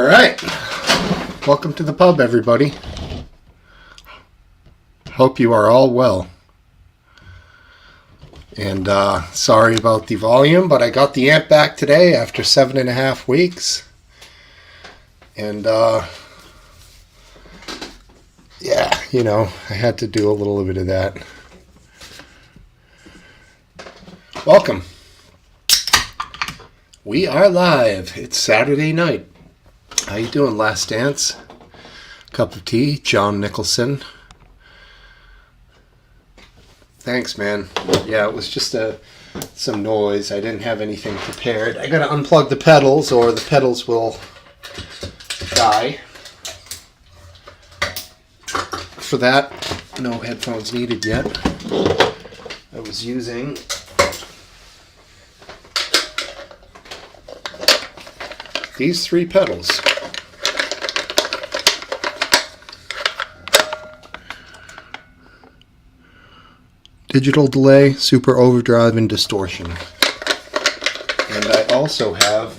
All right. Welcome to the pub, everybody. Hope you are all well. And sorry about the volume, but I got the amp back today after 7.5 weeks. And yeah, you know, I had to do a little bit of that. Welcome. We are live. It's Saturday night. How you doing, Last Dance? Cup of tea, John Nicholson. Thanks, man. Yeah, it was just some noise. I didn't have anything prepared. I gotta unplug the pedals or the pedals will die. For that, no headphones needed yet. I was using these 3 pedals. Digital delay, super overdrive, and distortion. And I also have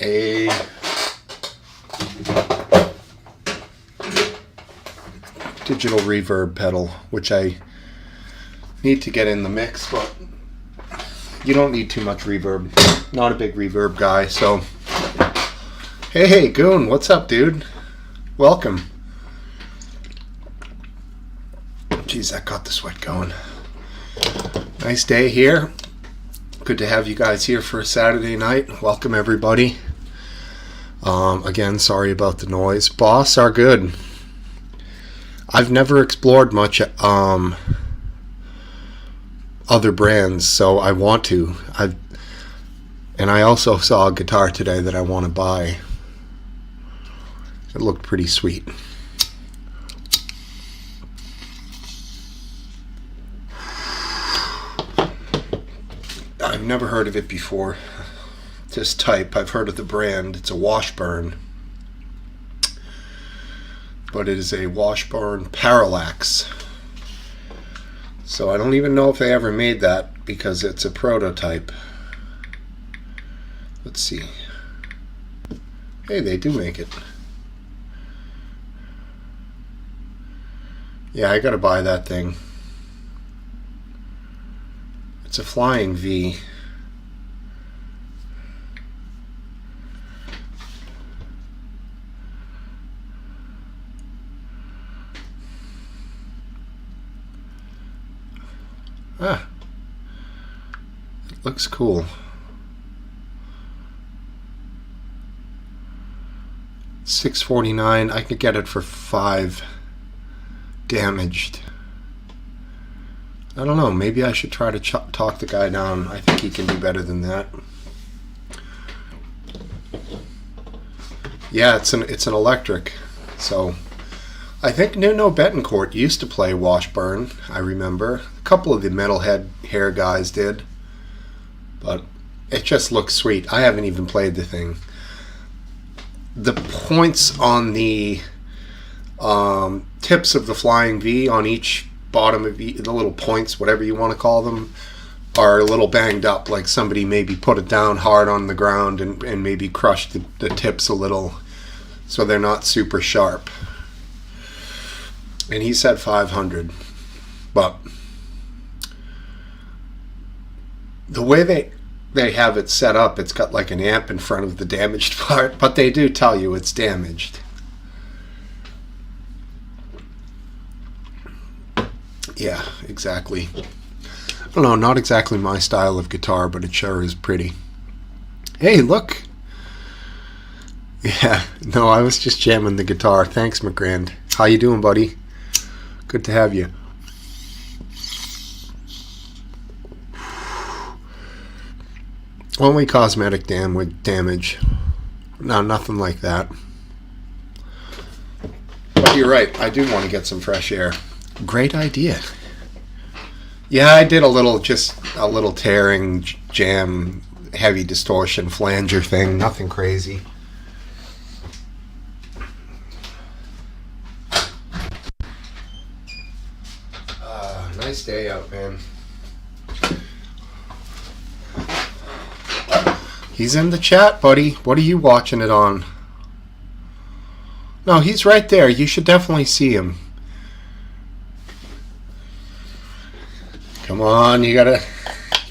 a digital reverb pedal, which I need to get in the mix, but you don't need too much reverb. Not a big reverb guy, so. Hey, Goon, what's up, dude? Welcome. Jeez, that got the sweat going. Nice day here. Good to have you guys here for a Saturday night. Welcome, everybody. Again, sorry about the noise. Boss are good. I've never explored much other brands, so I want to. And I also saw a guitar today that I want to buy. It looked pretty sweet. I've never heard of it before. This type, I've heard of the brand. It's a Washburn. But it is a Washburn Parallax. So I don't even know if they ever made that because it's a prototype. Let's see. Hey, they do make it. Yeah, I gotta buy that thing. It's a flying V. Ah, it looks cool. $6.49. I could get it for $5. Damaged. I don't know. Maybe I should try to talk the guy down. I think he can do better than that. Yeah, it's an electric. So I think Nuno Betancourt used to play Washburn. I remember a couple of the metalhead hair guys did, but it just looks sweet. I haven't even played the thing. The points on the tips of the flying V on each bottom of the little points, whatever you want to call them, are a little banged up, like somebody maybe put it down hard on the ground and maybe crushed the tips a little, so they're not super sharp. And he said 500, but the way they have it set up, it's got like an amp in front of the damaged part, but they do tell you it's damaged. Yeah, exactly. I don't know, not exactly my style of guitar, but it sure is pretty. Hey, look! Yeah, no, I was just jamming the guitar. Thanks, McGrand. How you doing, buddy? Good to have you. Only cosmetic damage. No, nothing like that. But you're right, I do want to get some fresh air. Great idea. Yeah, I did a little tearing, jam, heavy distortion, flanger thing. Nothing crazy. Nice day out, man. He's in the chat, buddy. What are you watching it on? No, he's right there. You should definitely see him. Come on, you can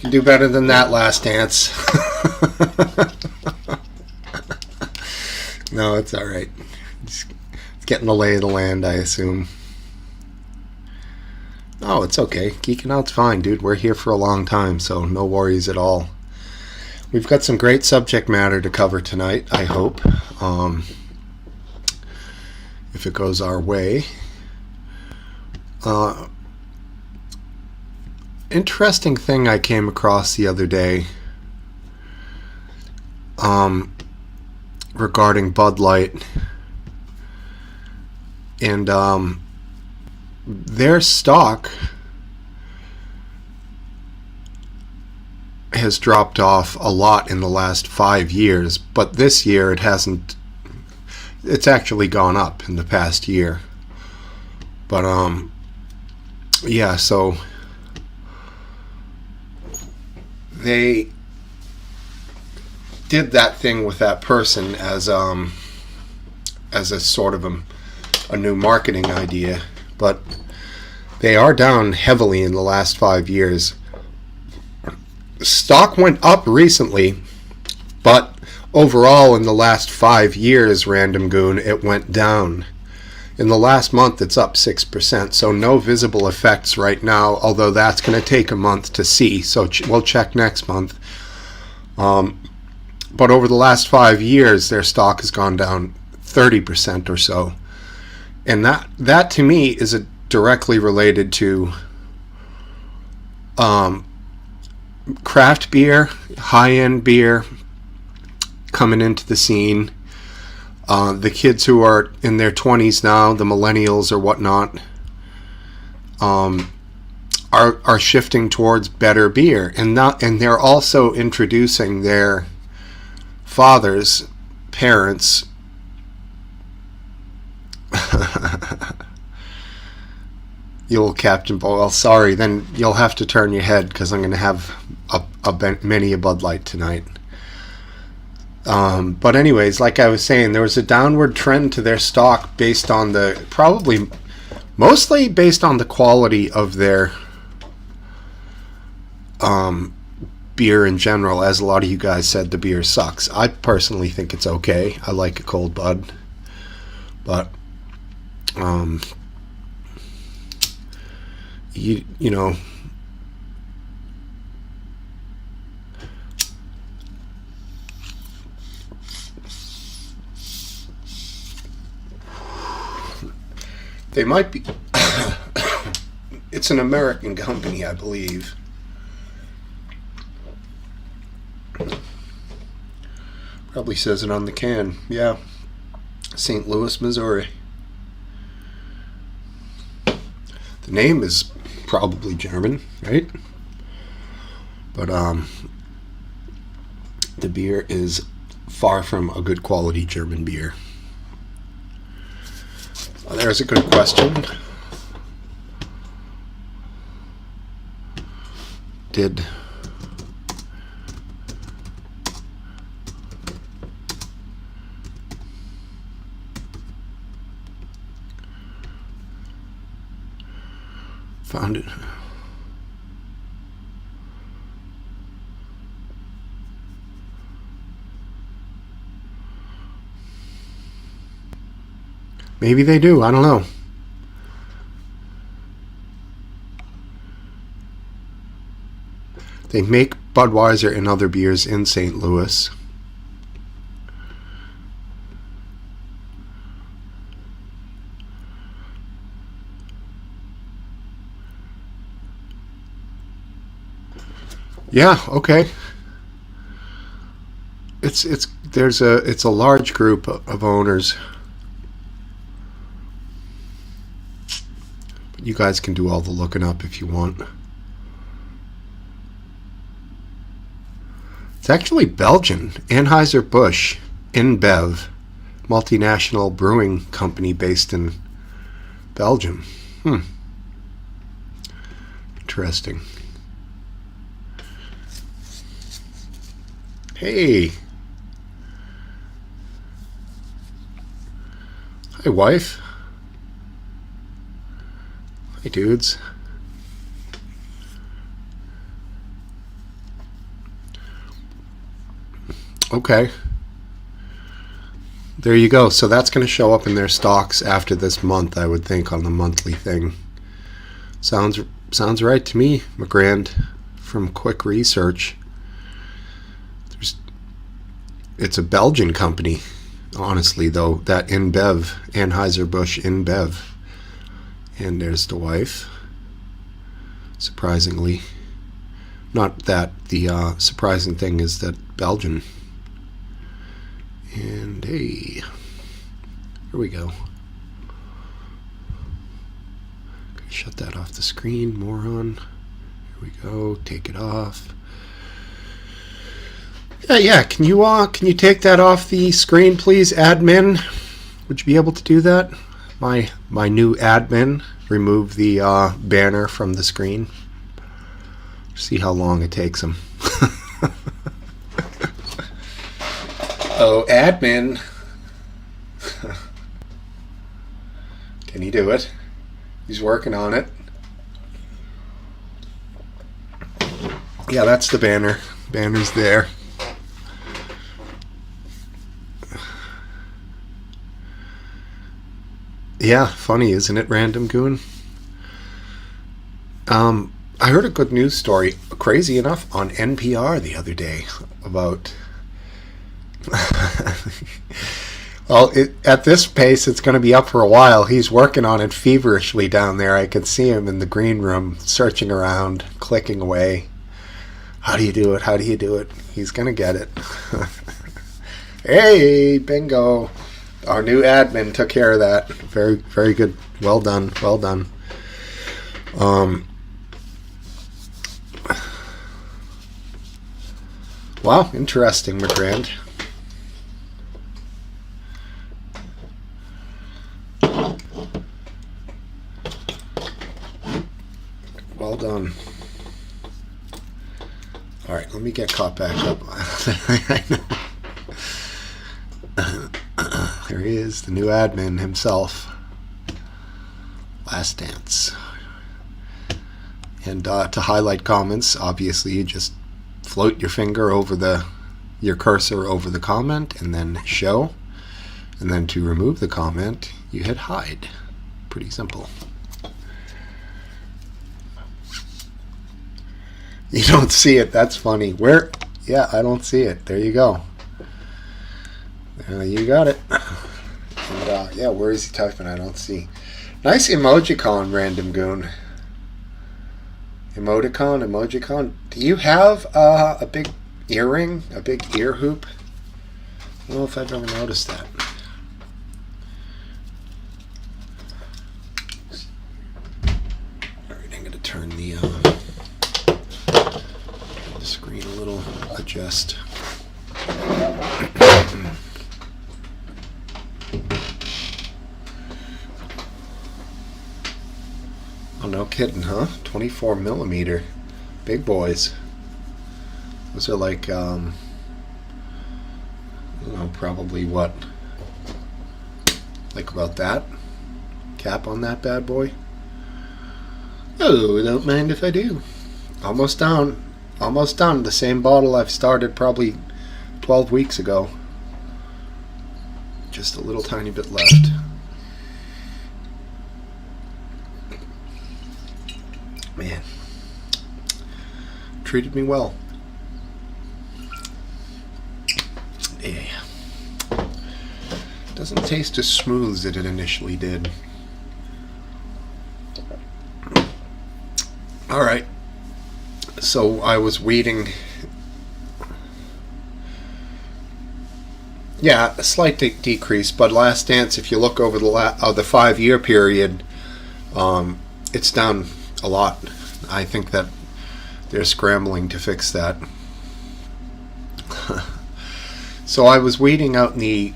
do better than that, Last Dance. No, it's all right. It's getting the lay of the land, I assume. Oh, it's okay. Geeking out's fine, dude. We're here for a long time, so no worries at all. We've got some great subject matter to cover tonight, I hope. If it goes our way. Interesting thing I came across the other day regarding Bud Light, and their stock has dropped off a lot in the last 5 years, but this year it hasn't. It's actually gone up in the past year. But yeah, so they did that thing with that person as a sort of a new marketing idea, but they are down heavily in the last 5 years. Stock went up recently, but overall in the last 5 years, Random Goon, it went down. In the last month, it's up 6%, so no visible effects right now, although that's going to take a month to see, so we'll check next month. But over the last 5 years, their stock has gone down 30% or so. And that to me is directly related to craft beer, high-end beer coming into the scene. The kids who are in their 20s now, the millennials or whatnot, are shifting towards better beer, and they're also introducing their fathers, parents. You'll Captain Boyle. Sorry, then you'll have to turn your head because I'm going to have many a Bud Light tonight. But anyways, like I was saying, there was a downward trend to their stock based on mostly based on the quality of their beer in general. As a lot of you guys said, the beer sucks. I personally think it's okay. I like a cold Bud, but you know, they might be. It's an American company, I believe. Probably says it on the can. Yeah. St. Louis, Missouri. The name is probably German, right? But the beer is far from a good quality German beer. Well, there's a good question. Did found it. Maybe they do. I don't know. They make Budweiser and other beers in St. Louis. Yeah, okay. It's a large group of owners. But you guys can do all the looking up if you want. It's actually Belgian. Anheuser-Busch InBev, multinational brewing company based in Belgium. Interesting. Hey. Hi, wife. Hi, dudes. Okay. There you go. So that's going to show up in their stocks after this month, I would think, on the monthly thing. Sounds right to me, McGrand, from quick research. It's a Belgian company, honestly, though, that InBev, Anheuser-Busch InBev. And there's the wife, surprisingly. Not that the surprising thing is that Belgian. And hey, here we go. Shut that off the screen, moron. Here we go. Take it off. Yeah. Can you take that off the screen, please, admin? Would you be able to do that? My new admin. Remove the banner from the screen. See how long it takes him. Oh, admin. Can he do it? He's working on it. Yeah, that's the banner. Banner's there. Yeah, funny, isn't it, Random Goon? I heard a good news story, crazy enough, on NPR the other day about... Well, at this pace, it's going to be up for a while. He's working on it feverishly down there. I can see him in the green room, searching around, clicking away. How do you do it? How do you do it? He's going to get it. Hey, bingo. Our new admin took care of that. Very, very good. Well done. Well done. Wow, interesting, McGrand. Well done. All right, let me get caught back up. I know. There he is, the new admin himself. Last Dance. And to highlight comments, obviously you just float your finger over your cursor over the comment and then show. And then to remove the comment, you hit hide. Pretty simple. You don't see it. That's funny. Where? Yeah, I don't see it. There you go. You got it. And, yeah, where is he typing? I don't see. Nice emojicon, Random Goon. Emojicon. Do you have a big earring? A big ear hoop? I don't know if I've ever noticed that. Alright, I'm going to turn the screen a little, adjust. Oh, no kidding, huh? 24 millimeter. Big boys. Those are like, I don't know, probably what? Like about that? Cap on that bad boy? Oh, don't mind if I do. Almost done. Almost done. The same bottle I've started probably 12 weeks ago. Just a little tiny bit left. Man, treated me well. Yeah. Doesn't taste as smooth as it initially did. All right. So I was waiting. Yeah, a slight decrease, but Last Dance, if you look over the 5-year period, it's down a lot. I think that they're scrambling to fix that. So I was weeding out in the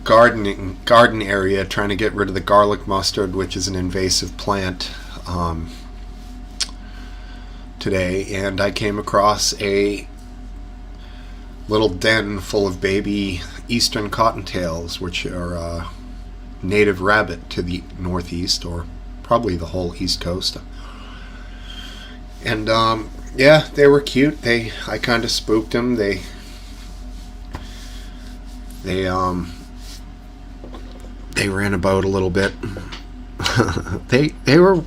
garden area, trying to get rid of the garlic mustard, which is an invasive plant, today, and I came across a little den full of baby eastern cottontails, which are a native rabbit to the northeast, or probably the whole east coast. And yeah, they were cute. I kind of spooked them. They ran about a little bit. they were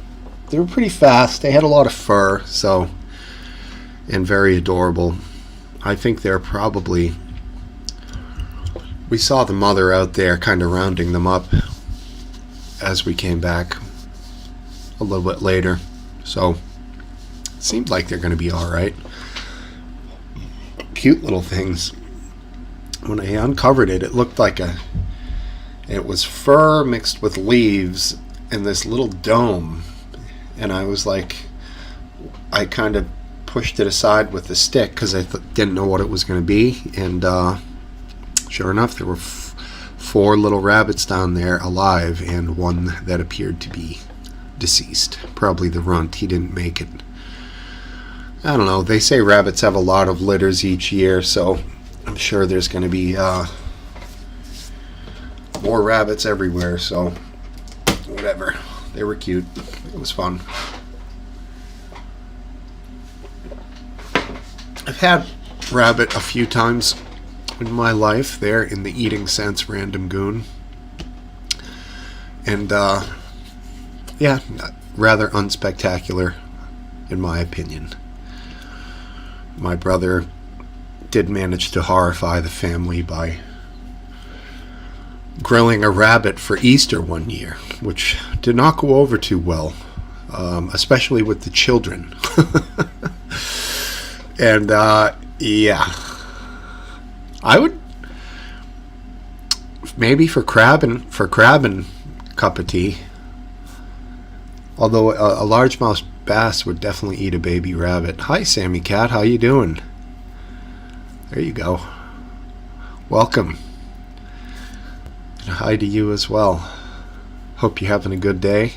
pretty fast. They had a lot of fur, so, and very adorable. I think they're probably, we saw the mother out there kind of rounding them up as we came back a little bit later. So it seemed like they're going to be all right. Cute little things. When I uncovered it, it looked like it was fur mixed with leaves in this little dome. And I was like, I kind of pushed it aside with the stick because I didn't know what it was going to be. And sure enough, there were 4 little rabbits down there alive, and one that appeared to be deceased. Probably the runt. He didn't make it. I don't know. They say rabbits have a lot of litters each year, so I'm sure there's going to be more rabbits everywhere. So whatever. They were cute. It was fun. I've had rabbit a few times in my life. They're in the eating sense random goon. And yeah, rather unspectacular in my opinion. My brother did manage to horrify the family by grilling a rabbit for Easter one year, which did not go over too well, especially with the children. And yeah, I would maybe for crab and cup of tea. Although a largemouth bass would definitely eat a baby rabbit. Hi, Sammy Cat. How you doing? There you go. Welcome. And hi to you as well. Hope you're having a good day.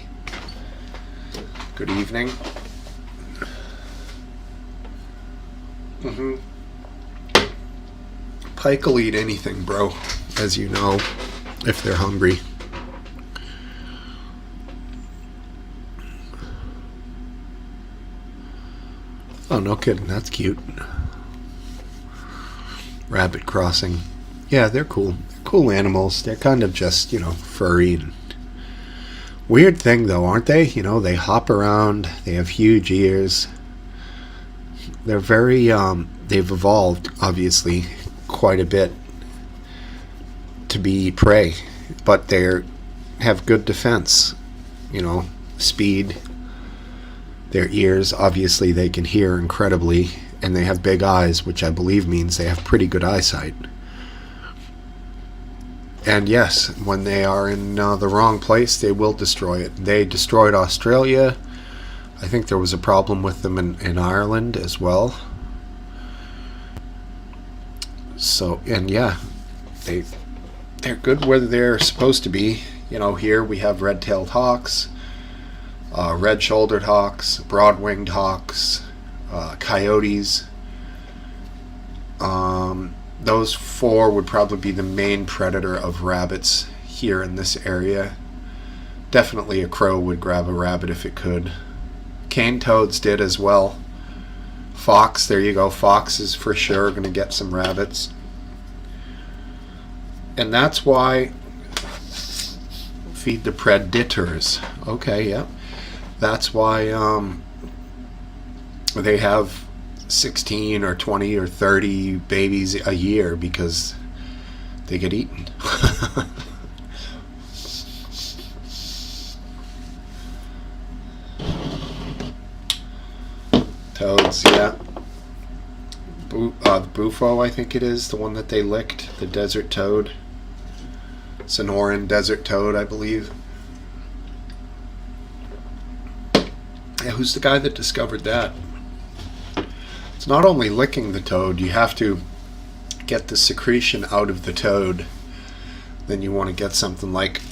Good evening. Pike will eat anything, bro, as you know, if they're hungry. Oh, no kidding. That's cute. Rabbit crossing. Yeah, they're cool. They're cool animals. They're kind of just, furry. And weird thing, though, aren't they? They hop around. They have huge ears. They're very, they've evolved, obviously, quite a bit to be prey. But they have good defense. Speed. Their ears, obviously, they can hear incredibly, and they have big eyes, which I believe means they have pretty good eyesight. And yes, when they are in the wrong place, they will destroy it. They destroyed Australia. I think there was a problem with them in Ireland as well. So, and yeah, they're good where they're supposed to be. Here we have red-tailed hawks, red-shouldered hawks, broad-winged hawks, coyotes. Those 4 would probably be the main predator of rabbits here in this area. Definitely a crow would grab a rabbit if it could. Cane toads did as well. Fox, there you go. Fox is for sure going to get some rabbits. And that's why feed the predators. Okay, yeah. That's why they have 16 or 20 or 30 babies a year, because they get eaten. Toads, yeah. The bufo, I think it is, the one that they licked, the desert toad. Sonoran desert toad, I believe. Yeah, who's the guy that discovered that? It's not only licking the toad, you have to get the secretion out of the toad. Then you want to get something like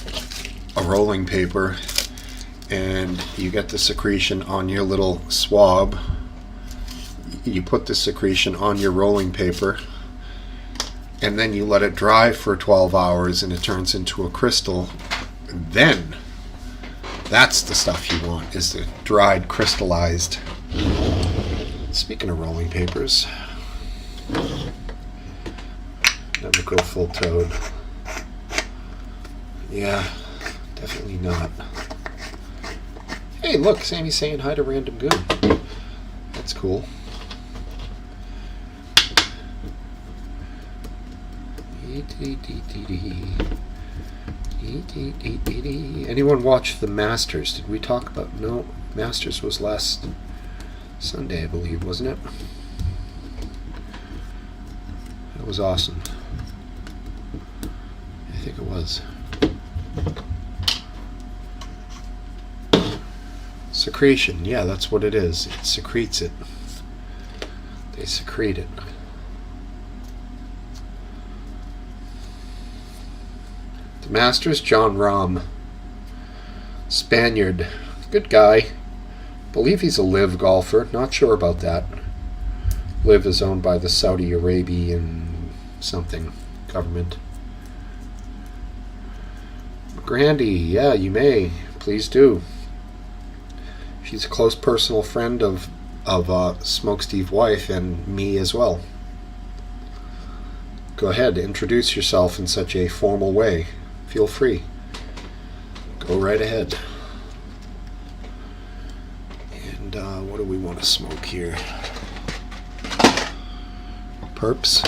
a rolling paper, and you get the secretion on your little swab. You put the secretion on your rolling paper, and then you let it dry for 12 hours and it turns into a crystal. And then that's the stuff you want, is the dried, crystallized. Speaking of rolling papers, never go full-toed. Yeah, definitely not. Hey, look, Sammy's saying hi to Random Goon. That's cool. Anyone watch the Masters? Did we talk about? No, Masters was last Sunday, I believe, wasn't it? That was awesome. I think it was. Secretion, yeah, that's what it is. It secretes it. They secrete it. The Masters, John Rahm. Spaniard. Good guy. Believe he's a live golfer. Not sure about that. Live is owned by the Saudi Arabian something government. Grandy, yeah, you may. Please do. She's a close personal friend of Smokesteve's wife and me as well. Go ahead, introduce yourself in such a formal way. Feel free. Go right ahead. And what do we want to smoke here? Perps?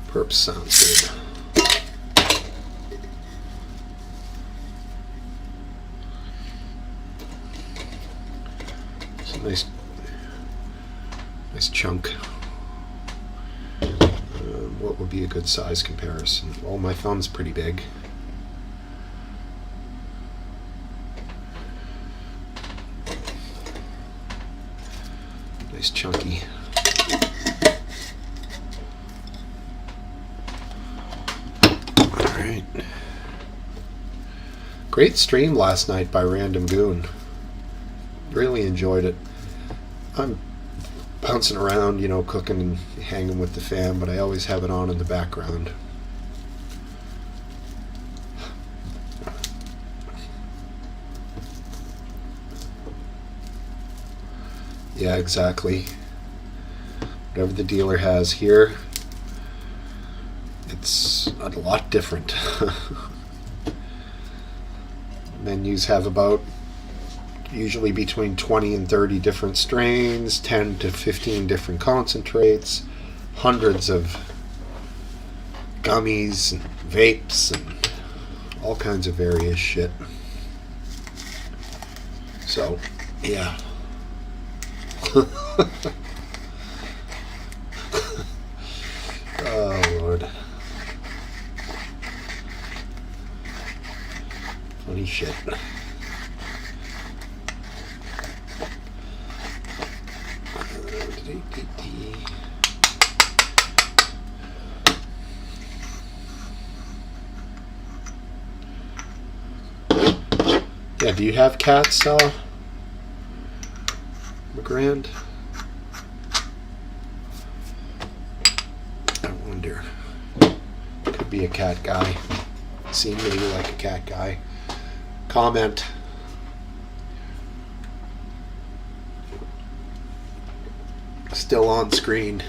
Perps sounds good. It's a nice chunk. What would be a good size comparison? Well, my thumb's pretty big. Nice chunky. Alright. Great stream last night by Random Goon. Really enjoyed it. I'm bouncing around, cooking and hanging with the fam, but I always have it on in the background. Yeah, exactly. Whatever the dealer has here, it's a lot different. Menus have about usually between 20 and 30 different strains, 10 to 15 different concentrates, hundreds of gummies and vapes and all kinds of various shit. So, yeah. Oh, Lord. Funny shit. Yeah, do you have cats, McGrand? I wonder. Could be a cat guy. Seem maybe like a cat guy. Comment. Still on screen.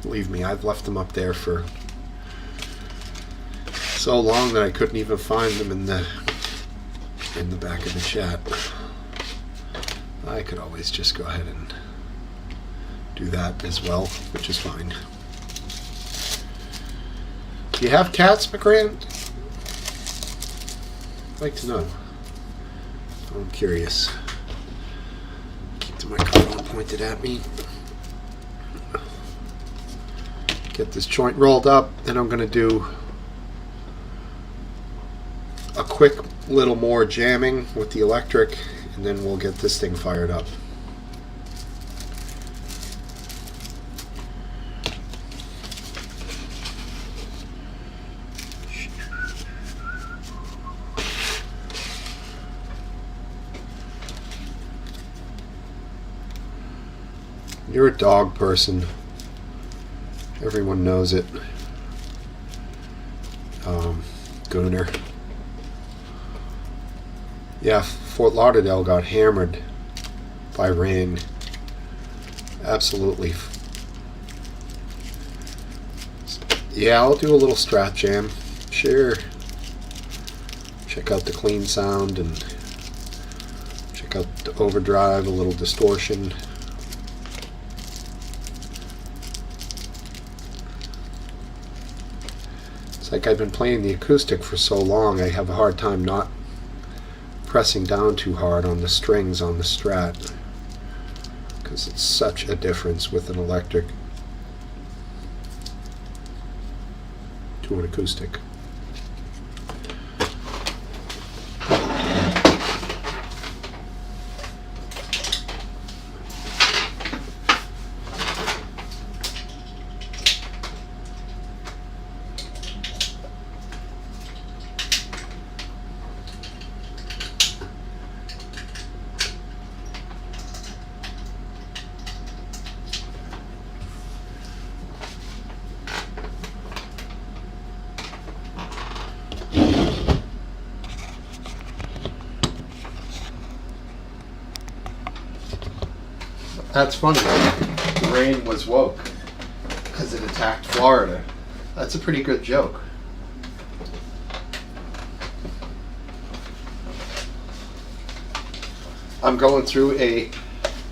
Believe me, I've left them up there for so long that I couldn't even find them in the back of the chat. I could always just go ahead and do that as well, which is fine. Do you have cats, McGrand? I'd like to know. I'm curious. Keep the microphone pointed at me. Get this joint rolled up, then I'm going to do a quick little more jamming with the electric, and then we'll get this thing fired up. You're a dog person. Everyone knows it. Gooner. Yeah, Fort Lauderdale got hammered by rain. Absolutely. Yeah, I'll do a little Strat Jam. Sure. Check out the clean sound and check out the overdrive, a little distortion. It's like I've been playing the acoustic for so long, I have a hard time not pressing down too hard on the strings on the Strat, because it's such a difference with an electric to an acoustic. That's funny. The rain was woke because it attacked Florida. That's a pretty good joke. I'm going through a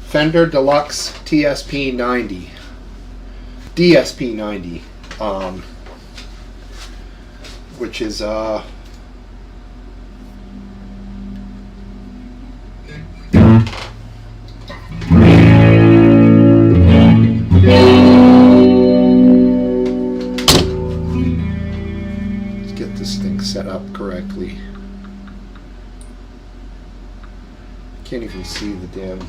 Fender Deluxe TSP 90. DSP 90. Which is set up correctly. Can't even see the damn.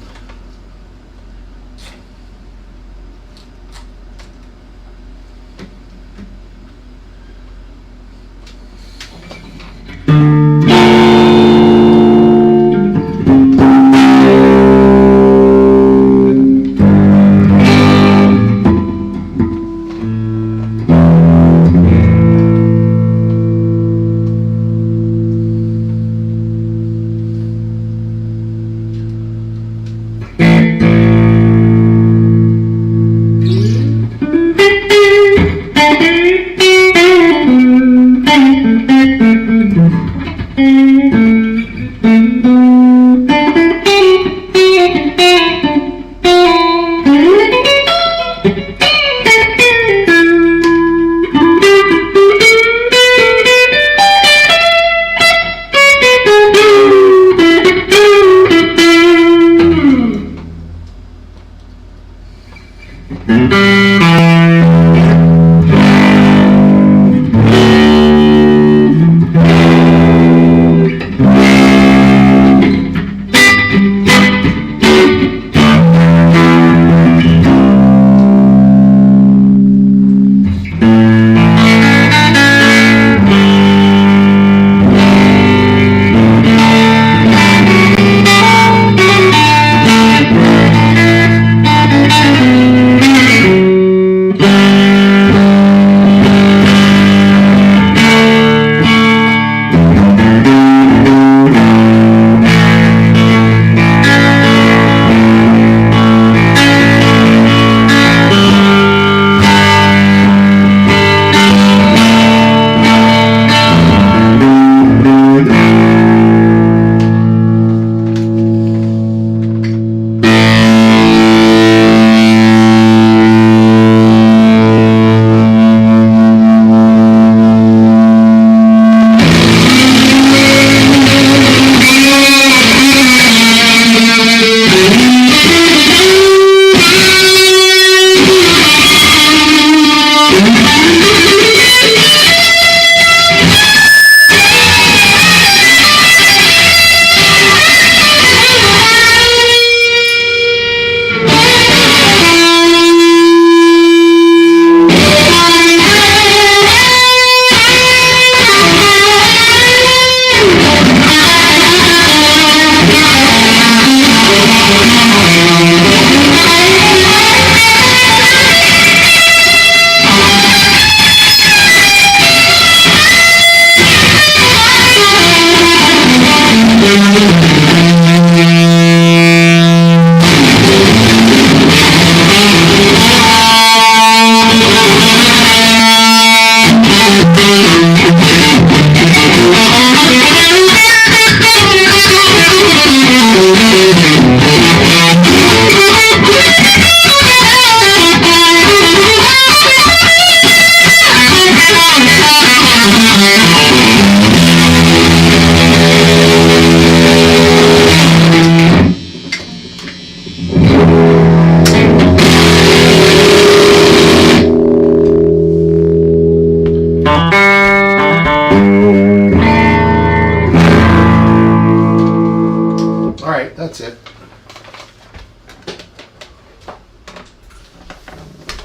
that's it.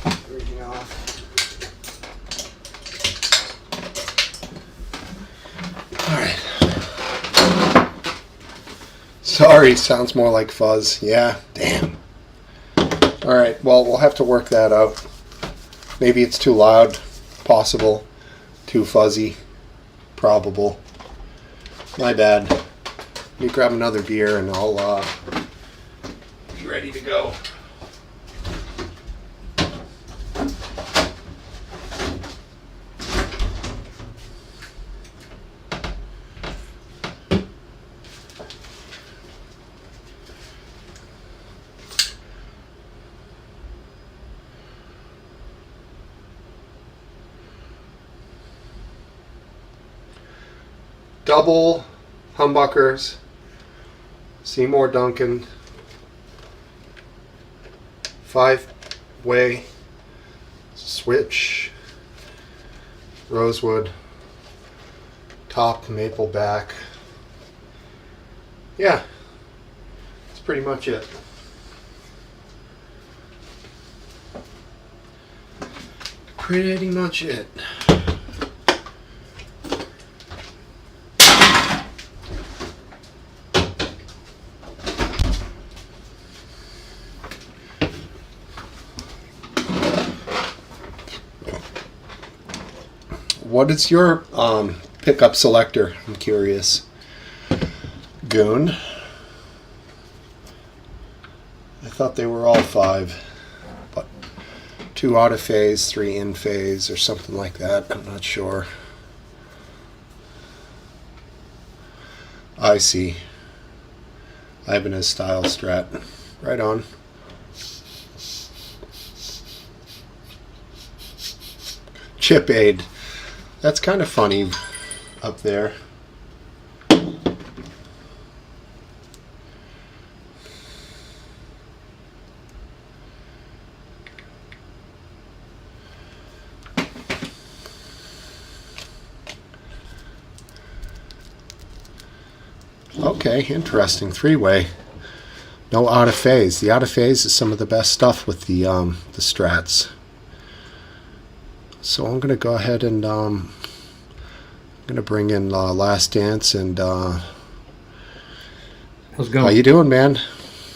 Everything off. All right. Sorry, sounds more like fuzz. Yeah, damn. All right, well, we'll have to work that out. Maybe it's too loud, possible. Too fuzzy, probable. My bad. Let me grab another beer and I'll be ready to go. Double humbuckers, Seymour Duncan, 5-way switch, rosewood, top maple back. Yeah, that's pretty much it. Pretty much it. What is your pickup selector? I'm curious. Goon. I thought they were all 5, but 2 out of phase, 3 in phase, or something like that. I'm not sure. I see. Ibanez style strat. Right on. Chip aid. That's kind of funny up there. Okay, interesting. 3-way. No out of phase. The out of phase is some of the best stuff with the strats. So I'm going to go ahead and I'm going to bring in Last Dance and how's it going? How you doing, man?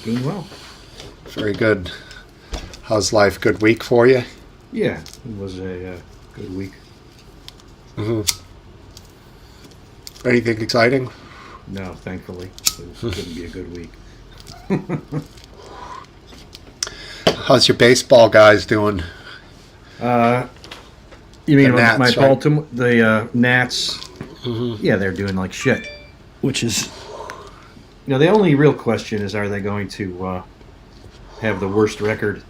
Doing well. Very good. How's life? Good week for you? Yeah, it was a good week. Mm-hmm. Anything exciting? No, thankfully. It couldn't be a good week. How's your baseball guys doing? You mean The Nats, my right? Baltimore, the Nats? Mm-hmm. Yeah, they're doing like shit. Which is, the only real question is, are they going to have the worst record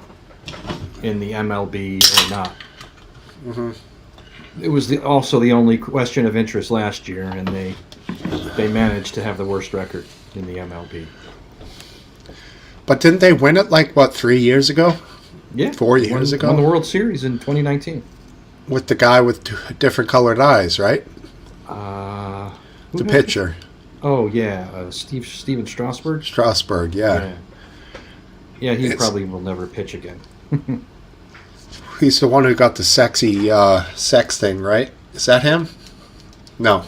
in the MLB or not? Mm-hmm. It was also the only question of interest last year, and they managed to have the worst record in the MLB. But didn't they win it 3 years ago? Yeah, 4 years ago? Won the World Series in 2019. With the guy with different colored eyes, right? The pitcher. Oh yeah, Steven Strasburg. Strasburg, yeah. Yeah, he probably will never pitch again. He's the one who got the sexy sex thing, right? Is that him? No.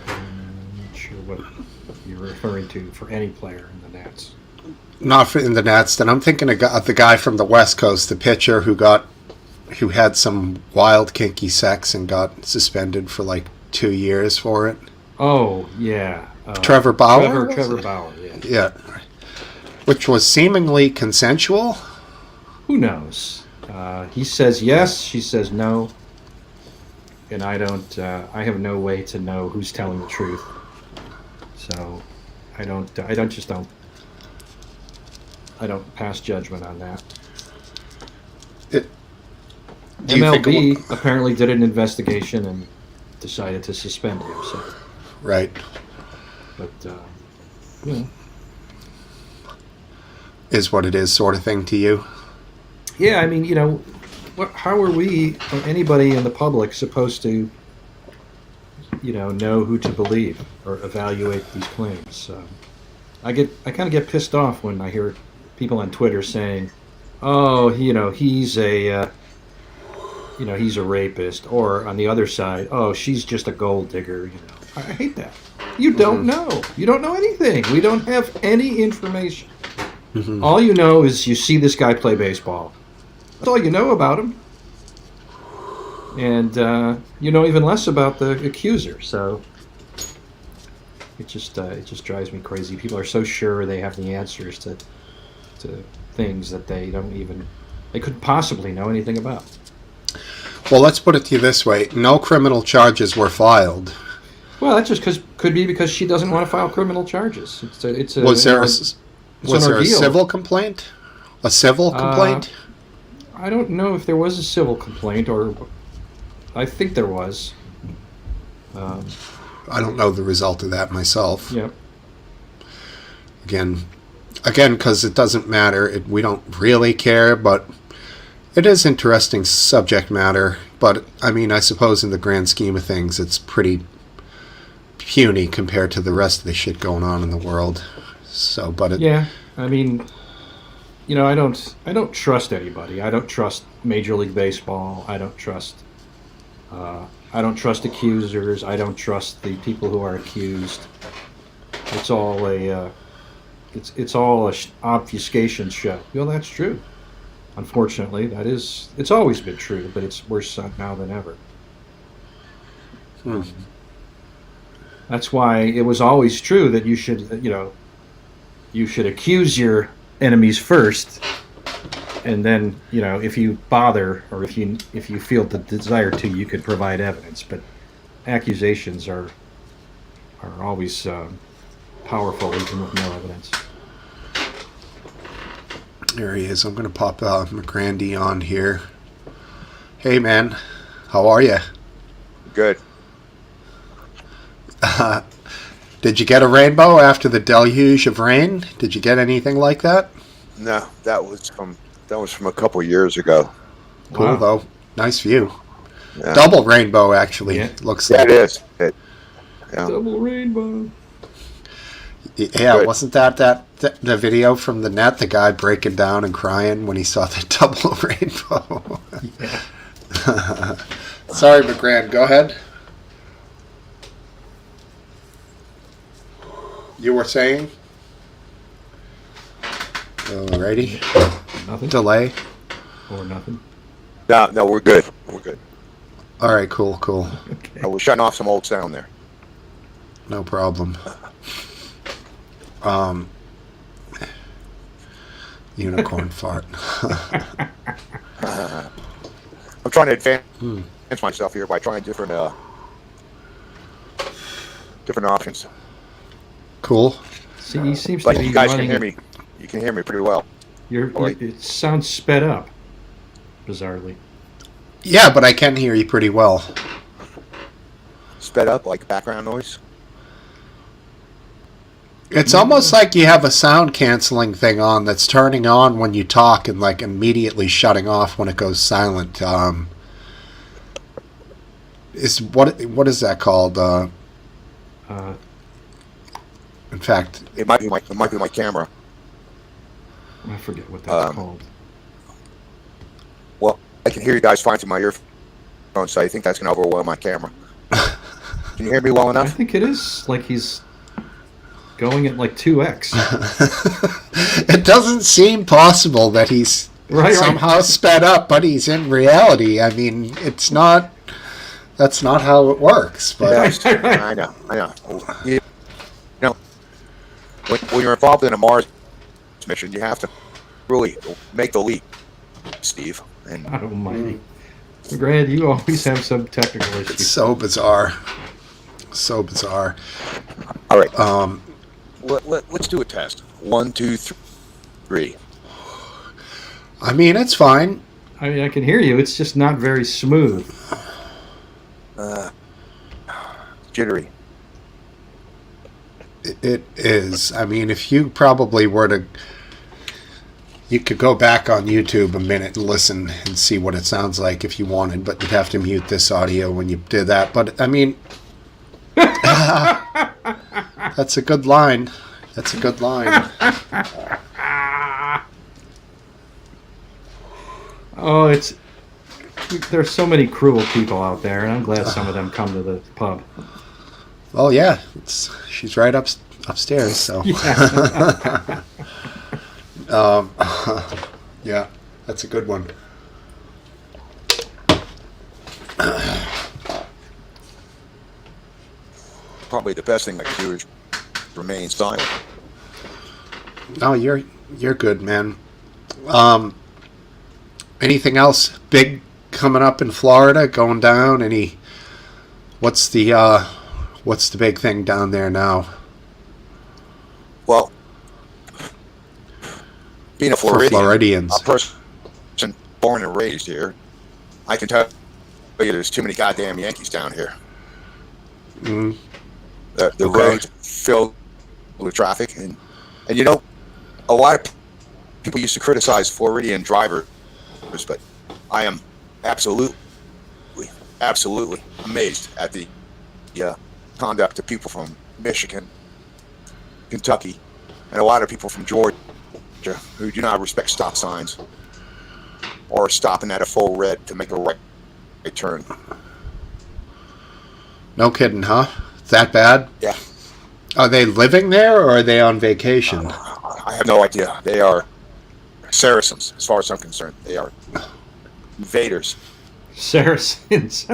I'm not sure what you're referring to for any player in the Nats. Not in the Nats. Then I'm thinking of the guy from the West Coast, the pitcher who had some wild kinky sex and got suspended for 2 years for it. Oh yeah, Trevor Bauer. Trevor Bauer. Yeah. Yeah. Which was seemingly consensual. Who knows? He says yes, she says no, and I don't. I have no way to know who's telling the truth. So I don't pass judgment on that. MLB apparently did an investigation and decided to suspend him. So. Right. But is what it is, sort of thing to you. Yeah, I mean, how are we or anybody in the public supposed to, know who to believe or evaluate these claims? I kind of get pissed off when I hear people on Twitter saying, "Oh, he's a rapist," or on the other side, "Oh, she's just a gold digger." I hate that. You don't know. You don't know anything. We don't have any information. Mm-hmm. All you know is you see this guy play baseball. That's all you know about him. And you know even less about the accuser. So it just drives me crazy. People are so sure they have the answers to things that they couldn't possibly know anything about. Well, let's put it to you this way: no criminal charges were filed. Well, that just could be because she doesn't want to file criminal charges. Was there a civil complaint? A civil complaint? I don't know if there was a civil complaint, or I think there was. I don't know the result of that myself. Yeah. Again, because it doesn't matter. We don't really care, but it is interesting subject matter. But I mean, I suppose in the grand scheme of things, it's pretty puny compared to the rest of the shit going on in the world. So, but yeah, I mean, I don't trust anybody. I don't trust Major League Baseball. I don't trust accusers. I don't trust the people who are accused. It's all it's all a obfuscation show. Well, that's true. Unfortunately, it's always been true, but it's worse now than ever. That's why it was always true that you should accuse your enemies first, and then if you bother or if you feel the desire to, you could provide evidence. But accusations are always powerful even with no evidence. There he is. I'm going to pop McGrandy on here. Hey, man. How are you? Good. Did you get a rainbow after the deluge of rain? Did you get anything like that? No, that was from a couple years ago. Cool, Wow. though. Nice view. Yeah. Double rainbow, actually. Yeah. Looks Yeah, like. it is. Yeah. Double rainbow. Yeah, Good. wasn't that the video from the net? The guy breaking down and crying when he saw the double rainbow. Yeah. Sorry, McGrand. Go ahead. You were saying? Alrighty. Nothing. Delay. Or nothing. No, we're good. We're good. All right, cool. Okay. I was shutting off some old sound there. No problem. Unicorn fart. I'm trying to advance myself here by trying different options. Cool. See, he seems But to be you guys can running hear me. You can hear me pretty well. It sounds sped up, bizarrely. Yeah, but I can hear you pretty well. Sped up like background noise. It's almost like you have a sound canceling thing on that's turning on when you talk and like immediately shutting off when it goes silent. What is that called? In fact, It might be my camera. I forget what that's called. Well, I can hear you guys fine through my earphones, so I think that's going to overwhelm my camera. Can you hear me well I enough? think it is like he's going at like 2x. it doesn't seem possible that he's Right. somehow sped up, but he's in reality. I mean, it's not. That's not how it works. But I know. You know, when you're involved in a Mars mission, you have to really make the leap, Steve. And God almighty. Grant, you always have some technical it's issues. so bizarre. So bizarre. all right, let's do a test. 1, 2, 3. I mean, it's fine. I mean, I can hear you. It's just not very smooth. Jittery. It is. I mean, if you probably were to, you could go back on YouTube a minute and listen and see what it sounds like if you wanted, but you'd have to mute this audio when you did that. But I mean, that's a good line. That's a good line. Oh, there's so many cruel people out there, and I'm glad some of them come to the pub. Well, yeah, she's right upstairs. So, Yeah. um, yeah, that's a good one. Probably the best thing I can do is remain silent. No, you're good, man. Anything else big coming up in Florida? Going down? What's the big thing down there now? Well, being a For Floridians. a person born and raised here, I can tell you there's too many goddamn Yankees down here. Mm, The okay. roads filled with traffic, and you know, a lot of people used to criticize Floridian drivers, but I am absolutely amazed at the conduct of people from Michigan, Kentucky, and a lot of people from Georgia who do not respect stop signs or stopping at a full red to make a right turn. No kidding, huh? That bad? Yeah. Are they living there or are they on vacation? I have no idea. They are Saracens, as far as I'm concerned. They are invaders. Saracens.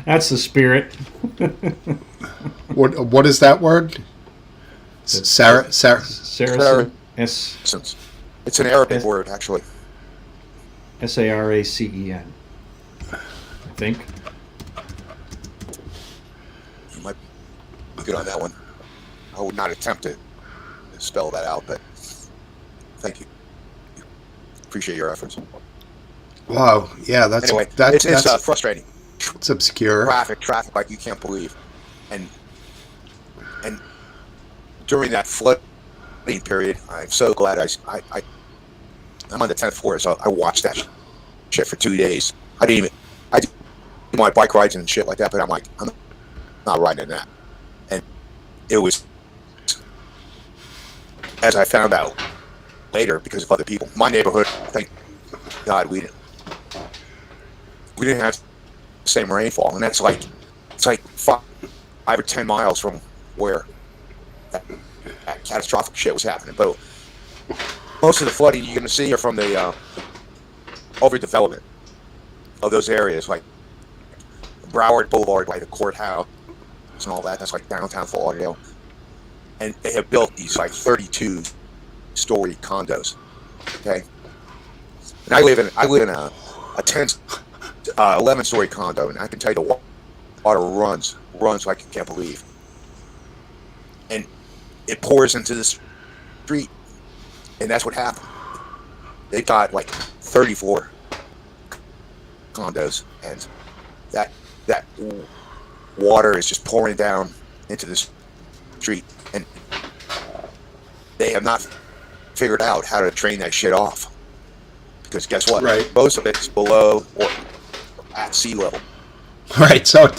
That's the spirit. What is that word? Saracen. Saracens. It's an Arabic word, actually. Saracen. I think. You might be good on that one. I would not attempt to spell that out, but thank you. Appreciate your efforts. Wow. Yeah, that's Anyway, that's it's frustrating. it's obscure. Traffic like you can't believe, and during that flooding period, I'm so glad I'm on the 10th floor, so I watched that shit for 2 days. I did my bike rides and shit like that, but I'm like, I'm not riding in that. And it was, as I found out later, because of other people, my neighborhood, thank God we didn't have the same rainfall, and it's like 5 or 10 miles from where that catastrophic shit was happening. But most of the flooding you're going to see are from the overdevelopment of those areas, like Broward Boulevard by the courthouse and all that. That's like downtown Fort Lauderdale, and they have built these like 32-story condos. Okay, and I live in a 11-story condo, and I can tell you the water runs like you can't believe, and it pours into the street, and that's what happened. They got like 34 condos, and that water is just pouring down into the street, and they have not figured out how to drain that shit off. Because guess what? Right. Most of it's below or at sea level. Right. So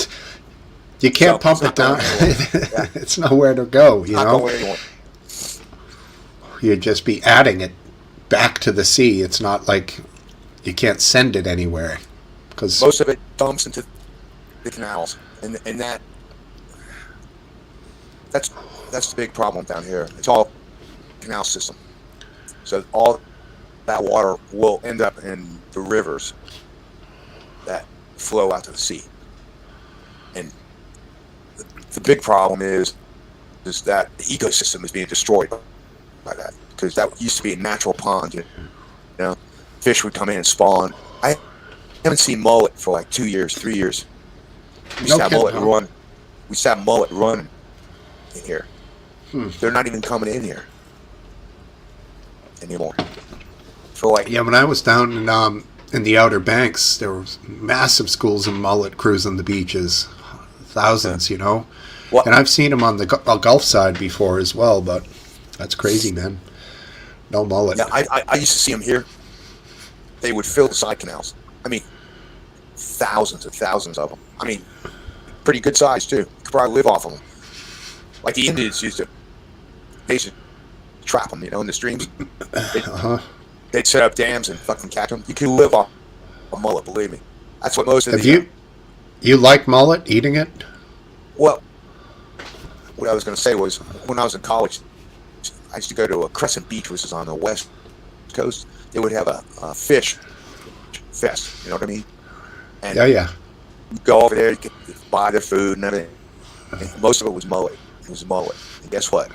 you can't So pump it's it down. not going anywhere. Yeah. It's nowhere to go. You Not know, going anywhere. you'd just be adding it back to the sea. It's not like you can't send it anywhere because Most of it dumps into the canals, and that's the big problem down here. It's all canal system, so all that water will end up in the rivers that flow out to the sea. And the big problem is that the ecosystem is being destroyed by that, because that used to be a natural pond. You know, fish would come in and spawn. I haven't seen mullet for like 2 years, 3 years. We used to have mullet run. We used to have mullet run in here. They're not even coming in here anymore. So like, yeah, when I was down in the Outer Banks, there were massive schools of mullet cruising the beaches, thousands, you know. what? And I've seen them on the Gulf side before as well, but that's crazy, man. No mullet. Yeah, I used to see them here. They would fill the side canals. I mean, thousands and thousands of them. I mean, pretty good size too. You could probably live off of them. Like the Indians used to basically trap them, in the streams. Uh-huh. They'd set up dams and fucking catch them. You can live off a mullet, believe me. That's what most of Have you like mullet, eating it? Well, what I was going to say was, when I was in college, I used to go to a Crescent Beach, which is on the west coast. They would have a fish fest, you know what I mean? And Yeah. you go over there, you could buy their food and everything. And most of it was mullet. It was mullet. And guess what?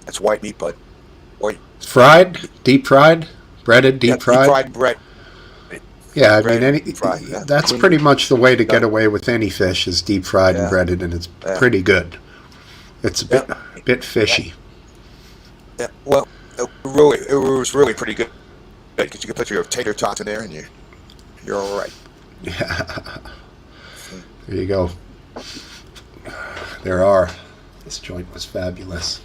That's white meat, bud. White. Fried? Deep fried? Breaded? Deep fried? Deep fried bread. Yeah, I Breaded, mean, deep fried, yeah. that's pretty much the way to get away with any fish is deep fried and breaded, and it's pretty good. It's a bit fishy. Yeah. Well, it was really pretty good because you could put your tater tots in there and you're all right. Yeah. There you go. There are. This joint was fabulous.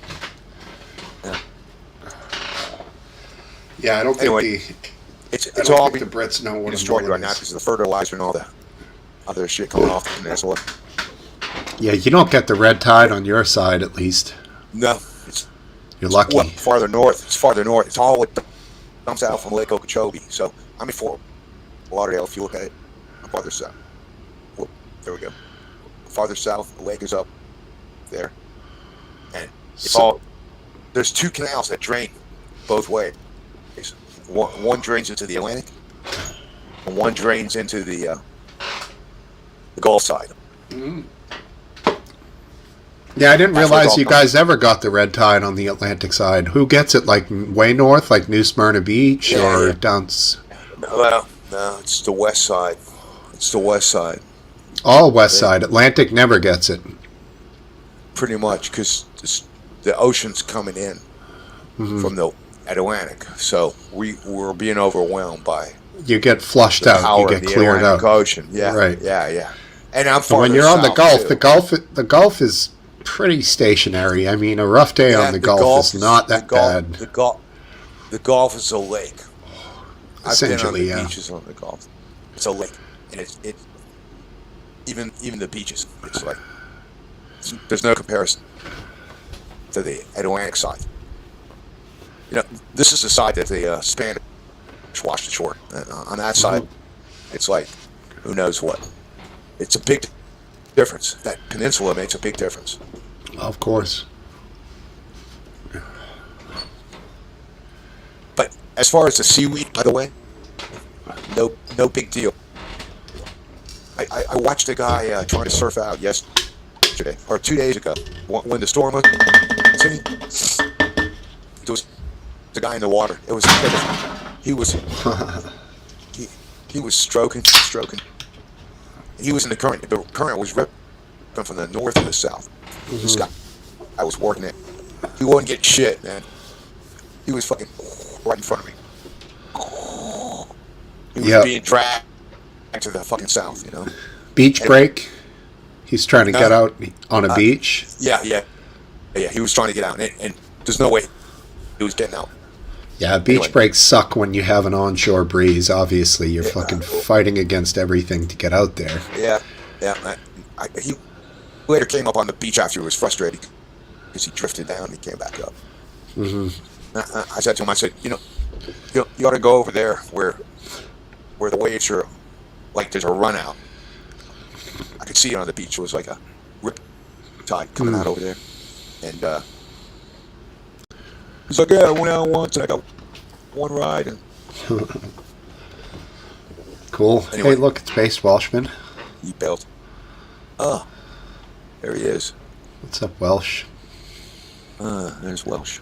Yeah, I don't think it's all the Brits know what destroyed a right mullet now is. because of the fertilizer and all the other shit coming off the peninsula. Yeah, you don't get the red tide on your side, at least. No, You're lucky. well, farther north. It's farther north. It's all what comes out from Lake Okeechobee. So I'm in Fort Lauderdale. If you look at it, farther south. Whoop, there we go. Farther south, the lake is up there, and it's all. There's two canals that drain both ways. One drains into the Atlantic, and one drains into the Gulf side. Mm. Yeah, I didn't realize you guys ever got the red tide on the Atlantic side. Who gets it? Like way north, like New Smyrna Beach, or down? Well, no, it's the west side. It's the west side. All west side. Atlantic never gets it. Pretty much, because the ocean's coming in from the Atlantic, so we're being overwhelmed by. You get flushed out. You get cleared out. Ocean. Yeah, right. Yeah. And I'm so when you're on the Gulf, the Gulf is pretty stationary. I mean, a rough day on the Gulf is not that bad. The Gulf is a lake. I've been on the yeah. beaches on the Gulf. It's a lake, and it's even the beaches. It's like there's no comparison to the Atlantic side. This is the side that the Spanish washed ashore. On that side, it's like who knows what. It's a big difference. That peninsula makes a big difference. Of course. But as far as the seaweed, by the way, no big deal. I watched a guy trying to surf out yesterday or 2 days ago when the storm was. There was the guy in the water. He was stroking. He was in the current. The current was ripping from the north to the south. This guy, I was working it. He wasn't getting shit, man. He was fucking right in front of me. He was being dragged to the fucking south, Beach break. He's trying to get out on a beach. Yeah. He was trying to get out, and there's no way he was getting out. Yeah, beach breaks suck when you have an onshore breeze. Obviously, you're fucking fighting against everything to get out there. Yeah. He later came up on the beach after he was frustrated because he drifted down and he came back up. I said to him, you ought to go over there where the waves are like there's a run out. I could see it on the beach. It was like a rip tide coming out over there, and he's like, yeah, I went out once and I got one ride. And cool. Anyway, hey, look, it's Based Welshman. He bailed. Oh, there he is. What's up, Welsh? There's Welsh.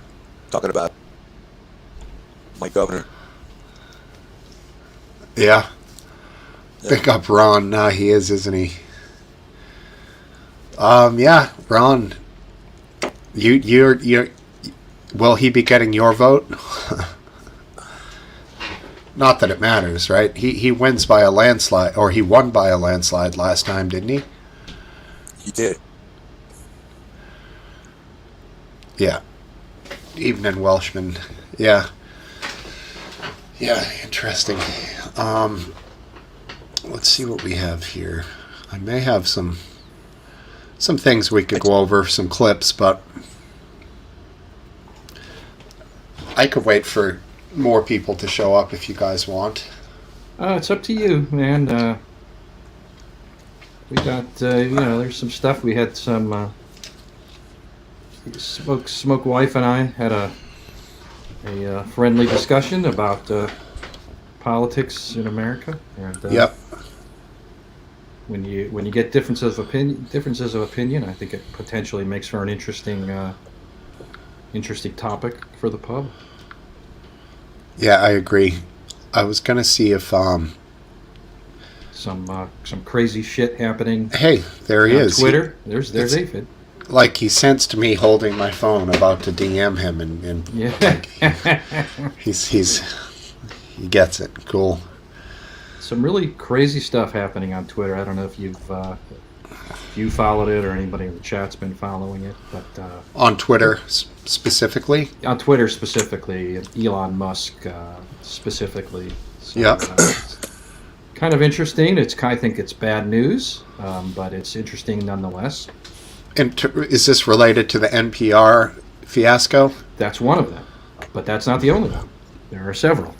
Talking about my governor. Yeah. Pick up Ron. Nah, he is, isn't he? Yeah, Ron. You're. Will he be getting your vote? Not that it matters, right? He wins by a landslide, or he won by a landslide last time, didn't he? He did. Yeah. Evening, Welshman. Yeah. Yeah, interesting. Let's see what we have here. I may have some things we could go over, some clips, but I could wait for more people to show up if you guys want. It's up to you, man. We got, there's some stuff. We had some, Smoke Wife and I had a friendly discussion about politics in America. And, Yep. When you get differences of opinion, I think it potentially makes for an interesting topic for the pub. Yeah, I agree. I was gonna see if Some crazy shit happening. Hey, there he on is. Twitter. There's Aphid. Like he sensed me holding my phone, about to DM him, and Yeah. he gets it. Cool. Some really crazy stuff happening on Twitter. I don't know if you followed it or anybody in the chat's been following it, but On Twitter specifically. on Twitter specifically, Elon Musk specifically. So, Yeah. it's kind of interesting. I think it's bad news, but it's interesting nonetheless. And is this related to the NPR fiasco? That's one of them, but that's not the only one. There are several.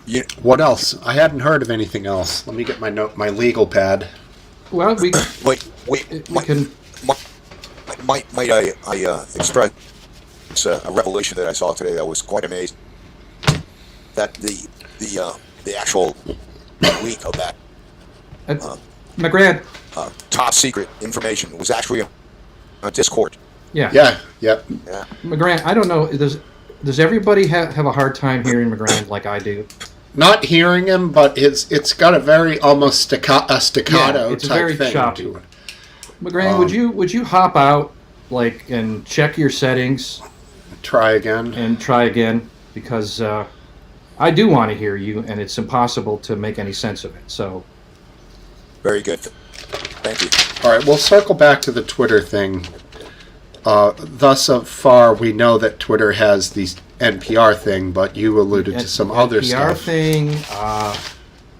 You, What else? I hadn't heard of anything else. Let me get my legal pad. Well, we wait, can. might I express a revelation that I saw today that was quite amazing. That the actual leak of that McGrath. top secret information was actually on Discord. Yeah. Yeah. Yep. Yeah. McGrath. I don't know. Does everybody have a hard time hearing McGrath like I do? Not hearing him, but it's got a very almost staccato it's type very thing choppy. to it. McGrath, would you hop out and check your settings Try again. and try again, because I do want to hear you and it's impossible to make any sense of it. So Very good. Thank you. All right, we'll circle back to the Twitter thing. Thus far, we know that Twitter has the NPR thing, but you alluded to some other NPR stuff. thing,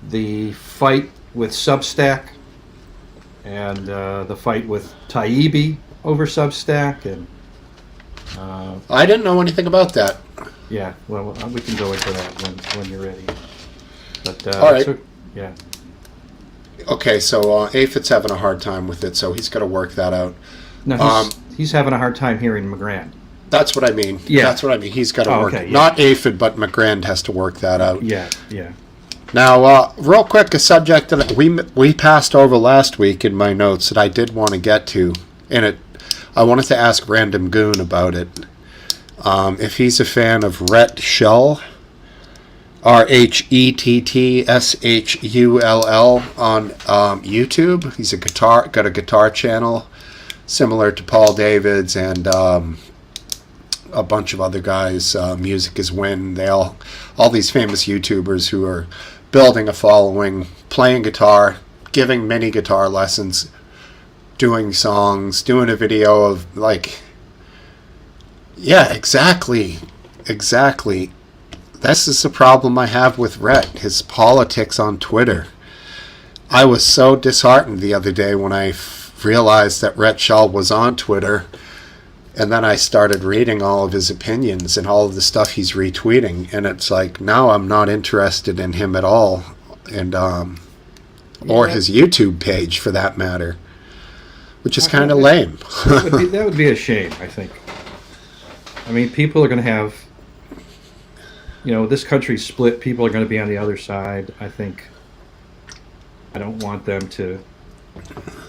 the fight with Substack, and the fight with Taibbi over Substack, and I didn't know anything about that. yeah, well, we can go into that when you're ready. But All right. yeah. Okay, so Aphid's having a hard time with it, so he's got to work that out. No, he's having a hard time hearing McGrath. That's what I mean. Yeah. That's what I mean. He's got to work. Okay, yeah. Not Aphid, but McGrand has to work that out. Yeah. Now, real quick, a subject that we passed over last week in my notes that I did want to get to, and I wanted to ask Random Goon about it. If he's a fan of Rhett Shull, RHETTSHULL on YouTube. He's got a guitar channel similar to Paul David's and a bunch of other guys. Music is Win. All these famous YouTubers who are building a following, playing guitar, giving mini guitar lessons, doing songs, doing a video of yeah, exactly. This is the problem I have with Rhett, his politics on Twitter. I was so disheartened the other day when I realized that Rhett Shull was on Twitter, and then I started reading all of his opinions and all of the stuff he's retweeting, and it's like, now I'm not interested in him at all, and or his YouTube page for that matter, which is kind of lame. that would be a shame, I think. I mean, people are going to have, this country's split. People are going to be on the other side. I don't want them to,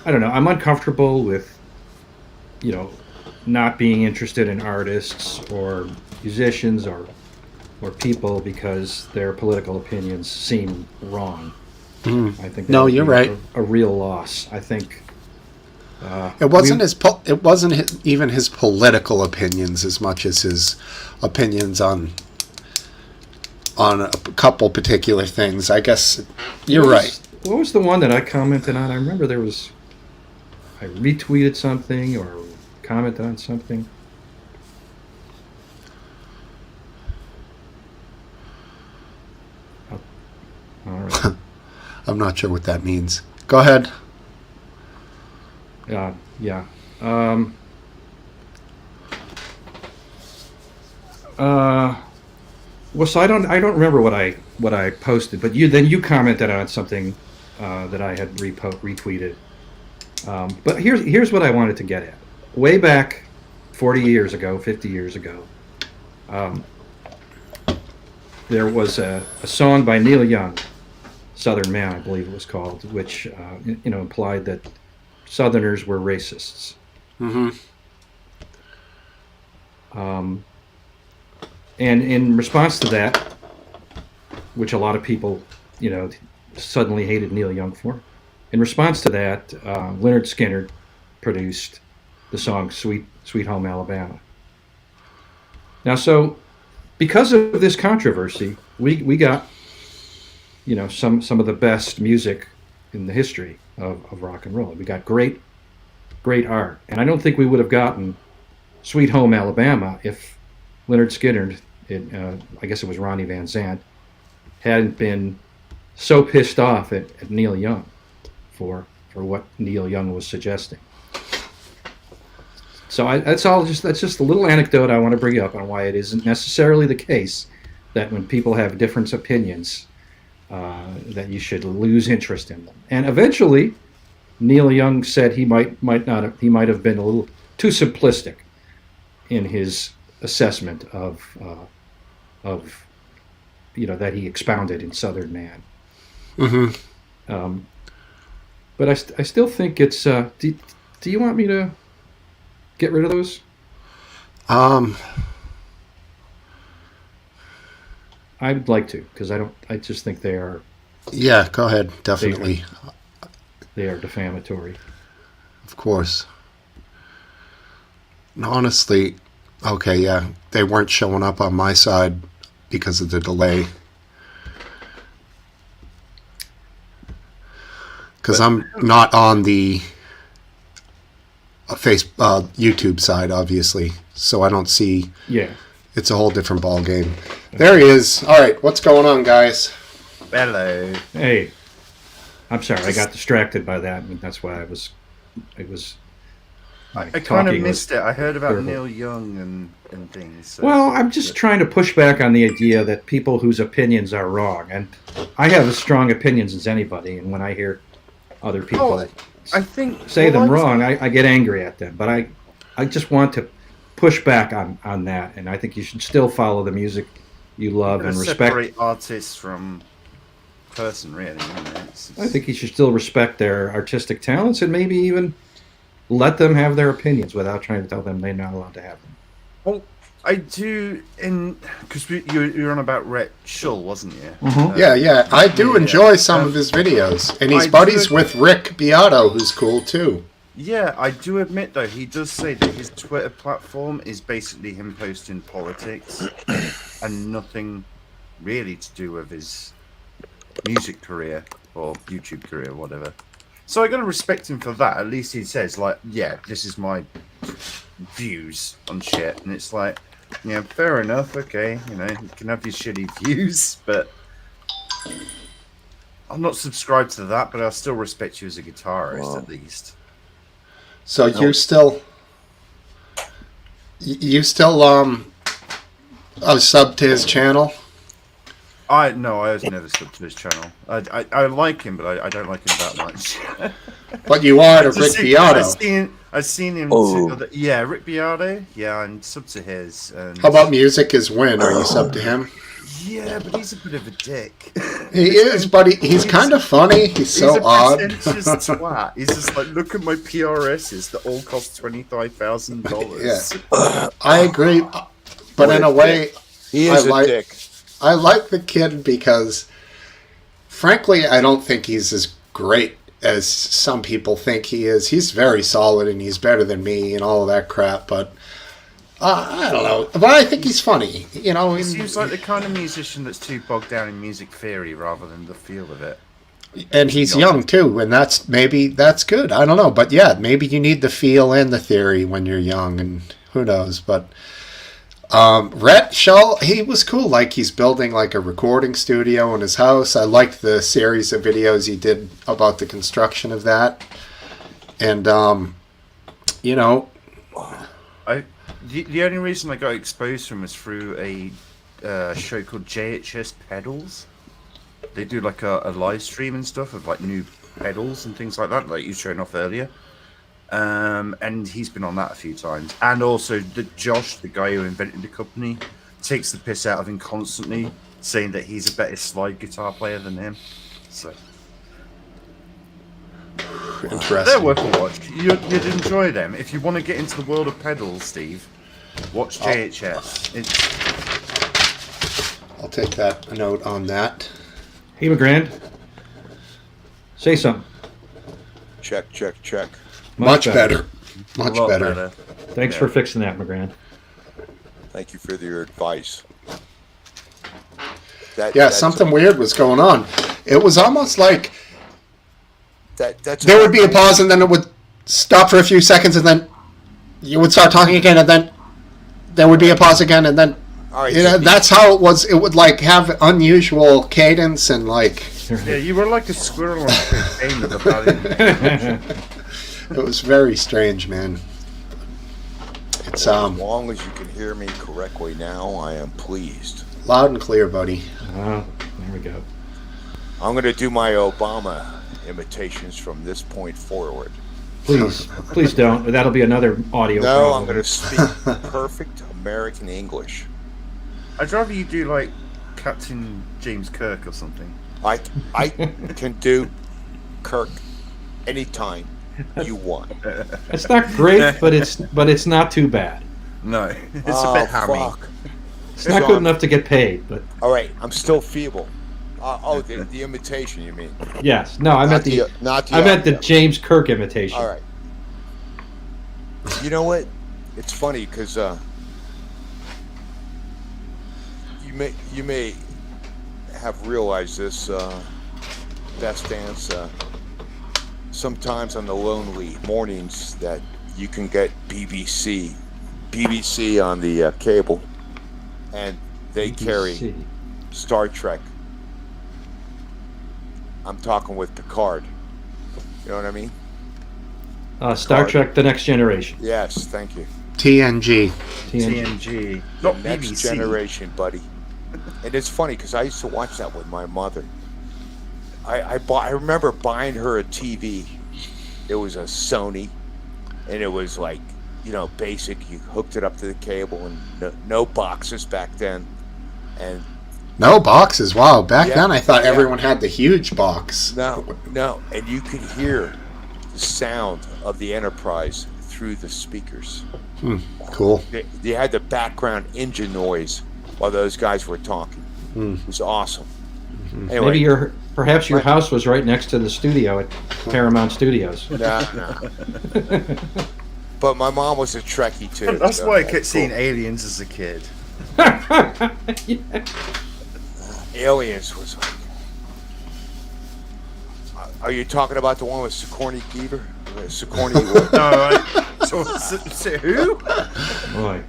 I don't know. I'm uncomfortable with, not being interested in artists or musicians or people because their political opinions seem wrong. I think that would you're be right. A real loss. I think It wasn't even his political opinions as much as his opinions on a couple particular things. I guess you're right. What was the one that I commented on? I remember I retweeted something or commented on something. Oh, all right. I'm not sure what that means. Go ahead. Yeah. Well, so I don't remember what I posted, but you commented on something that I had retweeted. But here's what I wanted to get at. Way back, 40 years ago, 50 years ago, um, there was a song by Neil Young, "Southern Man," I believe it was called, which implied that Southerners were racists. Mm-hmm. Um, and in response to that, which a lot of people, suddenly hated Neil Young for, in response to that, Leonard Skinner produced the song "Sweet Sweet Home Alabama." Now, so because of this controversy, we got some of the best music in the history of rock and roll. We got great art, and I don't think we would have gotten "Sweet Home Alabama" if Leonard Skinner, I guess it was Ronnie Van Zant, hadn't been so pissed off at Neil Young for what Neil Young was suggesting. So that's just a little anecdote I want to bring up on why it isn't necessarily the case that when people have different opinions, that you should lose interest in them. And eventually, Neil Young said he might have been a little too simplistic in his assessment of that he expounded in Southern Man. Mm-hmm. But I still think it's. Do you want me to get rid of those? I'd like to, because I just think they are. Yeah, go ahead. Definitely. They are defamatory. Of course. And honestly, okay, yeah, they weren't showing up on my side because of the delay. Because I'm not on the YouTube side, obviously, so I don't see. Yeah. It's a whole different ball game. There he is. All right, what's going on, guys? Hello. Hey, I'm sorry, I got distracted by that, and that's why it was. I kind of talking missed it. I heard about terrible. Neil Young and things. So. Well, I'm just trying to push back on the idea that people whose opinions are wrong, and I have as strong opinions as anybody, and when I hear other people I think say them wrong, I get angry at them. But I just want to push back on that, and I think you should still follow the music you love and respect. Separate artists from person, really. I think you should still respect their artistic talents and maybe even let them have their opinions without trying to tell them they're not allowed to have them. Well, I do, because you were on about Rhett Shull, wasn't you? Mm-hmm. Yeah. I do enjoy some of his videos. And he's buddies with Rick Beato, who's cool, too. Yeah, I do admit, though, he does say that his Twitter platform is basically him posting politics and nothing really to do with his music career or YouTube career, whatever. So I got to respect him for that. At least he says, like, yeah, this is my views on shit. And it's like, yeah, fair enough, okay, you can have your shitty views, but I'm not subscribed to that, but I still respect you as a guitarist, at least. So you still sub to his channel? I was never subbed to his channel. I like him, but I don't like him that much. But you are to Rick Beato. I've seen him. Rick Beato. Yeah, I'm sub to his. And How about Music Is Win? Are you sub to him? Yeah, but he's a bit of a dick. He is, but he's kind of funny. He's so odd. He's a pretentious twat. He's just like, look at my PRSs that all cost $25,000. Yeah. I agree, but in a way, He is a dick. I like the kid because, frankly, I don't think he's as great as some people think he is. He's very solid and he's better than me and all of that crap, but I don't know. But I think he's funny. He seems like the kind of musician that's too bogged down in music theory rather than the feel of it. And he's young too, and that's good. I don't know, but yeah, maybe you need the feel and the theory when you're young, and who knows, but. Rhett Shull, he was cool. Like, he's building like a recording studio in his house. I liked the series of videos he did about the construction of that. And, the only reason I got exposed to him was through a show called JHS Pedals. They do like a live stream and stuff of like new pedals and things like that, like you showing off earlier. And he's been on that a few times. And also Josh, the guy who invented the company, takes the piss out of him constantly, saying that he's a better slide guitar player than him. So Interesting. they're worth a watch. You'd enjoy them if you want to get into the world of pedals, Steve. Watch JHS. I'll take that note on that. Hey, McGrand. Say something. Check. Much better. A Much lot better. Thanks Yeah. for fixing that, McGrand. Thank you for your advice. Yeah, That's something weird was going on. It was almost like that's there would be a pause and then it would stop for a few seconds and then you would start talking again and then there would be a pause again and then All right, that's how it was. It would like have unusual cadence and like Yeah, you were like a squirrel on cocaine with a balloon. it was very strange, man. It's as long as you can hear me correctly now, I am pleased. loud and clear, buddy. Oh, there we go. I'm going to do my Obama imitations from this point forward. Please don't. That'll be another audio No, problem. I'm going to speak perfect American English. I'd rather you do like Captain James Kirk or something. I can do Kirk anytime you want. It's not great, but it's not too bad. No, it's a bit hammy. Fuck. It's not good enough to get paid, but All right, I'm still feeble. The imitation, you mean? yes. No, I meant the not the I meant the audio. James Kirk imitation. All right. You know what? It's funny because you may have realized this, Best Dance. Sometimes on the lonely mornings that you can get BBC on the cable, and they carry BBC. Star Trek. I'm talking with Picard. You know what I mean? Star Trek: The Next Generation. Yes, thank you. TNG. TNG, The not Next BBC. Generation, buddy. And it's funny because I used to watch that with my mother. I remember buying her a TV. It was a Sony, and it was like, basic. You hooked it up to the cable, and no boxes back then. And No boxes. Wow. Back Yeah, then, I thought yeah. everyone had the huge box. no, and you could hear the sound of the Enterprise through the speakers. Cool. They had the background engine noise while those guys were talking. It was awesome. Anyway, Maybe perhaps your house was right next to the studio at Paramount Studios. nah. But my mom was a Trekkie too. That's so why I that's kept seeing cool. aliens as a kid. Aliens was like. Are you talking about the one with Sigourney Weaver? Sigourney Weaver. So who? Boy,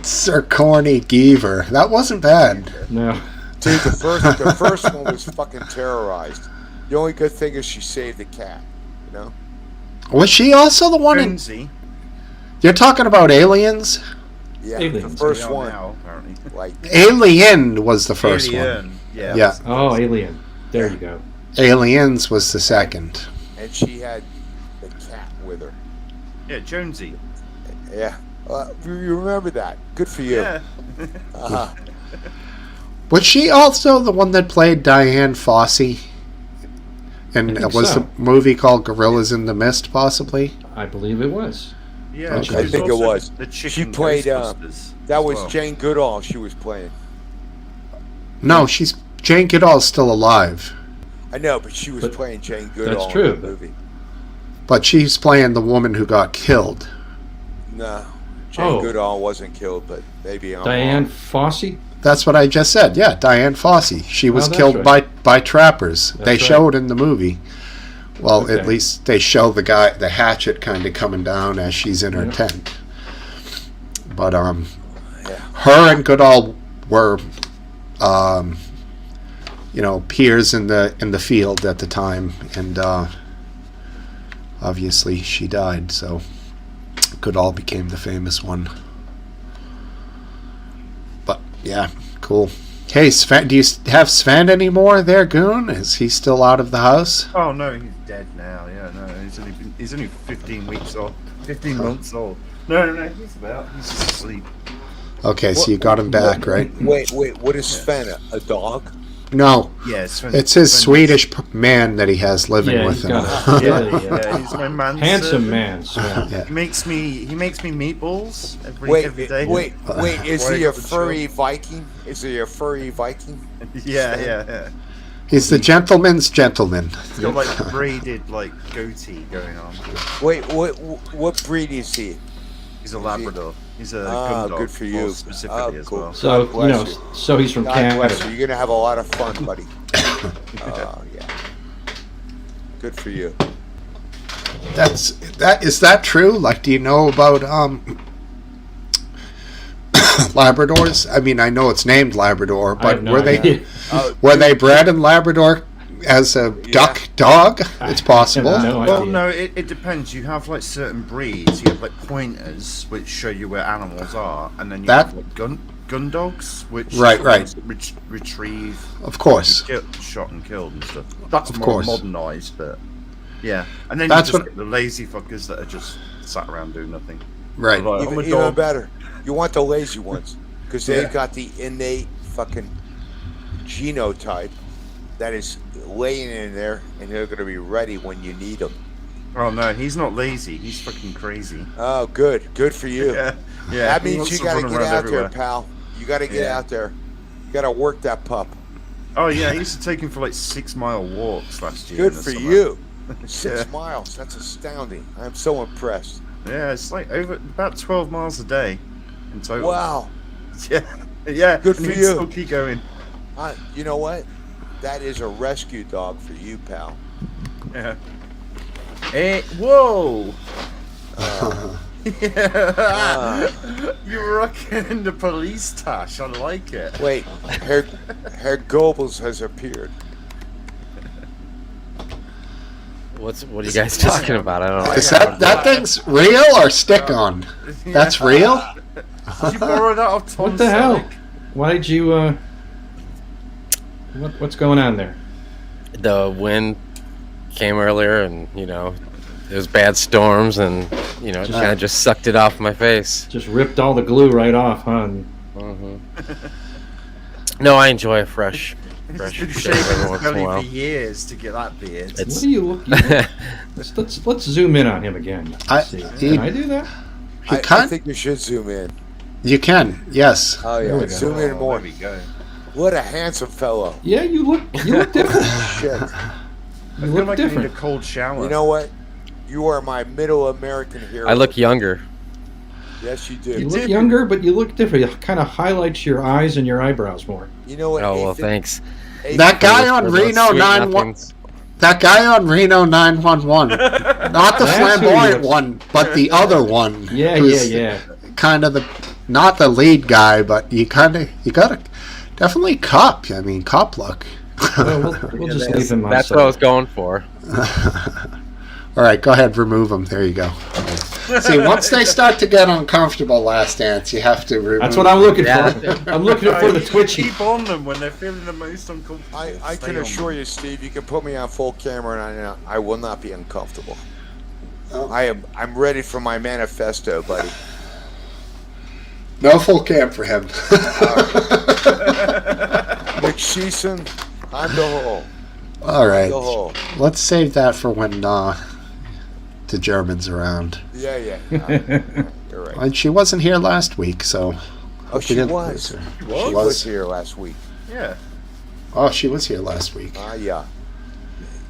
Sir Corny Geever. That wasn't bad. no. Dude, the first one was fucking terrorized. The only good thing is she saved the cat. You know. Was she also the one in... Jonesy. You're talking about Aliens? Yeah, Aliens. the first We are one. now, apparently. Like Alien was the first one. Alien. Yeah. Yeah. Oh, Alien. There you go. Aliens was the second. and she had the cat with her. Yeah, Jonesy. Yeah. You remember that. Good for you. Yeah. Uh-huh. Was she also the one that played Diane Fossey? And I think was so. the movie called Gorillas in the Mist, possibly? I believe it was. Yeah, Okay. she I was think it also was. The She chicken played, Ghostbusters That as was well. Jane Goodall she was playing. No, Jane Goodall's still alive. I know, but she was But playing Jane Goodall true, in the but- movie. But she's playing the woman who got killed. No. Jane Oh. Goodall wasn't killed, but maybe I'm Diane wrong. Fossey? That's what I just said. Yeah, Diane Fossey. She was that's killed right. by trappers. That's They right. showed in the movie. Well, Okay. at least they show the hatchet kind of coming down as she's in her Yeah. tent. But Yeah. her and Goodall were, peers in the field at the time, and obviously she died. So Goodall became the famous one. But yeah, Cool. Hey, Sven, do you have Sven anymore there, Goon? Is he still out of the house? Oh no, he's dead now. Yeah, no, he's only 15 weeks old, 15 months old. No, he's just asleep. Okay, so you got him back, right? Wait, what is Sven? A dog? No, Yeah, it's his Swedish man that he has living Yeah, with he's him. got Yeah, he's my man. handsome man. Sven. Yeah. He makes me meatballs every day. Wait, is he Right a up the furry Viking? Is he a furry Viking? Yeah. He's the gentleman's gentleman. He's got like braided like goatee going on. Wait, what breed is he? He's a Labrador. He's a Ah, gun dog. good for you. more specifically as cool. well. So God bless you. so he's from God bless you. Canada. You're gonna have a lot of fun, buddy. Oh yeah. Good for you. Is that true? Like, do you know about Labradors? I mean, I know it's named Labrador, I but have no were idea. they bred in Labrador as a duck dog? It's possible. No Well, idea. no, it depends. You have like certain breeds. You have like pointers, which show you where animals are, and then you That- have like gun dogs, which Right. retrieve, Of course. shot and killed and stuff. That's Of more course. modernized, but yeah. And then That's you just what- get the lazy fuckers that are just sat around doing nothing. Right. Like, I'm a Even dog. better. You want the lazy ones because they've Yeah. got the innate fucking genotype that is laying in there, and they're gonna be ready when you need them. Oh no, he's not lazy. He's fucking crazy. Oh, good for you. Yeah. That he means wants you to gotta run get around out everywhere. there, pal. You gotta get Yeah. out there. You gotta work that pup. Oh yeah, I used to take him for like 6-mile walks last year. Good in the for summer. you. 6 Yeah. miles. That's astounding. I'm so impressed. Yeah, it's like over about 12 miles a day in total. Wow. Yeah. Good and for he'd you. Still keep going. You know what? That is a rescue dog for you, pal. Yeah. Whoa! Ah. You're rocking the police tash. I like it. Wait, Herr Goebbels has appeared. What are you guys talking about? I don't know. Is that thing's real or stick on? That's real? Did you borrow that off Tom What the hell? Selleck? Why did you? What's going on there? The wind came earlier, and there's bad storms, and it kind of just sucked it off my face. Just ripped all the glue right off, huh? hmm No, I enjoy a fresh He's been shave shaving every his once in a belly while. for years to get that beard. What It's are you looking? Let's zoom in on him again. Let's see. Can I do that? You I can't? think you should zoom in. You can, yes. Oh There yeah, we go. zoom in more. There we go. What a handsome fellow. Yeah, you look different. Shit. You I feel look like I need a different. cold shower. You know what? You are my middle American hero. I look younger. Yes, you You do. look younger, but you look different. It kind of highlights your eyes and your eyebrows more. You know what? Oh well, Ethan? thanks. Ethan, That guy on For those Reno sweet 911. nothings. That guy on Reno 911. Not the That's who he flamboyant looks- one, but the other one. Yeah, who's yeah. Kind of not the lead guy, but you gotta definitely cop. I mean, cop look. Well, we'll just leave him That's what I was myself. going for. All right, go ahead, remove them. There you go. See, once they start to get uncomfortable, Last Dance, you have to remove. That's what I'm looking Yeah. for. I'm looking for the twitchy. Keep on them when they're feeling the most uncomfortable. I Stay can on assure them. you, Steve, you can put me on full camera and I will not be uncomfortable. Oh. I'm ready for my manifesto, buddy. No full camp for him. McSheeson, on the hole. All right, The hole. let's save that for when the German's around. Yeah. You're right. And she wasn't here last week, so. Oh, we she didn't was. lose her. She She was was. here last week. Yeah. Oh, she was here last week. Yeah.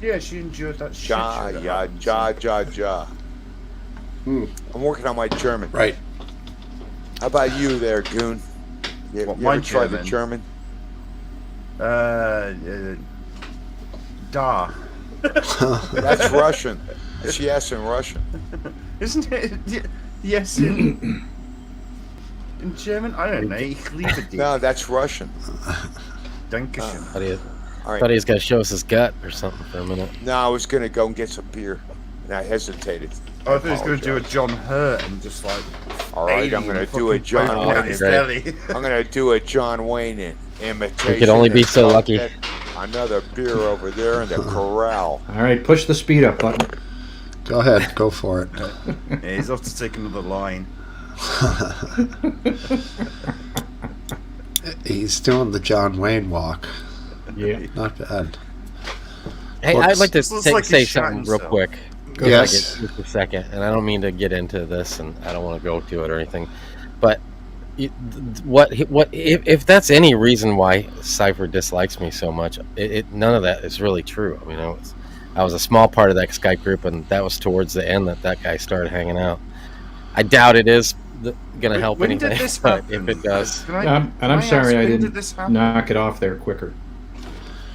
Yeah, she endured that shit. Ja. Hmm. I'm working on my German. Right. How about you there, Goon? You What, you my ever tried the German? German? Da. That's Russian. She asked in Russian. Isn't it? Yes, in German? I don't know. Ich liebe dich. No, that's Russian. Dankeschön. Thought he, All right. thought he was gonna show us his gut or something for a minute. No, I was gonna go and get some beer, and I hesitated. I thought he was going to do a John Hurt and just like All right, I'm Alien gonna do a fucking John poking out Wayne. his Great. belly. I'm gonna do a John Wayne imitation. We could only be and so stuff lucky. that- Another beer over there in the corral. All right, push the speed up button. Go ahead, go for it. Yeah, he's off to take another line. He's doing the John Wayne walk. Yeah. Not bad. Hey, Looks- I'd like to looks like say he's shot something real himself. quick. Yes. Just a second, and I don't mean to get into this, and I don't want to go to it or anything, but what if that's any reason why Cypher dislikes me so much? None of that is really true. I mean, I was a small part of that Skype group, and that was towards the end that guy started hanging out. I doubt it is going to help When anything, did this but happen? if it does, Can I- And can I'm I sorry ask, I when didn't did this happen? knock it off there quicker.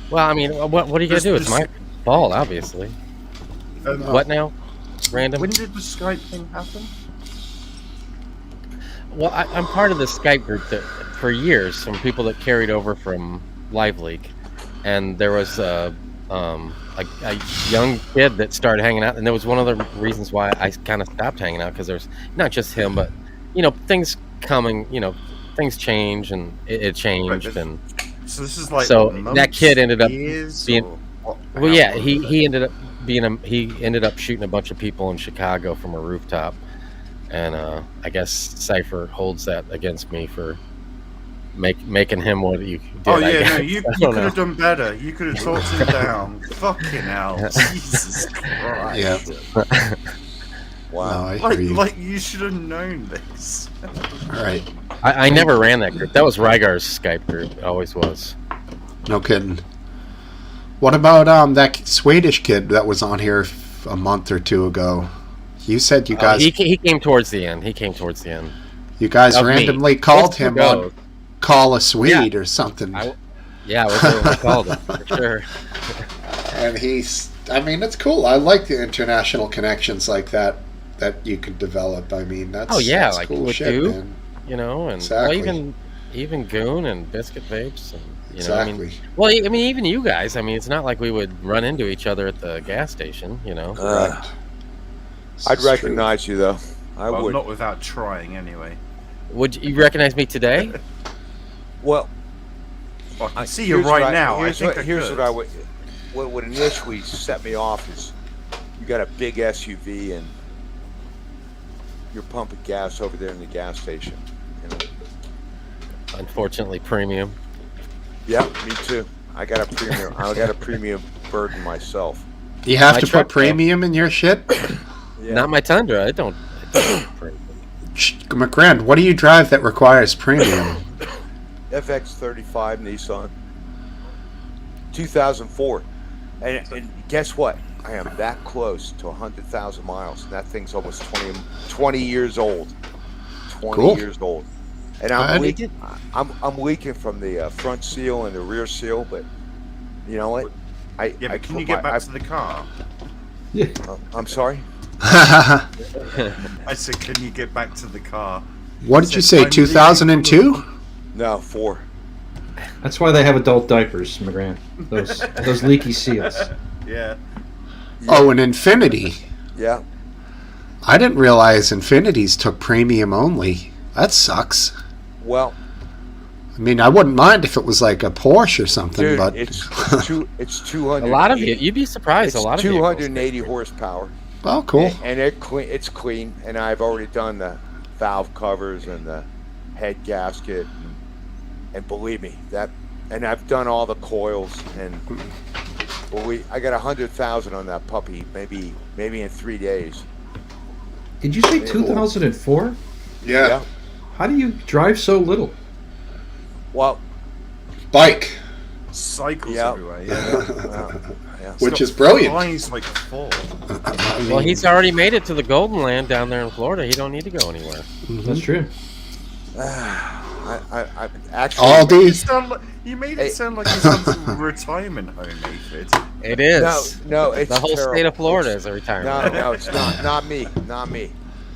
well, I mean, what are you going to do? It's my fault, obviously. What now? Random? When did the Skype thing happen? Well, I'm part of the Skype group that for years, some people that carried over from Live Leak, and there was a young kid that started hanging out, and there was one of the reasons why I kind of stopped hanging out, because there's not just him, but things coming, things change, and it changed, Right, and So this is like So, months, that kid ended up years, being- or what- well, how yeah, long? he ended up he ended up shooting a bunch of people in Chicago from a rooftop, and I guess Cypher holds that against me for making him what you did. Oh I yeah, guess. no, you I could don't know. have done better. You could have talked him down. Fucking hell, Jesus Christ! Yeah. Wow. No, I hear you. Like you should have known this. All right. I never ran that group. That was Rygar's Skype group. It always was. No kidding. What about that Swedish kid that was on here a month or two ago? You said you guys He came towards the end. you guys of me. randomly called It's him to on go. Call a Swede or something. Yeah, I was there when I called him, for sure. And I mean, it's cool. I like the international connections like that you can develop. I mean, that's that's like cool with shit, you. man. And Exactly. well, even Goon and Biscuit Vapes, and Exactly. even you guys. I mean, it's not like we would run into each other at the gas station. I'd This is recognize you though. I Well, would. not without trying, anyway. Would you recognize me today? Well, Well, I can see you here's right what now. Here's, I think what, here's could. what I would. What would initially set me off is you got a big SUV and you're pumping gas over there in the gas station. Unfortunately, premium. Yeah, me too. I got a premium. I got a premium burden myself. You have My to truck, put premium in your shit? Yeah. Not my Tundra. I don't premium. McGrand, what do you drive that requires premium? FX35 Nissan, 2004, and guess what? I am that close to 100,000 miles. That thing's almost 20 years old. 20 Cool. years old, and I I'm did- leaking. I'm leaking from the front seal and the rear seal, but you know what? Yeah, I but can put you get my- back to the car? I'm sorry. I said, can you get back to the car? What did you say, I'm leaving 2002? No, 4. That's why they have adult diapers, McGran. Those leaky seals. Yeah. Oh, an Infinity. Yeah. I didn't realize Infinities took premium only. That sucks. Well, I mean, I wouldn't mind if it was like a Porsche or something, dude, but it's 200. A lot of you'd be surprised. It's A lot of 280 horsepower. well, cool. And it's clean. And I've already done the valve covers and the head gasket. And believe me, and I've done all the coils. And I got 100,000 on that puppy, maybe in 3 days. Did you say 2004? Yeah. How do you drive so little? Well, Bike, Cycles Yeah. everywhere. Yeah. yeah. which is brilliant. Eyes like full. I mean, Well, he's already made it to the Golden Land down there in Florida. He don't need to go anywhere. That's true. I actually. Aldi. You made Hey. it sound like he's on some retirement home, Aphid. It is. No, it's the whole terrible. state of Florida It's- is a retirement. No, it's not. Not me. Not me.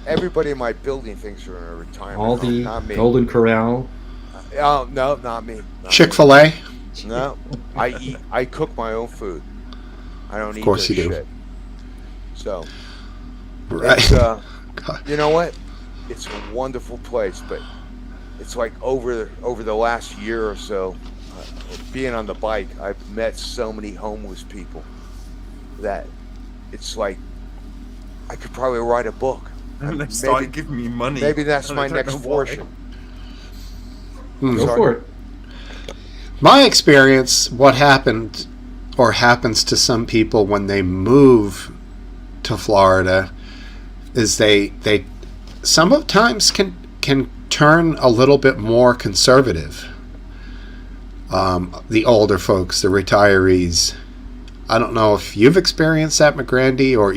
Everybody in my building thinks you're in a retirement home. Aldi, Not me. Golden Corral. Oh no, not me. Not Chick-fil-A. me. No, I cook my own food. I don't eat course this you do. shit. So, Right. it's, God. you know what? it's a wonderful place, but it's like over the last year or so, being on the bike, I've met so many homeless people that it's like I could probably write a book. And they started giving me money. Maybe that's and I my don't next know why. portion. Go for it. My experience, what happened or happens to some people when they move to Florida is they sometimes can turn a little bit more conservative. The older folks, the retirees. I don't know if you've experienced that, McGrandy, or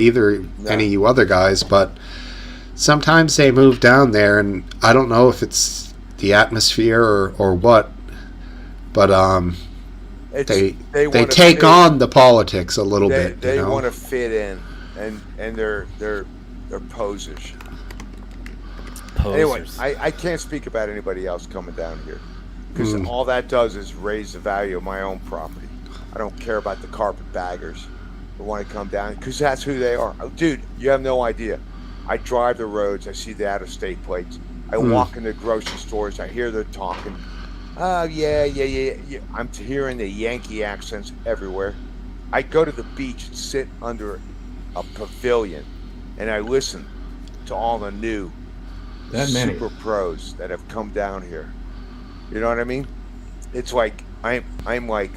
any of you other guys, but sometimes they move down there, and I don't know if it's the atmosphere or what, but they take on the politics a little bit. They want to fit in, and they're posers. Anyway, I can't speak about anybody else coming down here because all that does is raise the value of my own property. I don't care about the carpetbaggers who want to come down because that's who they are. Oh, dude, you have no idea. I drive the roads. I see the out-of-state plates. I walk in the grocery stores. I hear they're talking. Oh, yeah. I'm hearing the Yankee accents everywhere. I go to the beach and sit under a pavilion, and I listen to all the new super pros that have come down here. You know what I mean? It's like I'm like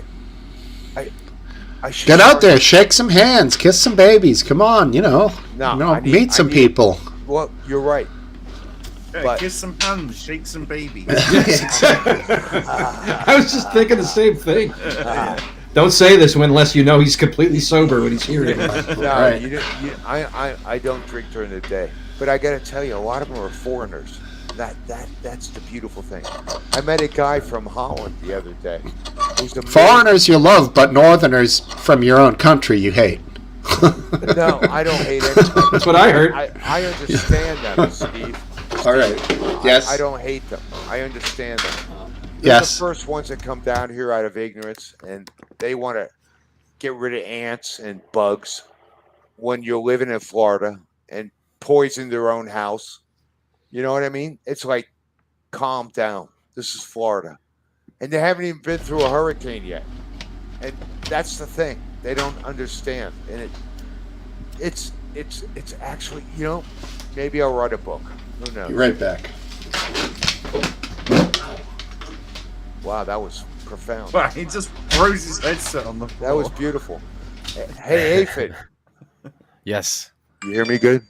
I should get out there, shake some hands, kiss some babies. Come on, meet some people. Well, you're right. But kiss some hands, shake some babies. I was just thinking the same thing. Don't say this unless you know he's completely sober when he's hearing it. No, right. I don't drink during the day, but I got to tell you, a lot of them are foreigners. That's the beautiful thing. I met a guy from Holland the other day. Foreigners you love, but Northerners from your own country you hate. No, I don't hate anybody. That's what I heard. I understand them, Steve. All right. Yes. I don't hate them. I understand them. They're the first ones that come down here out of ignorance, and they want to get rid of ants and bugs when you're living in Florida and poison their own house. You know what I mean? It's like, calm down. This is Florida. And they haven't even been through a hurricane yet. And that's the thing. They don't understand. And it's actually, maybe I'll write a book. Who knows? Be right back. Wow, that was profound. Wow, he just throws his headset on the floor. That was beautiful. Hey, Aphid. Yes. You hear me good?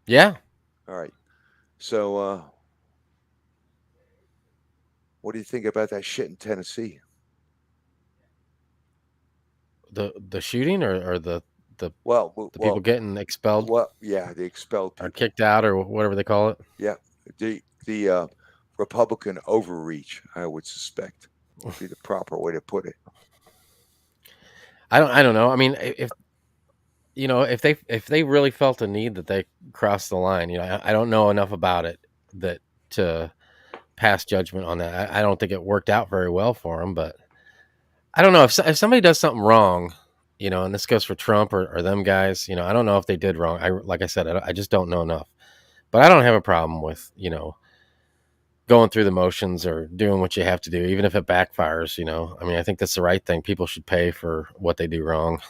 Yeah. All right. So, what do you think about that shit in Tennessee? The shooting or the people getting expelled? Well, yeah, the expelled people. Or kicked out or whatever they call it. Yeah, the Republican overreach, I would suspect, would be the proper way to put it. I don't know. I mean, if they really felt a need that they crossed the line, I don't know enough about it to pass judgment on that. I don't think it worked out very well for them, but I don't know if somebody does something wrong, and this goes for Trump or them guys, I don't know if they did wrong. Like I said, I just don't know enough, but I don't have a problem with, going through the motions or doing what you have to do, even if it backfires, I mean, I think that's the right thing. People should pay for what they do wrong.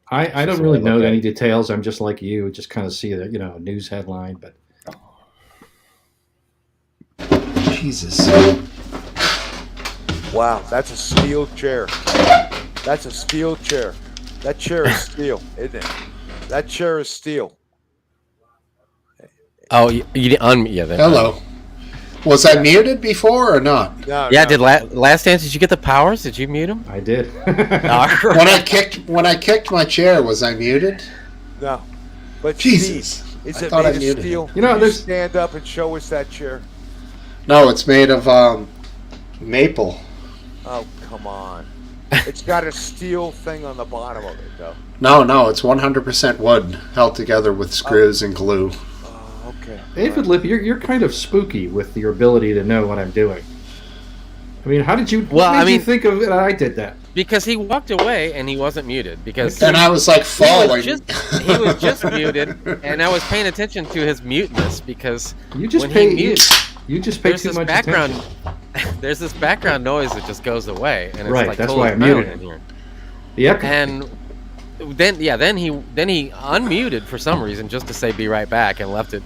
I don't really know any details. I'm just like you, just kind of see the, a news headline, but Jesus. Wow, that's a steel chair. That's a steel chair. That chair is steel, isn't it? That chair is steel. Oh, you didn't unmute. Yeah. Hello. Was I muted before or not? No. Yeah. No. Did last dance? Did you get the powers? Did you mute him? I did. When I kicked my chair, was I muted? No. But Jesus, Steve, is it made of steel? There's stand up and show us that chair. No, it's made of maple. Oh, come on. It's got a steel thing on the bottom of it, though. No, it's 100% wood held together with screws and glue. Oh, okay. David Lipp, you're kind of spooky with your ability to know what I'm doing. I mean, how did you? What made you think of it? I did that. because he walked away and he wasn't muted because And I was like falling. he was just muted, and I was paying attention to his muteness because You just when pay he mutes, you just pay there's too this much background attention. there's this background noise that just goes away, and it's Right, like that's totally why I muted silent in him. here. The echo. And then he unmuted for some reason just to say "be right back" and left it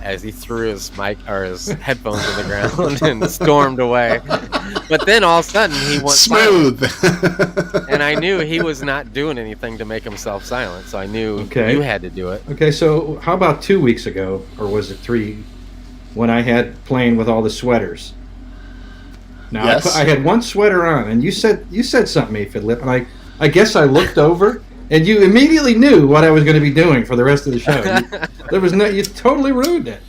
as he threw his mic or his headphones on the ground and stormed away. But then all of a sudden he went silent, Smooth. and I knew he was not doing anything to make himself silent, so I knew Okay. you had to do it. Okay, so how about 2 weeks ago, or was it 3, when I had playing with all the sweaters? Now Yes. I had one sweater on, and you said something, Aphid Lip, and I guess I looked over, and you immediately knew what I was going to be doing for the rest of the show. You totally ruined it.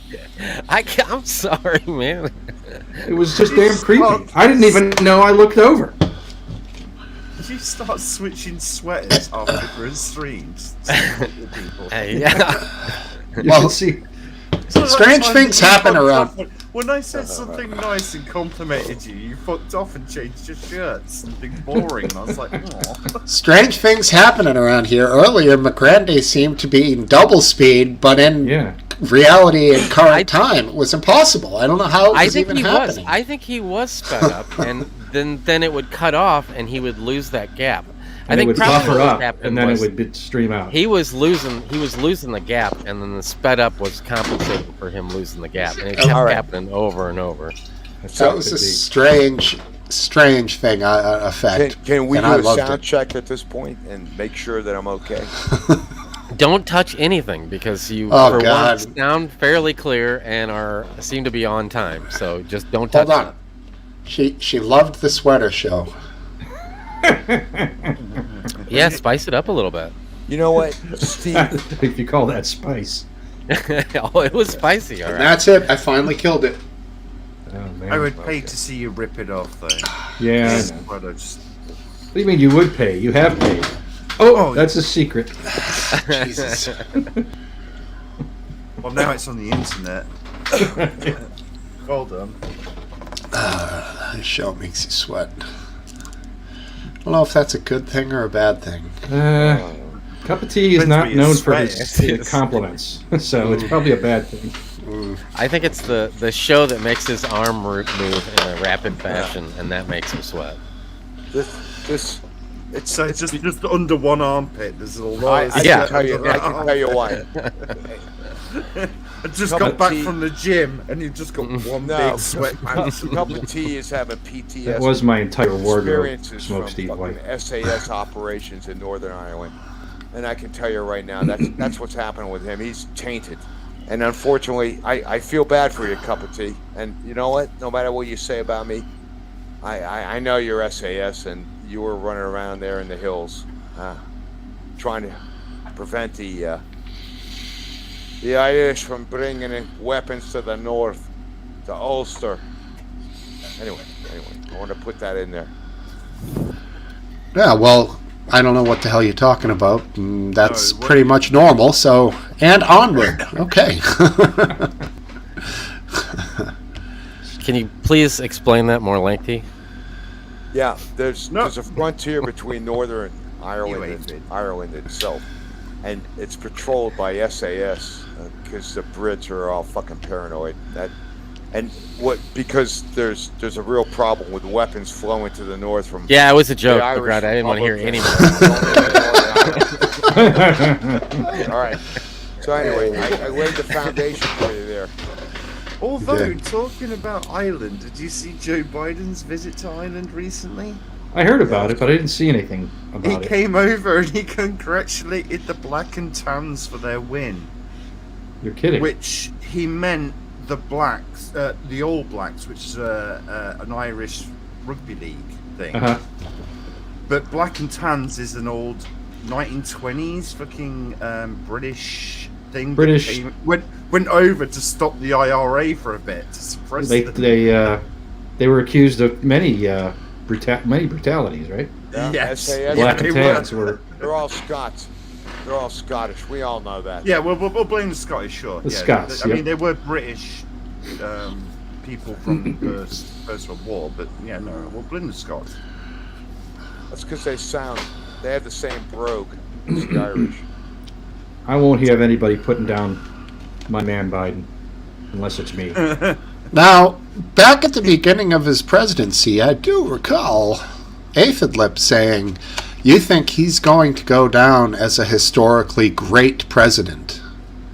I'm sorry, man. It was just damn creepy. I didn't even know I looked over. Did you start switching sweaters after a stream? Yeah. You Well, should see. Strange things happen around. When I said something nice and complimented you, you fucked off and changed your shirt. Something boring. And I was like, oh. Strange things happening around here. Earlier, McGrandy seemed to be in double speed, but in Yeah. reality and current time, it was impossible. I don't know how it was I think even he happening. was. I think he was sped up, and then it would cut off, and he would lose that gap. I And it think would probably buffer what up, happened and then was it would stream out. he was losing the gap, and then the sped up was compensating for him losing the gap, and it kept Alright. happening over and over. That was a strange thing, effect. Can we and do I a loved sound it. check at this point and make sure that I'm okay? Don't touch anything because you, Oh, for God. one, sound fairly clear and seem to be on time. So just don't touch Hold on. She loved the sweater show. it. Yeah, spice it up a little bit. You know what, Steve? If you call that spice. Oh, it was spicy. All And right. that's it. I finally killed it. Oh, man. I would pay to see you rip it off, though. Yeah, I know. But I just... What do you mean you would pay? You have paid. Oh, that's a secret. Jesus. Well, now it's on the internet. Well done. This show makes you sweat. I don't know if that's a good thing or a bad thing. Cup of tea is Meant to not be a known for sweat. his compliments, so it's probably a bad thing. I think it's the show that makes his arm move in a rapid fashion, and that makes him sweat. This it's So it's just under one armpit. There's a lot. I of Yeah. can tell you why. I just Cup got of back tea. from the gym, and you've just got one No, big sweatpants. a cup of tea is having PTSD. That was my entire wardrobe, experiences Smokesteve from White. fucking SAS operations in Northern Ireland, and I can tell you right now that's what's happening with him. He's tainted, and unfortunately, I feel bad for your cup of tea. And you know what? No matter what you say about me, I know you're SAS, and you were running around there in the hills, trying to prevent the Irish from bringing in weapons to the north, to Ulster. Anyway, I want to put that in there. Yeah, well, I don't know what the hell you're talking about. That's No, what- pretty much normal, so... And onward. Okay. Can you please explain that more lengthy? Yeah, there's No. a frontier between Northern Ireland You and ain't. Ireland itself, and it's patrolled by SAS because the Brits are all fucking paranoid. Because there's a real problem with weapons flowing to the north from Yeah, it was a joke. the Irish Brad. I didn't want to hear any Republic. All right. So anyway, I laid the foundation for you there. Although, Yeah. talking about Ireland, did you see Joe Biden's visit to Ireland recently? I heard about it, but I didn't see anything He about it. came over and he congratulated the Black and Tans for their win, You're kidding. which he meant the Blacks, the All Blacks, which is an Irish rugby league thing. Uh-huh. But Black and Tans is an old 1920s fucking British thing. that British- went over to stop the IRA for a bit to suppress them. They were accused of many brutalities, right? Yes. SAS, Black they and were. tans were they're all Scots. They're all Scottish. We all know that. Yeah, we'll blame the Scottish, sure. The yeah, Scots, I yep. mean, they were British people from the First World War, but yeah, no, we'll blame the Scots. That's because they have the same brogue as the Irish. I won't have anybody putting down my man Biden, unless it's me. Now, back at the beginning of his presidency, I do recall Aphidlip saying, "You think he's going to go down as a historically great president?"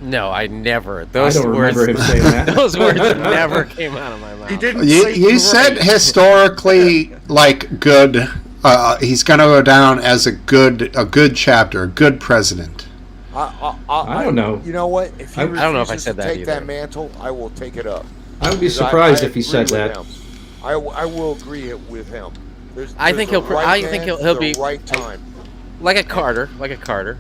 No, I never. I Those don't words, remember him saying that. those words never came out of my mouth. He didn't You, say you said great. historically like good. He's going to go down as a good chapter, a good president. I don't know. You know what? If he I don't know if I refuses said to that take that either. mantle, I will take it up. I would be 'Cause surprised I if he agree said with that. him. I will agree with him. I There's think a he'll. right I man think for he'll the be right time. like a Carter. Like a Carter.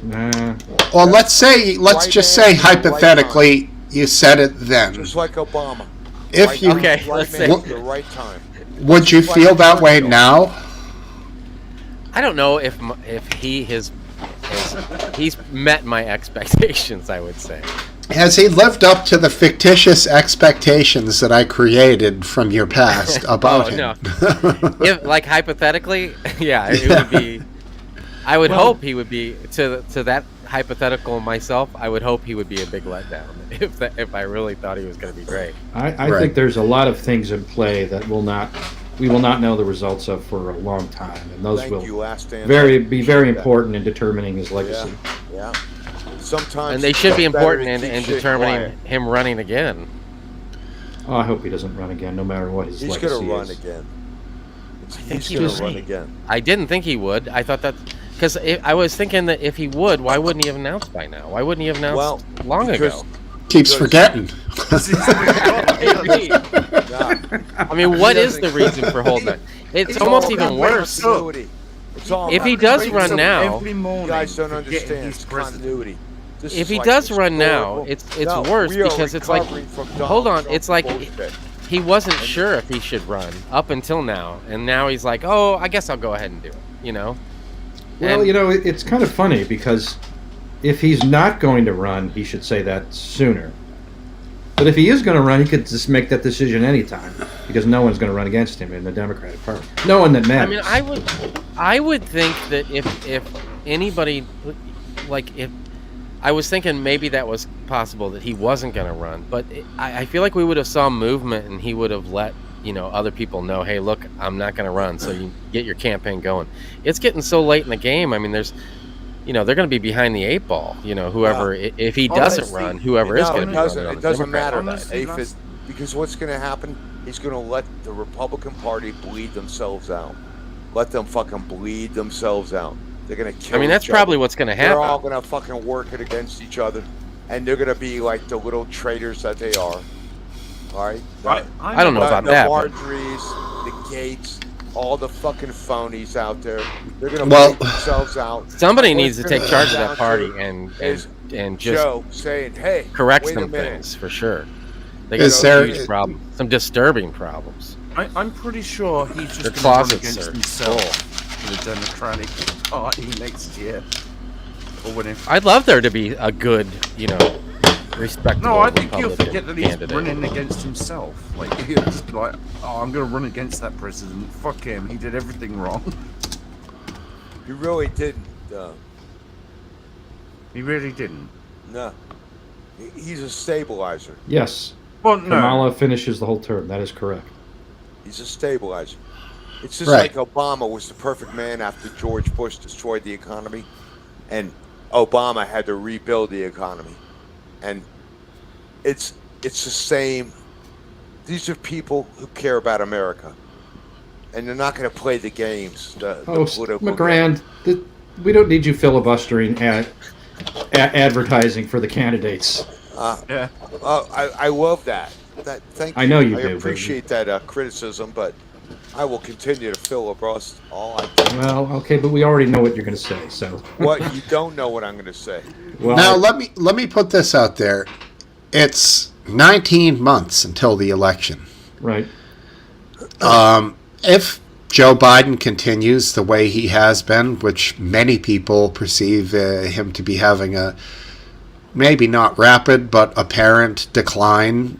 Nah. Well, let's Right just man say for the right hypothetically, you said it then. Just like Obama. If Right you man, Okay, right let's man say- at the right time. would you Just like feel that way Churchill. now? I don't know if he's met my expectations. I would say. Has he lived up to the fictitious expectations that I created from your past about Oh, him? no. If like hypothetically, yeah, it Yeah. would be. I would Well- hope he would be to that hypothetical myself. I would hope he would be a big letdown if I really thought he was going to be great. I Right. think there's a lot of things in play that we will not know the results of for a long time, and those Thank will you, last stand. be very Yeah. important in determining his legacy. Yeah. Sometimes And they should be it's better important to in keep shit determining quiet. him running again. Oh, I hope he doesn't run again, no matter what his He's legacy gonna run is. again. think He's he gonna was- run again. I didn't think he would. I thought that because I was thinking that if he would, why wouldn't he have announced by now? Why wouldn't he have announced Well, long because- ago? Keeps forgetting. Nah, I mean, what He is the doesn't- reason for holding it? It's it's almost all even about worse. continuity. It's all If about he does continuity. run now- every You morning, guys don't forgetting understand. he's It's president. continuity. This If is he like does run now, historical- it's No, worse we are because it's like, recovering from Donald hold on, Trump's it's like bullshit. he wasn't sure if he should run up until now, and now he's like, oh, I guess I'll go ahead and do it. You know? Well, And- you know, it's kind of funny because if he's not going to run, he should say that sooner. But if he is going to run, he could just make that decision anytime because no one's going to run against him in the Democratic Party. No one that I matters. mean, I would think that if anybody, like if I was thinking maybe that was possible that he wasn't going to run, but I feel like we would have saw movement and he would have let other people know, hey, look, I'm not going to run, so you get your campaign going. It's getting so late in the game. I mean, there's, they're going to be behind the eight ball. Whoever if he doesn't Honestly, run, whoever is No, going it to be doesn't. running on It the doesn't Democrat. matter. Honestly, Because what's going to happen? He's going to let the Republican Party bleed themselves out. Let them fucking bleed themselves out. They're going to kill. I mean, that's each probably other. what's going to They're all happen. going to fucking work it against each other, and they're going to be like the little traitors that they are. All right. I don't know about the that, but- Marjories, the Gates, all the fucking phonies out there. They're going to Well- bleed themselves out. Somebody And what needs to it's take gonna charge of come that down party to and is just Joe saying, "Hey, correct wait a some minute. things for sure. They Is got there- some huge problems, some disturbing problems. I'm pretty sure he's just Their going to run closets against are himself full. in the Democratic Party next year. Or when I'd love there to be a good, respectable No, I think he'll Republican forget that he's candidate. running against himself. Like, he'll just be like, oh, I'm going to run against that president. Fuck him. He did everything wrong. You really didn't." He really didn't. No. He's a stabilizer. yes, Well, no. Kamala finishes the whole term. That is correct. He's a stabilizer. It's just Right. like Obama was the perfect man after George Bush destroyed the economy, and Obama had to rebuild the economy. And it's the same. These are people who care about America, and they're not going to play the games. The Oh, political games. McGrand, we don't need you filibustering advertising for the candidates. Yeah. I love that. Thank you. I know you I do, but- appreciate that criticism, but I will continue to filibuster all I can. Well, okay, but we already know what you're going to say. So, What you don't know what I'm going to say. well, Now let me put this out there. It's 19 months until the election. right. If Joe Biden continues the way he has been, which many people perceive him to be having a maybe not rapid but apparent decline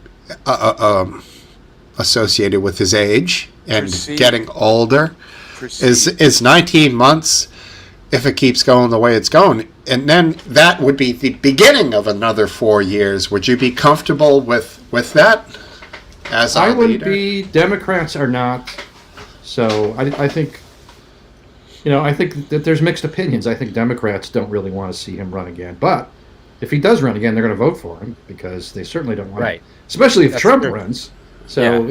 associated with his age and Perceived. getting older, proceed. is 19 months if it keeps going the way it's going. And then that would be the beginning of another 4 years. Would you be comfortable with that as our I wouldn't leader? be. Democrats are not. So I think, I think that there's mixed opinions. I think Democrats don't really want to see him run again. But if he does run again, they're going to vote for him because they certainly don't want Right. him. Especially if That's Trump true. runs. So,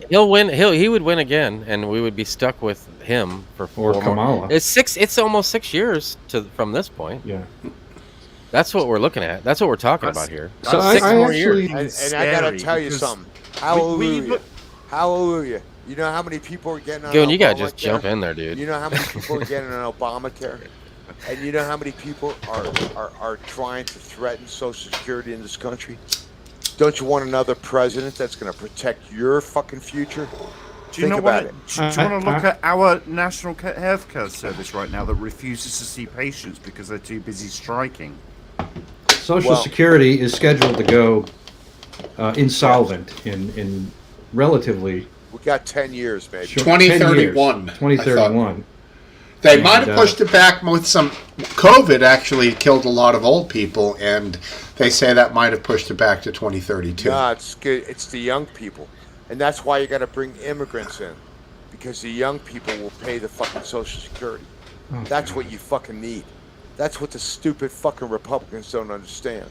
he'll win. He would win again, and we would be stuck with him for or 4 more. Kamala. It's almost 6 years from this point. Yeah. That's what we're looking at. That's what we're talking about here. So Six I more actually, years. And I gotta tell you because something. we Hallelujah. look- Hallelujah. You know how many people are getting on Goon, you gotta Obamacare? just jump in there, dude. You know how many people are getting on Obamacare? And you know how many people are trying to threaten Social Security in this country? Don't you want another president that's going to protect your fucking future? Do you Think know about what? it. Do you want to look at our national healthcare service right now that refuses to see patients because they're too busy striking? Social Well- Security is scheduled to go insolvent in relatively We got 10 years, baby. short 2031, 2031. They might have And, pushed it back with some. COVID actually killed a lot of old people, and they say that might have pushed it back to 2032. No, it's good. It's the young people. And that's why you got to bring immigrants in. Because the young people will pay the fucking Social Security. Oh, That's God. what you fucking need. That's what the stupid fucking Republicans don't understand.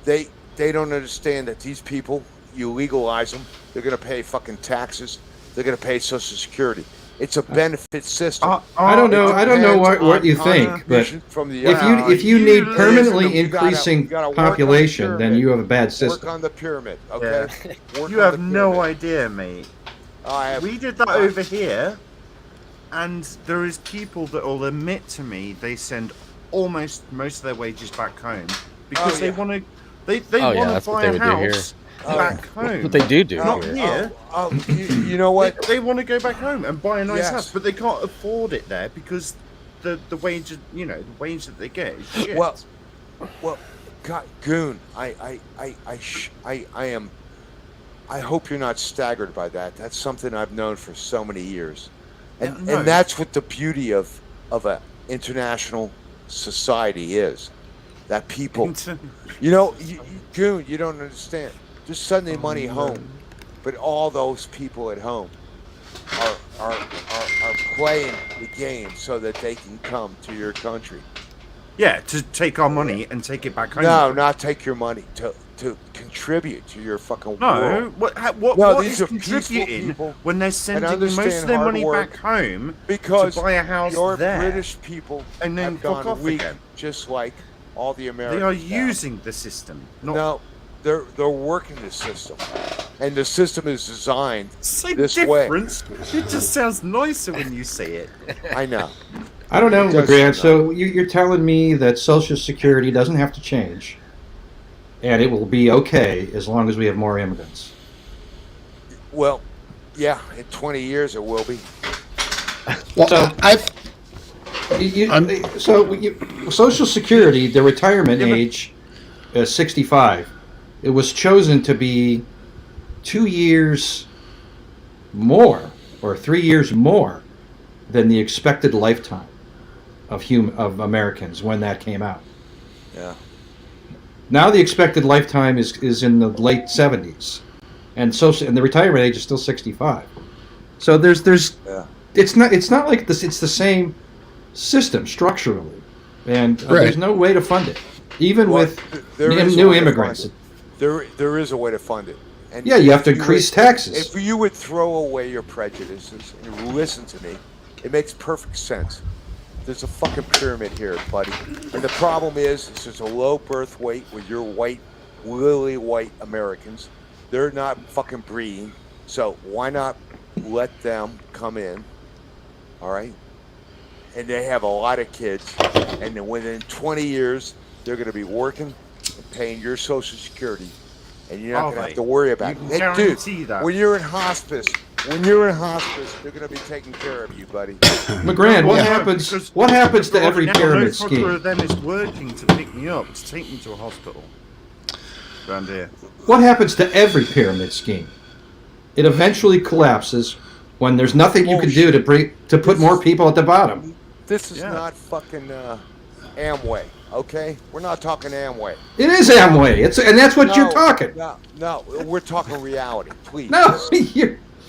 They don't understand that these people, you legalize them, they're going to pay fucking taxes. They're going to pay Social Security. It's a benefit system. I don't know. I don't know Depends what on you think, but contribution from the if you you need listen, permanently you gotta- increasing you gotta work on the population, then pyramid. you have a bad Work system. on the pyramid, okay? Work You on have the no pyramid. idea, mate. I have, We did that over here, and there is people that will admit to me they send almost most of their wages back home because Oh, they yeah. want to. They Oh, yeah, want that's to what buy they a would do here. house Oh, back home. What they do Not here. here. you know what? They want to go back home and buy a nice Yes. house, but they can't afford it there because the wage, the wage that they get is shit. Well, God, Goon, I hope you're not staggered by that. That's something I've known for so many years, and No. and that's what the beauty of a international society is. That people, Goon, you don't understand. Just sending money home, but all those people at home are playing the game so that they can come to your country. yeah, to take our money and take it back home. No, not take your money to contribute to your fucking No, world. what No, is these are peaceful contributing people when they're and sending understand most of their hard money work back home Because to buy a house your there? British people And then have fuck gone off weak, again. just like all the Americans. They are have. using the system. Not No, they're working the system, and the system is designed. Same this way. difference. It just sounds nicer when you say it. I know. I don't know, It does LeGrand. sound So you're telling me that Social Security doesn't have to change, and it will be okay as long as we have more immigrants. Well, yeah, in 20 years it will be. Well, So- Social Security, the retirement Yeah, but- age is 65. It was chosen to be 2 years more or 3 years more than the expected lifetime of Americans when that came out. Yeah. Now the expected lifetime is in the late 70s, and the retirement age is still 65. So there's Yeah. it's not like this. It's the same system structurally, and Right. there's no way to fund it, even Well, with there is a new way to immigrants. fund it. There is a way to fund it. And Yeah, you have to if increase would- taxes. If you would throw away your prejudices and listen to me, it makes perfect sense. There's a fucking pyramid here, buddy. And the problem is there's a low birth weight with your white, lily white Americans. They're not fucking breeding. So why not let them come in? All right? And they have a lot of kids. And then within 20 years, they're going to be working and paying your Social Security. And you're not going to have to worry about You it. can Hey, guarantee dude, that. when you're in hospice, they're going to be taking care of you, buddy. LeGrand, what No, happens? because What happens to right every now, pyramid no fucker scheme? of them is working to pick me up to take me to a hospital. Around here. What happens to every pyramid scheme? It eventually collapses when there's nothing you can do to put more people at the bottom. This is not fucking Amway, okay? We're not talking Amway. It is Amway. And that's what you're talking. No, we're talking reality. Please. No,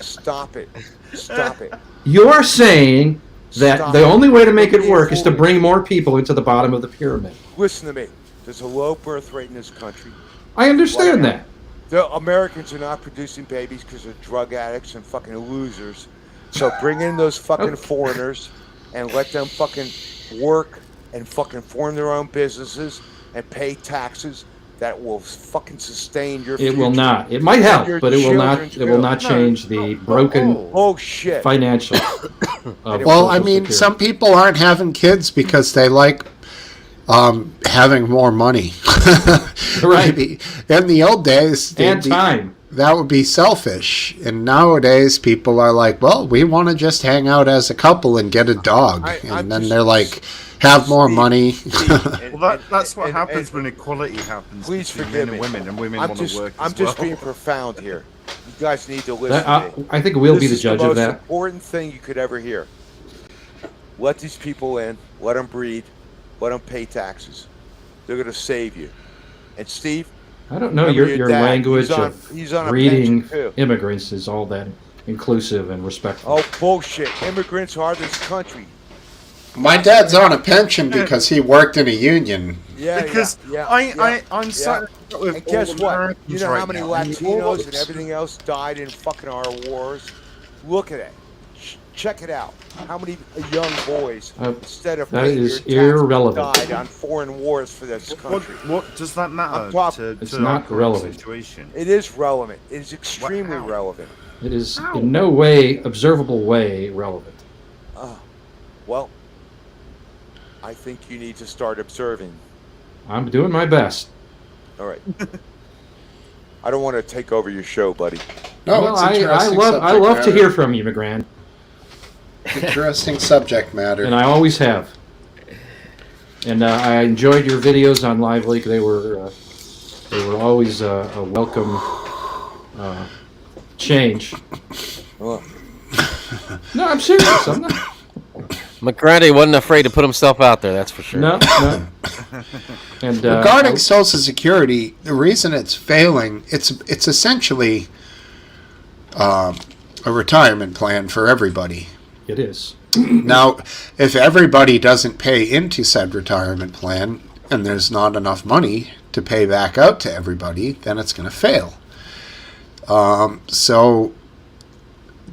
Stop it. Stop it. You're saying that the only way to make it work is to bring more people into the bottom of the pyramid. Listen to me. There's a low birth rate in this country. I understand that. The Americans are not producing babies because they're drug addicts and fucking losers. So bring in those fucking foreigners and let them fucking work and fucking form their own businesses and pay taxes that will fucking sustain your future. It will not. It might help, but it will not. It will not change the broken financial. Well, I mean, some people aren't having kids because they like having more money. Right. In the old days, and time. That would be selfish. And nowadays, people are like, well, we want to just hang out as a couple and get a dog. And then they're like, have more money. Well, that's what happens when equality happens. Please between forgive men me. and women, and women want to work I'm as just well. being profound here. You guys need to listen to me. I think we'll be the judge of that. This is the most important thing you could ever hear. Let these people in. Let them breed. Let them pay taxes. They're going to save you. And Steve, I don't know your language of breeding immigrants is all that inclusive and respectful. Oh, bullshit. Immigrants are this country. My dad's on a pension because he worked in a union. I'm sat with and guess what? Americans You know how many right now. Latinos and everything else died in fucking our wars? Look at it. Check it out. How many young boys, instead of that is irrelevant, died on foreign wars for this country? What does that matter? It's not relevant. Situation? It is relevant. It is extremely relevant. It is in no way, observable way, relevant. Well, I think you need to start observing. I'm doing my best. All right. I don't want to take over your show, buddy. No, well, it's interesting. I love to hear from you, McGran. Interesting subject matter. And I always have. And I enjoyed your videos on Live Leak. They were always a welcome change. Well. No, I'm serious. I'm not. McGrady wasn't afraid to put himself out there, that's for sure. No. And regarding Social Security, the reason it's failing, it's essentially a retirement plan for everybody. It is. Now, if everybody doesn't pay into said retirement plan and there's not enough money to pay back out to everybody, then it's going to fail. So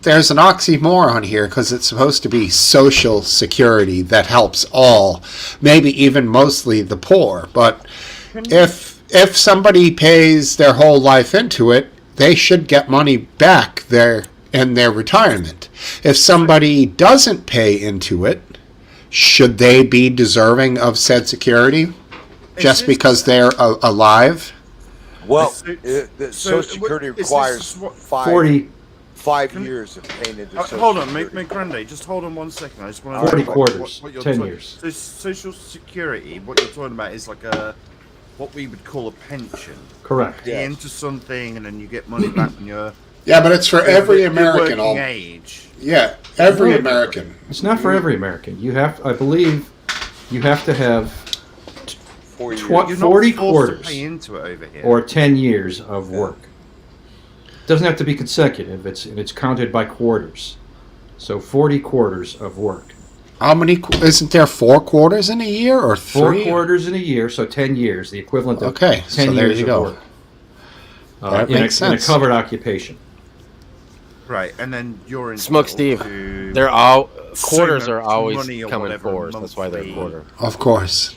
there's an oxymoron here because it's supposed to be Social Security that helps all, maybe even mostly the poor. But if somebody pays their whole life into it, they should get money back in their retirement. If somebody doesn't pay into it, should they be deserving of said security just because they're alive? Well, the Social Security requires 5 years of paying into Social Security. Hold on, McGrande, just hold on 1 second. I just want to 40 quarters, 10 years. So Social Security, what you're talking about is like what we would call a pension. Correct. Pay into something and then you get money back when you're... Yeah, but it's for every American. Working age. Yeah, every American. It's not for every American. I believe you have to have 40 quarters to pay into it over here. or 10 years of work. It doesn't have to be consecutive. It's counted by quarters. So 40 quarters of work. How many? Isn't there 4 quarters in a year or 3? 4 quarters in a year, so 10 years, the equivalent of 10 so there years you of go. work. That makes sense. In a covered occupation. Right, and then you're in Smokesteve. They're all quarters are always money or coming whatever, fours. That's why they're a quarter. Of course.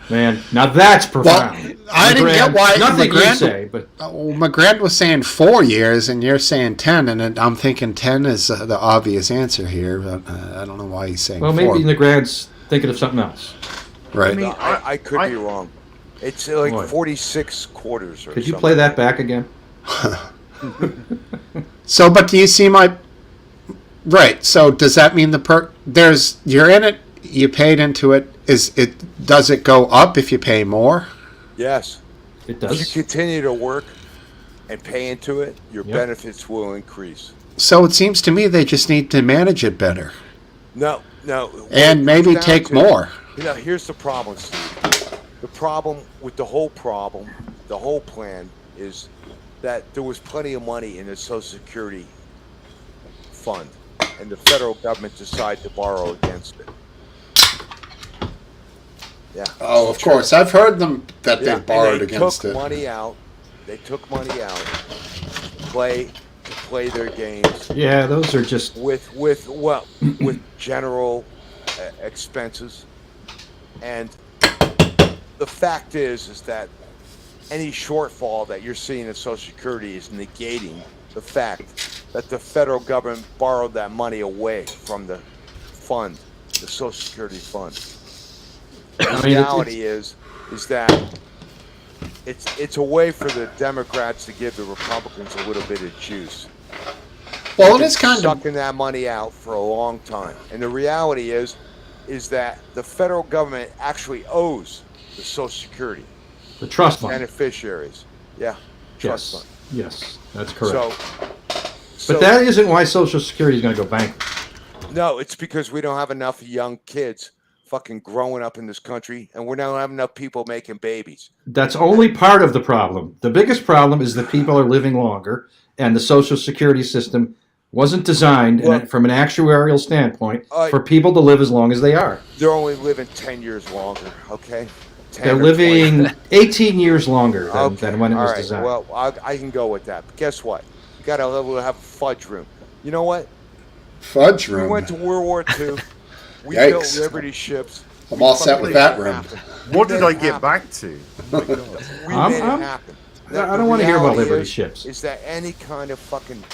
Man, now that's profound. Well, I didn't get why nothing you say, but McGrand was saying 4 years, and you're saying 10, and I'm thinking 10 is the obvious answer here. But I don't know why he's saying 4. Well, maybe McGrand's thinking of something else. Right. I mean, I could be wrong. It's like 46 quarters or Could you something. play that back again? So, but do you see my... Right, so does that mean you're in it, you paid into it, does it go up if you pay more? Yes. It If does. you continue to work and pay into it, your benefits will increase. So it seems to me they just need to manage it better. No. And maybe take more. Here's the problem, Steve. The problem with the whole plan is that there was plenty of money in the Social Security fund, and the federal government decided to borrow against it. Yeah. Oh, of course. I've heard them that Yeah, they borrowed and against took it. money out. They took money out to play their games Yeah, those are just. with general expenses, and the fact is that any shortfall that you're seeing in Social Security is negating the fact that the federal government borrowed that money away from the fund, the Social Security fund. The reality is that it's a way for the Democrats to give the Republicans a little bit of juice. Well, it They've is been kind of. sucking that money out for a long time, and the reality is that the federal government actually owes the Social Security The trust fund. beneficiaries. Yeah, trust fund. Yes, that's correct. So, But that isn't why Social Security is going to go bankrupt. no, it's because we don't have enough young kids fucking growing up in this country, and we don't have enough people making babies. That's only part of the problem. The biggest problem is that people are living longer, and the Social Security system wasn't designed from an actuarial standpoint for people to live as long as they are. They're only living 10 years longer, okay? 10 They're or living 20. 18 years longer than when it All was right. designed. Well, I can go with that. But guess what? You got to have a fudge room. You know what? Fudge We room. went to World War II. We Yikes. built Liberty ships. I'm all set with that room. What did I get back to? Oh my God. We I'm- made it I'm- happen. I don't want to hear about reality Liberty ships. Is that any kind of fucking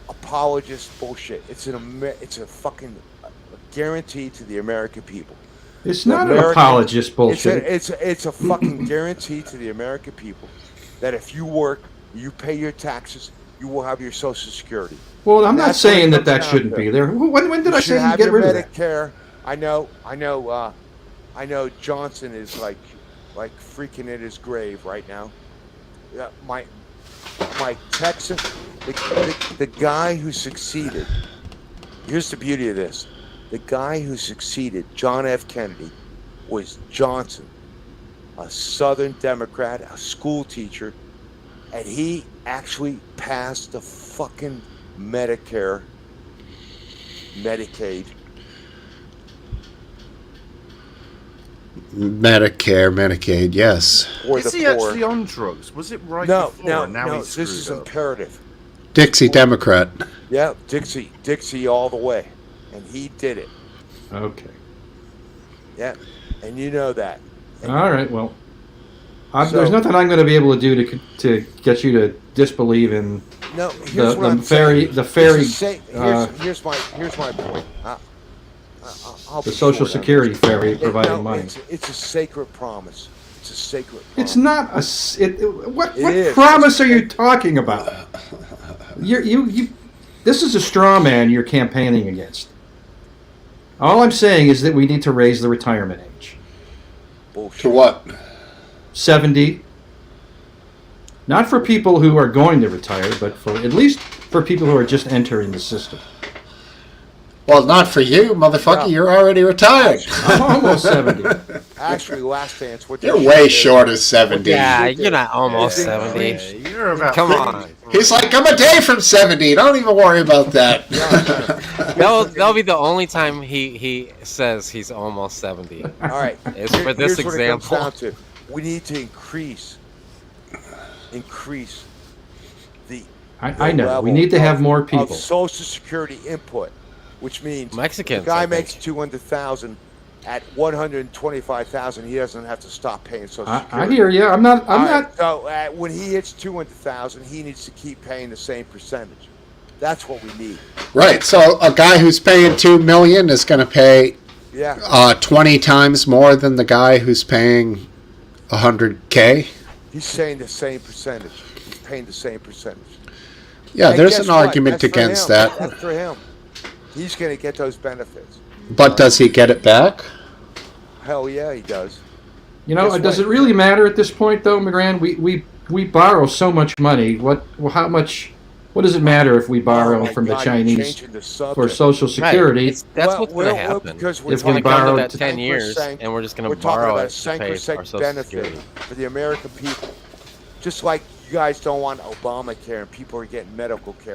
apologist bullshit? It's a fucking guarantee to the American people. It's not an American- apologist bullshit. It's a fucking guarantee to the American people that if you work, you pay your taxes, you will have your Social Security. Well, I'm not That's what it saying that comes that down shouldn't to. be there. When did I You say should you have get your rid of that? Medicare. I know. Johnson is like freaking in his grave right now. Yeah, my Texan, the guy who succeeded. Here's the beauty of this: the guy who succeeded John F. Kennedy was Johnson, a Southern Democrat, a school teacher, and he actually passed the fucking Medicaid. Medicare, Medicaid, yes. For Is the he poor. actually on drugs? Was it right No, before? no, and now no. he's This is screwed up? imperative. Dixie Democrat. Yeah, Dixie all the way, and he did it. Okay. Yeah, and you know that. And All right. Well, So- there's nothing I'm going to be able to do to get you to disbelieve in no, here's what I'm fairy saying. Here's my point. I'll the be Social short on Security fairy it. providing No, money. It's a sacred promise. It's a sacred promise. It's not a. What is. promise are you talking about? You. This is a straw man you're campaigning against. All I'm saying is that we need to raise the retirement age. Bullshit. To what? 70. Not for people who are going to retire, but for at least for people who are just entering the system. Well, not for you, motherfucker. No. You're already retired. I'm almost 70. Actually, last dance. What You're they way should do- short of 70. Yeah, you're not almost Yeah. 70. Yeah, you're about Come 50. on. He's like, I'm a day from 70. Don't even worry about that. That'll be the only time he says he's almost 70. All right. It's for this Here's what it comes example. down to. We need to increase the I know. We level need to have of- more of people. Social Security input, which means Mexicans, the guy I makes think. 200,000 at 125,000. He doesn't have to stop paying Social I Security. hear you. I'm not. All I'm right, not. So when he hits 200,000, he needs to keep paying the same percentage. That's what we need. Right. So a guy who's paying $2 million is going to pay Yeah. 20 times more than the guy who's paying $100K. He's saying the same percentage. He's paying the same percentage. Yeah, And there's guess an what? argument That's for against him. that. That's for him. He's going to get those benefits. But does he get it back? Hell yeah, he does. You know, Guess does what? it really matter at this point, though, McGran? We borrow so much money. How much What does it matter if we borrow Oh my from the God, you're Chinese changing the for subject. Social Security? That's what's going to happen. Because we're If It's going we to come to borrowed that to 10 years, sacrosanct- and we're just going we're to talking borrow about it to pay our sacrosanct Social benefit Security. for the American people. Just like you guys don't want Obamacare and people are getting medical care.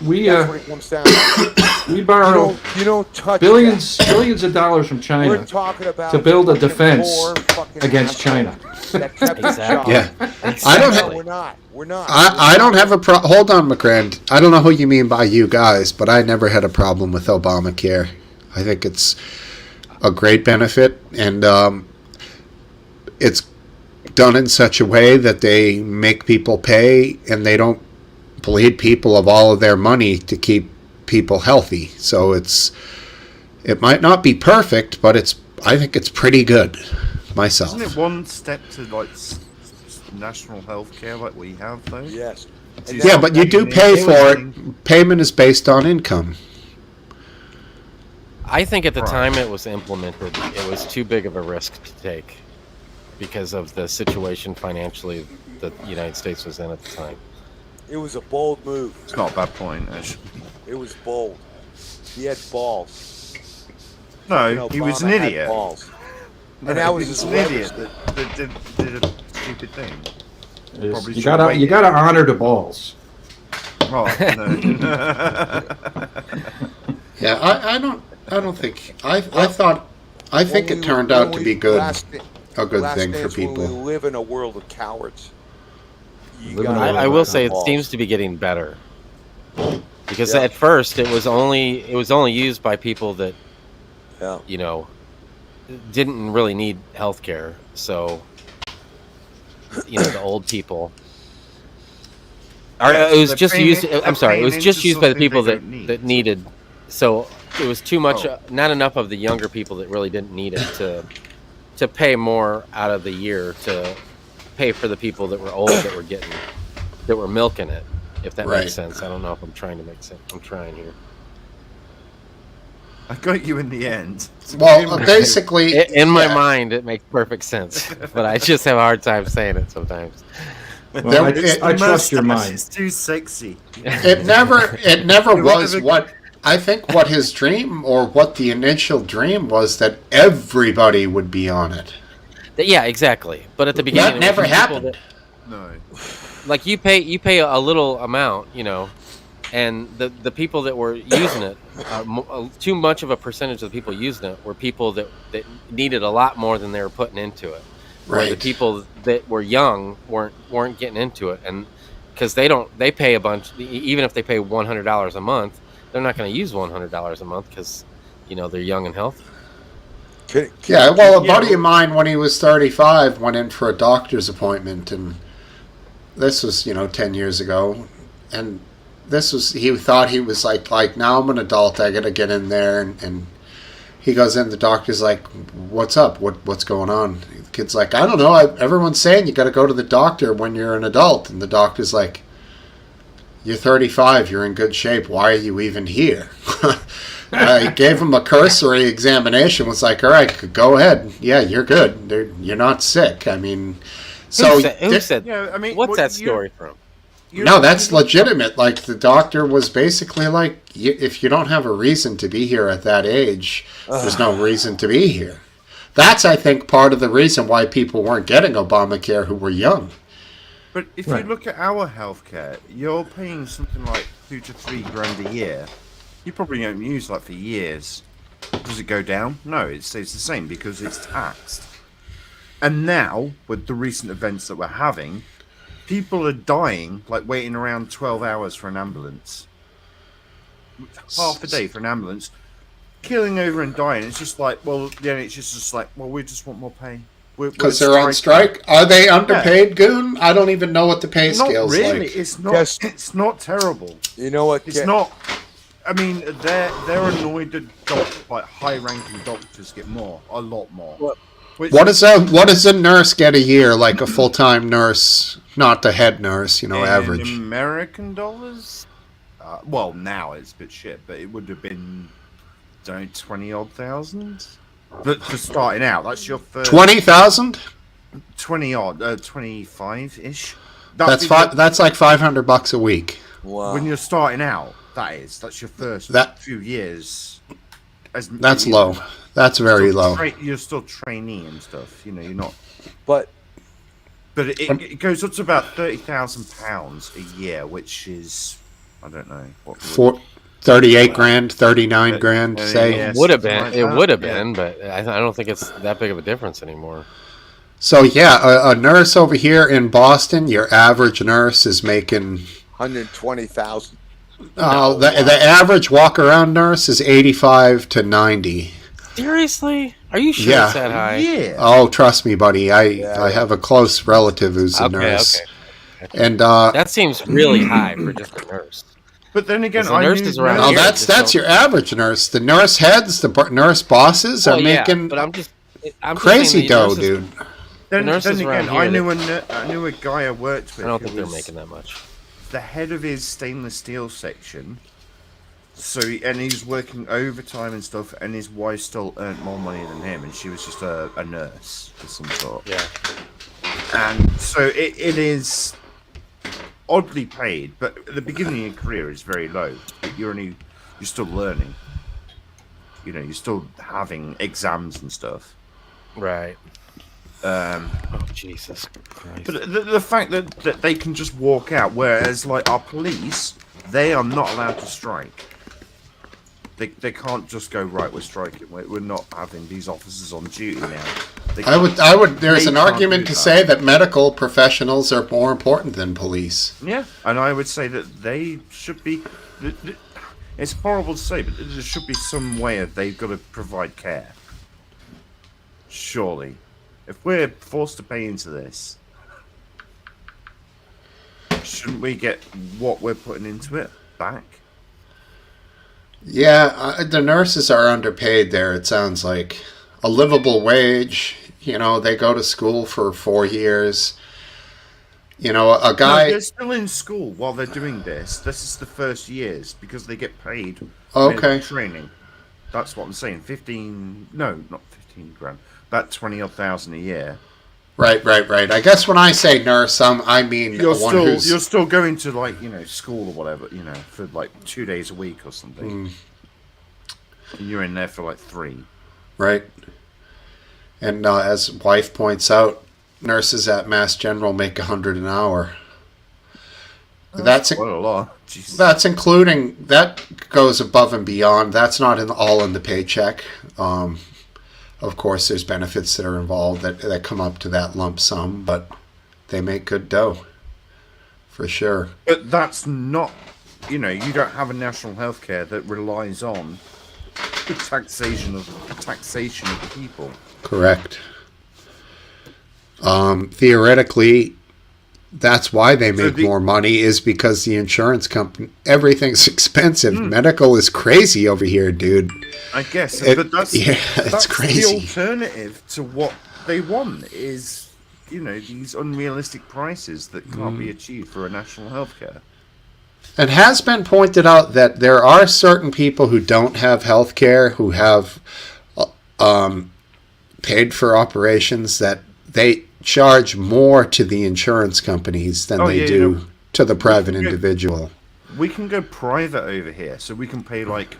We That's what it comes down to. we borrow You don't touch billions that. of dollars from We're China talking about to build a fucking defense poor fucking against assholes China. that kept their Exactly. job. Yeah. Exactly. I don't No, have. we're not. We're not. I don't have a hold on, McCrand. I don't know who you mean by you guys, but I never had a problem with Obamacare. I think it's a great benefit, and it's done in such a way that they make people pay, and they don't bleed people of all of their money to keep people healthy. So it might not be perfect, but I think it's pretty good myself. Isn't it one step to like national health care like we have though? Yes. And Yeah, but you do pay for it. Payment is based on income. I think at the Right. time it was implemented, it was too big of a risk to take because of the situation financially that the United States was in at the time. It was a bold move. It's not a bad point, actually. It was bold. He had balls. No, You know, he was an Obama had idiot. balls. No, And that he was was his an idiot leverage. that did a stupid thing. Probably You should have gotta waited. honor the balls. Oh, no. Yeah, I don't think I think When it we- turned when out to we- be good, last- a good last thing for dance, when people. we live in a world of cowards. You Live in a gotta world I of will say it balls. seems to be getting better because Yeah. at first it was only used by people that Yeah. didn't really need health care. So the old people. Or it was They're just paying used. it- I'm sorry, it they're was paying just into used by the something people they that don't need. that needed. So it was too much. Oh. Not enough of the younger people that really didn't need it to pay more out of the year to pay for the people that were old that were milking it. If that Right. makes sense. I don't know if I'm trying to make sense. I'm trying here. I got you in the end. Well, basically, In my yeah, mind, it makes perfect sense, but I just have a hard time saying it sometimes. Well, There- I trust your Mustache mind. is too sexy. it never You was wanna- what I think what his dream or what the initial dream was that everybody would be on it. Yeah, exactly. But at the beginning, That it was never people happened. No. like you pay a little amount, and the people that were using it, too much of a percentage of the people using it were people that needed a lot more than they were putting into it. Where the Right. people that were young weren't getting into it, and because they pay a bunch, even if they pay $100 a month, they're not going to use $100 a month because they're young and healthy. Yeah, well, a Yeah. buddy of mine when he was 35 went in for a doctor's appointment, and this was 10 years ago, and he thought he was like now I'm an adult, I gotta get in there, and he goes in, the doctor's like, what's up, what's going on? The kid's like, I don't know, everyone's saying you gotta go to the doctor when you're an adult, and the doctor's like, you're 35, you're in good shape, why are you even here? I gave him a cursory examination, was like, all right, go ahead, yeah, you're good, you're not sick. I mean, so Who said Yeah, I mean, what's what- that you- story from? you- no, that's you- legitimate. Like, the doctor was basically like, if you don't have a reason to be here at that age, there's no reason to be here. That's, I think, part of the reason why people weren't getting Obamacare who were young. But if Right. you look at our healthcare, you're paying something like $2 to $3 a year. You probably don't use that for years. Does it go down? No, it stays the same because it's taxed. And now, with the recent events that we're having, people are dying, like waiting around 12 hours for an ambulance. Half a day for an ambulance. Killing over and dying. It's just like, well, the NHS is just like, well, we just want more pay. Because they're on strike? Are they underpaid, Goon? I don't even know what the pay Not scale's really. like. It's not. Yes. It's not terrible. You know what? It's not. I mean, they're annoyed that like high-ranking doctors get a lot more. Which, What does a nurse get a year, like a full-time nurse, not the head nurse, in average? American dollars? Well, now it's a bit shit, but it would have been, 20 odd thousand. But for starting out, that's your first 20,000? 20 odd, 25 ish. That's like $500 a week. Wow. When you're starting out, that's your first few years. That's low. That's very low. You're still trainee and stuff. You know, you're not. But it goes up to about £30,000 a year, which is, I don't know what. 38 grand, 39 grand, say. It would have been. It would have been, but I don't think it's that big of a difference anymore. So yeah, a nurse over here in Boston, your average nurse is making 120,000. The average walk around nurse is 85 to 90. Seriously? Are you sure it's that high? Yeah. Oh, trust me, buddy. I have a close relative who's a nurse. Okay. And that seems really high for just a nurse. But then again, that's your average nurse. The nurse heads, the nurse bosses are making but I'm crazy dough, dude. Then again, I knew a guy I worked with. I don't think they're making that much. The head of his stainless steel section. And he's working overtime and stuff, and his wife still earned more money than him, and she was just a nurse of some sort. Yeah. And so it is oddly paid, but at the beginning of your career is very low. You're still learning. You know, you're still having exams and stuff. Right. Oh, Jesus Christ. But the fact that they can just walk out, whereas like our police, they are not allowed to strike. They can't just go, right, we're striking. We're not having these officers on duty now. I would. There's an argument to say that medical professionals are more important than police. Yeah, and I would say that they should be. It's horrible to say, but there should be some way that they've got to provide care. Surely, if we're forced to pay into this, shouldn't we get what we're putting into it back? Yeah, the nurses are underpaid there, it sounds like. A livable wage, you know, they go to school for 4 years. You know, a guy... No, they're still in school while they're doing this. This is the first years because they get paid training. That's what I'm saying. Not 15 grand. About 20-odd thousand a year. Right. I guess when I say nurse, I mean you're still going to, like, you know, school or whatever, you know, for like 2 days a week or something. And you're in there for like 3. Right. And as wife points out, nurses at Mass General make $100 an hour. That's quite a lot. Jesus. That's including, that goes above and beyond. That's not all in the paycheck. Of course, there's benefits that are involved that come up to that lump sum, but they make good dough, for sure. But that's not, you know, you don't have a national health care that relies on the taxation of the people. Correct. Theoretically, that's why they make more money, is because the insurance company, everything's expensive. Medical is crazy over here, dude. I guess, but that's crazy. The alternative to what they want is, you know, these unrealistic prices that can't be achieved for a national health care. It has been pointed out that there are certain people who don't have health care, who have paid for operations, that they charge more to the insurance companies than they do to the private individual. We can go private over here, so we can pay like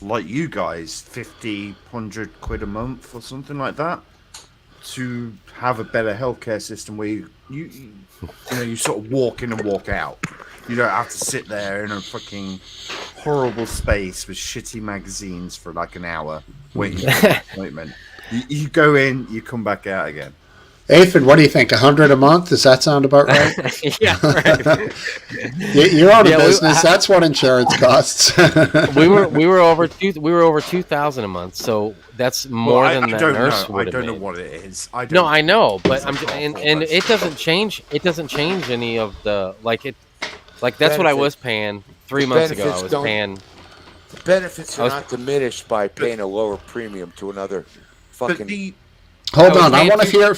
you guys 50, 100 quid a month or something like that to have a better healthcare system where you sort of walk in and walk out. You don't have to sit there in a fucking horrible space with shitty magazines for like an hour waiting for an appointment. You go in, you come back out again. Aphid, what do you think? $100 a month? Does that sound about right? Yeah, right. You're out of business. That's what insurance costs. we were over 2,000 a month, so that's more than that nurse would have I made. don't know what it is. No, I know, but and it doesn't change. It doesn't change any of the that's what I was paying 3 months ago. I was paying. The benefits are not diminished by paying a lower premium to another fucking. Hold on, I want to hear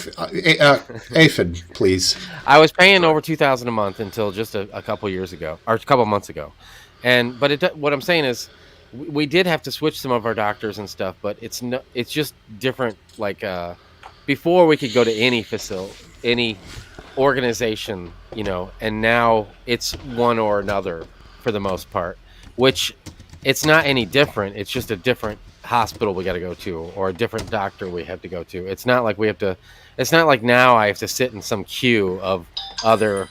Aphid, please. I was paying over 2,000 a month until just a couple years ago, or a couple months ago, what I'm saying is, we did have to switch some of our doctors and stuff, but it's just different. Like before, we could go to any facility, any organization, you know, and now it's one or another. for the most part, which it's not any different. It's just a different hospital we got to go to or a different doctor we have to go to. It's not like we have to. It's not like now I have to sit in some queue of other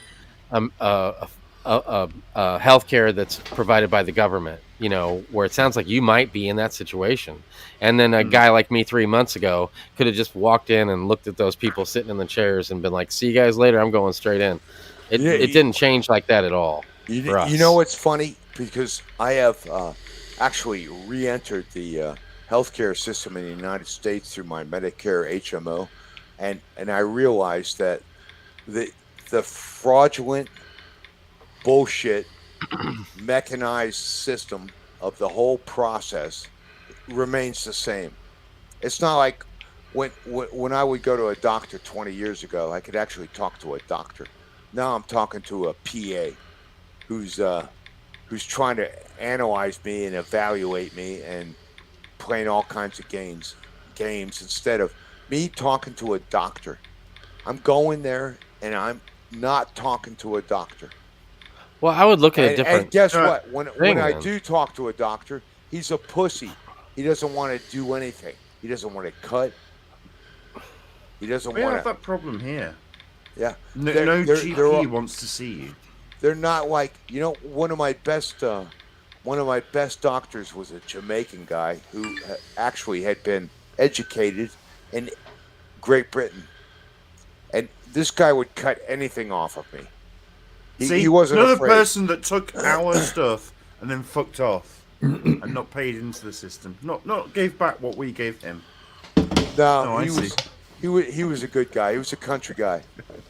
um, uh, healthcare that's provided by the government. You know, where it sounds like you might be in that situation, and then a guy like me 3 months ago could have just walked in and looked at those people sitting in the chairs and been like, "See you guys later. I'm going straight in." It didn't change like that at all for us. You know what's funny? Because I have actually re-entered the healthcare system in the United States through my Medicare HMO, and I realized that the fraudulent bullshit mechanized system of the whole process remains the same. It's not like when I would go to a doctor 20 years ago, I could actually talk to a doctor. Now I'm talking to a PA who's trying to analyze me and evaluate me and playing all kinds of games instead of me talking to a doctor. I'm going there and I'm not talking to a doctor. Well, I would look at a And different. guess what? When I man. do talk to a doctor, he's a pussy. He doesn't want to do anything. He doesn't want to cut. He doesn't We want have to. that problem here. Yeah. No, They're- no they're- GP they're- wants to see you. They're not like, one of my best doctors was a Jamaican guy who actually had been educated in Great Britain, and this guy would cut anything off of me. See, He wasn't another afraid. person that took our stuff and then fucked off and not paid into the system. Not gave back what we gave him. No, I he see. he was a good guy. He was a country guy,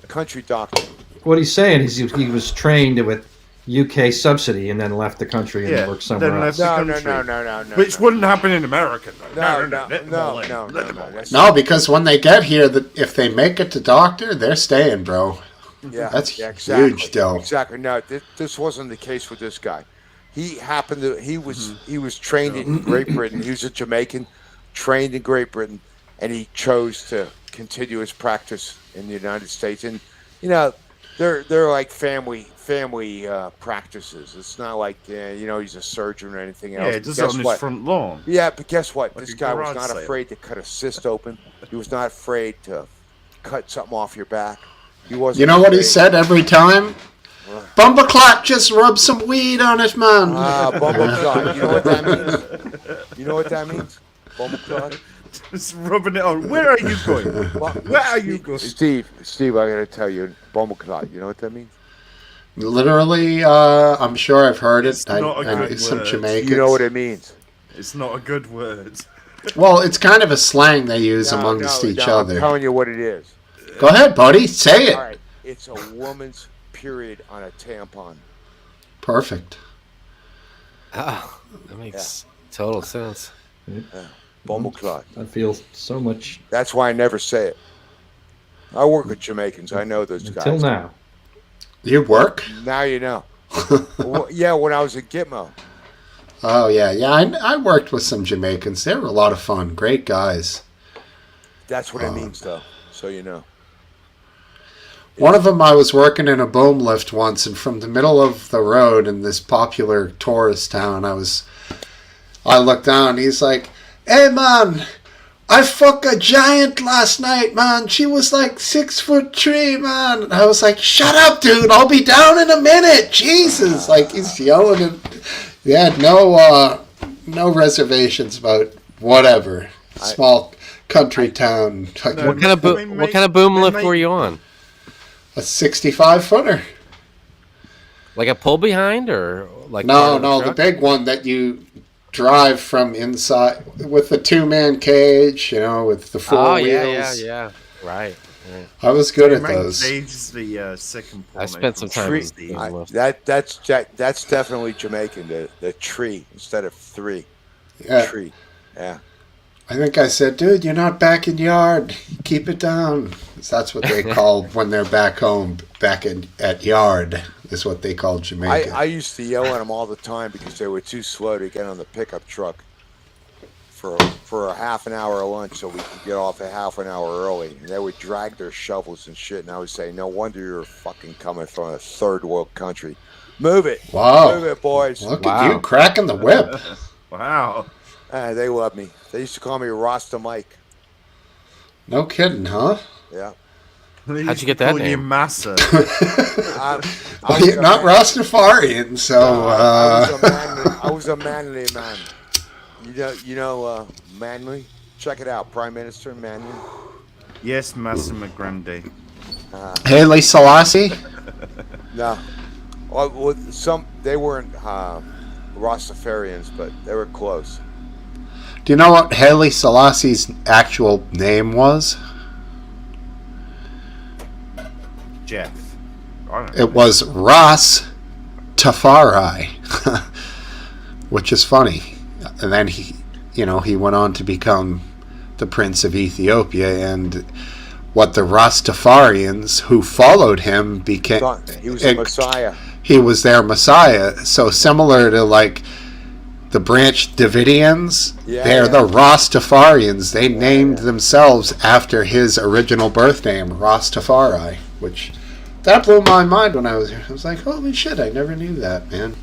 country doctor. What he's saying is he was trained with UK subsidy and then left the country and worked somewhere then else. left- No. Which wouldn't happen in America, though. No. That's- No, because when they get here, if they make it to doctor, they're staying, bro. Yeah, That's yeah, exactly. huge, though. Exactly. No, this wasn't the case with this guy. He happened to. He was trained in Great Britain. He was a Jamaican, trained in Great Britain, and he chose to continue his practice in the United States. And they're like family practices. It's not like he's a surgeon or anything else. Yeah, But it does it guess on his what? front lawn. Yeah, but guess what? Like This a guy was garage not sale. afraid to cut a cyst open. He was not afraid to cut something off your back. He wasn't. You know what he afraid. said every time? Bumbleclot, just rub some weed on it, man. Bumbleclot. You know what that means? You know what that means? Bumbleclot. Just rubbing it on. Where are you going? Where are you going? Steve, I gotta tell you, bumbleclot. You know what that means? Literally, I'm sure I've heard it. It's not a good Some word. Jamaicans. You know what it means? It's not a good word. Well, it's kind of a slang they use amongst each I'm other. telling you what it is. Go ahead, buddy. Say it. All right, it's a woman's period on a tampon. Perfect. Oh, that makes total sense. Bumbleclot. I feel so much That's why I never say it. I work with Jamaicans. I know those guys. until now. You work? Now you know. Well, yeah, when I was at Gitmo. Oh, yeah. I worked with some Jamaicans. They were a lot of fun. Great guys. That's what it means, though. So you know. One of them, I was working in a boom lift once, and from the middle of the road in this popular tourist town, I looked down, and he's like, "Hey, man, I fucked a giant last night, man. She was like 6'3", man." And I was like, "Shut up, dude. I'll be down in a minute." Jesus. Like, he's yelling, and he had no reservations about whatever. Small country town. Like No. What kind of what kind of boom lift were you on? a 65-footer. Like a pull behind or like part No, of no, the truck? big one that you drive from inside with the 2-man cage, with the four Oh wheels. yeah. Right. I was good at Mate, those. Sage's the second I porno spent some from time Tree, in Steve. boom lift. that's definitely Jamaican. The tree instead of three. Yeah, Tree. Yeah. I think I said, "Dude, you're not back in yard. Keep it down." That's what they call when they're back home. At yard is what they call Jamaican. I used to yell at them all the time because they were too slow to get on the pickup truck for a half an hour lunch, so we could get off a half an hour early. And they would drag their shovels and shit, and I would say, "No wonder you're fucking coming from a third world country. Move it. Wow. Move it, boys. Look Wow. at you cracking the whip. Wow. They love me. They used to call me Rasta Mike. No kidding, huh? Yeah. How'd you get that You name? Massa. I Well, was you're a not man- Rastafarian, so I was a manly man. You know, Manly. Check it out, Prime Minister Manly. Yes, Massimo Grande. Haile Selassie. No, well, they weren't Rastafarians, but they were close. Do you know what Haile Selassie's actual name was? Jeff. I don't know. It was Ras Tafari, which is funny. And then he went on to become the Prince of Ethiopia, and what the Rastafarians who followed him became. He was a Messiah. He was their Messiah. So similar to like the Branch Davidians, they're the Rastafarians. They named themselves after his original birth name, Rastafari, which that blew my mind when I was here. I was like, holy shit, I never knew that, man.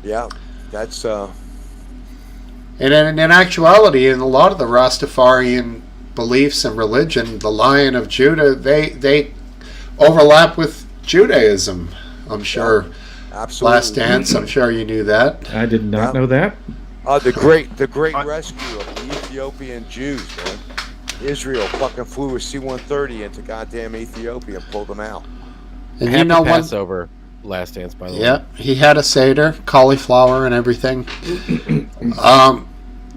Yeah, that's And in actuality, in a lot of the Rastafarian beliefs and religion, the Lion of Judah, they overlap with Judaism. I'm sure. absolutely. Last Dance, I'm sure you knew that. I did not know that. The great rescue of the Ethiopian Jews, man. Israel fucking flew a C-130 into goddamn Ethiopia and pulled them out. And Happy you know what? Passover Last Dance, by the way. Yeah, he had a Seder, cauliflower and everything.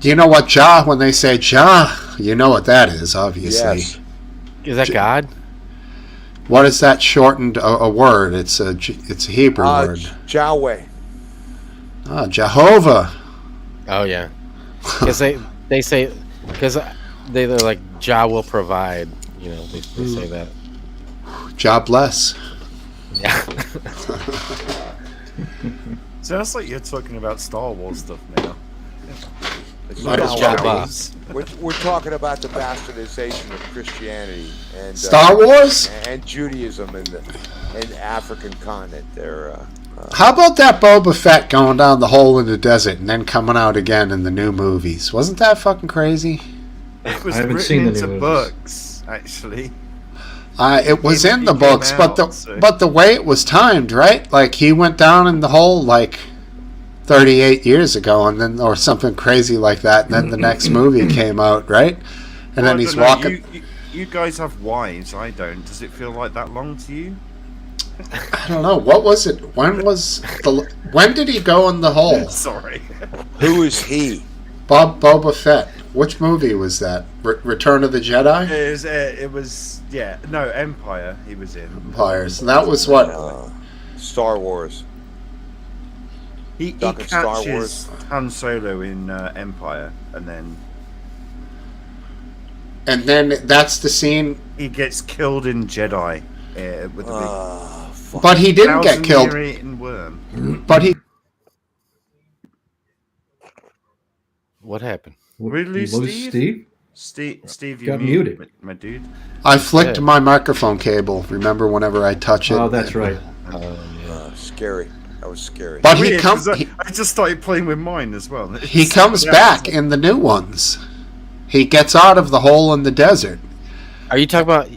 Do you know what Jah, when they say Jah, you know what that is, obviously. Yes. Is that God? What is that shortened a word? It's a Hebrew word. Yahweh. Jehovah. Oh yeah, because they say because they're like Jah will provide. You know, they say that. God bless. Yeah. Sounds like you're talking about Star Wars stuff now. Might as well be. We're talking about the bastardization of Christianity and Star Wars? and Judaism in the African continent. How about that Boba Fett going down the hole in the desert and then coming out again in the new movies? Wasn't that fucking crazy? It was I haven't written seen the into new movies. books, actually. It was in the He came books, out, but the way it was timed, right? Like he went down in the hole like 38 years ago, and then or something crazy like that, and then the next movie came out, right? And then I he's don't know, walking. You guys have wives, I don't. Does it feel like that long to you? I don't know. What was it? When did he go in the hole? Sorry. Who is he? Boba Fett. Which movie was that? Return of the Jedi? It was yeah. No, Empire. He was in. Empire. So that was what? Star Wars. He Stuck in Star catches Han Solo in Empire, and then that's the scene. he gets killed in Jedi with a But he big didn't get killed. thousand-year-eating worm. But he. What happened? We lose Steve? Steve, you Got muted. my dude. I flicked Yeah. my microphone cable. Remember, whenever I touch it. Oh, that's right. Scary. That was scary. But Weird, he comes. 'cause I just started playing with mine as well. He comes back in the new ones. He gets out of the hole in the desert. Are you talking about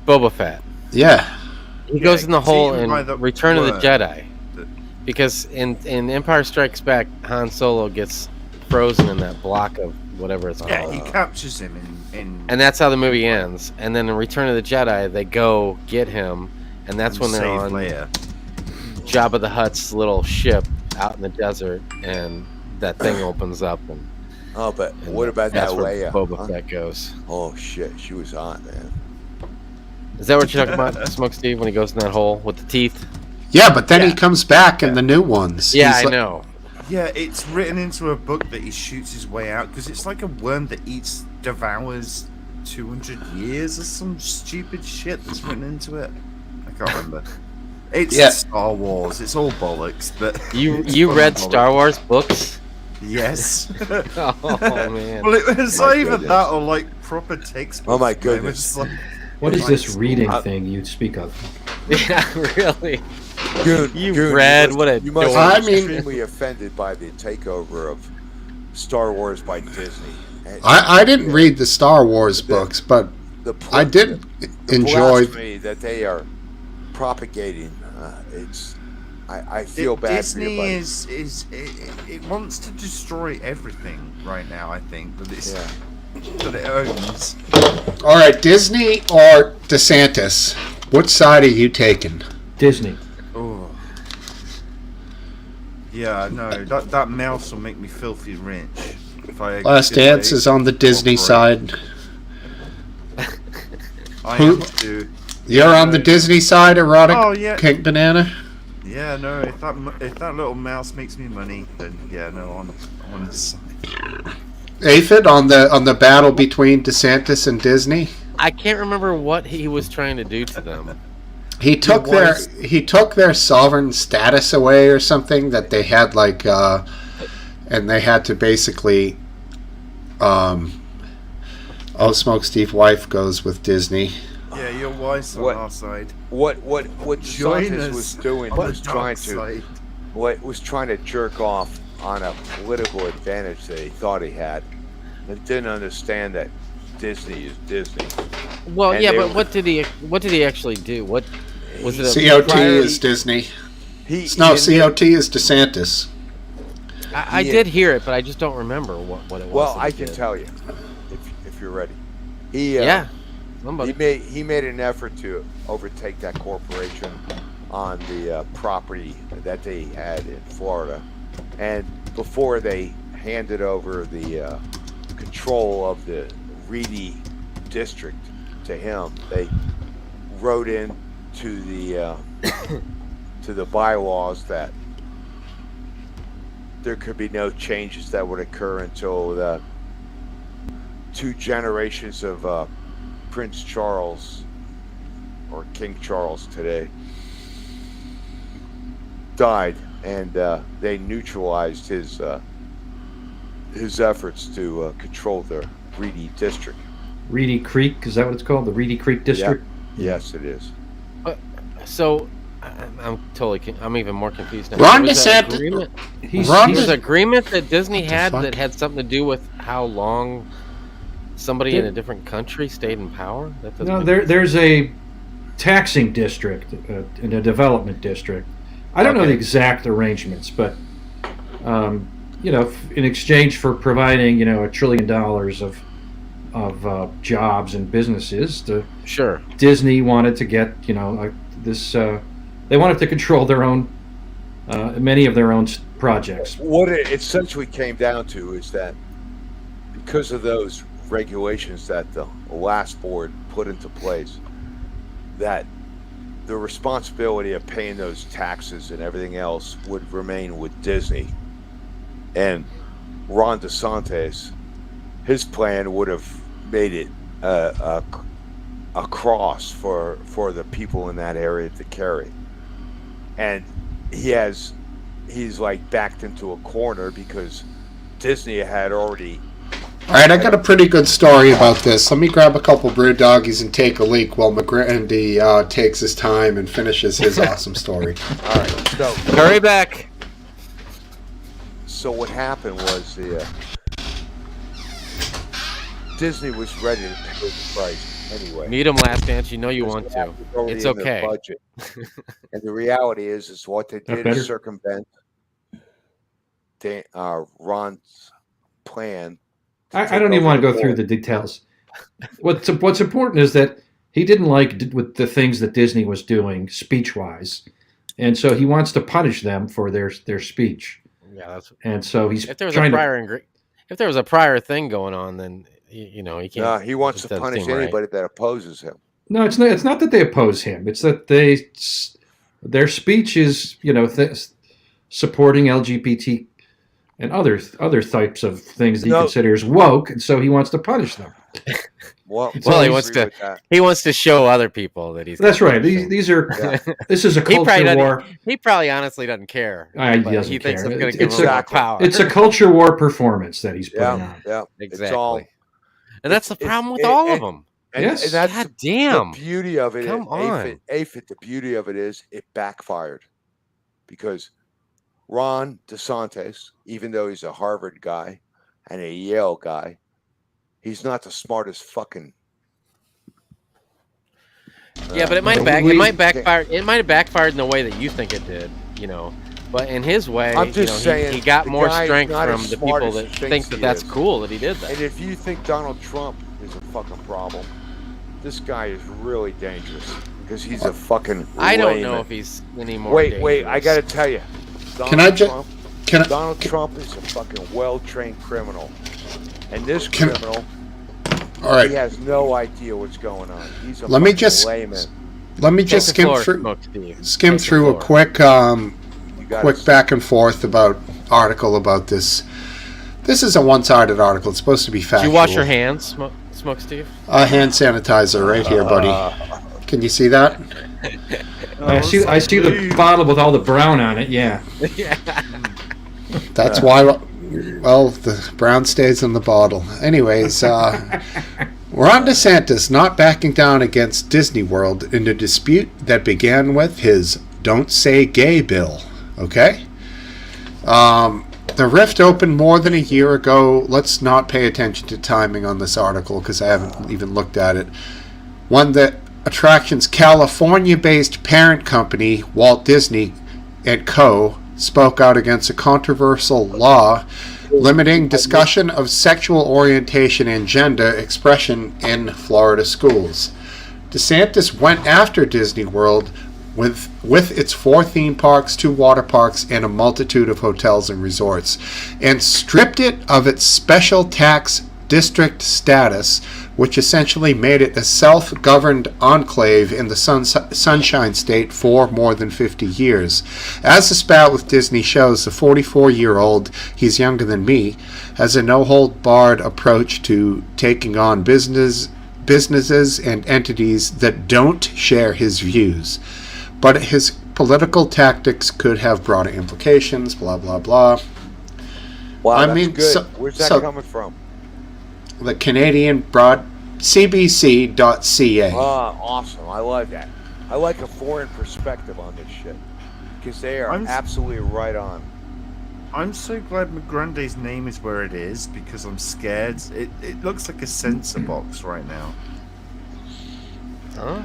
Boba Fett? Yeah. He goes in the he's hole eaten in by the Return of the worm. Jedi. Because in Empire Strikes Back, Han Solo gets frozen in that block of whatever it's Yeah, called. he captures him in And that's how the movie ends. And then in Return of the Jedi, they go get him, and that's when they're save on Leia. Jabba the Hutt's little ship out in the desert, and that thing opens up, and Oh, but what about that that's where Leia? Boba huh? Fett goes. Oh shit, she was hot, man. Is that what you're talking about, Smokesteve, when he goes in that hole with the teeth? Yeah, but then he Yeah. comes back in the new ones. Yeah, He's I like- know. Yeah, it's written into a book that he shoots his way out because it's like a worm that devours 200 years or some stupid shit that's written into it. I can't remember. It's Yeah. Star Wars. It's all bollocks. But You it's you fucking read bollocks. Star Wars books? Yes. Oh man. Well, it was My either goodness. that or like proper textbooks. Oh, my It was goodness. like- What is like this school. reading thing you speak of? Yeah, really. Goon, Brad, what a you must dork. I be mean- extremely offended by the takeover of Star Wars by Disney. And I didn't read the Star Wars books, but the I did the enjoy. blasphemy that they are propagating. I feel bad Disney for you, buddy. it wants to destroy everything right now. I think that Yeah. that it owns. All right, Disney or DeSantis? Which side are you taking? Disney. Oh. Yeah, no, that mouse will make me filthy rich. If I Last Dance is on the Disney side. I Who- have to. You're on the Disney side, erotic Oh, yeah. Pink Banana. Yeah, no. If that little mouse makes me money, then yeah, no, I'm on the side. Aphid on the battle between DeSantis and Disney. I can't remember what he was trying to do to them. He took their sovereign status away or something that they had, like, and they had to basically. Smokesteve wife goes with Disney. Yeah, your wife's on What- our side. What Join DeSantis us was doing on the was trying dark to side. was trying to jerk off on a political advantage that he thought he had, and didn't understand that Disney is Disney. Well, And yeah, they but were- what did he actually do? What was it? COT prior- is Disney. He COT is DeSantis. I did hear it, but I just don't remember what it was. Well, that I he can did. tell you if you're ready. Yeah. Somebody. He made an effort to overtake that corporation on the property that they had in Florida, and before they handed over the control of the Reedy district to him, they wrote in to the to the bylaws that there could be no changes that would occur until the 2 generations of Prince Charles, or King Charles today, died, and they neutralized his efforts to control the Reedy district. Reedy Creek, is that what it's called? The Reedy Creek District? Yes, it is. So I'm even more confused now. Ron There was an DeSantis- agreement- Ron There was De- an agreement that Disney had fuck? that had something to do with how long somebody in a different country stayed in power. That doesn't No, make there's a taxing district and a development district. I don't know Okay. the exact arrangements, but in exchange for providing $1 trillion of jobs and businesses, Sure. Disney wanted to get this. They wanted to control their own many of their own projects. What it essentially came down to is that because of those regulations that the last board put into place, that the responsibility of paying those taxes and everything else would remain with Disney. And Ron DeSantis, his plan would have made it a cross for the people in that area to carry. And he's like backed into a corner because Disney had already. All right, I got a pretty good story about this. Let me grab a couple brew doggies and take a leak while McGrandy takes his time and finishes his awesome story. All right, so Hurry back. So what happened was Disney was ready to pay the price anyway. Need him, Last Dance. You know you want to. That was already It's in their okay. budget. And the reality is what they did better? is circumvent Ron's plan. I don't even want to go through the details. What's important is that he didn't like with the things that Disney was doing speech-wise, and so he wants to punish them for their speech. Yeah, that's. And so he's If there was trying if there was a prior thing going on, then he can't. No, he wants it to doesn't punish seem right. anybody that opposes him. No, it's not. It's not that they oppose him. It's that their speech is supporting LGBT and other types of things that he considers woke, and so he wants to punish them. Well, Well, I he wants agree to. with that. He wants to show other people that he's. That's right. punishing. These are. Yeah. This is a He probably culture doesn't- war. He probably honestly doesn't care. He but doesn't he thinks care. it's going to give It's him more a- power. It's a culture war performance that he's putting on. Yeah. exactly. It's all, And that's the it's- problem with it- all of and- them. and, Yes. and that's God the damn. beauty of it. Come on. Aphid, the beauty of it is it backfired. because Ron DeSantis, even though he's a Harvard guy and a Yale guy, he's not the smartest fucking. Yeah, but it might backfire. It might have backfired in the way that you think it did, But in his way, I'm just saying, he got the more guy's strength not from as the smart people as that he think thinks that he that's is. cool that he did that. And if you think Donald Trump is a fucking problem, this guy is really dangerous because he's a fucking. I don't layman. know if he's any more. Wait! I gotta tell you, Donald Trump is a fucking well-trained criminal, and this criminal, he has no idea what's going on. He's a layman. Let me just skim through a quick back and forth article about this. This is a one-sided article. It's supposed to be factual. Did you wash your hands, Smokesteve? Hand sanitizer right here, buddy. Can you see that? I see the bottle with all the brown on it. Yeah. That's why. Well, the brown stays in the bottle. Anyways, Ron DeSantis not backing down against Disney World in a dispute that began with his "Don't Say Gay" bill. Okay. The rift opened more than a year ago. Let's not pay attention to timing on this article because I haven't even looked at it. When the attraction's California-based parent company, Walt Disney & Co., spoke out against a controversial law limiting discussion of sexual orientation and gender expression in Florida schools. DeSantis went after Disney World with its 4 theme parks, 2 water parks, and a multitude of hotels and resorts, and stripped it of its special tax district status, which essentially made it a self-governed enclave in the Sunshine State for more than 50 years. As the spat with Disney shows, the 44-year-old, he's younger than me, has a no-hold-barred approach to taking on businesses and entities that don't share his views. But his political tactics could have broader implications, blah, blah, blah. Wow, that's good. Where's that coming from? The Canadian CBC.ca. Awesome. I love that. I like a foreign perspective on this shit because they are absolutely right on. I'm so glad McGrande's name is where it is because I'm scared. It looks like a censor box right now. Huh?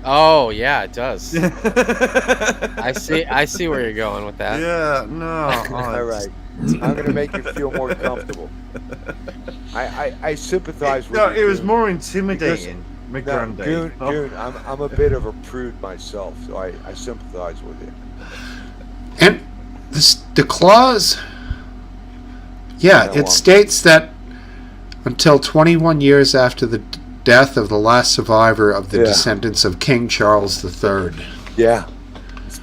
Oh yeah, it does. I see where you're going with that. Yeah, no. All right. I'm going to make you feel more comfortable. I sympathize with you. No, it was more intimidating, McGrande. Goon, I'm a bit of a prude myself, so I sympathize with you. And the clause, it states that until 21 years after the death of the last survivor of the descendants of King Charles III. Yeah.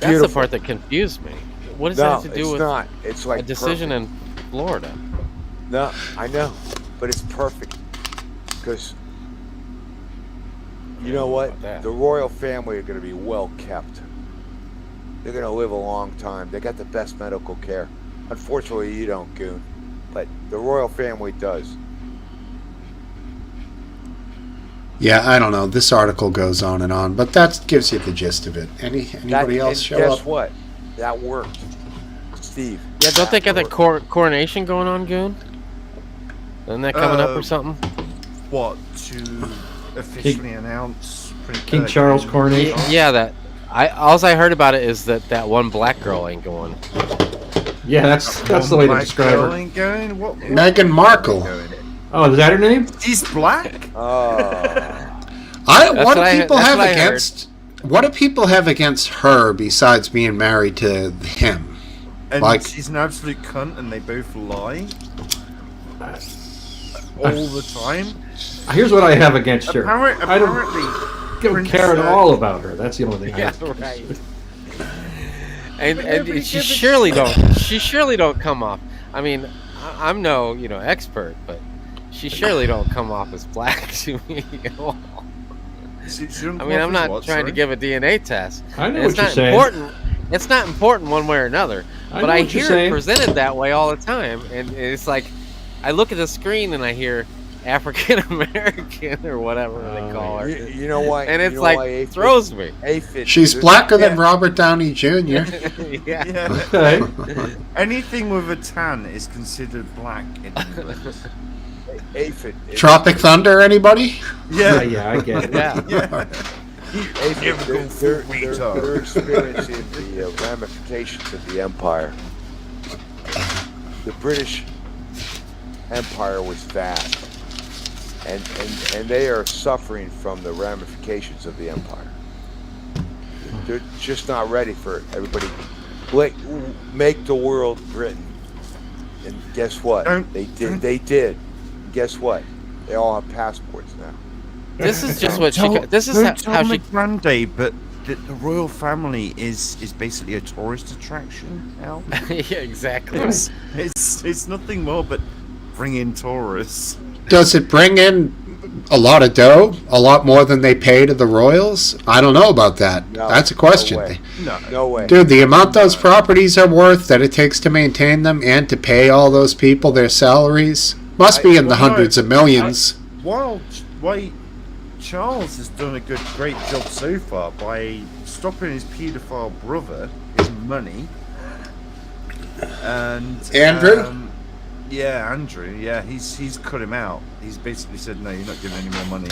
That's the part that confused me. What does that have to do with It's like a decision in Florida? No, I know, but it's perfect because you know what? The royal family are going to be well kept. They're going to live a long time. They got the best medical care. Unfortunately, you don't, Goon, but the royal family does. Yeah, I don't know. This article goes on, but that gives you the gist of it. Anybody else show up? Guess what? That worked. Steve. Yeah, don't they got that coronation going on, Goon? Isn't that coming up or something? What, to officially announce King Charles' coronation? Yeah, all I heard about it is that one black girl ain't going. Yeah, that's the way to describe her. Ain't going? What? Meghan Markle. Oh, is that her name? He's black? What do people have against her besides being married to him? And she's an absolute cunt and they both lie all the time. Here's what I have against her. I don't care at all about her. That's the only thing I have. Right. and she surely don't come off. I mean, I'm no expert, but she surely don't come off as black to me at all. I mean, I'm not trying to give a DNA test. I know what you're saying. It's not important one way or another. But I hear it presented that way all the time, and it's like I look at the screen and I hear African American or whatever they call her. You know why? And it's you know like why aphid- throws me. aphid- She's there's- blacker than yeah, Robert Downey Jr. Yeah. Yeah. Okay. Anything with a tan is considered black in England. aphid. Tropic Thunder, anybody? Yeah, yeah, I get it. Yeah. Yeah. Aphid, they're experiencing the ramifications of the empire. The British Empire was vast, and they are suffering from the ramifications of the empire. They're just not ready for everybody. Make the world Britain, and guess what? They did. They did. Guess what? They all have passports now. This is just what she. This is how she. Grande, but the royal family is basically a tourist attraction now. Yeah, exactly. It's nothing more but bring in tourists. Does it bring in a lot of dough? A lot more than they pay to the royals? I don't know about that. No, That's a question. No way. No, No way. Dude, the amount those properties are worth that it takes to maintain them and to pay all those people their salaries must be in the hundreds of millions. While Charles has done a great job so far by stopping his paedophile brother his money, and Andrew? Yeah, Andrew. Yeah, he's cut him out. He's basically said, no, you're not giving any more money.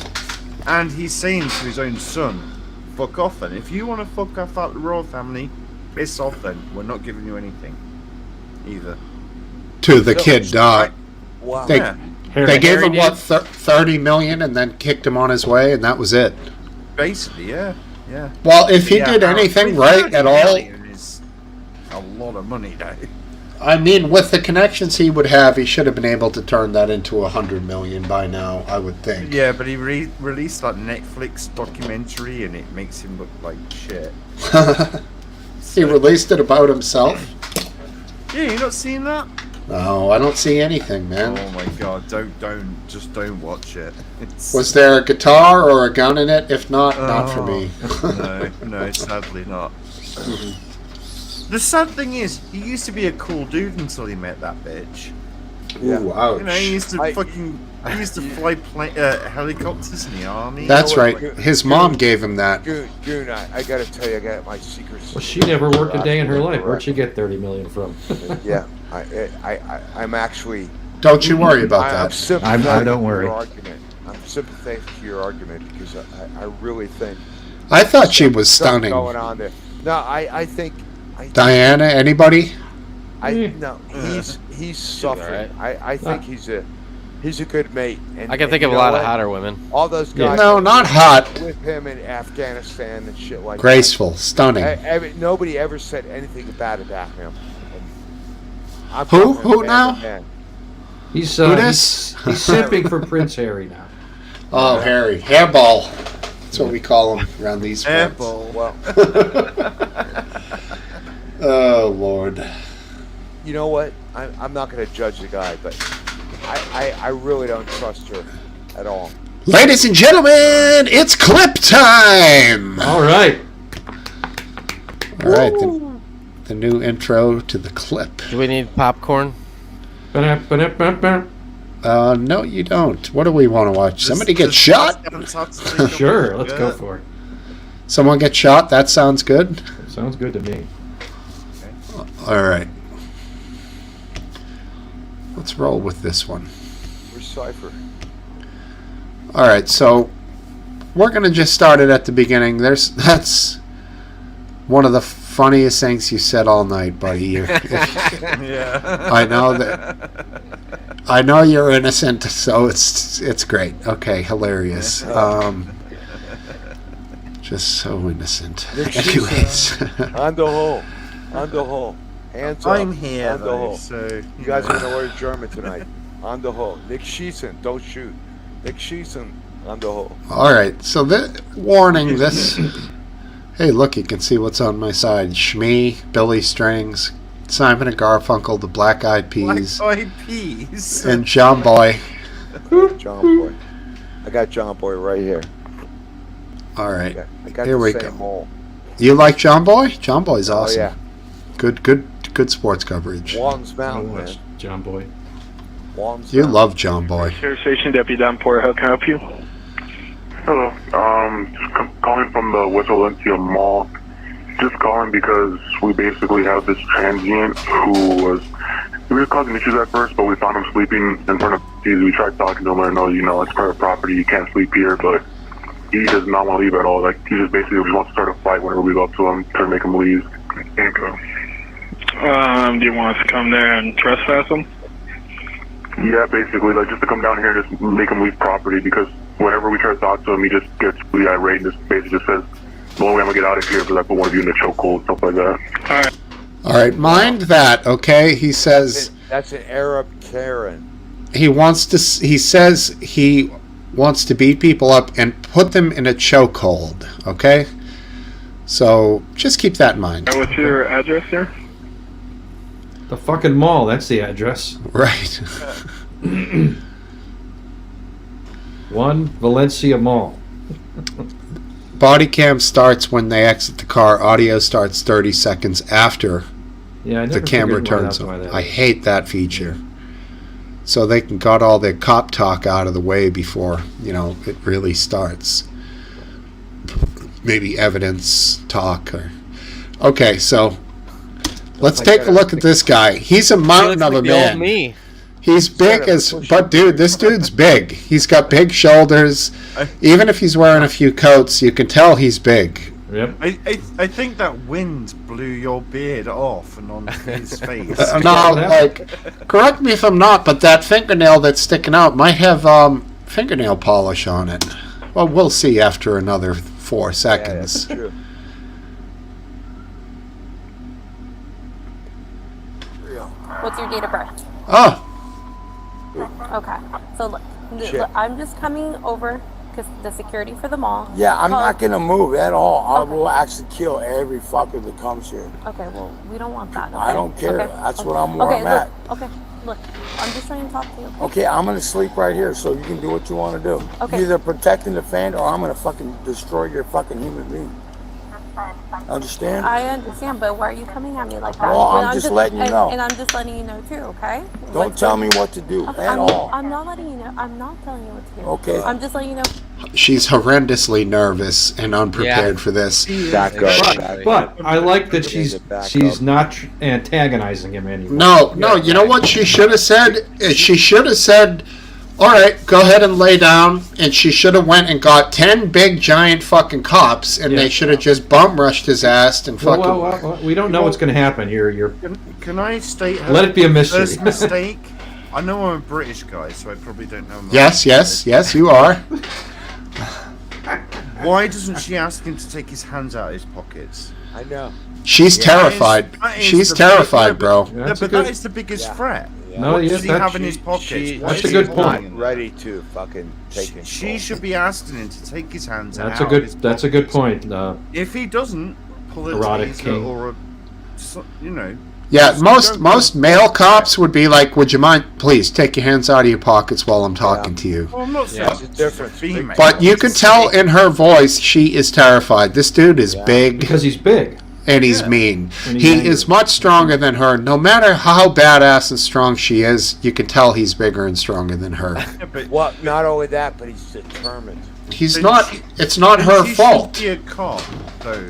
And he's saying to his own son, fuck off then. If you want to fuck off out the royal family, piss off then. We're not giving you anything. Either. To the kid, Wow. They, Yeah, they gave Harry him, what, 30 million and then kicked him on his way, and that was it. basically, yeah. Yeah. Well, if he Yeah, did anything right at all, 30 million is a lot of money, though. I mean, with the connections he would have, he should have been able to turn that into 100 million by now, I would think. Yeah, but he released that Netflix documentary, and it makes him look like shit. He released it about himself? Yeah, you not seen that? No, I don't see anything, man. Oh my god! Don't watch it. It's, Was there a guitar or a gun in it? If not, not for me. no, sadly not. The sad thing is, he used to be a cool dude until he met that bitch. Yeah. Ooh, ouch. You know, he used to fly helicopters in the army. That's know what, right. His mom gave him that. Goon, I gotta tell you, I got my secrets. Well, she never worked a day in her life. Where'd she get 30 million from? Yeah, I'm actually. Don't you worry about I'm that. sympathetic I don't to worry. your argument. I'm sympathetic to your argument because I really think I thought she was something stunning. going on there. No, I think. Diana, anybody? No, he's suffering. alright. I think he's a good mate. And, I can think and of a you know lot of what? hotter women. All those guys. No, not hot. With him in Afghanistan and shit like Graceful, stunning. that. Nobody ever said anything bad about him. And I'm Who? talking Who man now? to man. He's Who dis? he's simping for Prince Harry now. Oh, Harry. Hairball. That's what we call him around these parts. Airball. Well, Oh, Lord. you know what? I'm not going to judge the guy, but I really don't trust her at all. Ladies and gentlemen, it's clip time! All right. All right, the new intro to the clip. Do we need popcorn? Ba-da-ba-da-ba-ba. No, you don't. What do we want to watch? Somebody get shot? Sure, let's go for it. Someone get shot? That sounds good. Sounds good to me. All right. Let's roll with this one. Where's Cypher? All right, so we're going to just start it at the beginning. That's one of the funniest things you said all night, buddy. Yeah. I know you're innocent, so it's great. Okay, hilarious. Just so innocent. Anyways, On the hole. On the hole. Hands up. I'm here, On the though, hole. so You guys are going to learn German tonight. On the hole. Nick Schießen, don't shoot. Nick Schießen, on the hole. all right. So warning, this. Hey, look, you can see what's on my side. Shmee, Billy Strings, Simon and Garfunkel, the Black Eyed Peas, Black Eyed Peas. and John Boy. John Boy. I got John Boy right here. All right. I got Here the we same go. hole. You like John Boy? John Boy's awesome. Oh, yeah. Good sports coverage. Walton's I Mountain, watched man. John Boy. You love John Boy. Sheriff Station Deputy Davenport, how can I help you? Hello. Just calling from the West Valencia Mall. Just calling because we basically have this transient who was causing issues at first, but we found him sleeping in front of these. We tried talking to him, and it's private property, you can't sleep here, but he does not want to leave at all. Like, he just basically wants to start a fight whenever we go up to him, try to make him leave. Handcuff. Do you want us to come there and trespass him? Yeah, basically, like, just to come down here and just make him leave property, because whenever we try to talk to him, he just gets really irate and just basically just says, the only way I'm going to get out of here is if I put one of you in the chokehold, stuff like that. All right, mind that, okay? He says That's an Arab Karen. he says he wants to beat people up and put them in a chokehold, okay? So just keep that in mind. What's your address there? The fucking mall, that's the address. Right. 1 Valencia Mall. Body cam starts when they exit the car. Audio starts 30 seconds after Yeah, I the never camera figured why turns that- why on. that I is. hate that feature. So they can got all their cop talk out of the way before, it really starts. Maybe evidence talk or... Okay, so let's take a look at this guy. He's a mountain of a man. Me. He's big but dude, this dude's big. He's got big shoulders. Even if he's wearing a few coats, you can tell he's big. Yep. I think that wind blew your beard off and onto his face. Correct me if I'm not, but that fingernail that's sticking out might have fingernail polish on it. Well, we'll see after another 4 seconds. Yeah, that's true. What's your date of birth? Oh, Okay. So look, Shit. I'm just coming over because the security for the mall. Yeah, I'm not gonna move at all. I will actually kill every fucker that comes here. Okay, well, we don't want that. Okay? I don't care. Okay. That's okay. what where I'm at. Okay, look, I'm just trying to talk to you. Okay, I'm gonna sleep right here, so you can do what you want to do. Okay. You're either protecting the fan, or I'm gonna fucking destroy your fucking human being. Understand? I understand, but why are you coming at me like that? Well, And I'm just letting you know. And I'm just letting you know too, okay? Don't tell me what to do at all. I'm not letting you know. I'm not telling you what to do. Okay. I'm just letting you know. she's horrendously nervous and unprepared for this. Back But I like that she's not antagonizing him anymore. No, you know what she should have said? She should have said, all right, go ahead and lay down, and she should have went and got 10 big giant fucking cops, and they should have just bum rushed his ass and fucking... Well, we don't know what's going to happen here. Can I state Let it be a mystery. first mistake? I know I'm a British guy, so I probably don't know much. Yes, you are. Why doesn't she ask him to take his hands out of his pockets? I know. She's terrified. That is She's the terrified, bro. Yeah, That's a but good- that is the biggest threat. No, What yes, does he that- have in his pockets? Why that's is a he good holding point. them? Ready to fucking take control. She should be asking him to take his hands That's out a good. of his That's a good pockets. point. If he doesn't, pull a Erotic taser king. or a, Yeah, Just most don't- male cops would be like, would you mind, please, take your hands out of your pockets while I'm talking to you. Well, I'm not saying Yeah. it's a Different. female. But you can tell in her voice she is terrified. This dude is big because he's big. and he's Yeah. mean. And he's He angry. is much stronger than her. No matter how badass and strong she is, you can tell he's bigger and stronger than her. Yeah, but Well, not only that, but he's determined. He's Then not, she- it's not then her she fault. should be a cop, though.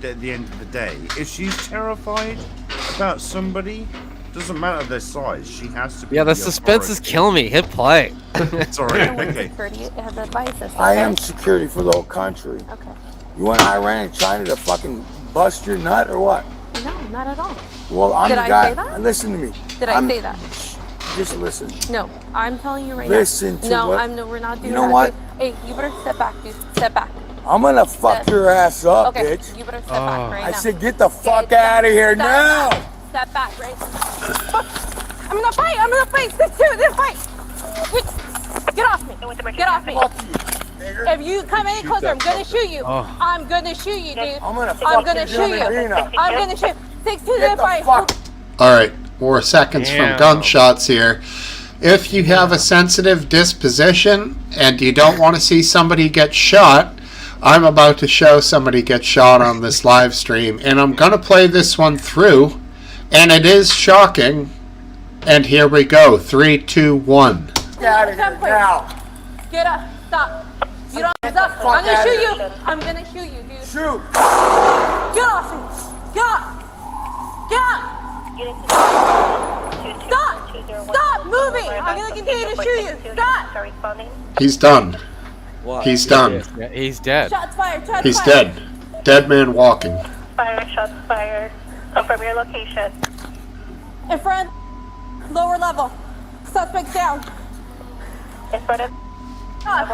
At the end of the day, if she's terrified about somebody, doesn't matter their size. She has to be. Yeah, the suspense is killing me. Hit play. Sorry. And when Okay. security has advice us. I okay? am security for the whole country. Okay. You want Iran and China to fucking bust your nut or what? No, not at all. Well, I'm Did the I guy. say that? Listen to me. Did I say that? Just listen. No, I'm telling you right Listen now. to No, what- we're not doing You know that. what? Hey, you better step back, dude. Step back. I'm gonna fuck Step- your ass up, Okay, bitch. you better step back right I now. said, get the fuck Step out of here step now. back. Step back, right? I'm gonna fight. I'm gonna fight. Stick to this fight. Get off me. Get off me. Fuck you, nigger. If you come any closer, I'm gonna shoot you. I'm gonna shoot you, dude. I'm gonna I'm fuck gonna your shoot you. human being up. I'm gonna shoot. Stick to Get the the fight. fuck. All right, we're seconds from Damn. gunshots here. If you have a sensitive disposition and you don't want to see somebody get shot, I'm about to show somebody get shot on this live stream, and I'm going to play this one through, and it is shocking, And here we go. 3, 2, 1. Get out of here now. Get up. Stop. You don't stop. I'm gonna shoot you. I'm gonna shoot you, dude. Shoot. Get off me. Get off. Get off. Stop. Stop moving. I'm gonna continue to shoot you. Stop. He's done. What? He's done. Yeah, he's dead. Shots fired. Shots He's fired. dead. Dead man walking. Fire, shots fired. Confirm your location. In front. Lower level. Suspect down. In front of.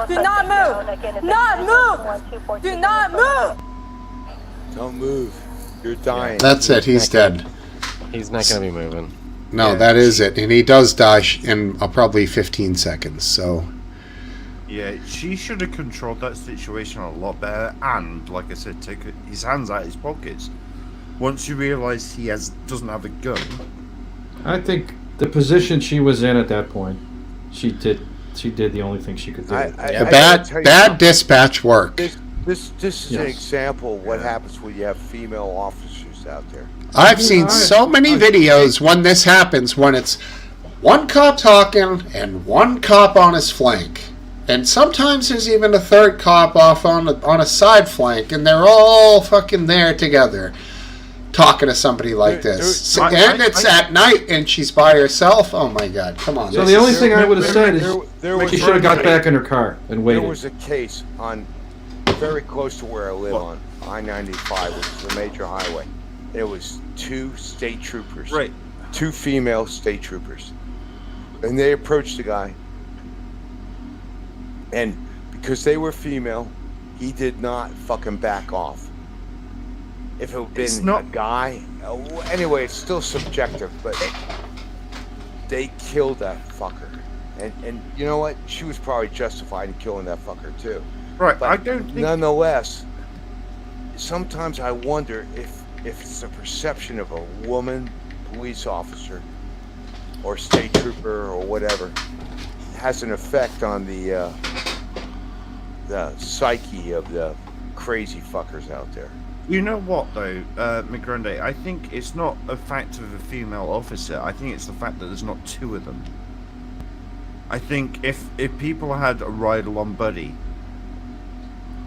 Do not move. Not move. Do not move. Don't move. You're dying. That's it. He's dead. He's not going to be moving. No, Yeah. that is it. And he does die in probably 15 seconds. So, Yeah, she should have controlled that situation a lot better, and like I said, take his hands out of his pockets. Once you realise he doesn't have a gun, I think the position she was in at that point, she did the only thing she could do. the bad dispatch work. This is an Yes. example of what happens when you have female officers out there. I've seen so many videos when this happens, when it's one cop talking and one cop on his flank. And sometimes there's even a third cop off on a side flank, and they're all fucking there together talking to somebody like this. And it's at night, and she's by herself. Oh my God, come on. So the only thing I would have said is there she should have got back in her car and There waited. was a case on very close to where I live on I-95, which is a major highway. It was 2 state troopers, right? 2 female state troopers, and they approached the guy, and because they were female, he did not fucking back off. If it had been a guy, anyway, it's still subjective, but they killed that fucker. And you know what? She was probably justified in killing that fucker too. Right, But I don't think... nonetheless, sometimes I wonder if it's the perception of a woman police officer or state trooper or whatever has an effect on the psyche of the crazy fuckers out there. You know what, though, McGrande? I think it's not a fact of a female officer. I think it's the fact that there's not 2 of them. I think if people had a ride-along buddy,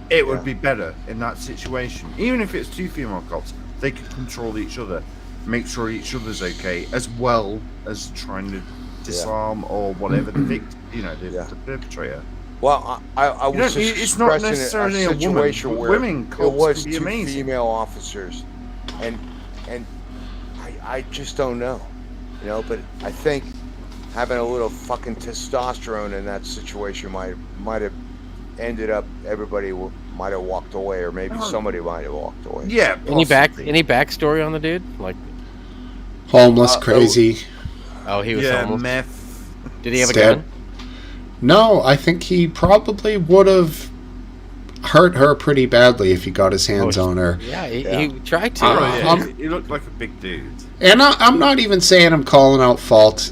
it would be better in that situation. Even if it's 2 female cops, they could control each other, make sure each other's okay, as well as trying to disarm or whatever the victim, the perpetrator. Well, I was just it's not expressing necessarily a a woman. situation where Women it cops was can be 2 amazing. female officers, and I just don't know, But I think having a little fucking testosterone in that situation might have ended up everybody might have walked away, or maybe somebody might have walked away. Yeah. Any backstory on the dude? Like Homeless, crazy. Oh, he was homeless. Meth. Did he have a Dead. gun? No, I think he probably would have hurt her pretty badly if he got his hands on her. Yeah, he tried to. He looked like a big dude. And I'm not even saying I'm calling out fault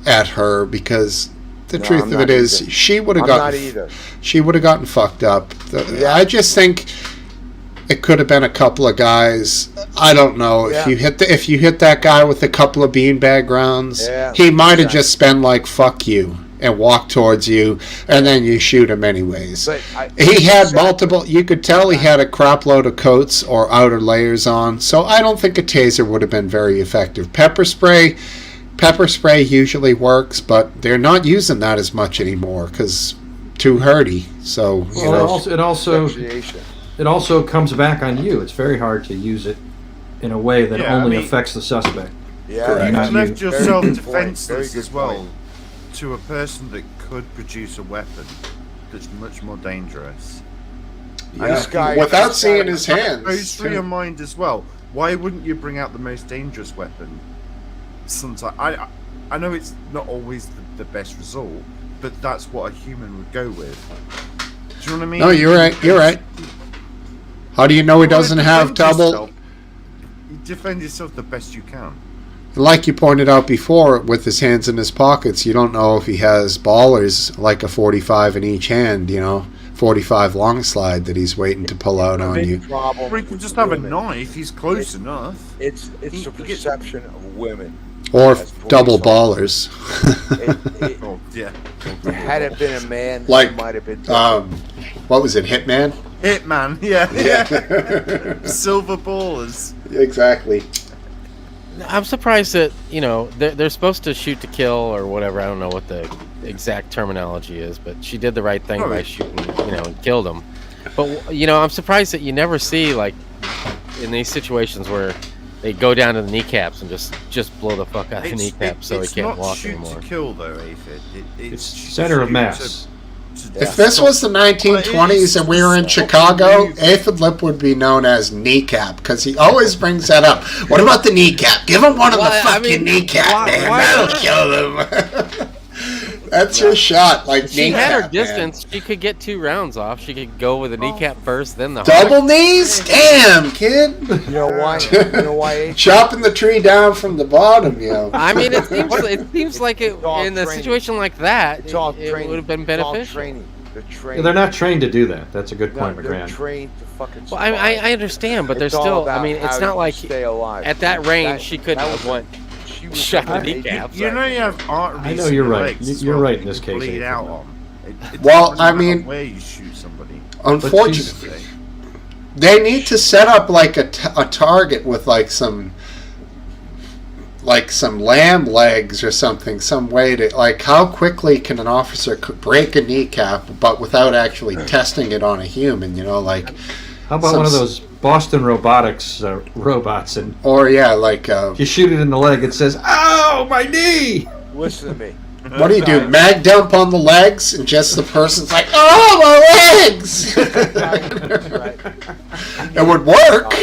at her, because the truth I'm of not it is either. she would have I'm not either. she would have gotten fucked up. I just think it could have been a couple of guys. I don't know if you hit that guy with a couple of beanbag rounds, he might have just been like "fuck you" and walked towards you, and then you shoot him anyways. But He had multiple. You could tell he had a crap load of coats or outer layers on. So I don't think a taser would have been very effective. Pepper spray usually works, but they're not using that as much anymore because too hurty. So it also comes back on you. It's very hard to use it in a way that only affects the suspect. Yeah, not you left you. yourself Very defenseless good as well point. to a person that could produce a weapon that's much more dangerous. This guy, without seeing his Goes hands. through your mind as well. Why wouldn't you bring out the most dangerous weapon? Sometimes I know it's not always the best result, but that's what a human would go with. Do you know what I mean? No, you're right. How do you know he doesn't have double? You defend yourself the best you can. Like you pointed out before, with his hands in his pockets, you don't know if he has ballers like a 45 in each hand, 45 long slide that he's waiting to pull out on you. Or he can just have a knife. He's close enough. It's the perception of women. Or as police double officers. ballers. Oh, yeah. Had it been a man, Like, it might have been different. what was it, Hitman? Hitman, yeah. Silver ballers. Exactly. I'm surprised that they're supposed to shoot to kill or whatever. I don't know what the exact terminology is, but she did the right thing by shooting, and killed him. But I'm surprised that you never see like in these situations where they go down to the kneecaps and just blow the fuck out of the kneecaps so he can't walk anymore. It's not shoot to kill though, Aphid. It's center of mass. If this was the 1920s and we were in Chicago, Aphid Lip would be known as Kneecap because he always brings that up. What about the kneecap? Give him one of the fucking kneecap, man. That'll kill him. That's your shot, like she kneecap. had her distance. Man. She could get 2 rounds off. She could go with the kneecap first, then the double knees. Damn, kid. You know why? Chopping the tree down from the bottom, yo. I mean, it seems like it in a situation like that, it would have been beneficial. Yeah, they're not trained to do that. That's a good point, They're McGran. trained to fucking Well, I understand, but there's still. I mean, it's not like stay alive. at that range she couldn't have shot the kneecaps. You have arteries. I know you're right. You're right in this case. Bleed out on. Well, I mean, where you shoot somebody. Unfortunately, they need to set up like a target with like some lamb legs or something, some way to like how quickly can an officer break a kneecap, but without actually testing it on a human. How about one of those Boston Robotics robots and you shoot it in the leg, it says, "Ow, my knee!" Listen to me. What do? Mag dump on the legs, and just the person's like, "Oh, my legs!" It would work.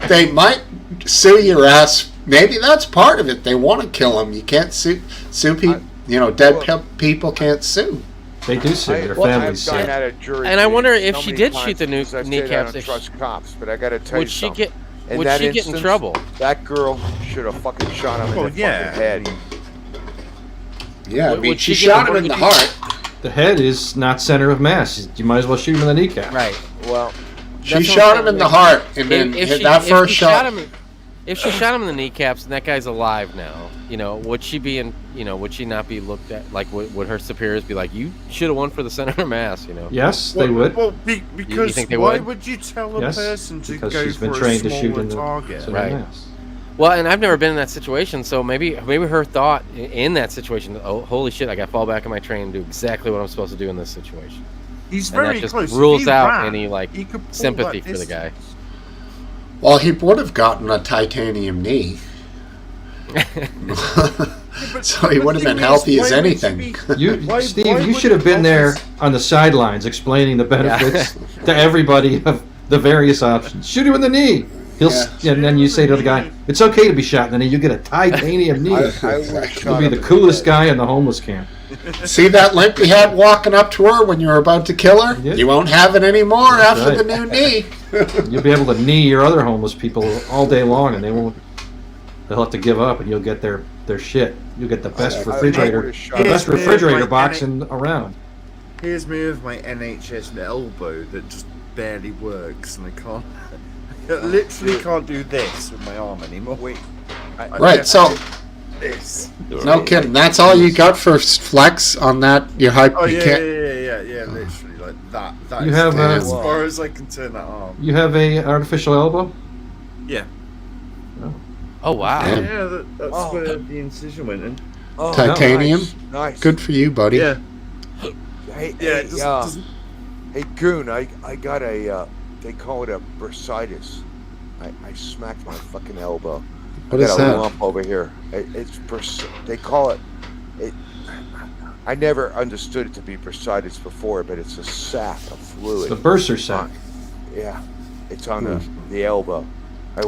They might sue your ass. Maybe that's part of it. They want to kill them. You can't sue people. Dead people can't sue. They do sue their families. And I wonder if she did shoot the kneecaps. I don't trust cops, but I got to tell you something. Would she get in trouble? That girl should have fucking shot him in the fucking head. Yeah, I mean, she shot him in the heart. The head is not center of mass. You might as well shoot him in the kneecap. Right. Well, she shot him in the heart, and then that first shot. If she shot him in the kneecaps and that guy's alive now, would she be in? Would she not be looked at? Like, would her superiors be like, "You should have won for the center of mass"? Yes, they would. Well, because why would you tell a person to go she's been for trained a to shoot smaller in the target? Right. Mass. Well, and I've never been in that situation, so maybe her thought in that situation, oh, holy shit, I got to fall back in my train and do exactly what I'm supposed to do in this situation. He's very that close. Just rules out any sympathy for the guy. Well, he would have gotten a titanium knee. So he would have been healthy as anything. Steve, you should have been there on the sidelines explaining the benefits to everybody of the various options. Shoot him in the knee. And then you say to the guy, "It's okay to be shot in the knee. You get a titanium knee." You'll be the coolest guy in the homeless camp. See that limp you had walking up to her when you were about to kill her? Yeah. You won't have it anymore after the new knee. You'll be able to knee your other homeless people all day long, and they'll have to give up, and you'll get their shit. You'll get the best refrigerator box around. Here's me with my NHS elbow that just barely works, and I literally can't do this with my arm anymore. Wait. This. No kidding. That's all you got for flex on that? Your hype? Oh, yeah. Literally, like that. You have as far as I can turn that arm. You have a artificial elbow? Yeah. Oh wow. Yeah, that's where the incision went in. Oh, titanium. Nice. Good for you, buddy. Yeah. Hey, Goon, I got a. They call it a bursitis. I smacked my fucking elbow. What is that? I got a lump over here. They call it. I never understood it to be bursitis before, but it's a sac of fluid. It's the bursar sac. Yeah, it's on the elbow.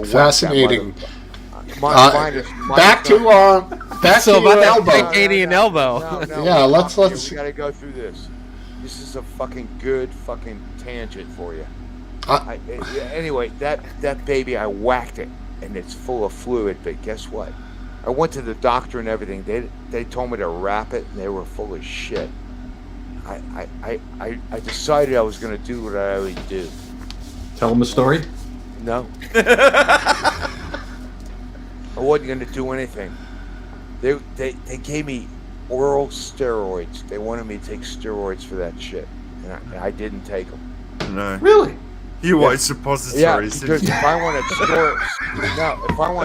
Fascinating. Back to your elbow. Titanium elbow. No, let's. We gotta go through this. This is a fucking good fucking tangent for you. Anyway, that baby, I whacked it, and it's full of fluid. But guess what? I went to the doctor and everything. They told me to wrap it, and they were full of shit. I decided I was gonna do what I always do. Tell them a story. No. I wasn't gonna do anything. They gave me oral steroids. They wanted me to take steroids for that shit, and I didn't take them. No. Really? You wanted suppositories. Yeah, because if I wanted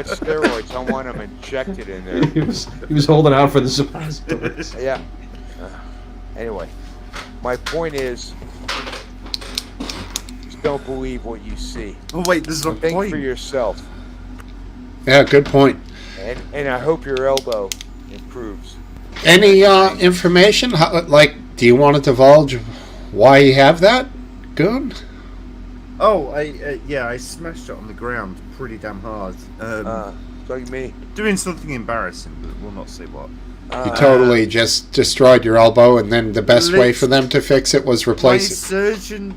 steroids, I want them injected in there. He was holding out for the suppositories. Yeah. Anyway, my point is, just don't believe what you see. Oh wait, there's a Think point. for yourself. Yeah, good point. And I hope your elbow improves. Any information? Do you want to divulge why you have that, Goon? Oh, I smashed it on the ground pretty damn hard. Like me. Doing something embarrassing, but we'll not say what. You totally just destroyed your elbow, and then the best way for them to fix it was replace it. My surgeon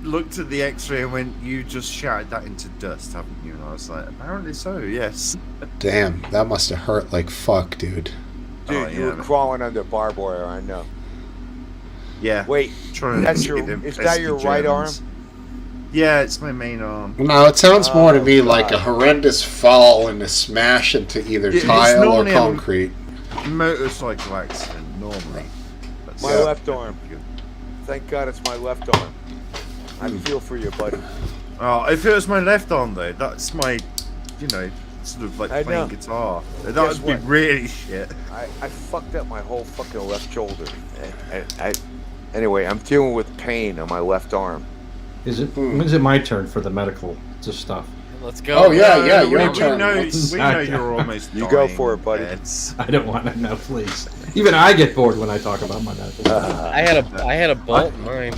looked at the X-ray and went, "You just shattered that into dust, haven't you?" And I was like, "Apparently so, yes." Damn, that must have hurt like fuck, dude. Dude, you were crawling under barbed wire, I know. Yeah. Wait, is that your right arm? Yeah, it's my main arm. No, it sounds more to me like a horrendous fall and a smash into either tile or concrete. Motorcycle accident, normally. My left arm. Thank God it's my left arm. I feel for you, buddy. Oh, if it was my left arm, though, that's my, sort of like playing guitar. That would be really shit. I fucked up my whole fucking left shoulder. Anyway, I'm dealing with pain on my left arm. When's it my turn for the medical stuff? Let's go. Oh yeah, your turn. We know you're almost You go for it, buddy. I don't want to know, please. Even I get bored when I talk about my medical stuff. I had a bolt in mine.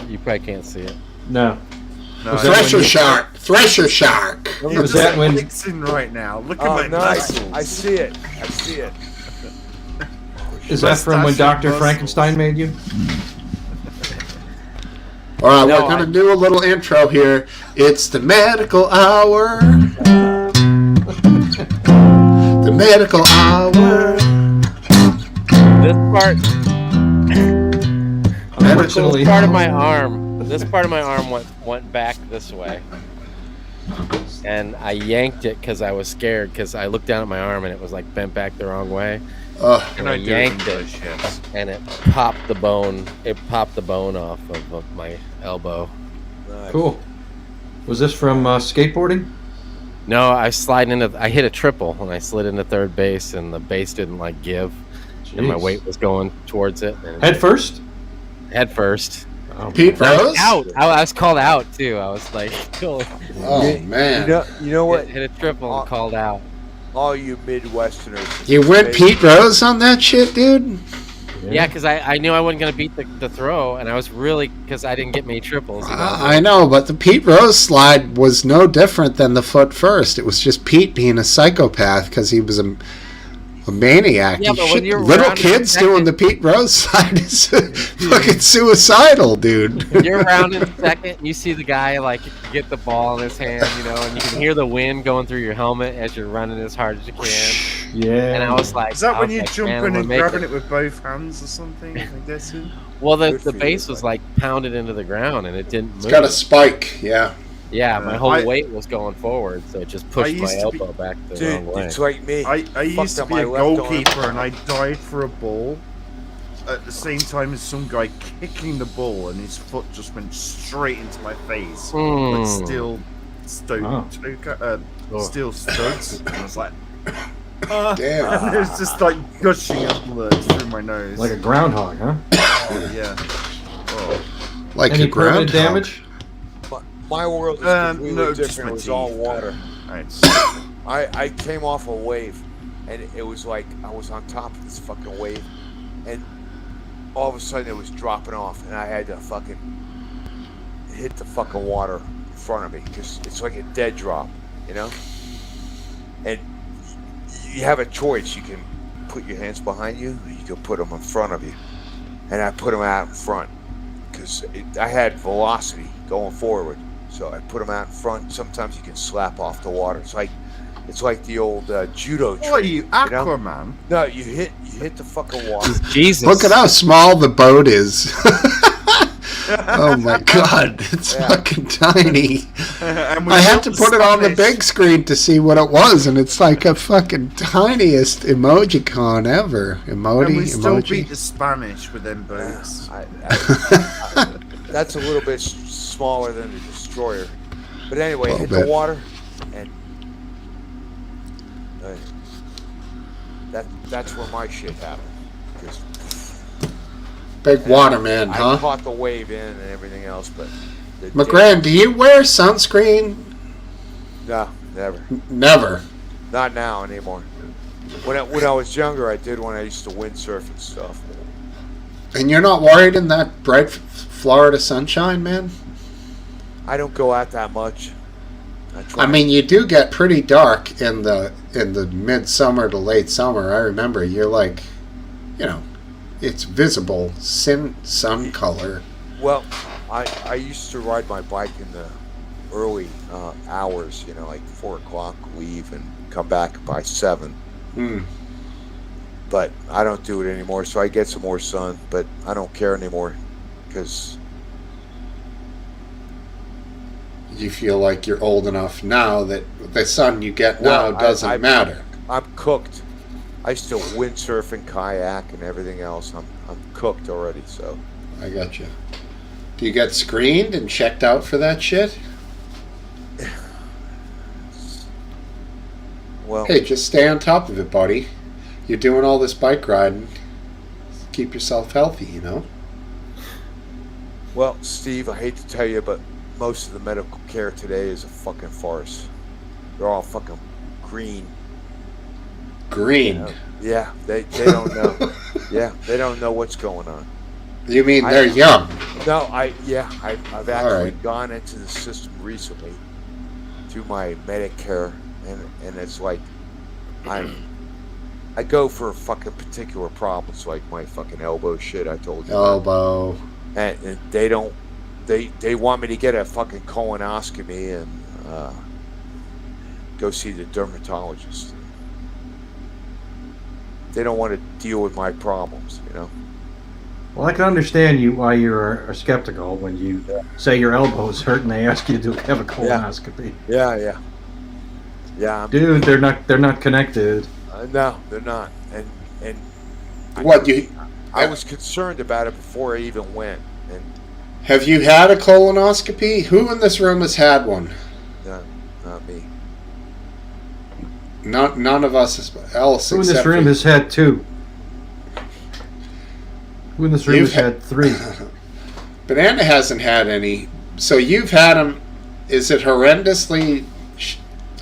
You probably can't see it. No. Thresher shark. Was that when? Fixing right now. Look at my nice. muscles. I see it. Is that from when Dr. Frankenstein made you? All right, we're going to do a little intro here. It's the medical hour. The medical hour. Unfortunately, This part of my arm went back this way. And I yanked it because I was scared, because I looked down at my arm and it was like bent back the wrong way. And I yanked it, and it popped the bone. It popped the bone off of my elbow. Nice. Cool. Was this from skateboarding? No, I hit a triple and I slid into third base, and the base didn't give, and my weight was going towards it. Head first. Head first. Oh, Pete Rose? Out. I was called out too. I was like, cool. Oh man. You know what? Hit a triple and called out. All you Midwesterners. You went Pete Rose on that shit, dude? Yeah, because I knew I wasn't going to beat the throw, and I was really, because I didn't get many triples. I know, but the Pete Rose slide was no different than the foot first. It was just Pete being a psychopath because he was a maniac. Yeah, but when you're little kids doing the Pete Rose slide is fucking suicidal, dude. You're around in second, and you see the guy get the ball in his hand, and you can hear the wind going through your helmet as you're running as hard as you can. Yeah. And I was like, is that when you're jumping and grabbing it with both hands or something? I'm guessing. Well, the base was pounded into the ground, and it didn't move. It's got a spike, yeah. Yeah, my whole weight was going forward, so it just pushed my elbow back the wrong way. It's like me. I used to be a goalkeeper, and I dived for a ball at the same time as some guy kicking the ball, and his foot just went straight into my face. But still studs. And I was like, damn. And it was just gushing up through my nose. Like a groundhog, huh? Oh, yeah. Oh. Like Any a permanent groundhog. damage? My world is completely different. It was all teeth. water. Nice. I came off a wave, and it was like I was on top of this fucking wave, and all of a sudden it was dropping off, and I had to fucking hit the fucking water in front of me, because it's like a dead drop, And you have a choice. You can put your hands behind you, or you can put them in front of you. And I put them out in front, because I had velocity going forward. So I put them out in front. Sometimes you can slap off the water. It's like the old judo trick. What are you, Aquaman? No, you hit the fucking water. Jesus. Look at how small the boat is. Oh my god, it's fucking tiny. And we I had built to put it on the Spanish. big screen to see what it was, and it's like a fucking tiniest emojicon ever. And we still Emoji. beat the Spanish with them boats. That's a little bit smaller than the destroyer. But anyway, Little hit bit. the water, and that's where my shit happened. Just, Big waterman, I huh? caught the wave in and everything else, but the McGran, do you wear sunscreen? no, never. Never. Not now anymore. When I was younger, I did when I used to windsurf and stuff. And you're not worried in that bright Florida sunshine, man? I don't go out that much. I mean, you do get pretty dark in the midsummer to late summer. I remember you're like, it's visible sun color. Well, I used to ride my bike in the early hours, like 4 o'clock, leave and come back by 7. But I don't do it anymore, so I get some more sun, but I don't care anymore because You feel like you're old enough now that the sun you get now doesn't matter. I'm cooked. I still windsurf and kayak and everything else. I'm cooked already, so. I got you. Do you get screened and checked out for that shit? Well, Hey, just stay on top of it, buddy. You're doing all this bike riding. Keep yourself healthy, well, Steve, I hate to tell you, but most of the medical care today is a fucking farce. They're all fucking green. Green. Yeah, they don't know. Yeah, they don't know what's going on. You mean they're young? No, I've actually right. gone into the system recently through my Medicare, and it's like I go for fucking particular problems like my fucking elbow shit I told you about. Elbow. And they want me to get a fucking colonoscopy and go see the dermatologist. They don't want to deal with my problems, Well, I can understand why you're skeptical when you say your elbow's hurt and they ask you to have a colonoscopy. Yeah. Dude, they're not connected. No, they're not. And What you? I was concerned about it before I even went. And Have you had a colonoscopy? Who in this room has had one? no, not me. None of us else. Who in this except room for- has had 2? Who in this room You've has had 3? Banana hasn't had any. So you've had them. Is it horrendously?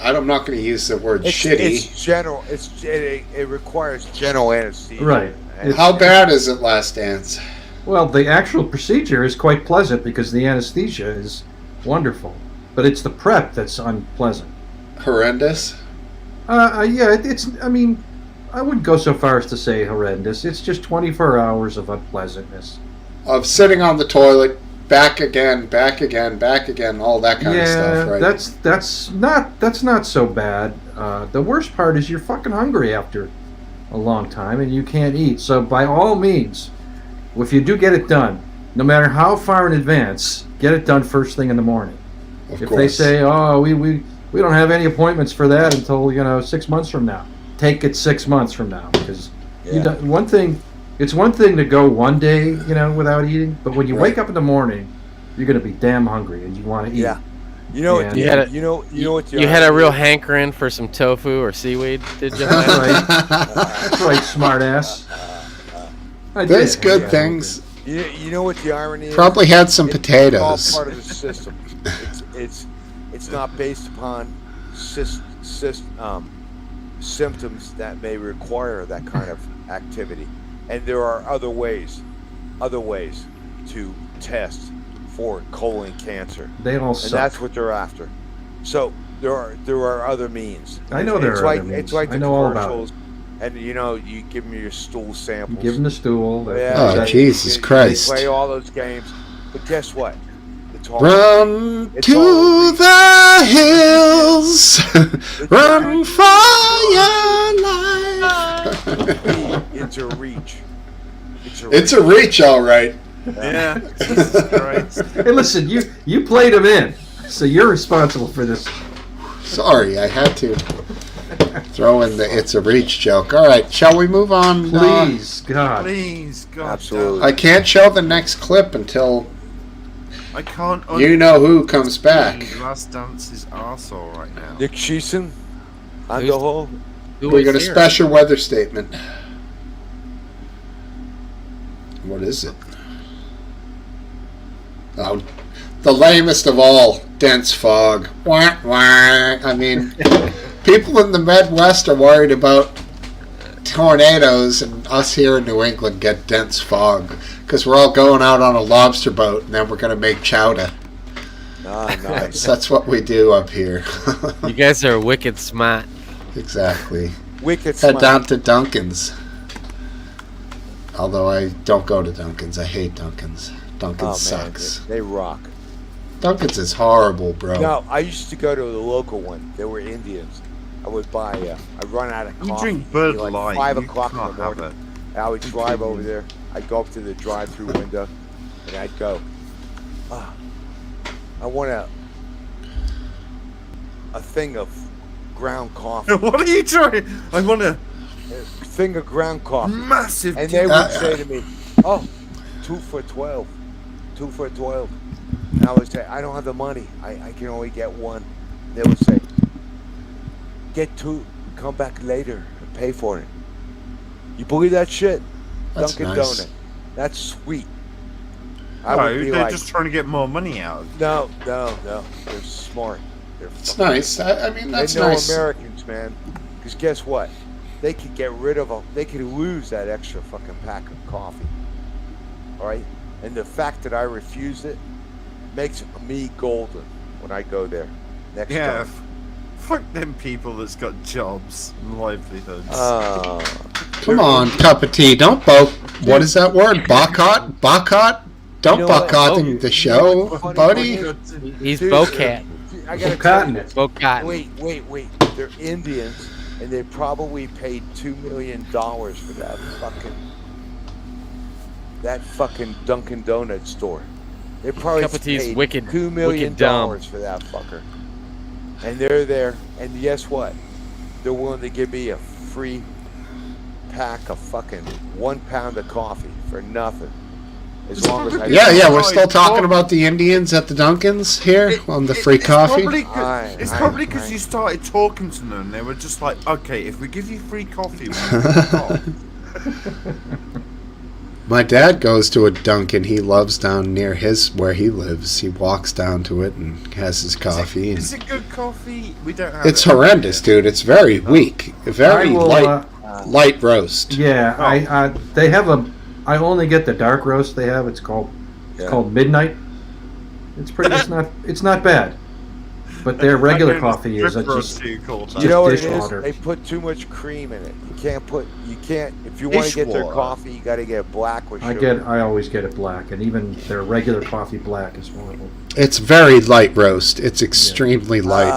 I'm not going to use the word shitty. It's general. It requires general anesthesia. Right. And How bad is it, Last Dance? Well, the actual procedure is quite pleasant because the anesthesia is wonderful, but it's the prep that's unpleasant. Horrendous? Yeah, it's. I mean, I wouldn't go so far as to say horrendous. It's just 24 hours of unpleasantness. Of sitting on the toilet, back again, all that kind of stuff, right? that's not so bad. The worst part is you're fucking hungry after a long time and you can't eat. So by all means, if you do get it done, no matter how far in advance, get it done first thing in the morning. Of If course. they say, "Oh, we don't have any appointments for that until 6 months from now," take it 6 months from now because it's one thing to go one day without eating, but when you wake up in the morning, you're going to be damn hungry and you want to eat. Yeah. You know what? And- You had a- You know what? You had a real hankering for some tofu or seaweed, did you? That's right. That's right, smartass. I There's did. good Yeah. things. You know what the irony is? Probably had some It's potatoes. all part of the system. It's not based upon symptoms that may require that kind of activity, and there are other ways to test for colon cancer, They all and suck. that's what they're after. So there are other means. I know there It's are like, other means. It's like I the know all about it. commercials, and you give them your stool samples. Give them the stool. Oh, they- Jesus they Christ. play all those games, but guess what? It's all Run It's to all the hills, run for your life. It's a reach. It's a reach, all right. Yeah. Jesus Christ. Hey, listen, you played him in, so you're responsible for this. Sorry, I had to throw in the "it's a reach" joke. All right, shall we move on? Please, God. Please, God. Absolutely. I can't show the next clip until I can't. you know who comes back. Last Dance's arsehole right now. Nick Sheeson, alcohol. We got a special weather statement. What is it? Oh, the lamest of all, dense fog. Wah, wah. I mean, people in the Midwest are worried about tornadoes, and us here in New England get dense fog because we're all going out on a lobster boat, and then we're going to make chowder. Ah, nice. That's what we do up here. You guys are wicked smart. Exactly. Wicked Head smart. down to Dunkin's. Although I don't go to Dunkin's. I hate Dunkin's. Dunkin's sucks. They rock. Dunkin's is horrible, bro. No, I used to go to the local one. They were Indians. I would buy. I'd run out of coffee. You drink Bud like Light. 5 You o'clock in the can't have morning. I would drive over there. I'd go up to the drive-through window, and I'd go. I want a thing of ground coffee. What are you trying? I want a thing of ground coffee. massive. And they would say to me, "Oh, 2 for $12, 2 for $12." And I would say, "I don't have the money. I can only get one." They would say, "Get 2, come back later and pay for it." You believe that shit? That's Dunkin' nice. Donut. That's sweet. No, would be they're like, just trying to get more money out of it. no. They're smart. They're It's nice. I mean, that's they know nice. Americans, man. Because guess what? They could get rid of they could lose that extra fucking pack of coffee. All right? And the fact that I refused it makes me golden when I go there next Yeah. time. Fuck them people that's got jobs and livelihoods. Come on, cup of tea. Don't what is that word? Boycott? Boycott? Don't You know what? boycott the show, Funny buddy. part He's Dude, bocat. I gotta Cotton tell it. Bocat. Wait. They're Indians, and they probably paid $2 million for that fucking Dunkin' Donut store. They probably Cup of tea's paid wicked- $2 million wicked dumb. for that fucker. And they're there, and guess what? They're willing to give me a free pack of fucking 1 pound of coffee for nothing. As long as I Yeah, we're still talking about the Indians at the Dunkin's here on the free coffee. It's probably because you started talking to them and they were just like, okay, if we give you free coffee, My dad goes to a Dunkin'. He loves down near where he lives. He walks down to it and has his coffee. Is it good coffee? We don't have It's it. horrendous, dude. It's very weak. Very I will, light roast. Yeah, they have I only get the dark roast they have. It's called Midnight. It's pretty. It's not bad. But their regular coffee is just you know what it dishwater. is? They put too much cream in it. You can't. If you want to get their Dishwater. coffee, you got to get it black with sugar. I always get it black, and even their regular coffee black is horrible. It's very light roast. It's extremely light.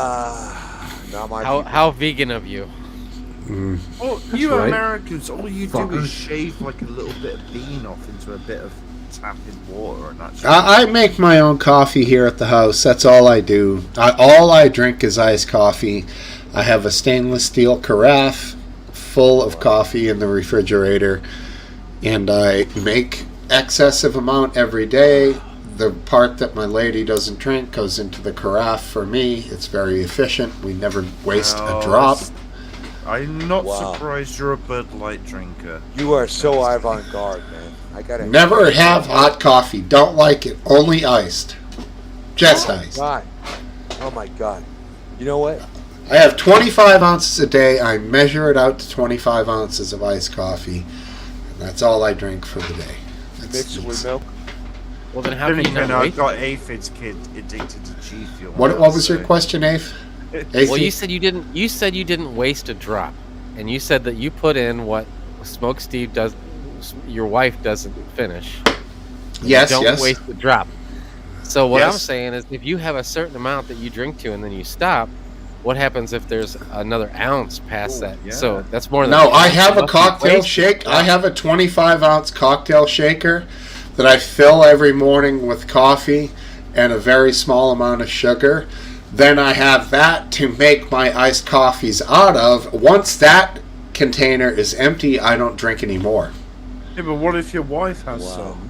Not my How vegan of you? Well, you right. Americans, all you do Fuckers. is shave like a little bit of bean off into a bit of tepid water, and that's I make my own coffee here at the house. That's all I do. All I drink is iced coffee. I have a stainless steel carafe full of coffee in the refrigerator, and I make excessive amount every day. The part that my lady doesn't drink goes into the carafe for me. It's very efficient. We never waste a drop. I'm not Wow. surprised you're a Bud Light drinker. You are so avant-garde, man. I gotta. Never have hot coffee. Don't like it. Only iced. Just iced. God. Oh my God. You know what? I have 25 ounces a day. I measure it out to 25 ounces of iced coffee. And that's all I drink for the day. Mix it with milk. Well, then how Then can you again, not I've wait? got aphids kid addicted to G Fuel. What was your question, Afe? Well, you said you didn't. You said you didn't waste a drop, and you said that you put in what Smokesteve does. Your wife doesn't finish. Yes, you don't yes. waste a drop. So what I'm Yes. saying is, if you have a certain amount that you drink to and then you stop, what happens if there's another ounce past that? yeah. So that's more than No, I an have a ounce. You must be cocktail wasting shake. a I drop. have a 25 ounce cocktail shaker that I fill every morning with coffee and a very small amount of sugar. Then I have that to make my iced coffees out of. Once that container is empty, I don't drink anymore. Yeah, but what if your wife has some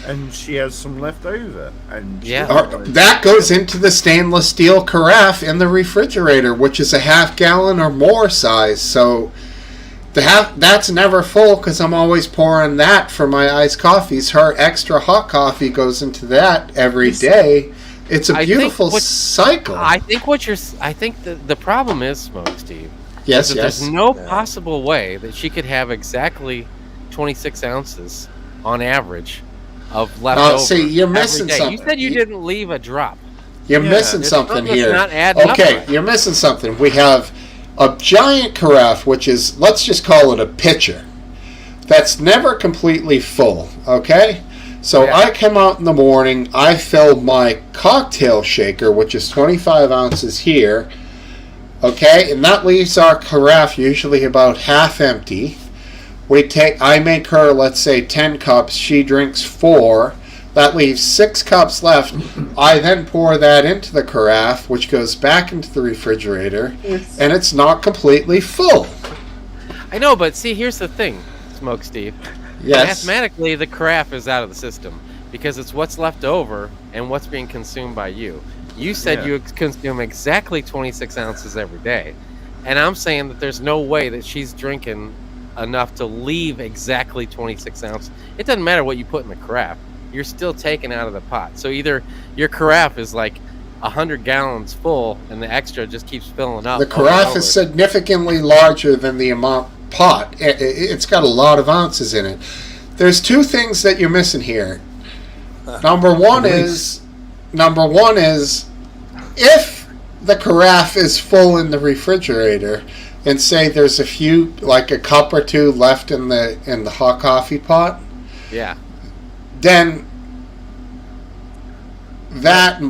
and she has some left over? And That goes into the stainless steel carafe in the refrigerator, which is a half gallon or more size. So that's never full because I'm always pouring that for my iced coffees. Her extra hot coffee goes into that every day. It's a beautiful cycle. I think the problem is, Smokesteve. Yes, There's no possible way that she could have exactly 26 ounces on average of leftover. See, you're missing every day. something. You said you didn't leave a drop. You're missing something here. Not adding up right. You're missing something. We have a giant carafe, which is, let's just call it a pitcher, that's never completely full, okay? So I come out in the morning, I fill my cocktail shaker, which is 25 ounces here, okay? And that leaves our carafe usually about half empty. I make her, let's say, 10 cups, she drinks 4. That leaves 6 cups left. I then pour that into the carafe, which goes back into the refrigerator, and it's not completely full. I know, but see, here's the thing, Smokesteve. Yes. Mathematically, the carafe is out of the system because it's what's left over and what's being consumed by you. You said you consume exactly 26 ounces every day, and I'm saying that there's no way that she's drinking enough to leave exactly 26 ounces. It doesn't matter what you put in the carafe. You're still taking out of the pot. So either your carafe is like 100 gallons full and the extra just keeps filling up. The carafe is significantly larger than the amount pot. It's got a lot of ounces in it. There's 2 things that you're missing here. Number one is if the carafe is full in the refrigerator and say there's a few, like a cup or 2 left in the hot coffee pot. Yeah. Then that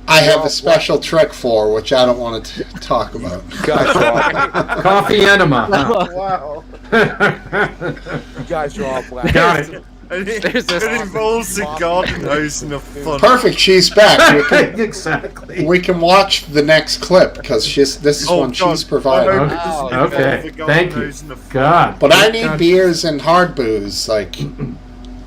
I have a special trick for, which I don't want to talk about. Coffee enema. Wow. You guys are all black. Got it. It involves a garden hose and a funnel. Perfect, she's back. Exactly. We can watch the next clip because this is one she's provided. Okay, thank you. God. But I need beers and hard booze. Like,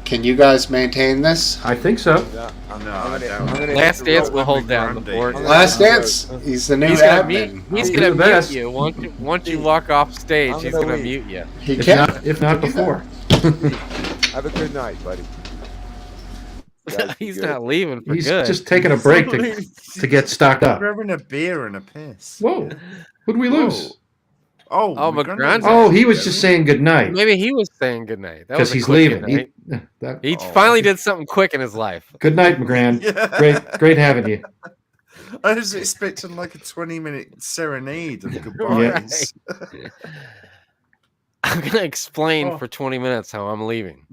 can you guys maintain this? I think so. Last Dance will hold down the fort. Last Dance, he's the new admin. He's gonna mute you once you walk off stage. He's gonna mute you. He can, if not before. Have a good night, buddy. He's not leaving for He's good. just taking a break to get stocked up. Grabbing a beer and a piss. Whoa! Who'd we lose? Oh, McGrand's. Oh, he was just saying good night. Maybe he was saying good night. Because he's leaving. He finally did something quick in his life. Good night, McGrand. Great having you. I was expecting like a 20-minute serenade of goodbyes. Right. I'm gonna explain for 20 minutes how I'm leaving.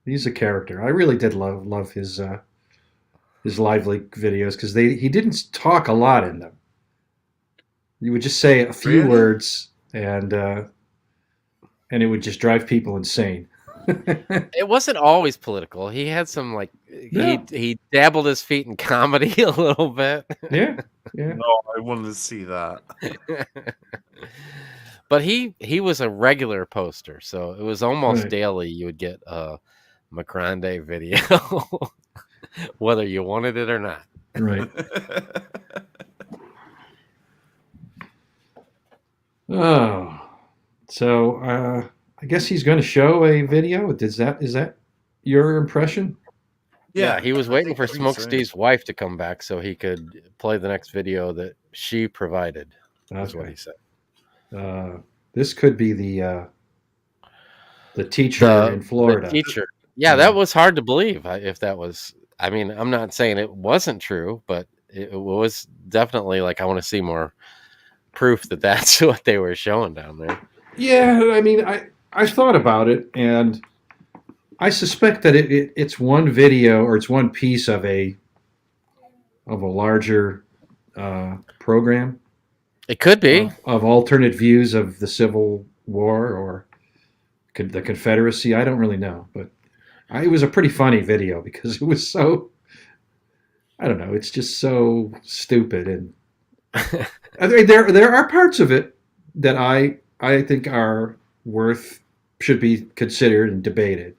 He's a character. I really did love his lively videos because he didn't talk a lot in them. He would just say a few words and it would just drive people insane. It wasn't always political. He had some he dabbled his feet in comedy a little bit. Yeah. No, I want to see that. But he was a regular poster, so it was almost daily you would get a McGrande video, whether you wanted it or not. Right. Oh, so I guess he's going to show a video. Is that your impression? Yeah, he was waiting for Smokesteve's wife to come back so he could play the next video that she provided. That's what he said. This could be the teacher in Florida. The teacher. Yeah, that was hard to believe. If that was, I mean, I'm not saying it wasn't true, but it was definitely like I want to see more proof that that's what they were showing down there. Yeah, I mean, I thought about it, and I suspect that it's one video or it's one piece of a larger program. It could be of alternate views of the Civil War or the Confederacy. I don't really know, but it was a pretty funny video because it was so, I don't know, it's just so stupid. And there are parts of it that I think are should be considered and debated.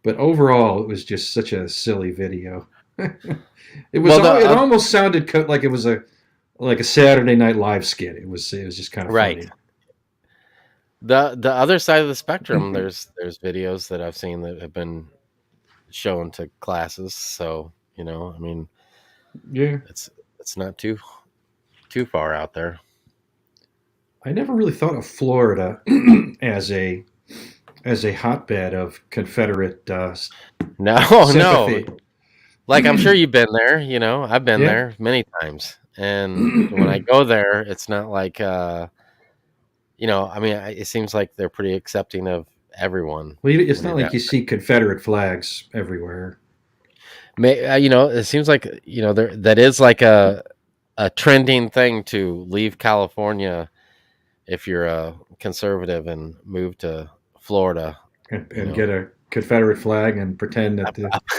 But overall, it was just such a silly video. It was. It almost sounded like it was a Saturday Night Live skit. It was just kind of right. funny. The other side of the spectrum, there's videos that I've seen that have been shown to classes. So I mean, yeah, it's not too far out there. I never really thought of Florida as a hotbed of Confederate sympathy. No. Like, I'm sure you've been there. I've been there many times, and when I go there, it's not like I mean, it seems like they're pretty accepting of everyone. Well, it's not like you see Confederate flags everywhere. It seems like that is like a trending thing to leave California if you're a conservative and move to Florida and get a Confederate flag and pretend that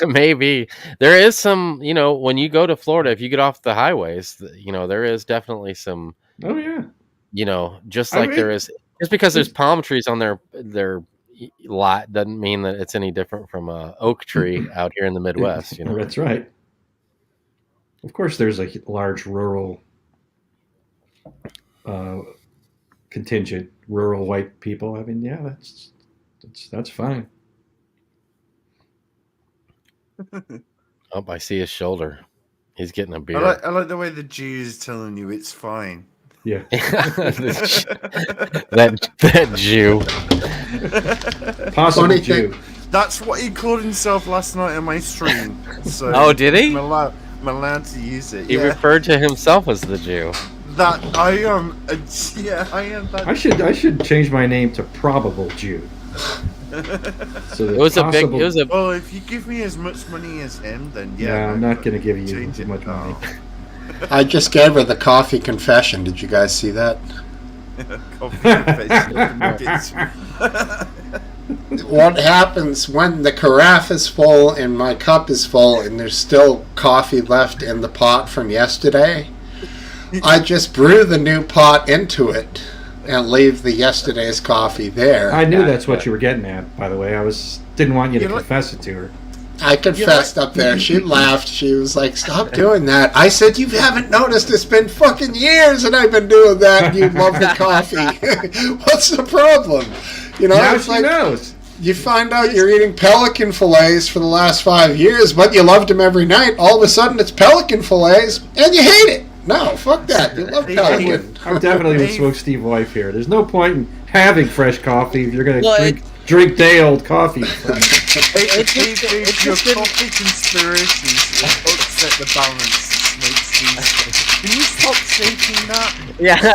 maybe there is some. When you go to Florida, if you get off the highways, there is definitely some. Oh yeah. Just because there's palm trees on their lot doesn't mean that it's any different from a oak tree out here in the Midwest. That's right. Of course, there's a large rural contingent, rural white people. I mean, yeah, that's fine. Oh, I see his shoulder. He's getting a beer. I like the way the Jew is telling you it's fine. Yeah. that Jew. Possible Jew. That's what he called himself last night on my stream. So oh, did he? I'm allowed to use it. He referred to himself as the Jew. That I am. I am. That I should change my name to Probable Jew. So it was a big. Well, if you give me as much money as him, then yeah. No, I'm not going to give you as much money. I just gave her the coffee confession. Did you guys see that? Coffee confession. What happens when the carafe is full and my cup is full and there's still coffee left in the pot from yesterday? I just brew the new pot into it and leave the yesterday's coffee there. I knew that's what you were getting at, by the way. Didn't want you to confess it to her. I confessed up there. She laughed. She was like, "Stop doing that." I said, "You haven't noticed? It's been fucking years and I've been doing that. You love the coffee. What's the problem?" Now it's she knows. You find out you're eating pelican fillets for the last 5 years, but you loved them every night. All of a sudden, it's pelican fillets, and you hate it. No, fuck that. You love pelican. I'm definitely with Smokesteve wife here. There's no point in having fresh coffee if you're going to drink day-old coffee. It's your coffee conspiracies upset the balance. Can you stop shaking that? Yeah.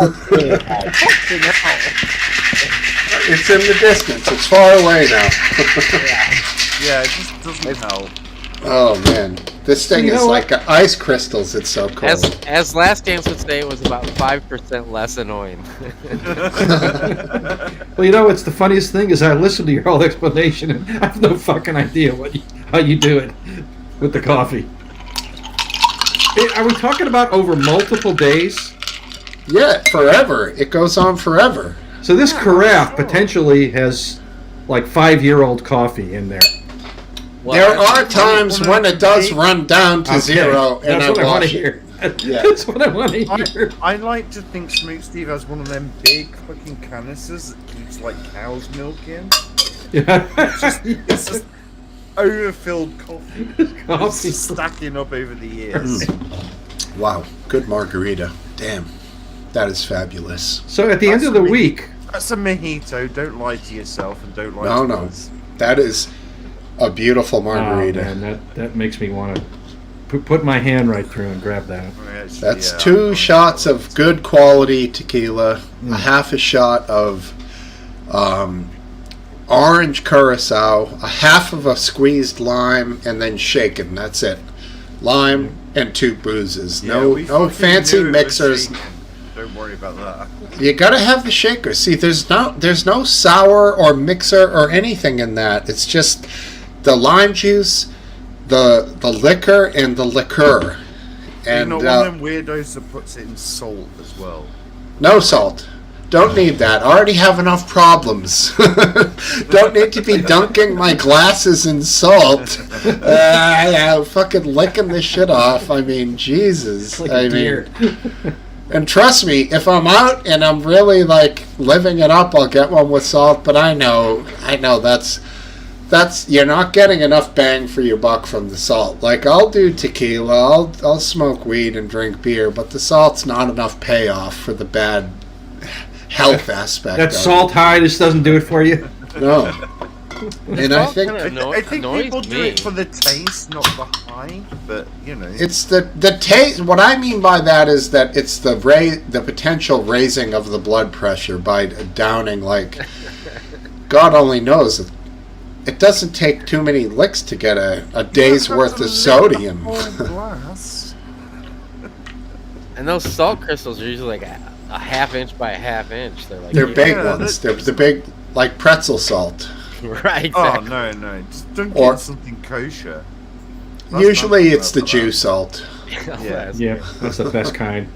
It's in the distance. It's far away now. Yeah, it just doesn't help. Oh man, this thing is like ice crystals. It's so cold. As Last Dance would say, it was about 5% less annoying. Well, it's the funniest thing is I listened to your whole explanation and I have no fucking idea how you do it with the coffee. Are we talking about over multiple days? Yeah, forever. It goes on forever. So this carafe potentially has like 5-year-old coffee in there. Well, there are times when it does run down to zero, and That's what I want to wash it. hear. That's what I want to hear. I like to think Smokesteve has one of them big fucking canisters that keeps like cow's milk in. Yeah. It's just overfilled coffee. It's stacking up over the years. Wow, good margarita. Damn, that is fabulous. So at the end of the week... That's a mojito. Don't lie to yourself and don't lie to us. That is a beautiful margarita. Oh, man, that makes me want to put my hand right through and grab that. That's 2 shots of good quality tequila, a half a shot of orange curacao, a half of a squeezed lime, and then shaken. That's it. Lime and 2 boozes. No fancy mixers. Don't worry about that. You gotta have the shaker. See, there's no sour or mixer or anything in that. It's just the lime juice, the liquor, and the liqueur. And You're not one of them weirdos that puts it in salt as well. no salt. Don't need that. I already have enough problems. Don't need to be dunking my glasses in salt. Fucking licking this shit off. I mean, Jesus. Like I a deer. mean, and trust me, if I'm out and I'm really like living it up, I'll get one with salt. But I know that's you're not getting enough bang for your buck from the salt. Like, I'll do tequila, I'll smoke weed and drink beer, but the salt's not enough payoff for the bad health aspect. That salt high just doesn't do it for you. No. And I think I think people do it for the taste, not the high. But you know, it's the taste. What I mean by that is that it's the potential raising of the blood pressure by downing. Like, God only knows. It doesn't take too many licks to get a day's worth of sodium. And those salt crystals are usually like a half inch by a half inch. They're big ones. They're the big, like pretzel salt. Right. Oh Exactly. no! Just don't get something kosher. Usually it's the Jew salt. Yeah, that's the best kind.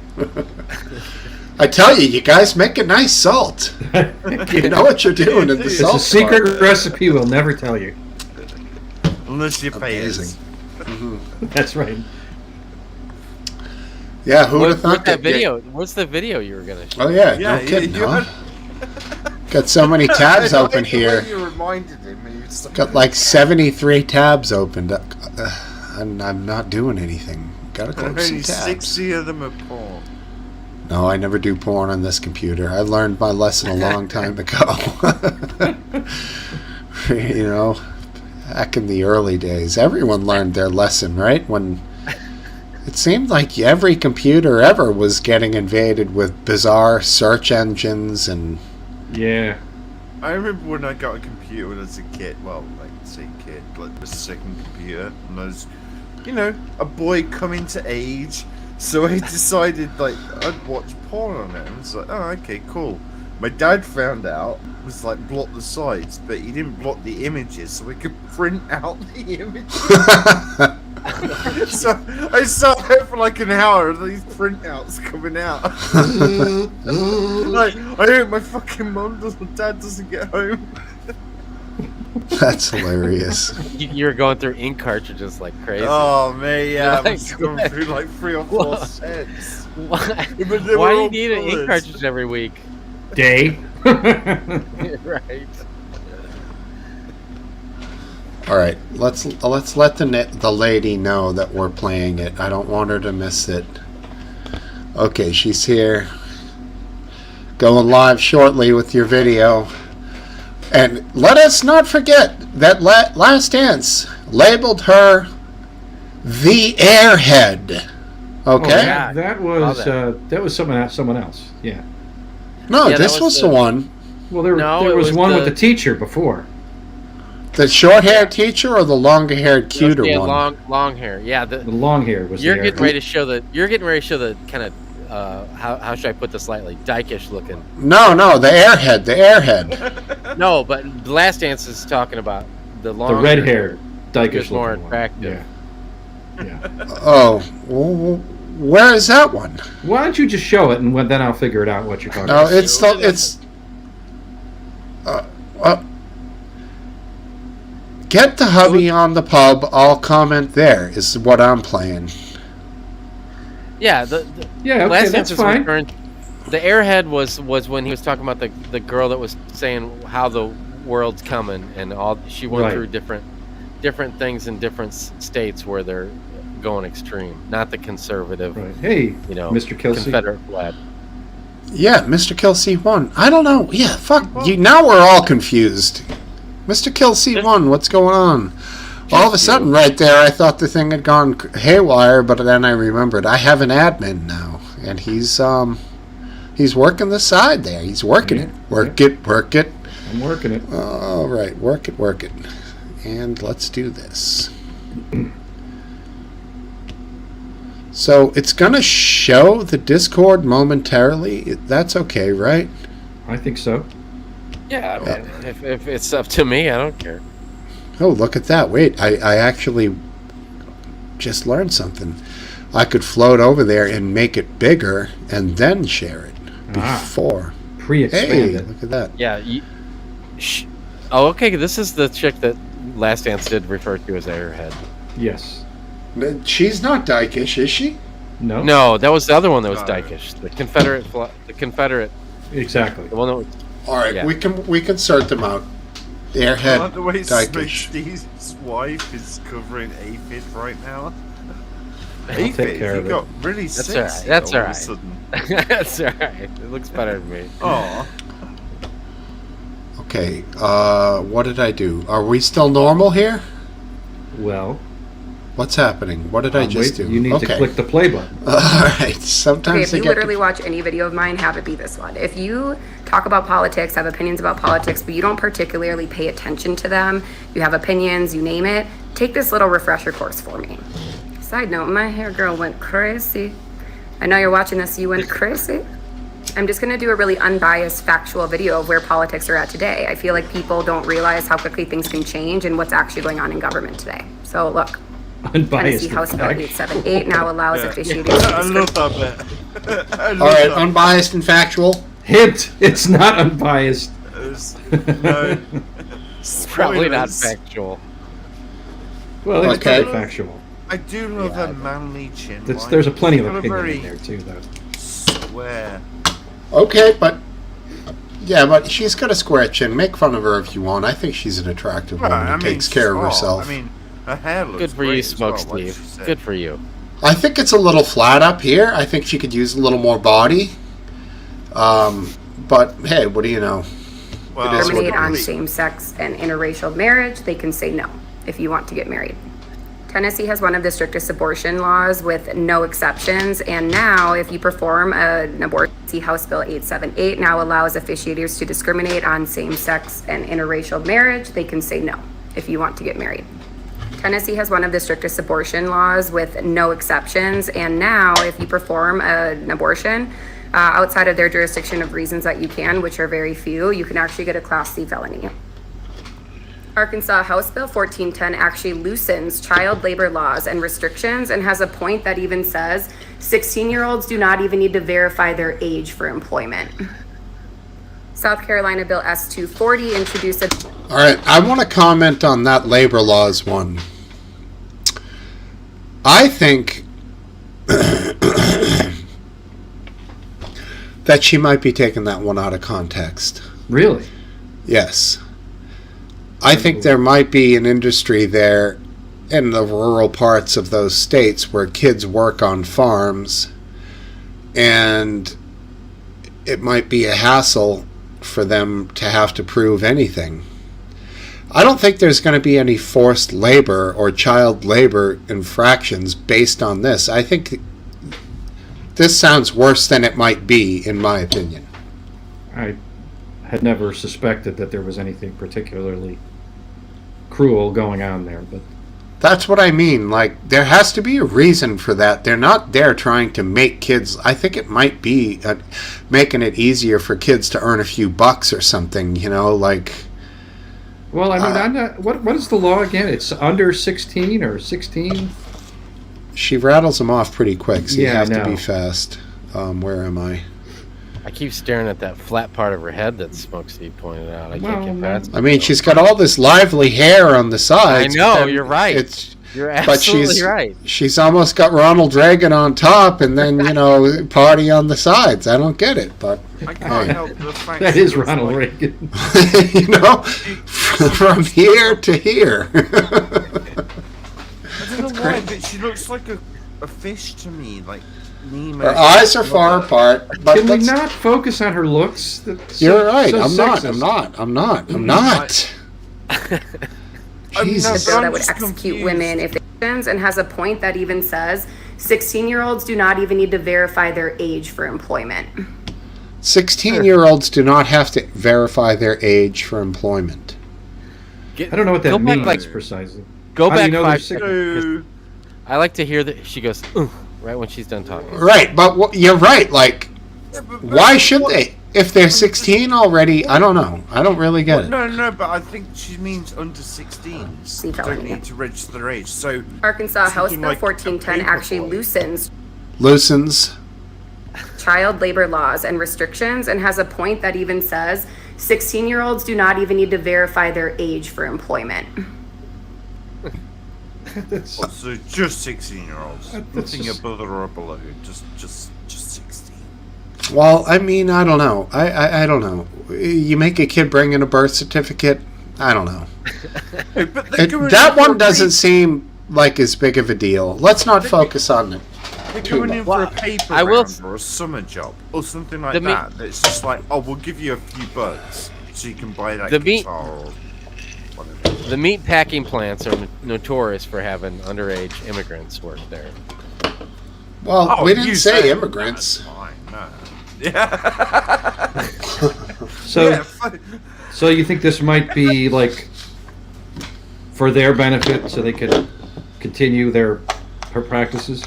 I tell you, you guys make a nice salt. You know what you're doing in the It's salt. a secret part. recipe we'll never tell you. Unless you pay us. That's right. Yeah, who would have What's thought that video? What's the video you were gonna show? Oh yeah, no kidding, huh? Got so many tabs open here. You reminded him. Got like 73 tabs opened, and I'm not doing anything. Gotta close some Only tabs. 60 of them are porn. No, I never do porn on this computer. I learned my lesson a long time ago. You know, back in the early days, everyone learned their lesson, right? When it seemed like every computer ever was getting invaded with bizarre search engines and... Yeah. I remember when I got a computer when I was a kid. Well, like, say kid, like the second computer. And I was, you know, a boy coming to age. So I decided, like, I'd watch porn on it. And it's like, oh, okay, cool. My dad found out, was like, block the sites, but he didn't block the images, so we could print out the images. So I sat there for like an hour, and these printouts coming out. Like, I hope my fucking dad doesn't get home. That's hilarious. You're going through ink cartridges like crazy. Oh man, yeah, Like, I was going through like 3 or 4 sets. Why But they do were you all need an ink bullets. cartridge every week? Day. Right. All right, let's let the lady know that we're playing it. I don't want her to miss it. Okay, she's here. Going live shortly with your video. And let us not forget that Last Dance labeled her the Airhead. Okay? yeah. That was someone else. Yeah. No, Yeah, that this was the one. Well, there it was was one the- with the teacher before. The short-haired teacher or the longer-haired, cuter Yeah, one? long hair. Yeah, The long hair was. you're the getting Airhead. ready to show the. You're getting ready to show the kind of. How should I put this lightly? Dykish looking. No, the Airhead. The Airhead. No, but The Last Dance is talking about the long. The red hair, Dykish dykish more looking one. attractive. Yeah. Oh, where is that one? Why don't you just show it and then I'll figure it out what you're talking No, about. it's. Get the hubby on the pub. I'll comment there. Is what I'm playing. Yeah, the Yeah, okay, Last that's Dance is fine. referring. The Airhead was when he was talking about the girl that was saying how the world's coming and all. She went Right. through different things in different states where they're going extreme, not the conservative. Right. Hey, You know, Mr. Kelsey. Confederate flag. Yeah, Mr. Kill C1. I don't know. Yeah, fuck you. Now we're all confused. Mr. Kill C1, what's going on? All of a sudden, right there, I thought the thing had gone haywire, but then I remembered I have an admin now, and he's working the side there. He's working it. Work it. I'm working it. All right, work it. And let's do this. So it's gonna show the Discord momentarily. That's okay, right? I think so. Yeah, man. If it's up to me, I don't care. Oh, look at that. Wait, I actually just learned something. I could float over there and make it bigger and then share it before. Pre-expanded. Hey, look at that. Yeah. Oh, okay. This is the chick that Last Dance did refer to as Airhead. Yes. She's not dykish, is she? No. No, that was the other one that was dykish. The Confederate. Exactly. The one that was. All right, Yeah. we can sort them out. Airhead, I like the way dykish. Smokesteve's wife is covering Aphid right now. I'll take Aphid, care he of it. got really That's sexy all right. That's all all of a right. sudden. That's all right. It looks better than me. Aw. Okay, what did I do? Are we still normal here? Well, What's happening? What did I just do? You need to click the play button. All right. Okay, Sometimes if I you get literally watch any video of mine, have it be this one. If you talk about politics, have opinions about politics, but you don't particularly pay attention to them, you have opinions, you name it, take this little refresher course for me. Side note, my hair girl went crazy. I know you're watching this, you went crazy. I'm just gonna do a really unbiased, factual video of where politics are at today. I feel like people don't realize how quickly things can change and what's actually going on in government today. So look. Unbiased. Tennessee House Bill 878 now allows officiating. I love that bit. All right, unbiased and factual. Hint: it's not unbiased. No. It's probably not Spoilers. factual. Well, it's Okay. very factual. I do love her manly chin. There's a plenty of She's got opinion very in there too, though. square. Okay, but she's got a square chin. Make fun of her if you want. I think she's an attractive woman who takes care of herself. I mean, her hair looks Good for you, great as well, like Smokesteve. she said. Good for you. I think it's a little flat up here. I think she could use a little more body. But hey, what do you know? Well, It is what Discriminate it on is. same-sex and interracial marriage, they can say no if you want to get married. Tennessee has one of the strictest abortion laws with no exceptions, and now if you perform an abortion, House Bill 878 now allows officiators to discriminate on same-sex and interracial marriage, they can say no if you want to get married. Tennessee has one of the strictest abortion laws with no exceptions, and now if you perform an abortion outside of their jurisdiction of reasons that you can, which are very few, you can actually get a Class C felony. Arkansas House Bill 1410 actually loosens child labor laws and restrictions and has a point that even says 16-year-olds do not even need to verify their age for employment. South Carolina Bill S-240 introduced a... All right, I want to comment on that labor laws one. I think that she might be taking that one out of context. Really? Yes. I think there might be an industry there in the rural parts of those states where kids work on farms, and it might be a hassle for them to have to prove anything. I don't think there's going to be any forced labor or child labor infractions based on this. I think this sounds worse than it might be, in my opinion. I had never suspected that there was anything particularly cruel going on there, but That's what I mean. Like, there has to be a reason for that. They're not there trying to make kids. I think it might be making it easier for kids to earn a few bucks or something, you know, like... well, I mean, I'm not, what is the law again? It's under 16 or 16? She rattles them off pretty quick, so you Yeah, I have to be know. fast. Where am I? I keep staring at that flat part of her head that Smokesteve pointed out. I can't get past it. I mean, she's got all this lively hair on the sides. I know, but then you're right. But You're absolutely right. She's almost got Ronald Reagan on top, and then, you know, party on the sides. I don't get it, but... I can't help the fact That she is looks Ronald like- Reagan. You know, from here to here. I don't know why, but she looks like a fish to me, like Nemo. Her eyes are far apart. But Can we let's- not focus on her looks? That's so- You're right. so I'm not. sexist. I'm not. A Jesus. bill that would execute women if they and has a point that even says 16-year-olds do not even need to verify their age for employment. 16-year-olds do not have to verify their age for employment. I don't know what that Go back, means like, precisely. Go How do back you know 5 they're seconds. I like to hear that she goes, "Ooh," right when she's done talking. Right, but you're right. Like, why should they? If they're 16 already, I don't know. I don't really get it. No, but I think she means under 16s. Don't need to register their age. So Arkansas House something Bill like 1410 a actually paperboy. Loosens. child labor laws and restrictions and has a point that even says 16-year-olds do not even need to verify their age for employment. So just 16-year-olds. Nothing just- above or below. Just 16. Well, I mean, I don't know. I don't know. You make a kid bring in a birth certificate. I don't know. Hey, but they're going That in for one a doesn't paper- seem like as big of a deal. Let's not focus on it. They're too going in much. for a paper I will round or a summer job or something like The meat- that. It's just like, oh, we'll give you a few bucks so you can buy that The meat- guitar or whatever. The meat packing plants are notorious for having underage immigrants work there. Well, Oh, we you didn't said say it. immigrants. That's fine, no. Yeah. So, Yeah, fine. so you think this might be like for their benefit, so they could continue their practices?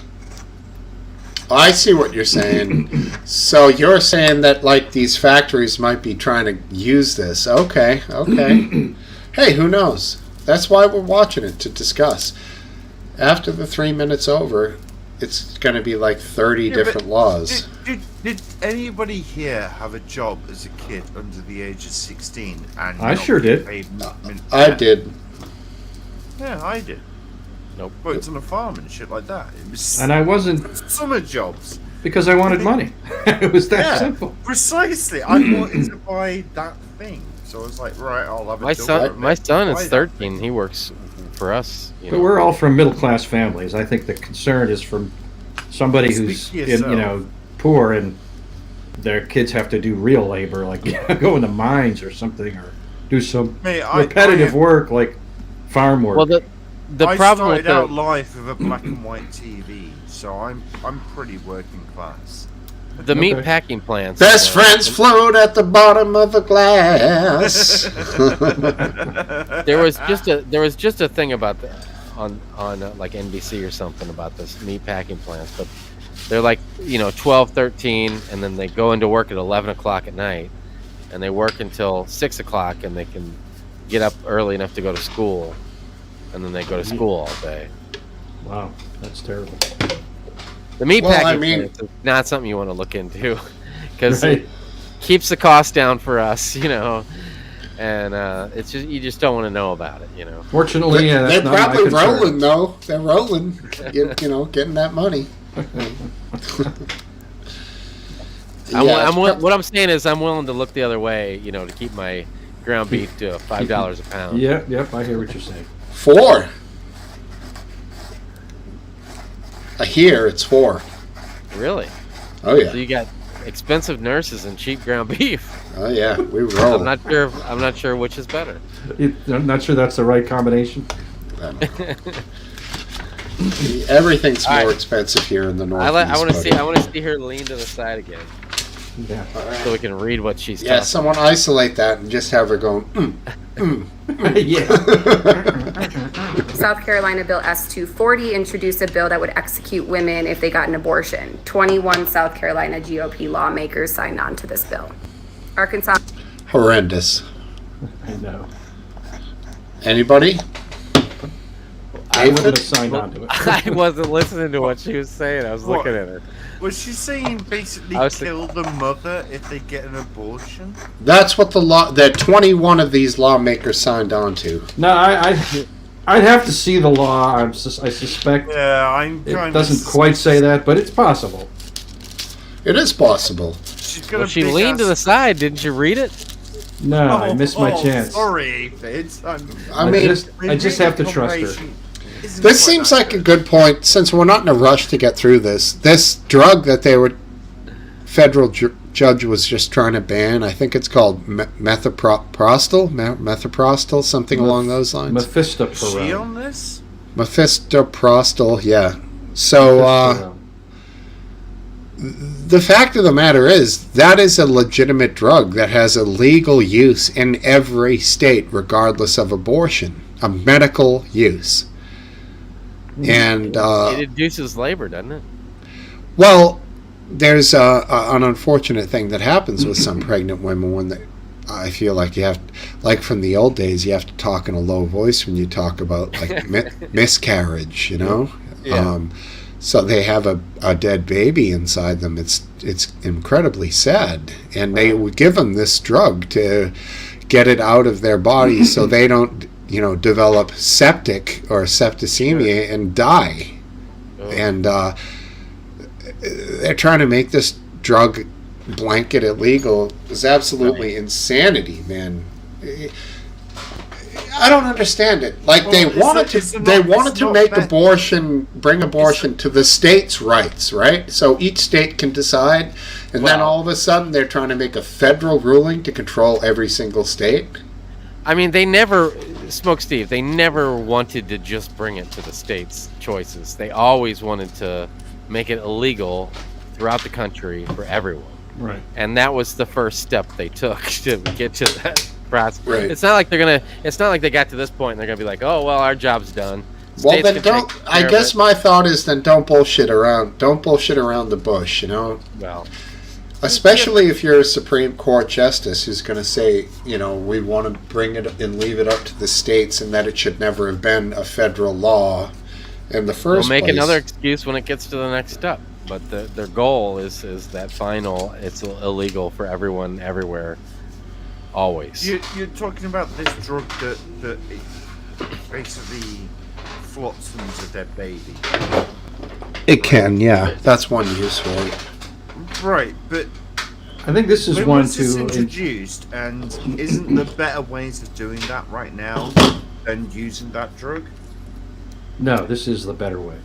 I see what you're saying. So you're saying that like these factories might be trying to use this. Okay. Hey, who knows? That's why we're watching it, to discuss. After the 3 minutes over, it's going to be like 30 Yeah, but different laws. Did anybody here have a job as a kid under the age of 16? And I not sure did. paid I did. Yeah, I did. Nope. Worked on a farm and shit like that. It was And I wasn't, summer jobs. because I wanted money. It was that Yeah, simple. precisely. I wanted to buy that thing, so I was like, right, I'll have a My job son, for a my bit, son buy is that 13. thing. He works for us. You But know. we're all from middle class families. I think the concern is from somebody Speak who's for yourself. poor and their kids have to do real labor, like go into mines or something, or do some Mate, I repetitive am- work like farm work. Well, the I problem with started out the life with a black and white TV, so I'm pretty working class. meat Okay. packing plants. Best friends float at the bottom of a glass. There was just a thing about the, on like NBC or something about this meat packing plants, but they're like 12, 13, and then they go into work at 11 o'clock at night, and they work until 6 o'clock, and they can get up early enough to go to school, and then they go to school all day. Wow, that's terrible. The meat Well, packing I mean- plants is not something you want to look into because Right. it keeps the cost down for us, and it's just you just don't want to know about it, Fortunately, that's They're not my probably concern. rolling, though. They're rolling. Getting that money. What I'm saying is I'm willing to look the other way, to keep my ground beef to $5 a pound. Yep, I hear what you're saying. 4. Here it's 4. Really? Oh yeah. So you got expensive nurses and cheap ground beef. Oh yeah. We roll. I'm not sure which is better. I'm not sure that's the right combination. Everything's All more right. expensive here in the north. I want to see her lean to the side again, Yeah. so we can read what she's Yeah, talking. someone isolate that and just have her going. Yeah. South Carolina Bill S-240 introduced a bill that would execute women if they got an abortion. 21 South Carolina GOP lawmakers signed on to this bill. Arkansas Horrendous. I know. Anybody? I wouldn't have signed on to it. I wasn't listening to what she was saying. I was What? looking at her. Was she saying basically I was kill the mother if they get an abortion? That's what that 21 of these lawmakers signed on to. No, I'd have to see the law. I suspect Yeah, I'm it kind doesn't quite say that, but it's possible. It is possible. She's got Well, a she big leaned to ass- the side. Didn't you read it? No, I missed my chance. Sorry, Fitz. I I mean, just have to trust her. this seems like a good point since we're not in a rush to get through this. This drug that federal judge was just trying to ban, I think it's called methoprostal, something along those lines. Is she Mephistophorone. on this? Mephistoprostal, yeah. So, the fact of the matter is, that is a legitimate drug that has a legal use in every state, regardless of abortion. A medical use. And It induces labor, doesn't it? Well, there's an unfortunate thing that happens with some pregnant women when they, I feel like you have, like from the old days, you have to talk in a low voice when you talk about like miscarriage, you know? Yeah. So they have a dead baby inside them. It's incredibly sad. And they would give them this drug to get it out of their body so they don't, develop septic or septicemia and die. And they're trying to make this drug blanket illegal. It's absolutely insanity, man. I don't understand it. Like they wanted to make bring abortion to the states' rights, right? So each state can decide, and then all of a sudden they're trying to make a federal ruling to control every single state. I mean, they never wanted to just bring it to the states' choices. They always wanted to make it illegal throughout the country for everyone. Right. And that was the first step they took to get to that process. Right. It's not like they got to this point and they're gonna be like, oh well, our job's done. Well, then don't. I guess my thought is then don't bullshit around. Don't bullshit around the bush, Well, especially if you're a Supreme Court justice who's going to say, we want to bring it and leave it up to the states, and that it should never have been a federal law in the first place. We'll make another excuse when it gets to the next step. But their goal is that final. It's illegal for everyone, everywhere, always. You're talking about this drug that basically floats them to their baby. It can, yeah. That's one use for it. Right, but I think this is when one was this to introduced, and isn't there better ways of doing that right now than using that drug? No, this is the better way.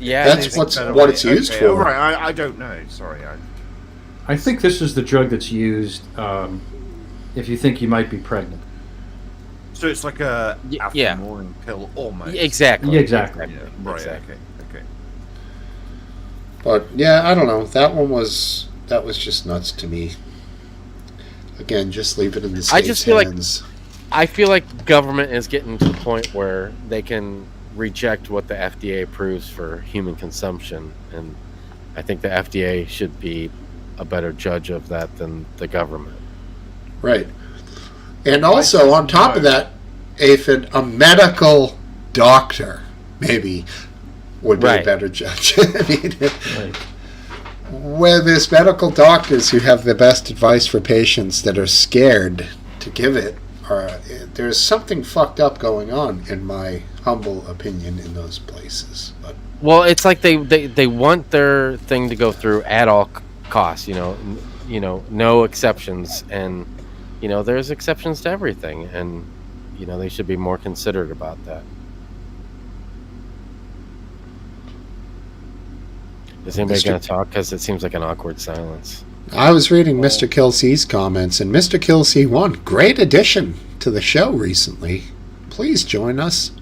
Yeah, that's what it's used for. All right, I don't know. Sorry, I think this is the drug that's used if you think you might be pregnant. So it's like a after morning pill, almost. Exactly. Yeah, exactly. Yeah, right. Exactly. Okay. But yeah, I don't know. That was just nuts to me. Again, just leave it in the state's hands. I feel like government is getting to the point where they can reject what the FDA approves for human consumption, and I think the FDA should be a better judge of that than the government. Right. And also, on top of that, if a medical doctor maybe would be a better judge. I mean, where there's medical doctors who have the best advice for patients that are scared to give it, there's something fucked up going on, in my humble opinion, in those places. But well, it's like they want their thing to go through at all costs. No exceptions, and there's exceptions to everything, and they should be more considerate about that. Is anybody going to talk? Because it seems like an awkward silence. I was reading Mr. Kelsey's comments, and Mr. Kelsey, great addition to the show recently. Please join us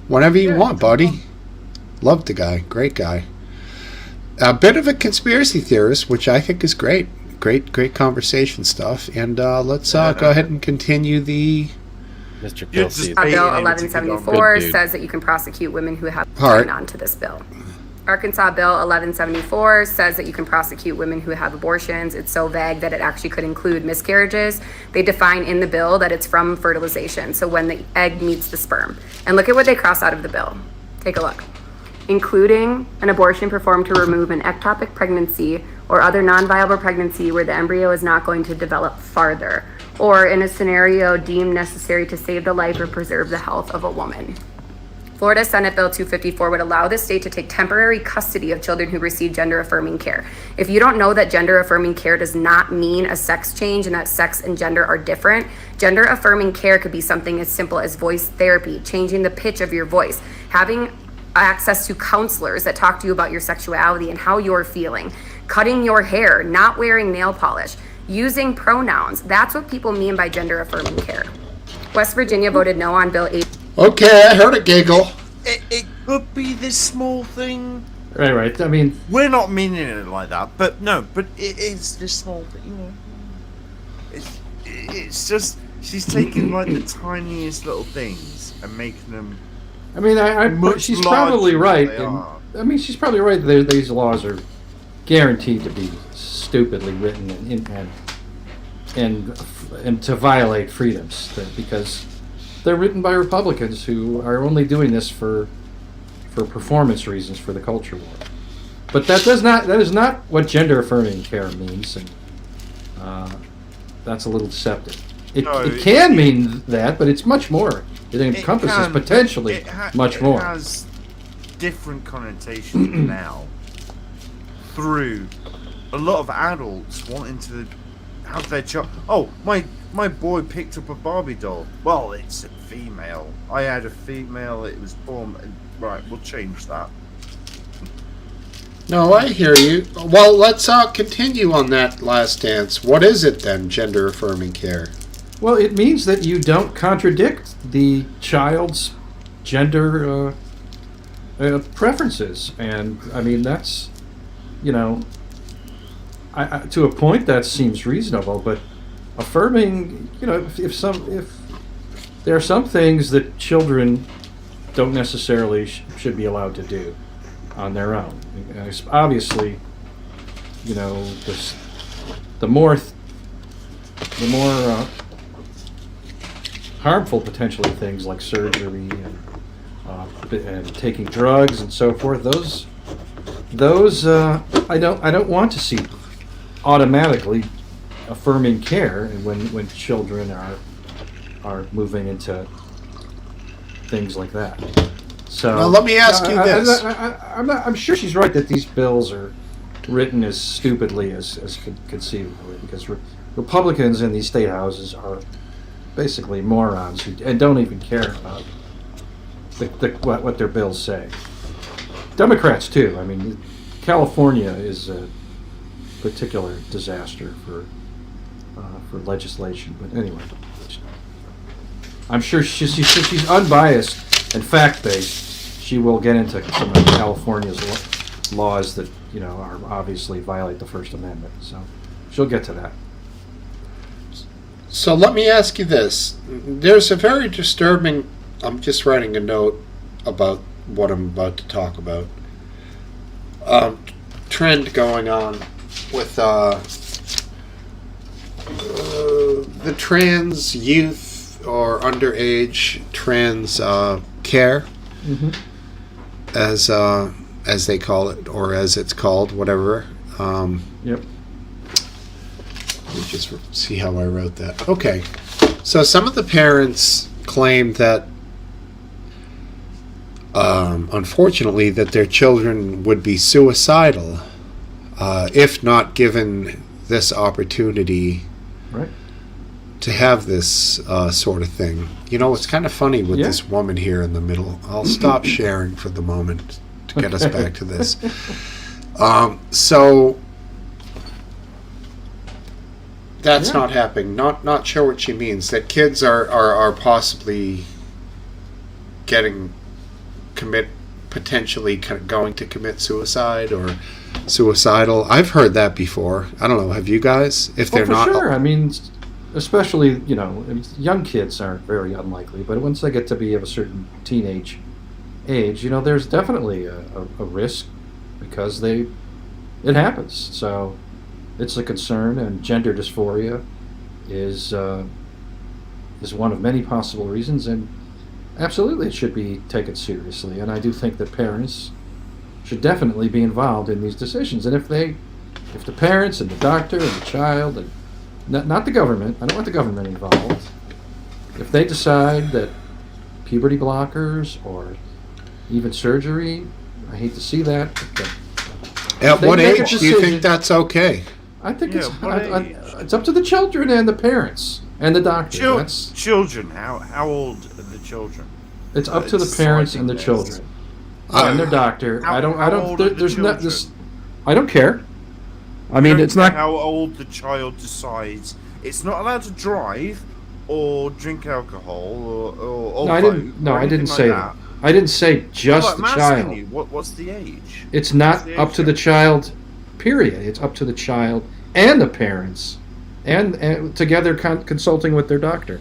whenever you want, buddy. Love the guy. Great guy. A bit of a conspiracy theorist, which I think is great. Great conversation stuff. And let's go ahead and continue the... Mr. Kelsey. Bill 1174 says that you can prosecute women who have signed on to this bill. Arkansas Bill 1174 says that you can prosecute women who have abortions. It's so vague that it actually could include miscarriages. They define in the bill that it's from fertilization, so when the egg meets the sperm. And look at what they cross out of the bill. Take a look. Including an abortion performed to remove an ectopic pregnancy or other non-viable pregnancy where the embryo is not going to develop farther, or in a scenario deemed necessary to save the life or preserve the health of a woman. Florida Senate Bill 254 would allow the state to take temporary custody of children who receive gender-affirming care. If you don't know that gender-affirming care does not mean a sex change and that sex and gender are different, gender-affirming care could be something as simple as voice therapy, changing the pitch of your voice, having access to counselors that talk to you about your sexuality and how you're feeling, cutting your hair, not wearing nail polish, using pronouns. That's what people mean by gender-affirming care. West Virginia voted no on Bill 8. Okay, I heard a giggle. It could be this small thing. Right. I mean, we're not meaning it like that, but it is this small thing. It's just she's taking like the tiniest little things and making them. I mean, she's probably right. She's probably right. These laws are guaranteed to be stupidly written and to violate freedoms because they're written by Republicans who are only doing this for performance reasons for the culture war. But that is not what gender affirming care means, and that's a little deceptive. It can mean that, but it's much more. It encompasses potentially much more. It has different connotations now through a lot of adults wanting to have their child. Oh, my boy picked up a Barbie doll. Well, it's a female. I had a female. It was born. Right, we'll change that. No, I hear you. Well, let's continue on that last dance. What is it then, gender affirming care? Well, it means that you don't contradict the child's gender preferences, and I mean that's, to a point that seems reasonable. But affirming, if there are some things that children don't necessarily should be allowed to do on their own. And obviously, the more harmful potentially things like surgery and taking drugs and so forth. Those I don't want to see automatically affirming care, and when children are moving into things like that. So now let me ask you this. I'm sure she's right that these bills are written as stupidly as conceivably, because Republicans in these state houses are basically morons and don't even care about what their bills say. Democrats too. I mean, California is a particular disaster for legislation. But anyway, I'm sure she's unbiased and fact-based. She will get into some of California's laws that are obviously violate the First Amendment. So she'll get to that. So let me ask you this. There's a very disturbing, I'm just writing a note about what I'm about to talk about, trend going on with the trans youth or underage trans care, as they call it, or as it's called, whatever. Yep. Let me just see how I wrote that. Okay. So some of the parents claim that, unfortunately, that their children would be suicidal if not given this opportunity to have this sort of thing. It's kind of funny with this woman here in the middle. I'll stop sharing for the moment to get us back to this. So that's not happening. Not sure what she means. That kids are possibly potentially going to commit suicide or suicidal. I've heard that before. I don't know. Have you guys? If they're not, sure. I mean, especially young kids aren't very unlikely, but once they get to be of a certain teenage age, there's definitely a risk because it happens. So it's a concern, and gender dysphoria is one of many possible reasons, and absolutely it should be taken seriously. And I do think that parents should definitely be involved in these decisions. And if the parents and the doctor and the child, and not the government, I don't want the government involved, if they decide that puberty blockers or even surgery, I hate to see that. At what age do you think that's okay? I think it's up to the children and the parents and the doctor. Children, how old are the children? It's up to the parents and the children and their doctor. I don't care. I mean, it's not how old the child decides. It's not allowed to drive or drink alcohol or I didn't say that. I didn't say just the child. You, what's the age? It's not up to the child, period. It's up to the child and the parents, and together consulting with their doctor.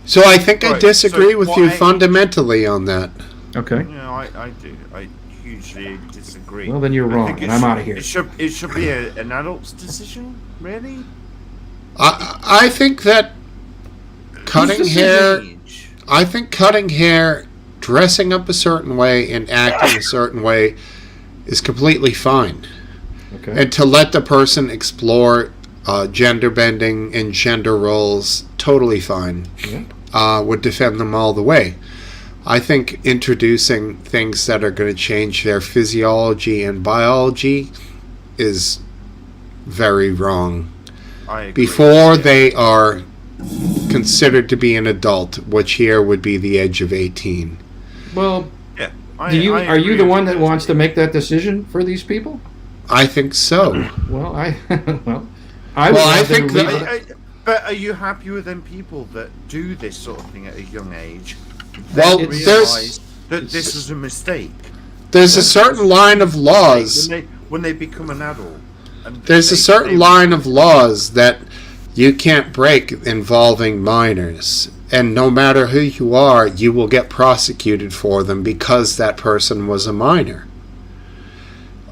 So I think I disagree with you fundamentally on that. Okay. I do. I hugely hugely disagree. Well, then you're I wrong, think and I'm out of here. It should be an adult's decision, really. I think that cutting hair. I think cutting hair, dressing up a certain way, and acting a certain way is completely fine. Okay. And to let the person explore gender bending and gender roles, totally fine. Yeah. Would defend them all the way. I think introducing things that are going to change their physiology and biology is very wrong. I agree. Before they are considered to be an adult, which here would be the age of 18. Well, yeah. Are you the one that wants to make that decision for these people? I think so. Well, I think that. But are you happy with them people that do this sort of thing at a young age? Well, realize that this was a mistake. There's a certain line of laws. When they become an adult. There's a certain line of laws that you can't break involving minors. And no matter who you are, you will get prosecuted for them because that person was a minor.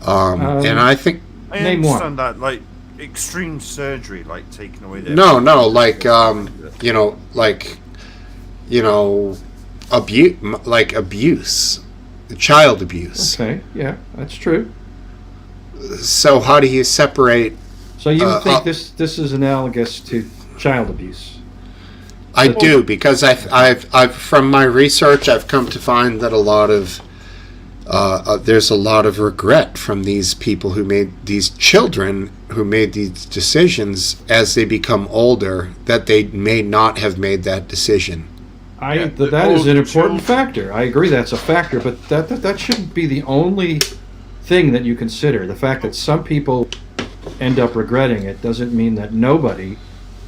And I think... I understand that, like, extreme surgery, like taking away their... No, abuse. Child abuse. Okay, yeah, that's true. So how do you separate... So you think this is analogous to child abuse? I do, because I've from my research, I've come to find that a lot of there's a lot of regret from these people who made these children who made these decisions as they become older, that they may not have made that decision. That is an important factor. I agree that's a factor, but that shouldn't be the only thing that you consider. The fact that some people end up regretting it doesn't mean that nobody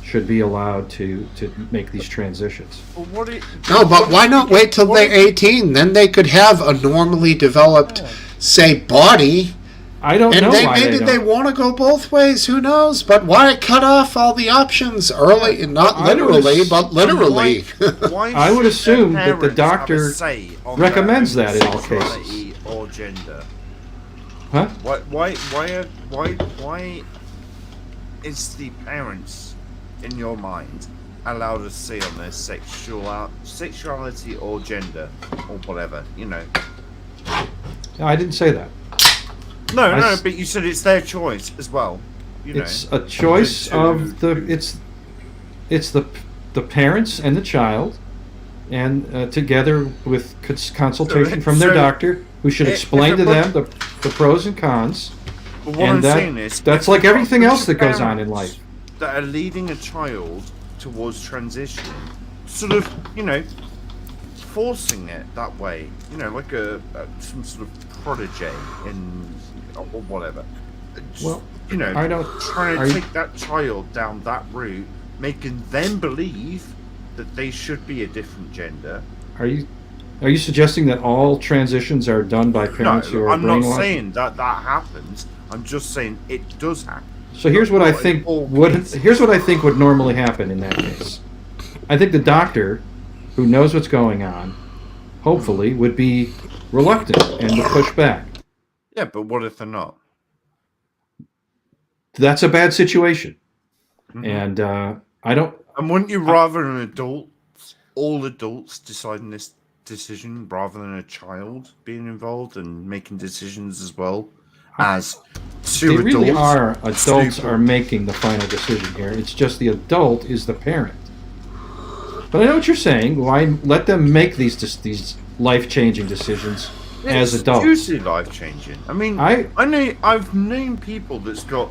should be allowed to make these transitions. But why not wait till they're 18? Then they could have a normally developed, say, body. I don't know why maybe they want to go both ways. Who knows? But why cut off all the options early? Not literally, but literally. I would assume that the doctor recommends that in all cases. Or gender. Huh? Why is the parents, in your mind, allowed to say on their sexuality or gender or whatever, I didn't say that. No, but you said it's their choice as well. It's a choice of the parents and the child, and together with consultation from their doctor, who should explain to them the pros and cons. But what I'm saying is, that's like everything else that goes on in life. That are leading a child towards transition, sort of, forcing it that way, like some sort of prodigy or whatever. Well, trying to take that child down that route, making them believe that they should be a different gender. Are you suggesting that all transitions are done by parents who are brainwashed? I'm not saying that happens. I'm just saying it does happen. So here's what I think would normally happen in that case. I think the doctor, who knows what's going on, hopefully would be reluctant and would push back. Yeah, but what if they're not? That's a bad situation. Mm-hmm. And I don't... And wouldn't you rather all adults deciding this decision rather than a child being involved and making decisions as well as two adults? They really are. Adults are making the final decision here. It's just the adult is the parent. But I know what you're saying. Why let them make these life-changing decisions as adults? It's usually life-changing. I mean, I've known people that's got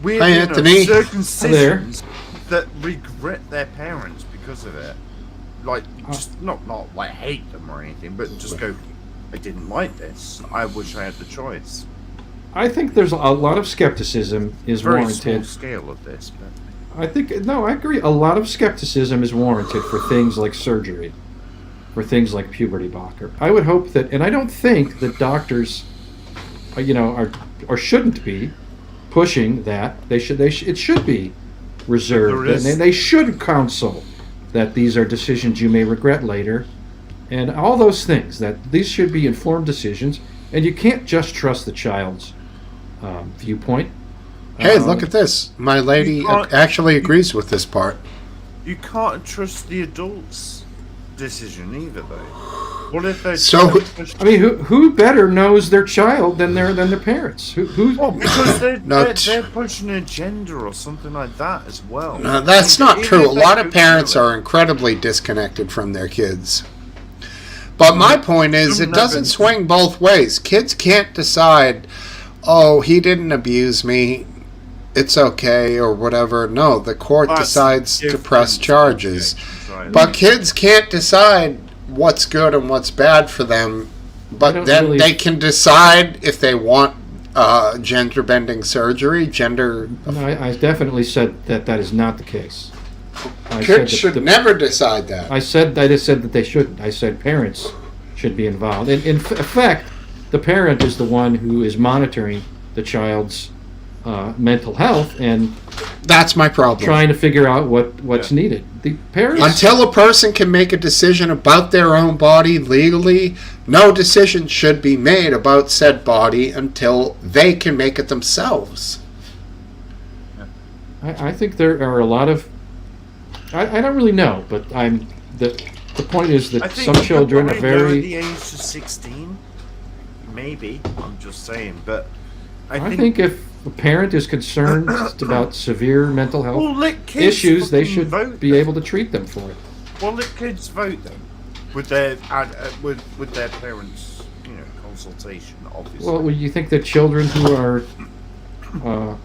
weird circumcisions that regret their parents because of it. Like, just not like hate them or anything, but just go, I didn't like this. I wish I had the choice. I think there's a lot of skepticism is Very warranted. Small scale of this, but I agree. A lot of skepticism is warranted for things like surgery, for things like puberty blocker. I would hope that, and I don't think that doctors, are or shouldn't be pushing that. It should be reserved, and they should counsel that these are decisions you may regret later, and all those things. That these should be informed decisions. And you can't just trust the child's viewpoint. Hey, look at this. My lady actually agrees with this part. You can't trust the adults' decision either, though. What if they? I mean, who better knows their child than their parents? Who? Well, because they're pushing an agenda or something like that as well. No, that's not true. A lot of parents are incredibly disconnected from their kids. But my point is, it doesn't swing both ways. Kids can't decide, oh, he didn't abuse me, it's okay, or whatever. No, the court decides to press charges. But kids can't decide what's good and what's bad for them. But then they can decide if they want gender-bending surgery, No, I definitely said that is not the case. Kids should never decide that. I just said that they shouldn't. I said parents should be involved. In effect, the parent is the one who is monitoring the child's mental health, and that's my problem. Trying to figure out what's needed. The parents, until a person can make a decision about their own body legally, no decision should be made about said body until they can make it themselves. I think there are a lot of. I don't really know, but the point is that some children are very. The age of 16, maybe. I'm just saying, but I think if a parent is concerned about severe mental health issues, they should be able to treat them for it. Well, let kids vote then, with their parents, consultation, obviously. Well, you think that children who are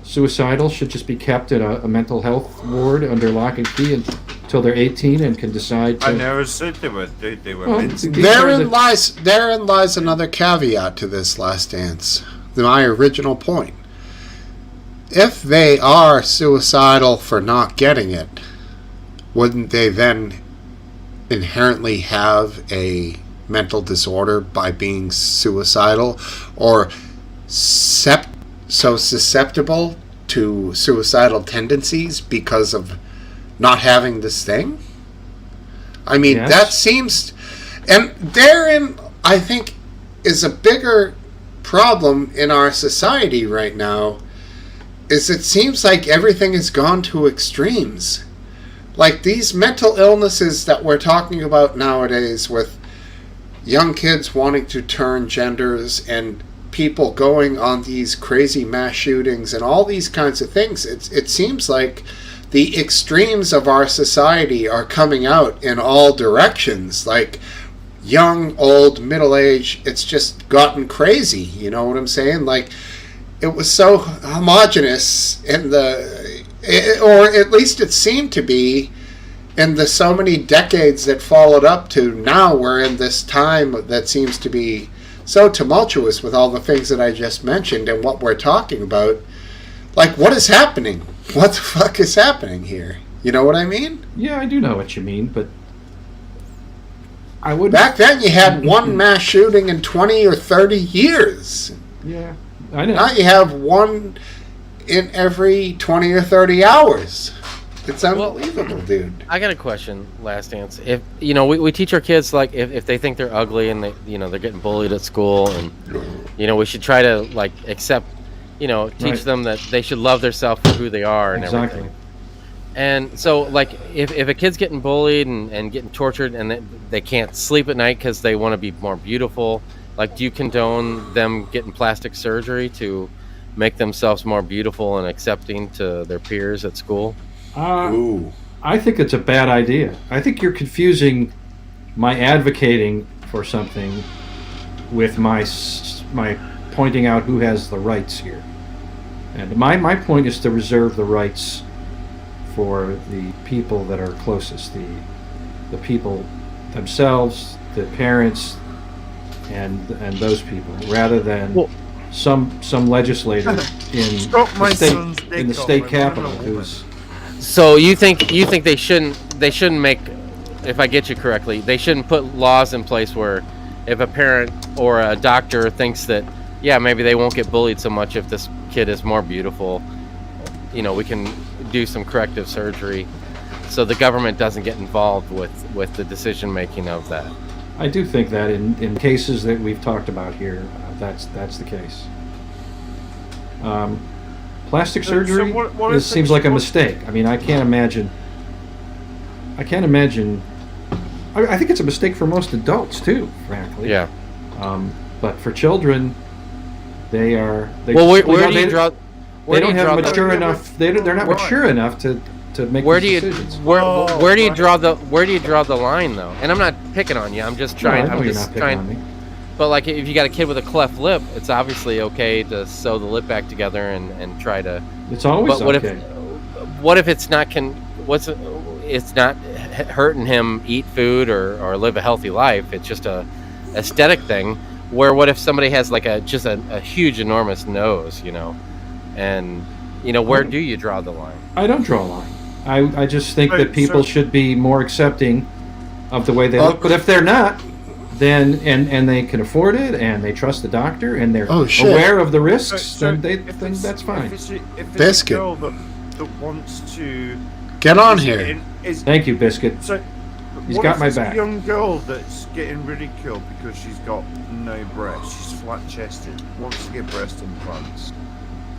suicidal should just be kept in a mental health ward under lock and key until they're 18 and can decide to... I never said they were Therein lies another caveat to this Last Dance. My original point. If they are suicidal for not getting it, wouldn't they then inherently have a mental disorder by being suicidal, or so susceptible to suicidal tendencies because of not having this thing? I mean, that seems... And therein, I think, is a bigger problem in our society right now, is it seems like everything has gone to extremes. Like these mental illnesses that we're talking about nowadays, with young kids wanting to turn genders and people going on these crazy mass shootings and all these kinds of things, it seems like the extremes of our society are coming out in all directions. Like young, old, middle-aged, it's just gotten crazy, you know what I'm saying? Like, it was so homogenous in or at least it seemed to be in the so many decades that followed up to now. We're in this time that seems to be so tumultuous with all the things that I just mentioned and what we're talking about. Like, what is happening? What the fuck is happening here? You know what I mean? Yeah, I do know what you mean, but I would. Back then, you had one mass shooting in 20 or 30 years. Yeah, I know. Now you have one in every 20 or 30 hours. It's unbelievable, dude. I got a question, Last Dance. If we teach our kids, like, if they think they're ugly and they're getting bullied at school, and we should try to accept, teach them that they should love themselves for who they are and everything. And so, if a kid's getting bullied and getting tortured and they can't sleep at night because they want to be more beautiful, do you condone them getting plastic surgery to make themselves more beautiful and accepting to their peers at school? I think it's a bad idea. I think you're confusing my advocating for something with my pointing out who has the rights here. And my point is to reserve the rights for the people that are closest, the people themselves, the parents, and those people, rather than some legislator in the state capitol who's. So you think they shouldn't make, if I get you correctly, they shouldn't put laws in place where if a parent or a doctor thinks that maybe they won't get bullied so much if this kid is more beautiful, we can do some corrective surgery so the government doesn't get involved with the decision making of that. I do think that in cases that we've talked about here, that's the case. Plastic So surgery what if seems they- like a what- mistake. I mean, I can't imagine. I think it's a mistake for most adults too, frankly. Yeah. But for children, they are. Well, where do you draw? They don't have mature enough. They're not mature enough to make Where these do you decisions. where do you draw the line though? And I'm not picking on you. I'm just trying. No, I know I'm you're just not picking trying. on me. But like, if you got a kid with a cleft lip, it's obviously okay to sew the lip back together and try to. It's always But what okay. what if it's not it's not hurting him eat food or live a healthy life? It's just a aesthetic thing. Where what if somebody has like a huge enormous nose, and where do you draw the line? I don't draw a line. I just think Right, that people so- should be more accepting of the way they look. But if they're not, then and they can afford it and they trust the doctor and they're Oh, shit. aware of the risks, So then if it's- that's fine. If it's a Biscuit. girl that wants to Get on is here. getting- is- Thank you, Biscuit. So, He's what got if my it's back. A young girl that's getting ridiculed because she's got no breasts. She's flat-chested. Wants to get breast implants.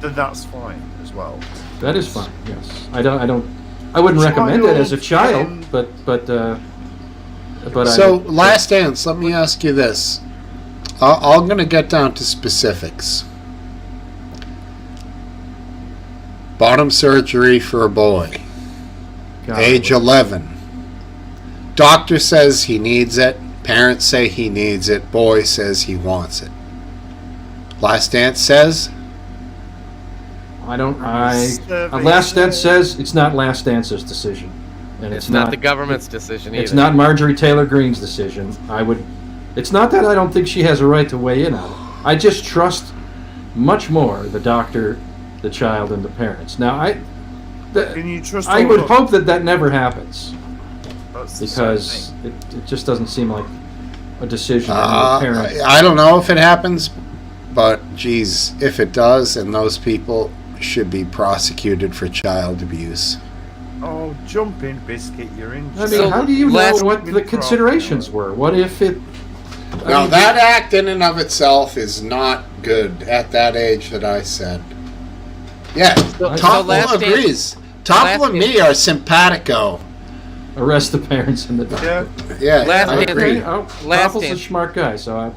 Then that's fine as well. That is fine. Yes, I wouldn't recommend it as a child, but So, last dance, let me ask you this. I'm going to get down to specifics. Bottom surgery for a boy, age 11. Doctor says he needs it. Parents say he needs it. Boy says he wants it. Last dance says Last Dance says it's not Last Dance's decision, and It's not the government's decision either. It's not Marjorie Taylor Greene's decision. It's not that I don't think she has a right to weigh in on it. I just trust much more the doctor, the child, and the parents. Now, Can you trust I all would of- hope that never happens That's the because same it just doesn't seem like a decision that a parent. I don't know if it happens, but geez, if it does, and those people should be prosecuted for child abuse. Oh, jump in, Biscuit. You're in. I mean, how do you know what the considerations were? What if it? Now, that act in and of itself is not good at that age that I said. Yeah, Topple agrees. Topple and me are simpatico. Arrest the parents and the doctor. Yeah, Last I Dance- agree. Last Topple's a Dance. smart guy, so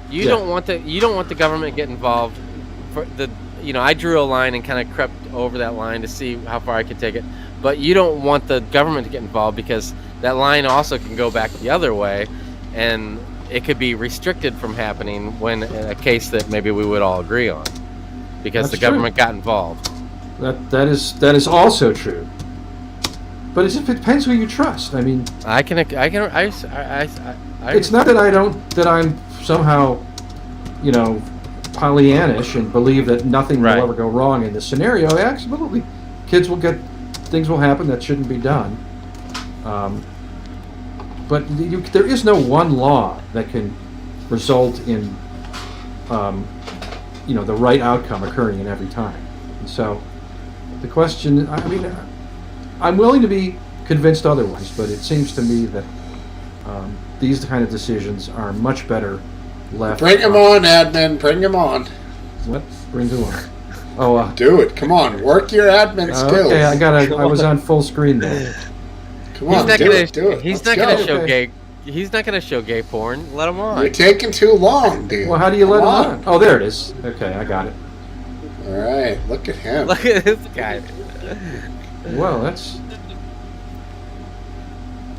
You don't want the government to get involved. I drew a line and kind of crept over that line to see how far I could take it. But you don't want the government to get involved because that line also can go back the other way, and it could be restricted from happening when in a case that maybe we would all agree on, because That's the government got involved. that is also true. But it depends who you trust. I mean, it's not that I'm somehow, Pollyannish and believe that nothing will ever go wrong in this scenario. Absolutely, things will happen that shouldn't be done. But there is no one law that can result in, the right outcome occurring in every time. And so, the question, I'm willing to be convinced otherwise, but it seems to me that these kind of decisions are much better left. Bring him on, admin. Bring him on. What? Bring who on? Oh, do it. Come on. Work your admin skills. Okay, I was on full screen there. Come on, do it. He's Let's not going to go. show gay. He's not going to show gay porn. Let him on. You're taking too long, dude. Well, how do you let Come him on? Oh, there it is. Okay, I got it. All right, look at him. Look at this guy. Well,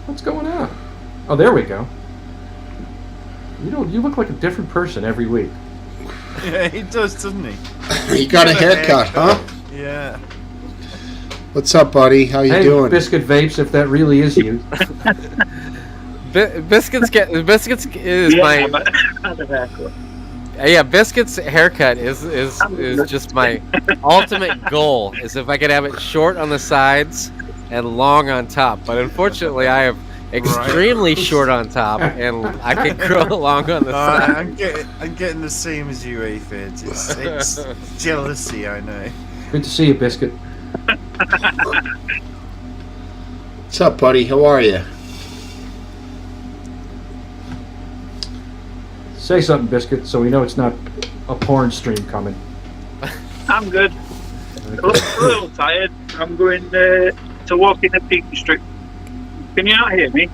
what's going on? Oh, there we go. You look like a different person every week. Yeah, he does, doesn't he? You got a haircut, huh? Yeah. What's up, buddy? How you Hey, doing? Biscuit Vapes, if that really is you. Biscuits is my. Yeah, Biscuit's haircut is just my ultimate goal. Is if I could have it short on the sides and long on top. But unfortunately, I have extremely short on top, and I can grow long on the side. I'm getting the same as you, Aphid. It's jealousy, I know. Good to see you, Biscuit. What's up, buddy? How are you? Say something, Biscuit, so we know it's not a porn stream coming. I'm good. A little tired. I'm going to walk in the Peak District. Can you not hear me?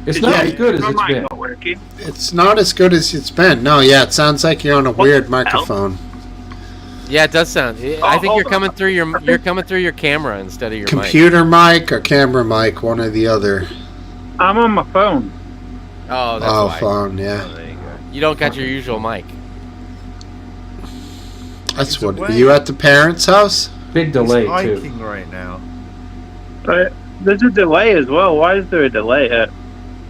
It's not as good as my it's mic been. not working? It's not as good as it's been. No, yeah, it sounds like you're on a weird microphone. Yeah, it does sound. I think you're hold coming on. through your camera instead of your Computer mic or camera mic, one or the other. I'm on my phone. mic. Oh, that's Oh, why. phone, yeah. There you go. You don't got your usual mic. That's He's what. away. Are you at the parents' house? Big delay, He's too. hiking right now. But there's a delay as well. Why is there a delay?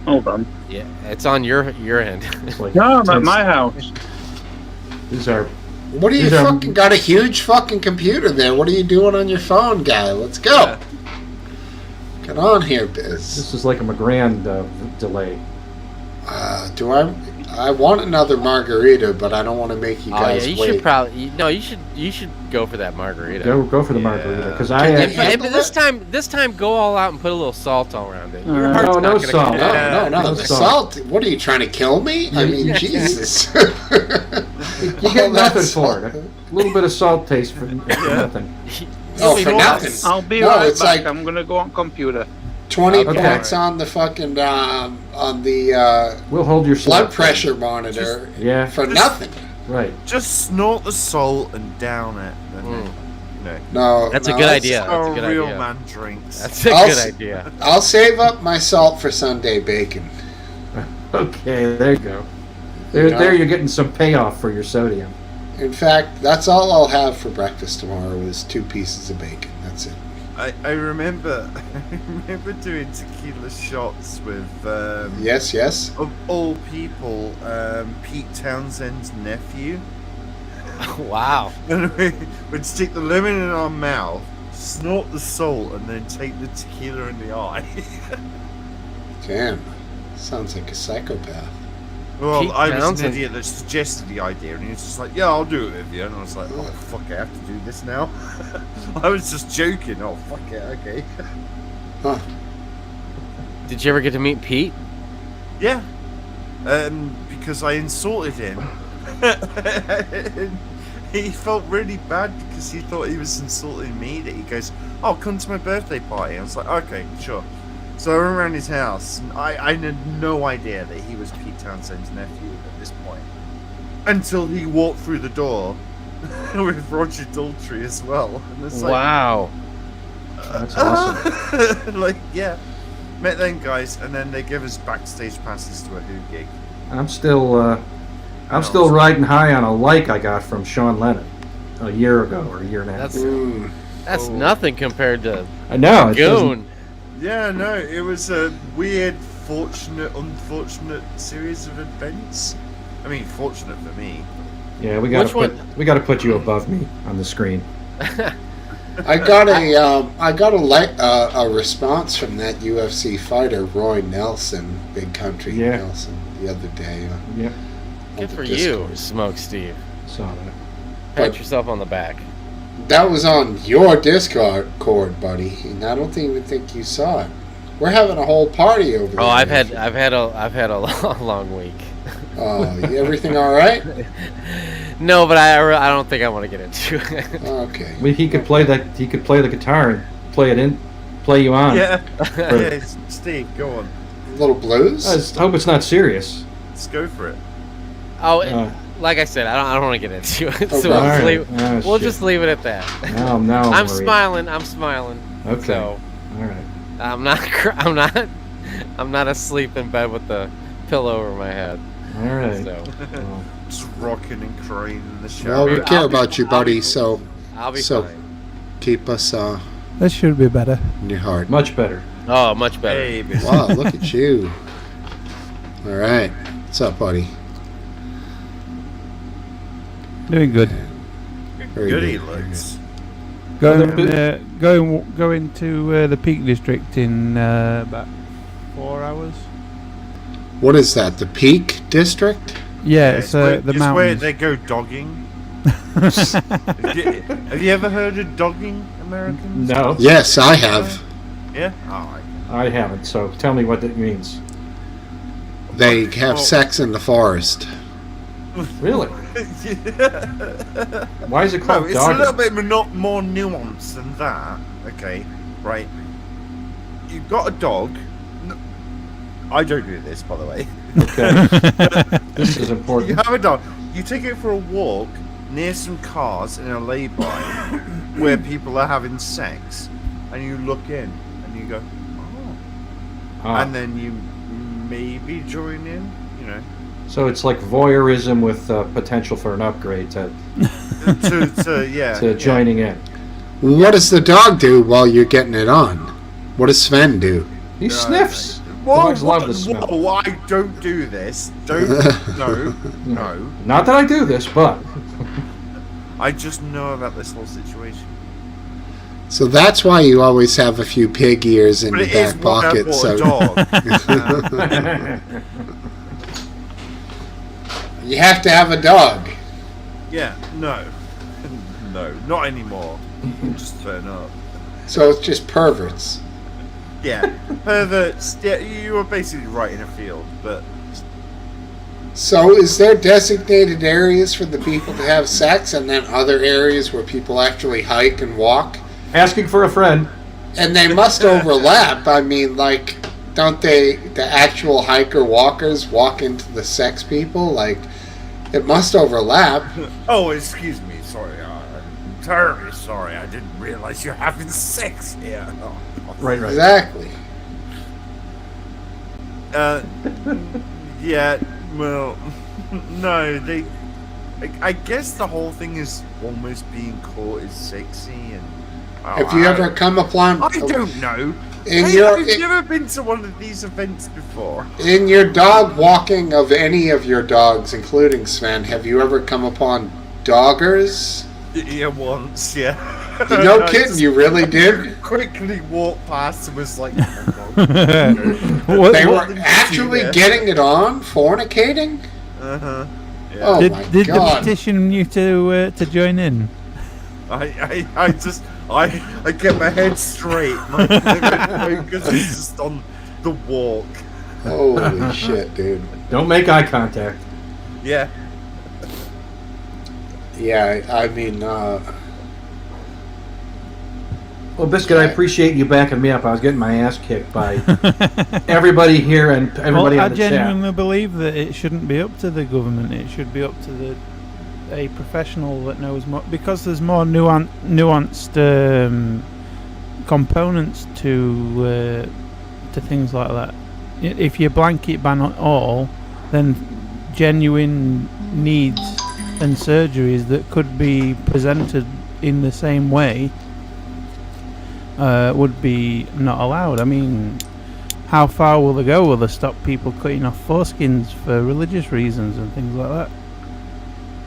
Hold on. Yeah, it's on your end. It's like No, I'm at 10 my house. These are... What do you These are- fucking got a huge fucking computer there? What are you doing on your phone, guy? Let's go. Get on here, Biz. This is like a McGrand delay. Do I want another margarita, but I don't want to make you Oh yeah, guys you wait. should probably. No, you should go for that margarita. Go for the margarita, because I... Can you But handle this time, go all out and put a little salt all around it. Your No, heart's no not gonna salt. come No, out. no, the salt. What are you trying to kill me? I mean, Yeah. Jesus. You get nothing for it. A little bit of salt taste for nothing. Oh, for nothing. I'll be No, right it's back. like- I'm going to go on computer. 20 Okay. points on the fucking on the We'll hold your blood salt. pressure monitor Yeah, for nothing. right. Just snort the salt and down it. Then, No, That's no, a good that's- idea. That's a how good a real idea. man drinks. That's a I'll good s- idea. I'll save up my salt for Sunday bacon. Okay, there you go. There, Yeah. there you're getting some payoff for your sodium. In fact, that's all I'll have for breakfast tomorrow is 2 pieces of bacon. That's it. I remember doing tequila shots with Yes, yes. of all people, Pete Townsend's nephew. Wow. And we'd stick the lemon in our mouth, snort the salt, and then take the tequila in the eye. Damn. Sounds like a psychopath. Well, Pete I was Townsend. an idiot that suggested the idea, and he was just like, "Yeah, I'll do it with you." And I was like, "Oh fuck, I have to do this now." I was just joking. Oh fuck it, okay. Huh. Did you ever get to meet Pete? Yeah, because I insulted him. He felt really bad because he thought he was insulting me. That he goes, "Oh, come to my birthday party." I was like, "Okay, sure." So I went around his house, and I had no idea that he was Pete Townsend's nephew at this point. Until he walked through the door with Roger Daltrey as well. And it's like, Wow. That's awesome. like, yeah. Met them guys, and then they give us backstage passes to a Who gig. I'm still riding high on a like I got from Sean Lennon a year ago or a year and a half ago. That's nothing compared to I know. It doesn't- Goon. Yeah, no, it was a weird, fortunate, unfortunate series of events. I mean, fortunate for me. Yeah, we got Which to one? put you above me on the screen. I got a response from that UFC fighter Roy Nelson, Big Country Yeah. Nelson, the other day. Yep, Good the for Discord. you, Smokesteve. saw that. Pat yourself on the back. That was on your Discord, buddy, and I don't even think you saw it. We're having a whole party over there. Oh, I've had a long week. Everything all right? No, but I don't think I want to get into it. Okay. He could play that. He could play the guitar and play you on. Yeah. For- Yeah, Steve, go on. Little blues? I just hope it's not serious. Let's go for it. Oh, like I said, I don't want to get into it. So Okay. we'll, All just right. leave, Oh, we'll shit. just leave it at that. No, I'm worried. smiling. I'm smiling. Okay. So All right. I'm not asleep in bed with the pillow over my head. All right. So Well, Just rocking and crying in the Well, shower. we care about you, buddy, so I'll be So- fine. keep us That should be better. in your heart. much better. Oh, much better. Hey, bitch. Wow, look at you. All right. What's up, buddy? Doing good. Very Good he good, very looks. Going to the Peak District in about 4 hours. What is that? The Peak District? Yeah, it's where, the it's where mountains. they go dogging. Have you ever heard of dogging, Americans? No, Yes, I have. Yeah? Alright. I haven't. So tell me what that means. They have Well- sex in the forest. Really? Why is it called It's dog? a little bit more nuanced than that. Okay, right. You've got a dog. I don't do this, by the way. Okay. This is important. You have a dog. You take it for a walk near some cars in a lay-by where people are having sex, and you look in and you go, oh. And then you maybe join in, you know. So it's like voyeurism with potential for an upgrade to joining in. What does the dog do while you're getting it on? What does Sven do? He sniffs. Dogs love the smell. Whoa, I don't do this. Don't. No. Not that I do this, but I just know about this whole situation. So that's why you always have a few pig ears in your back pocket. So you have to have a dog. Yeah. No, not anymore. Just turn up. So it's just perverts. Yeah, perverts. Yeah, you were basically right in a field, but. So is there designated areas for the people to have sex, and then other areas where people actually hike and walk? Asking for a friend. And they must overlap. I mean, like, don't the actual hiker walkers walk into the sex people? Like, it must overlap. Oh, excuse me. Sorry, I'm terribly sorry. I didn't realize you're having sex here. Oh. Right. Exactly. Yeah, well, no, they. I guess the whole thing is almost being caught as sexy and. Have you ever come upon? I don't know. I've never been to one of these events before. In your dog walking of any of your dogs, including Sven, have you ever come upon doggers? Yeah, once, yeah. No kidding, you really did? Quickly walked past and was like, they were actually getting it on, fornicating? Uh-huh. Yeah. Oh did my they God. petition you to join in? I kept my head straight. My focus was just on the walk. Holy shit, dude. Don't make eye contact. Yeah. Yeah, I mean, Well, Biscuit, I appreciate you backing me up. I was getting my ass kicked by everybody here and everybody I on the chat. genuinely believe that it shouldn't be up to the government. It should be up to a professional that knows more, because there's more nuanced components to things like that. If you blanket ban on all, then genuine needs and surgeries that could be presented in the same way would be not allowed. I mean, how far will they go? Will they stop people cutting off foreskins for religious reasons and things like that?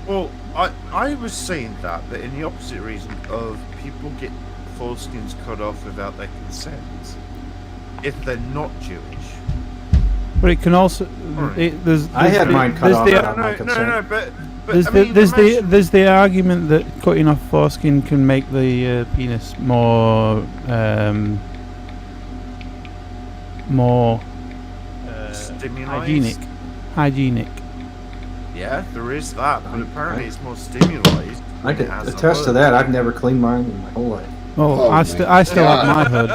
Well, I was saying that, but in the opposite reason of people get foreskins cut off without their consent if they're not Jewish. But it can also. I had mine cut off without my consent. No, but there's the argument that cutting off foreskin can make the penis more hygienic. Yeah, there is that, but apparently it's more stimulated. I can attest to that. I've never cleaned mine in my whole life. Oh, I still have my hood.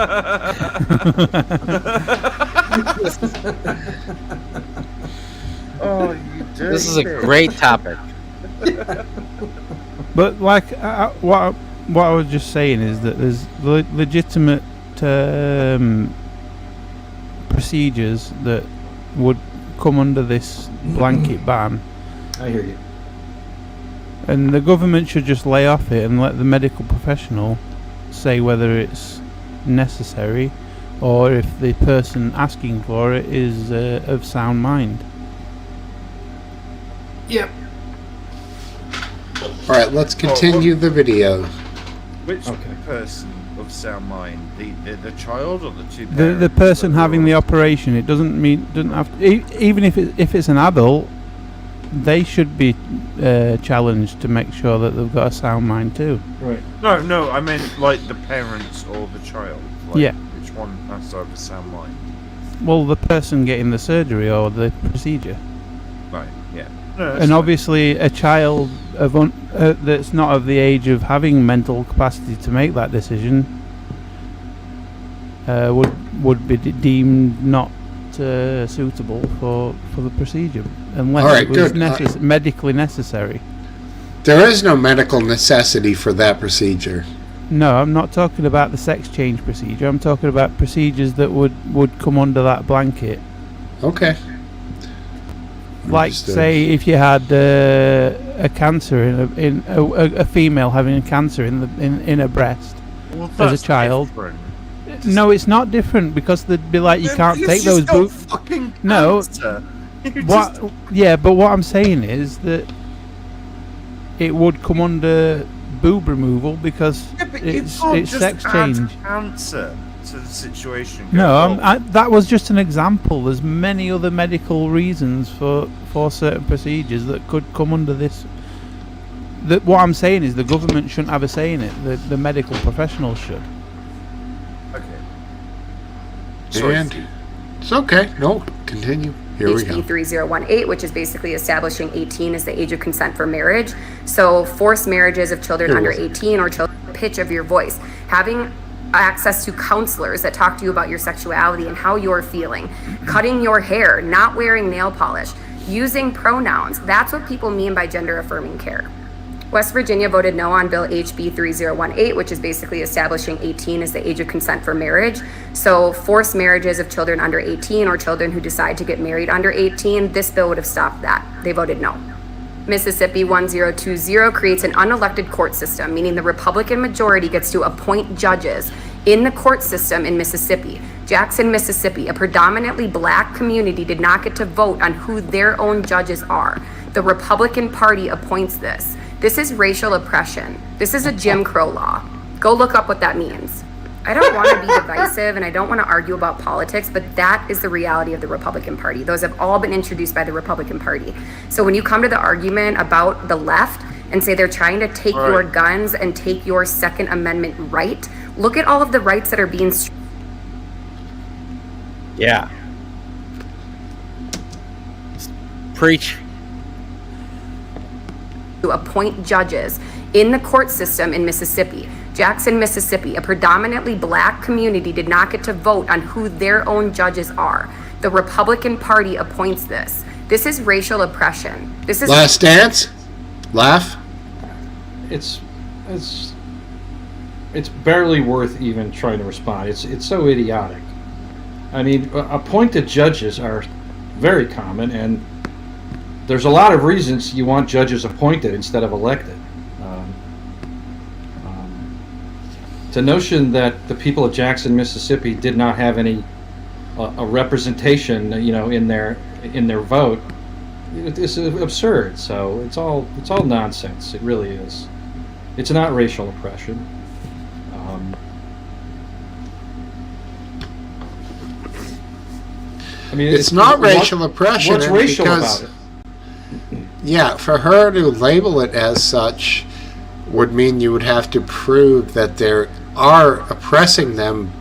Oh, you dirty This is a great topic. But like what I was just saying is that there's legitimate procedures that would come under this blanket ban. I hear you. And the government should just lay off it and let the medical professional say whether it's necessary or if the person asking for it is of sound mind. Yep. Alright, let's continue the video. Which person of sound mind? The child or the two parents? The person having the operation. It doesn't have to, even if it's an adult, they should be challenged to make sure that they've got a sound mind too. Right. No, I meant like the parents or the child. Like, yeah. Which one has to have a sound mind? Well, the person getting the surgery or the procedure. Right. Yeah. and obviously a child that's not of the age of having mental capacity to make that decision would be deemed not suitable for the procedure unless it was medically necessary. There is no medical necessity for that procedure. No, I'm not talking about the sex change procedure. I'm talking about procedures that would come under that blanket. Okay. Like, say, if you had a cancer in a female having a cancer in her breast as a child. Different. No, it's not different because they'd be like, you can't take those boobs. No. Yeah, but what I'm saying is that it would come under boob removal because it's sex change. Answer to the situation. No, that was just an example. There's many other medical reasons for certain procedures that could come under this. What I'm saying is the government shouldn't have a say in it. The medical professionals should. Okay. And it's okay. No, continue. Here we go. HB 3018, which is basically establishing 18 as the age of consent for marriage. So forced marriages of children under 18 or children pitch of your voice. Having access to counselors that talk to you about your sexuality and how you're feeling. Cutting your hair, not wearing nail polish, using pronouns. That's what people mean by gender affirming care. West Virginia voted no on Bill HB 3018, which is basically establishing 18 as the age of consent for marriage. So forced marriages of children under 18 or children who decide to get married under 18, this bill would have stopped that. They voted no. Mississippi 1020 creates an unelected court system, meaning the Republican majority gets to appoint judges in the court system in Mississippi. Jackson, Mississippi, a predominantly black community, did not get to vote on who their own judges are. The Republican Party appoints this. This is racial oppression. This is a Jim Crow law. Go look up what that means. I don't want to be divisive and I don't want to argue about politics, but that is the reality of the Republican Party. Those have all been introduced by the Republican Party. So when you come to the argument about the left and say they're trying to take your guns and take your Second Amendment right, look at all of the rights that are being... Yeah. Preach. To appoint judges in the court system in Mississippi. Jackson, Mississippi, a predominantly black community, did not get to vote on who their own judges are. The Republican Party appoints this. This is racial oppression. This is... Last dance? Laugh? It's barely worth even trying to respond. It's so idiotic. I mean, appointed judges are very common, and there's a lot of reasons you want judges appointed instead of elected. The notion that the people of Jackson, Mississippi, did not have any a representation, in their vote, is absurd. So it's all nonsense. It really is. It's not racial oppression. I mean, it's not racial oppression. What's racial about it? Yeah, for her to label it as such would mean you would have to prove that there are oppressing them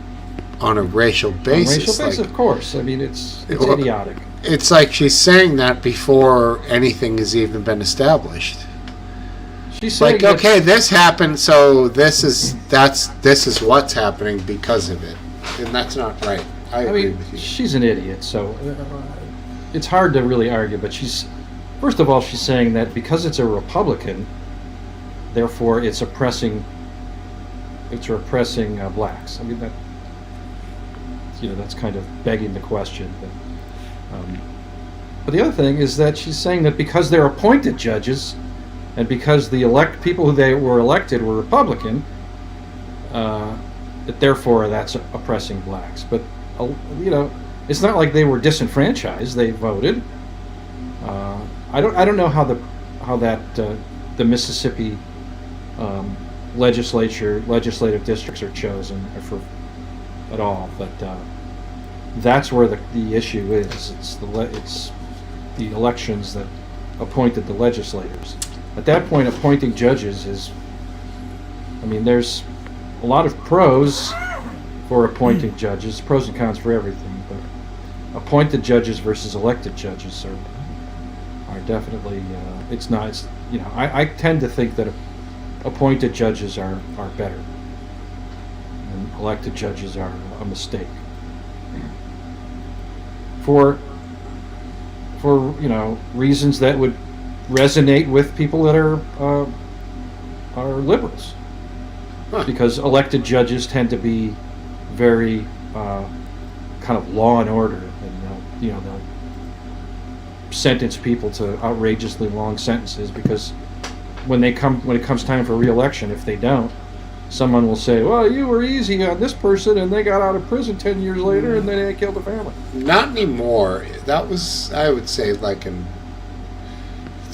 on a racial basis. On a racial basis, of course. I mean, it's idiotic. It's like she's saying that before anything has even been established. She's saying like, okay, this happened, so this is what's happening because of it, and that's not right. I agree with you. She's an idiot, so it's hard to really argue. But first of all, she's saying that because it's a Republican, therefore it's oppressing blacks. I mean, that's kind of begging the question. But the other thing is that she's saying that because they're appointed judges, and because the people who they were elected were Republican, that therefore that's oppressing blacks. But it's not like they were disenfranchised; they voted. I don't know how the Mississippi legislative districts are chosen at all, but that's where the issue is. It's the elections that appointed the legislators. At that point, appointing judges there's a lot of pros for appointing judges, pros and cons for everything, but appointed judges versus elected judges are definitely. It's not. It's, I tend to think that appointed judges are better, and elected judges are a mistake. For reasons that would resonate with people that are liberals, because elected judges tend to be very kind of law and order, and they'll sentence people to outrageously long sentences because when it comes time for re-election, if they don't, someone will say, "Well, you were easy on this person, and they got out of prison 10 years later, and then they killed the family." Not anymore. That was, I would say, it's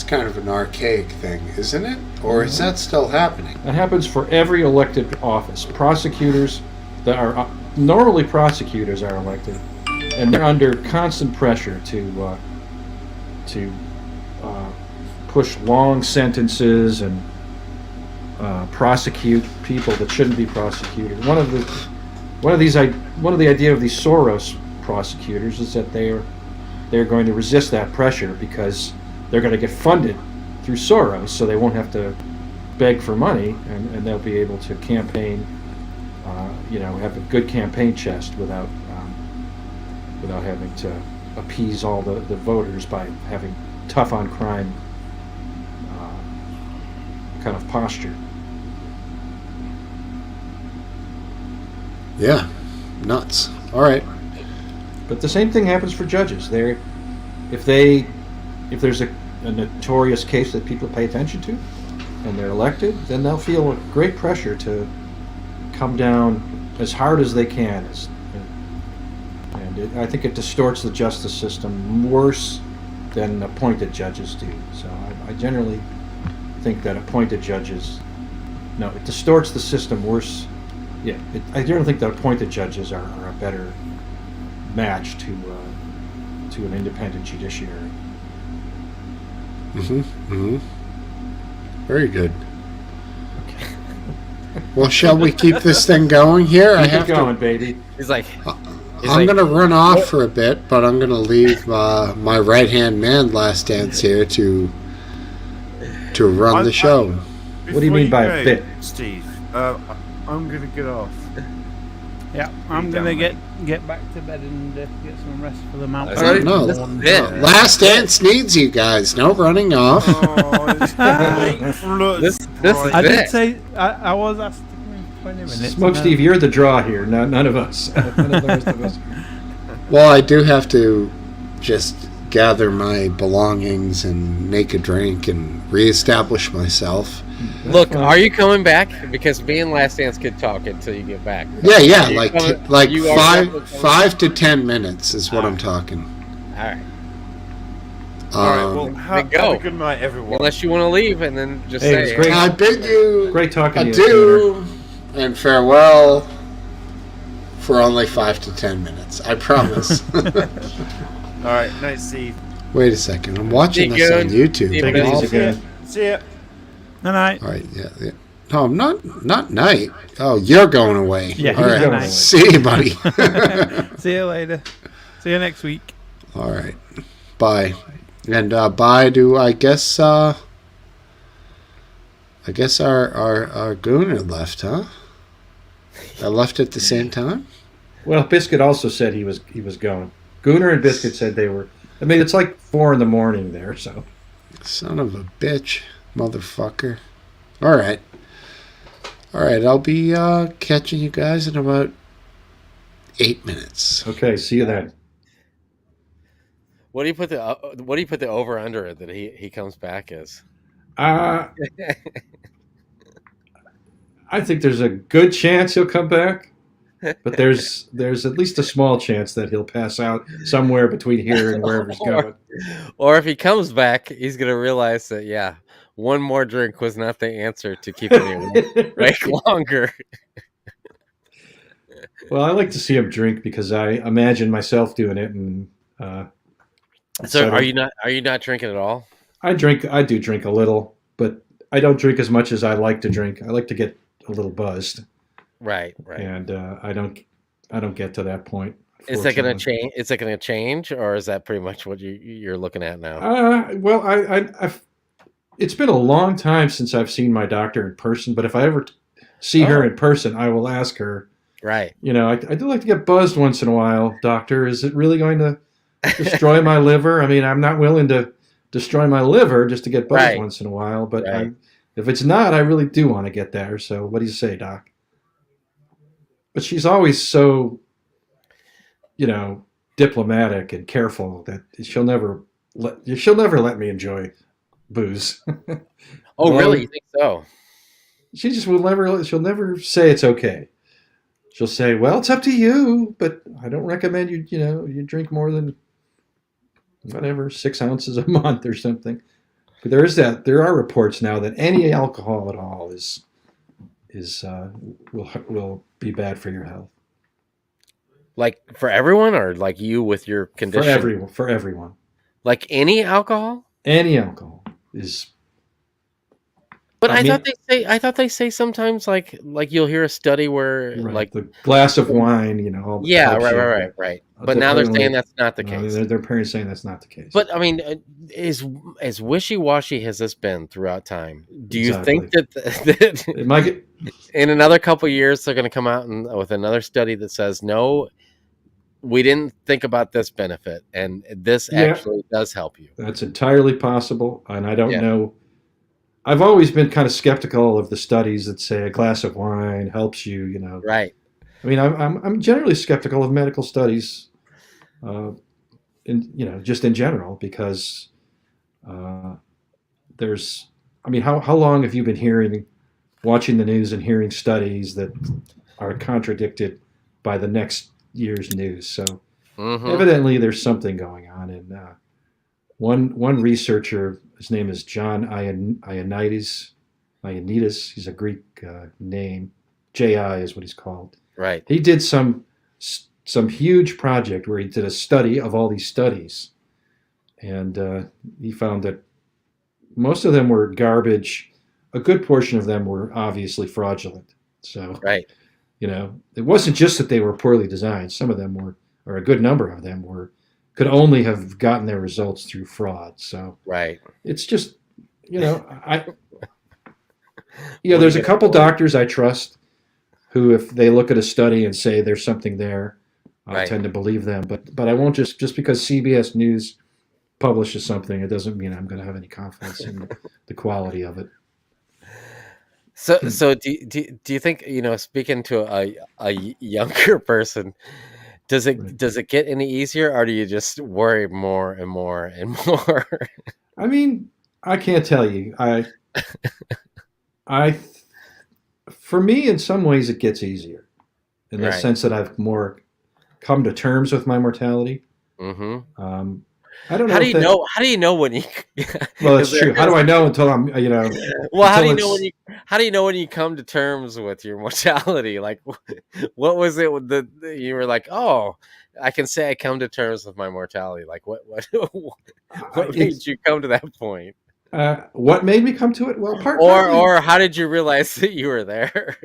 kind of an archaic thing, isn't it? Or is that still happening? That happens for every elected office. Prosecutors that are normally prosecutors are elected, and they're under constant pressure to push long sentences and prosecute people that shouldn't be prosecuted. One of the idea of these Soros prosecutors is that they're going to resist that pressure because they're going to get funded through Soros, so they won't have to beg for money, and they'll be able to campaign, have a good campaign chest without having to appease all the voters by having tough on crime kind of posture. Yeah, nuts. All right. But the same thing happens for judges. If there's a notorious case that people pay attention to, and they're elected, then they'll feel a great pressure to come down as hard as they can. I think it distorts the justice system worse than appointed judges do. So I generally think that appointed judges, it distorts the system worse. Yeah, I generally think that appointed judges are a better match to an independent judiciary. Very good. Okay. Well, shall we keep this thing going here? Keep it going, baby. He's like, I'm going to run off for a bit, but I'm going to leave my right-hand man, Last Dance, here to run the show. What do you mean by a bit? Steve, I'm going to get off. Yeah, I'm going to get back to bed and get some rest for the mount. No, Last Dance needs you guys. No running off. I did say I was asked to come in 20 minutes. Smokesteve, you're the draw here. None of us. None of the rest of us. Well, I do have to just gather my belongings and make a drink and reestablish myself. Look, are you coming back? Because me and Last Dance could talk until you get back. Yeah, like 5 to 10 minutes is what I'm talking. All right. All right. Well, have a good night, everyone. Unless you want to leave, and then just say. It's great. I bid you great talking to you. And farewell for only 5 to 10 minutes. I promise. All right, night, Steve. Wait a second. I'm watching this on YouTube. Take it easy, again. See ya. Night. All right, yeah. No, not night. Oh, you're going away. Yeah, all right. night. See you, buddy. See you later. See you next week. All right. Bye. And bye to I guess our Gooner left, huh? I left at the same time. Well, Biscuit also said he was going. Gooner and Biscuit said they were. I mean, it's like 4 a.m. there, so. Son of a bitch, motherfucker. All right. I'll be catching you guys in about 8 minutes. Okay, see you then. What do you put the over under that he comes back as? I think there's a good chance he'll come back, but there's at least a small chance that he'll pass out somewhere between here and wherever he's going. Or if he comes back, he's gonna realize that one more drink was not the answer to keeping him awake longer. Well, I like to see him drink because I imagine myself doing it, and so are you not drinking at all? I do drink a little, but I don't drink as much as I like to drink. I like to get a little buzzed. Right. And I don't get to that point, Is that going to fortunately. change? Is it going to change, or is that pretty much what you're looking at now? Well, I've it's been a long time since I've seen my doctor in person, but if I ever see her Oh. in person, I will ask her. Right. You know, I do like to get buzzed once in a while, doctor. Is it really going to destroy my liver? I mean, I'm not willing to destroy my liver just to get buzzed Right. once in a while, but Right. if it's not, I really do want to get there. So, what do you say, doc? But she's always so, you know, diplomatic and careful that she'll never let me enjoy booze. Oh, Well, really? You think so? she just will never. She'll never say it's okay. She'll say, "Well, it's up to you, but I don't recommend you drink more than whatever 6 ounces a month or something." But there are reports now that any alcohol at all will be bad for your health. Like for everyone, or like you with your condition? For everyone. Like any alcohol? Any alcohol is. But I mean, I thought they say sometimes like you'll hear a study where right, like the glass of wine, all yeah, helps you. right. But now they're saying that's not the case. They're apparently saying that's not the case. But I mean, as wishy-washy has this been throughout time? Do you Exactly. think that It might get, in another couple of years they're going to come out with another study that says no, we didn't think about this benefit, and this Yeah. actually does help you? That's entirely possible, and I don't Yeah. know. I've always been kind of skeptical of the studies that say a glass of wine helps you. Right. I mean, I'm generally skeptical of medical studies, just in general, because there's. I mean, how long have you been watching the news and hearing studies that are contradicted by the next year's news? So evidently, there's something going on, and one researcher, his name is John Ioannidis. He's a Greek name. J.I. is what he's called. Right. He did some huge project where he did a study of all these studies, and he found that most of them were garbage. A good portion of them were obviously fraudulent. So, right. It wasn't just that they were poorly designed. Some of them were, or a good number of them could only have gotten their results through fraud. So, right. It's just, there's a couple doctors I trust who, if they look at a study and say there's something there, I tend to believe them. But I won't just because CBS News publishes something, it doesn't mean I'm going to have any confidence in the quality of it. So do you think, speaking to a younger person, does it get any easier, or do you just worry more and more and more? I mean, I can't tell you. For me, in some ways, it gets easier in the sense that I've more come to terms with my mortality. Mm-hmm. I don't know. How do you know when you? Well, it's true. How do I know until I'm? Well, how do you know How do you know when you come to terms with your mortality? Like, what was it that you were like? Oh, I can say I come to terms with my mortality. Like, what made you come to that point? What made me come to it? Well, or how did you realize that you were there?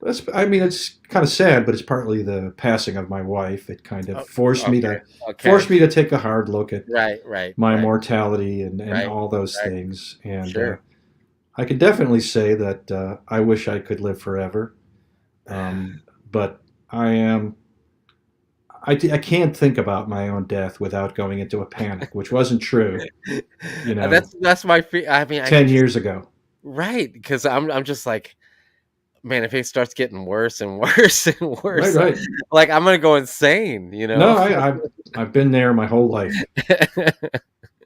It's kind of sad, but it's partly the passing of my wife. It kind of forced me to take a hard look at my mortality and all those things. And I can definitely say that I wish I could live forever, but I can't think about my own death without going into a panic, which wasn't true. That's my fear. I mean, 10 years ago, right? Because I'm just like, man, if it starts getting worse and worse and worse, right. Like I'm gonna go insane. No, I've been there my whole life,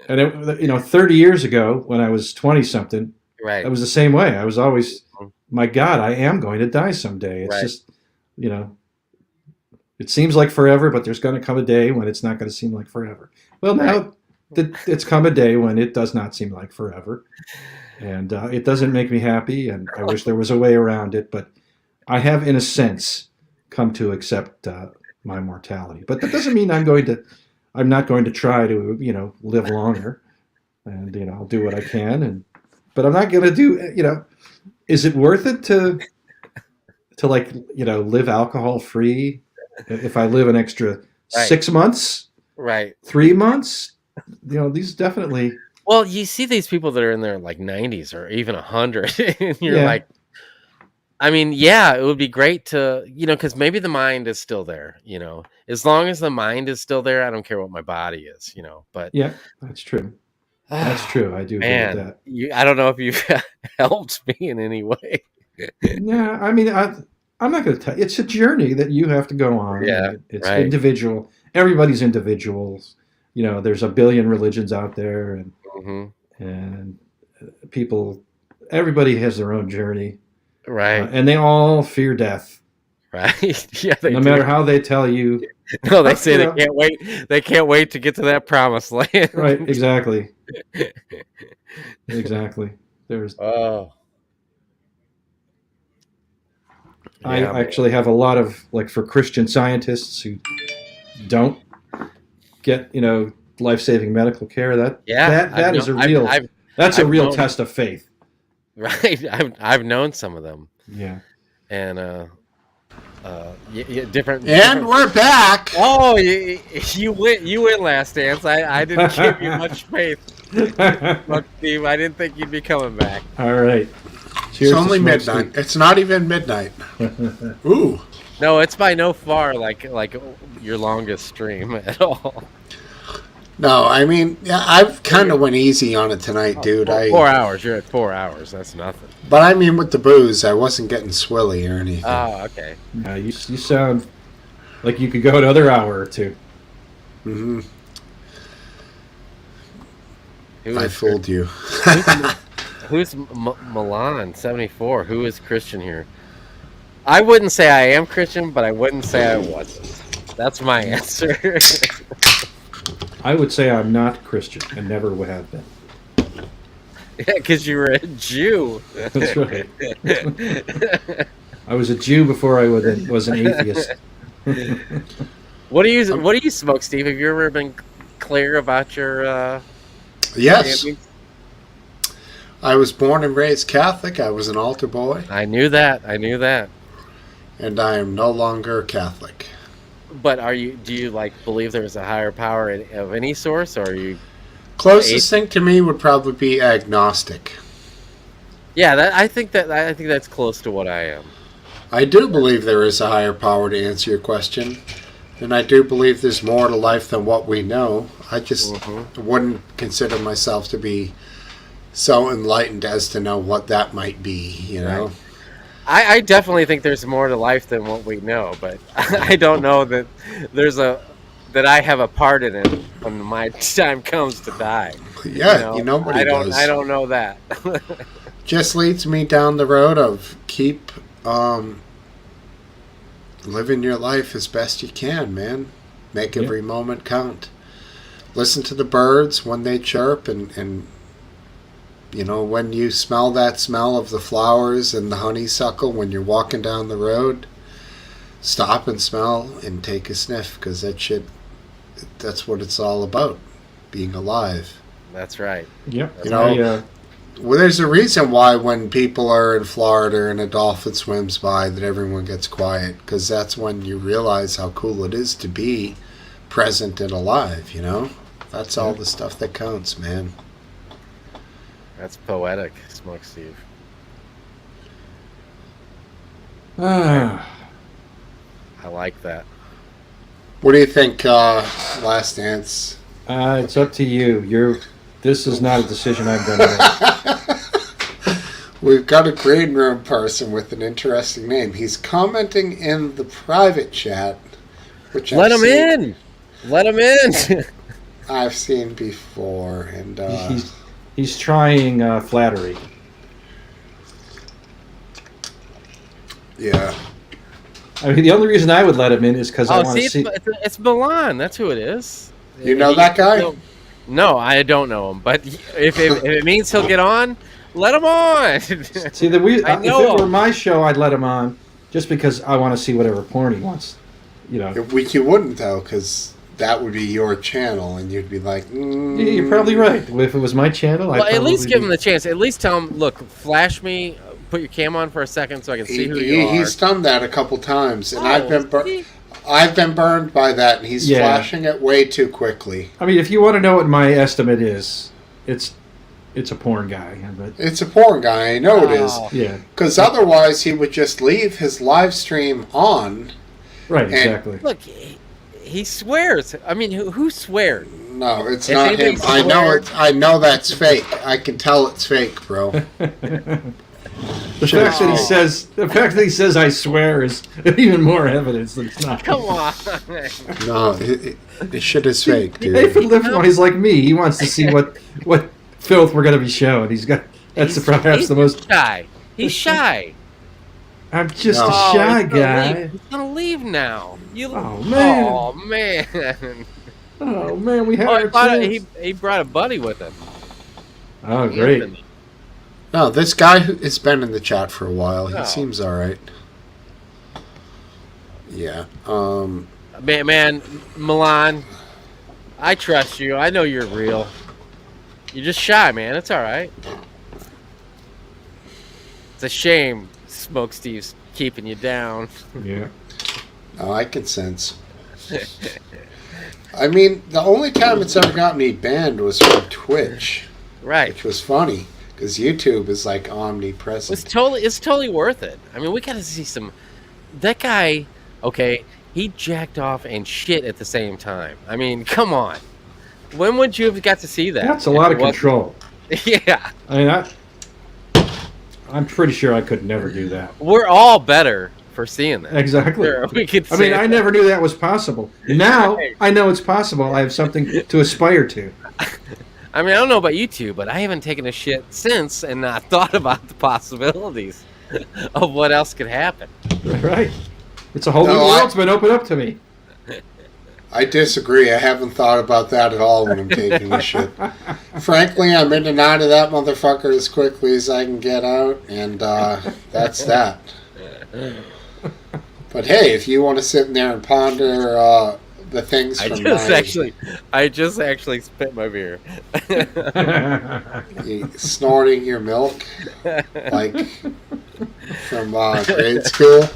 and 30 years ago when I was 20 something, right, it was the same way. I was always, my God, I am going to die someday. It's just, it seems like forever, but there's going to come a day when it's not going to seem like forever. Well, now it's come a day when it does not seem like forever. And it doesn't make me happy, and I wish there was a way around it. But I have, in a sense, come to accept my mortality. But that doesn't mean I'm not going to try to, live longer. And, I'll do what I can. But I'm not going to do, is it worth it to live alcohol free if I live an extra 6 months, Right. 3 months. These definitely. Well, you see these people that are in their like 90s or even 100, and you're Yeah. like, I mean, yeah, it would be great to, because maybe the mind is still there, as long as the mind is still there, I don't care what my body is, but Yeah, that's true. That's true. I do agree with man, that. I don't know if you've helped me in any way. Yeah, I mean, I'm not going to tell you. It's a journey that you have to go on. Yeah, It's right. individual. Everybody's individuals. There's a billion religions out there, and people. Everybody has their own journey, Right. and they all fear death. Right. Yeah. No matter how they tell you. No, they say they can't wait. They can't wait to get to that promised land. Right. Exactly. Exactly. There's. Oh. I actually have a lot of for Christian scientists who don't get life-saving medical care. That is a real test of faith. Right. I've known some of them. Yeah. And different. And we're back. Oh, you win last dance. I didn't give you much faith, Steve. I didn't think you'd be coming back. All right. Cheers. It's only midnight. It's not even midnight. Ooh. No, it's by no far like your longest stream at all. No, I mean, I've kind of went easy on it tonight, dude. 4 hours. You're at 4 hours. That's nothing. But I mean, with the booze, I wasn't getting swilly or anything. Oh, okay. Yeah, you sound like you could go another hour or two. Mm-hmm. I fooled you. Who's Milan 74? Who is Christian here? I wouldn't say I am Christian, but I wouldn't say I wasn't. That's my answer. I would say I'm not Christian and never would have been. Yeah, because you were a Jew. That's right. I was a Jew before I was an atheist. What do you smoke, Steve? Have you ever been clear about your? Yes. Campings? I was born and raised Catholic. I was an altar boy. I knew that. And I am no longer Catholic. But do you like believe there's a higher power of any source, or are you? Closest thing to me would probably be agnostic. Yeah, I think that's close to what I am. I do believe there is a higher power, to answer your question, and I do believe there's more to life than what we know. I just wouldn't consider myself to be so enlightened as to know what that might be, you know? Right. I definitely think there's more to life than what we know, but I don't know that that I have a part in it when my time comes to die. Yeah, nobody does. I don't know that. Just leads me down the road of keep living your life as best you can, man. Make every moment count. Listen to the birds when they chirp, and when you smell that smell of the flowers and the honeysuckle when you're walking down the road, stop and smell and take a sniff, because that's what it's all about, being alive. That's right. Yep. Well, there's a reason why when people are in Florida and a dolphin swims by that everyone gets quiet, because that's when you realize how cool it is to be present and alive, That's all the stuff that counts, man. That's poetic, Smokesteve. I like that. What do you think, Last Dance? It's up to you. This is not a decision I'm going to make. We've got a green room person with an interesting name. He's commenting in the private chat, which Let him in. I've seen before, and he's trying flattery. Yeah. I mean, the only reason I would let him in is because I want to see. It's Milan. That's who it is. You know that guy? No, I don't know him. But if it means he'll get on, let him on. See, if it were my show, I'd let him on, just because I want to see whatever porn he wants. You wouldn't, though, because that would be your channel, and you'd be like, Yeah, you're probably right. If it was my channel, I'd at least give him the chance. At least tell him, look, flash me. Put your cam on for a second so I can see who you are. He's done that a couple times, and I've been I've been burned by that, and he's flashing it way too quickly. I mean, if you want to know what my estimate is, it's a porn guy. But it's a porn guy. I know it is. Yeah. Because otherwise, he would just leave his live stream on. Right. Exactly. Look, he swears. I mean, who swears? No, it's not him. I know that's fake. I can tell it's fake, bro. The fact that he says "I swear" is even more evidence that it's not. Come on. No, this shit is fake, dude. David Liftwise like me. He wants to see what filth we're going to be showing. He's perhaps the most shy. He's shy. I'm just a shy guy. He's gonna leave now. Oh man. Oh man. Oh man, we had our chance. He brought a buddy with him. Oh great. No, this guy has been in the chat for a while. He seems all right. Yeah. Man, Milan, I trust you. I know you're real. You're just shy, man. It's all right. It's a shame Smokesteve's keeping you down. Yeah. Oh, I can sense. I mean, the only time it's ever got me banned was from Twitch. Right. Which was funny. Because YouTube is like omnipresent. It's totally worth it. I mean, we got to see some. That guy, okay, he jacked off and shit at the same time. I mean, come on. When would you have got to see that? That's a lot of control. Yeah. I mean, I'm pretty sure I could never do that. We're all better for seeing that. Exactly. Sure, we could. I mean, I never knew that was possible. Now I know it's possible. I have something to aspire to. I mean, I don't know about you two, but I haven't taken a shit since and not thought about the possibilities of what else could happen. Right. It's a whole new world's been opened up to me. I disagree. I haven't thought about that at all when I'm taking a shit. Frankly, I'm in and out of that motherfucker as quickly as I can get out, and that's that. But hey, if you want to sit in there and ponder the things I from just actually spit my beer. You snorting your milk like from grade school.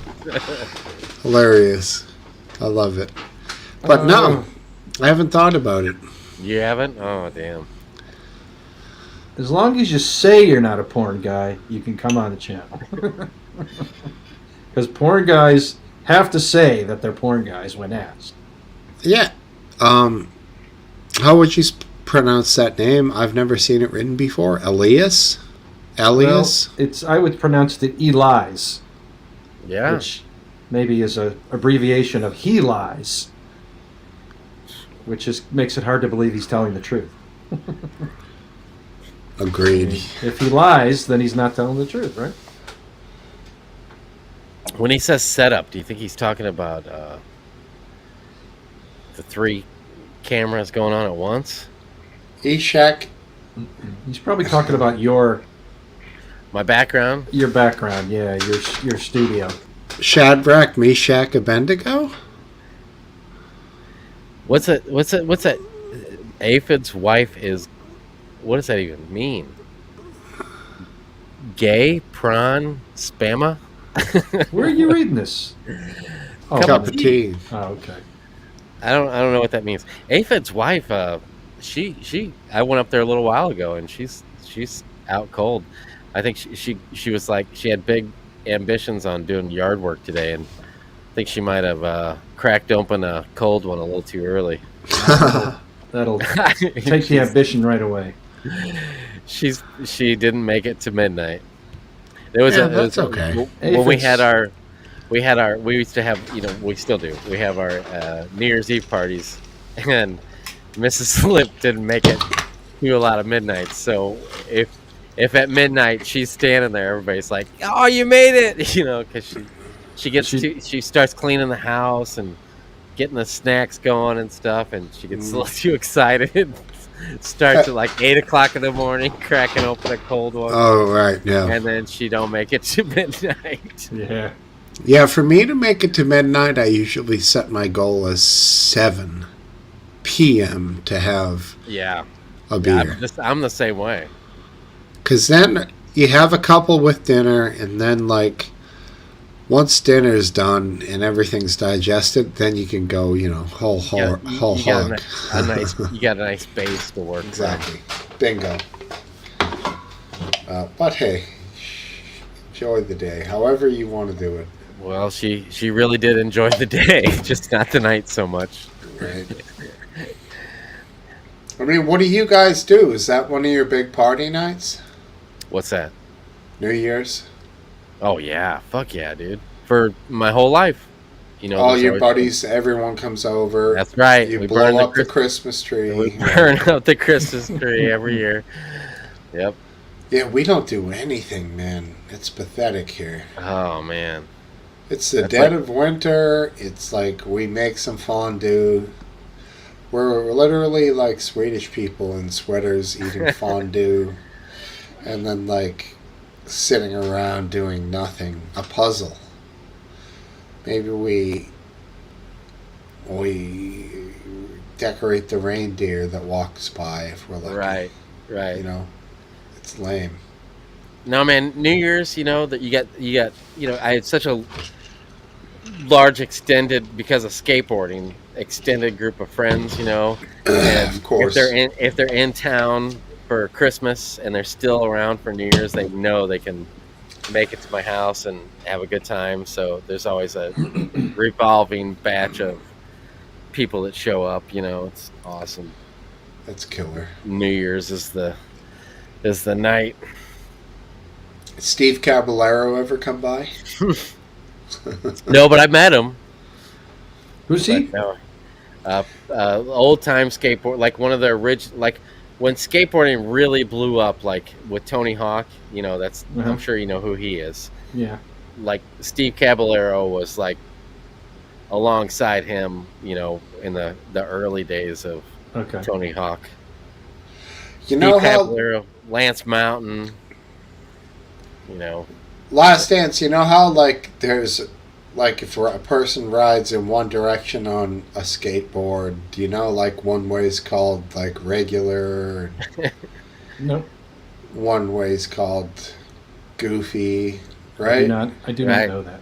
Hilarious. I love it. But no, I haven't thought about it. You haven't? Oh, damn. As long as you say you're not a porn guy, you can come on the channel. Because porn guys have to say that they're porn guys when asked. Yeah. How would you pronounce that name? I've never seen it written before. Elias? Elias? Well, I would pronounce it Elias. Yeah. Which maybe is a abbreviation of he lies. Which just makes it hard to believe he's telling the truth. Agreed. If he lies, then he's not telling the truth, right? When he says setup, do you think he's talking about the 3 cameras going on at once? Eshak. He's probably talking about my background. Your background, yeah, your studio. Shadrach, Meshach, Abednego. What's that? Aphid's wife is. What does that even mean? Gay prawn spamma. Where are you reading this? Oh, cup of tea. Oh, okay. I don't know what that means. Aphid's wife, she I went up there a little while ago, and she's out cold. I think she was like, she had big ambitions on doing yard work today, and I think she might have cracked open a cold one a little too early. That'll take the ambition right away. She didn't make it to midnight. That's okay. When we used to have, we still do. We have our New Year's Eve parties, and Mrs. Slip didn't make it to a lot of midnight. So if at midnight she's standing there, everybody's like, "Oh, you made it!" Because she starts cleaning the house and getting the snacks going and stuff, and she gets a little too excited. Starts at like 8 o'clock in the morning, cracking open a cold one. Oh, right, yeah. And then she don't make it to midnight. Yeah. Yeah, for me to make it to midnight, I usually set my goal as 7 p.m. to have a beer. Yeah, I'm the same way. Because then you have a couple with dinner, and then like once dinner's done and everything's digested, then you can go, whole You hog. got a nice base to work from. Exactly. Bingo. But hey, enjoy the day, however you want to do it. Well, she really did enjoy the day, just not tonight so much. Right. I mean, what do you guys do? Is that one of your big party nights? What's that? New Year's? Oh yeah, fuck yeah, dude! For my whole life, all your buddies, everyone comes over. That's right. You blow up the Christmas tree. We burn up the Christmas tree every year. Yep. Yeah, we don't do anything, man. It's pathetic here. Oh man. It's the dead of winter. It's like we make some fondue. We're literally like Swedish people in sweaters eating fondue. And then like sitting around doing nothing. A puzzle. Maybe we decorate the reindeer that walks by if we're lucky. Right. It's lame. No, man, New Year's, that you got, I had such a large because of skateboarding, extended group of friends, and of course. if they're in town for Christmas and they're still around for New Year's, they know they can make it to my house and have a good time. So there's always a revolving batch of people that show up. It's awesome. That's killer. New Year's is the night. Steve Caballero ever come by? No, but I met him. Who's he? Old time skateboard, like one of the original, like when skateboarding really blew up, like with Tony Hawk. That's I'm sure you know who he is. Yeah. Like Steve Caballero was like alongside him, in the early days of Tony Hawk. You know how Caballero, Lance Mountain. Last Dance. You know how there's if a person rides in one direction on a skateboard, do you know one way is called regular? No. One way is called goofy, right? I do not know that.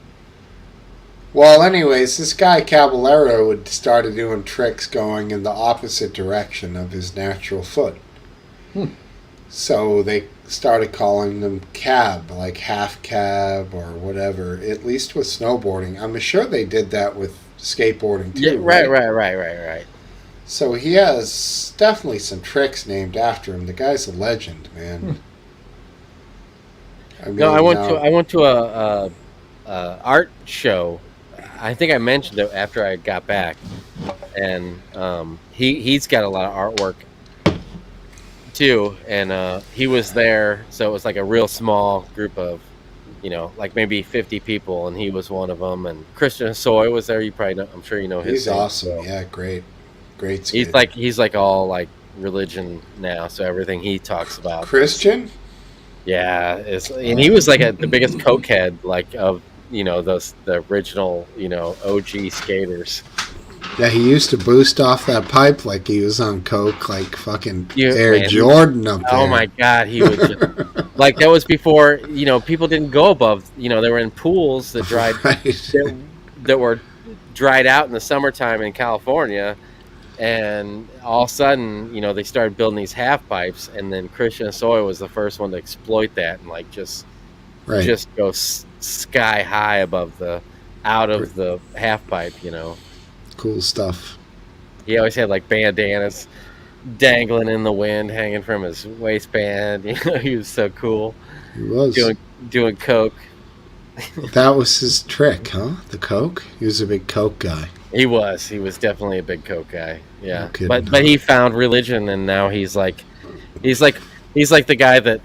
Well, anyways, this guy Caballero had started doing tricks going in the opposite direction of his natural foot. So they started calling them cab, like half cab or whatever, at least with snowboarding. I'm sure they did that with skateboarding too. Yeah, right. So he has definitely some tricks named after him. The guy's a legend, man. I went to a art show. I think I mentioned it after I got back, and he's got a lot of artwork too, and he was there, so it was like a real small group of, like maybe 50 people, and he was one of them. And Christian Soy was there. You probably know, I'm sure you know his. He's awesome. Yeah, great skater. He's like all like religion now, so everything he talks about. Christian. Yeah, and he was like the biggest cokehead, of the original OG skaters. Yeah, he used to boost off that pipe like he was on coke, like fucking Air Jordan up there. Oh my God, he would just, that was before people didn't go above. They were in pools that dried that were dried out in the summertime in California, and all of a sudden they started building these half pipes, and then Christian Soy was the first one to exploit that and just go sky high above out of the half pipe. Cool stuff. He always had bandanas dangling in the wind, hanging from his waistband. He was so cool. He was doing coke. That was his trick, huh? The coke. He was a big coke guy. He was definitely a big coke guy. Yeah, but he found religion, and now he's like the guy that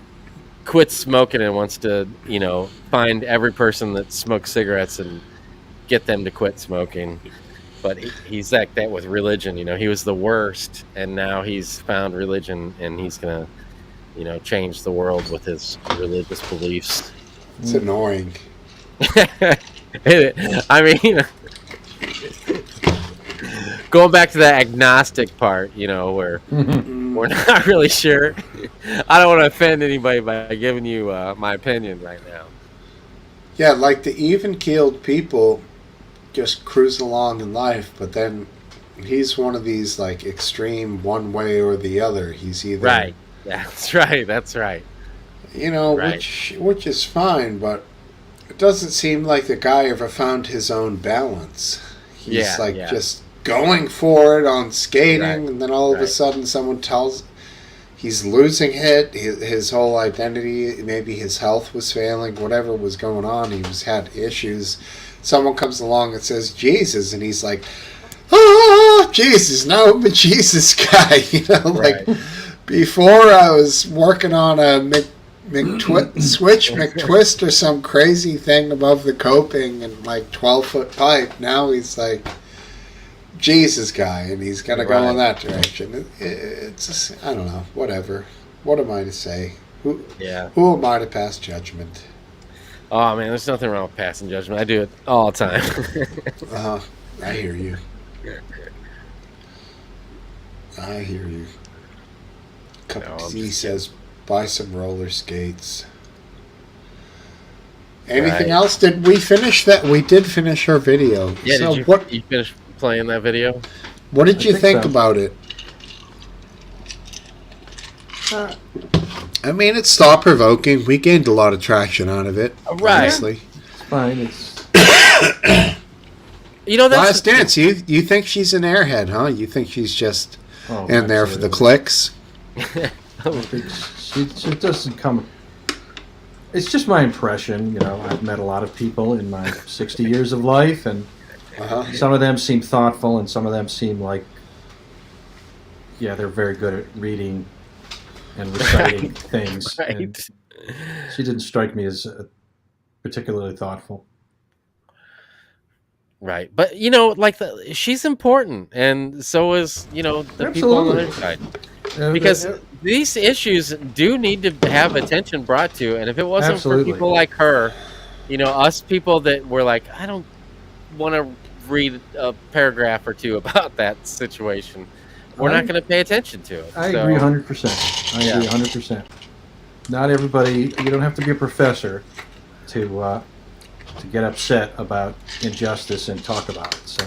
quits smoking and wants to find every person that smokes cigarettes and get them to quit smoking. But he's like that with religion. He was the worst, and now he's found religion, and he's gonna, change the world with his religious beliefs. It's annoying. I mean, going back to the agnostic part, where we're not really sure. I don't want to offend anybody by giving you my opinion right now. Yeah, like the even-keeled people just cruising along in life, but then he's one of these like extreme one way or the other. He's either Right. That's right. That's right. you know, Right. which is fine, but it doesn't seem like the guy ever found his own balance. He's just going for it on skating, Right. and then all of a sudden someone tells he's losing it. His whole identity, maybe his health was failing, whatever was going on. He had issues. Someone comes along and says Jesus, and he's like, "Oh, Jesus! Now I'm a Jesus guy." You know, like before I was working on a switch McTwist or some crazy thing above the coping and like 12-foot pipe. Now he's like Jesus guy, and he's gonna go in that direction. It's just, I don't know. Whatever. What am I to say? Who am I to pass judgment? Oh man, there's nothing wrong with passing judgment. I do it all the time. I hear you. I hear you. He says, buy some roller skates. Anything else? Did we finish that? We did finish our video. Yeah, so did you finish playing that video? What did you think about it? I mean, it's thought-provoking. We gained a lot of traction out of it. Right. Honestly. It's fine. It's you know, that's Last Dance. You think she's an airhead, huh? You think she's just in there for the clicks? She doesn't come. It's just my impression. You know, I've met a lot of people in my 60 years of life, and some of them seem thoughtful, and some of them seem like, yeah, they're very good at reading and reciting things. Right. And she didn't strike me as particularly thoughtful. Right, but you know, like she's important, and so is the people on the other side. Because these issues do need to have attention brought to, and if it wasn't for people like her, us people that were like, I don't want to read a paragraph or two about that situation, we're not going to pay attention to it. I agree 100%. I agree 100%. Not everybody. You don't have to be a professor to get upset about injustice and talk about it. So,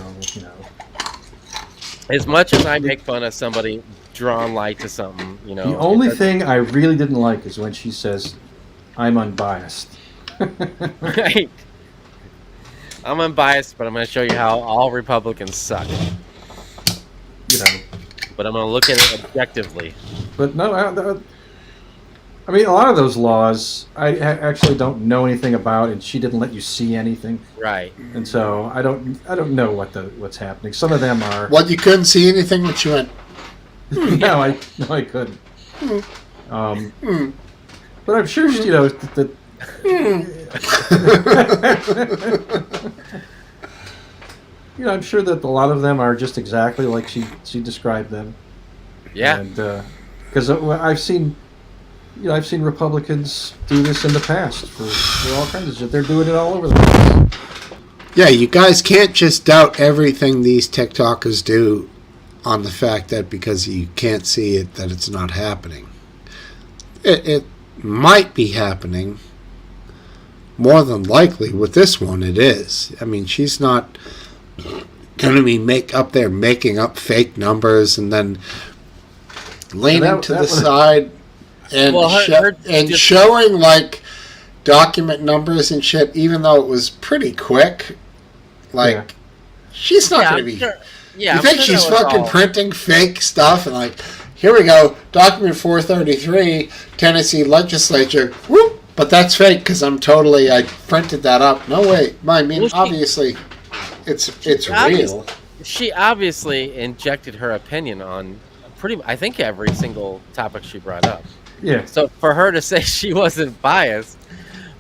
as much as I make fun of somebody drawing light to something, the only thing I really didn't like is when she says, "I'm unbiased." Right. I'm unbiased, but I'm going to show you how all Republicans suck. But I'm going to look at it objectively. But no, I mean, a lot of those laws I actually don't know anything about, and she didn't let you see anything. Right. And so I don't know what's happening. Some of them are. What, you couldn't see anything when she went? No, I couldn't. But I'm sure that. I'm sure that a lot of them are just exactly like she described them. Yeah. And because I've seen Republicans do this in the past for all kinds of shit. They're doing it all over the place. Yeah, you guys can't just doubt everything these TikTokers do on the fact that because you can't see it, that it's not happening. It might be happening. More than likely, with this one, it is. I mean, she's not going to be making up fake numbers and then leaning to the side and showing like document numbers and shit, even though it was pretty quick. Like, she's not going to be. Sure. Yeah, you think she's fucking printing fake stuff and like, here we go, document 433, Tennessee legislature. Whoop! But that's fake because I printed that up. No way. I mean, obviously, it's real. She obviously injected her opinion on I think every single topic she brought up. Yeah. So for her to say she wasn't biased,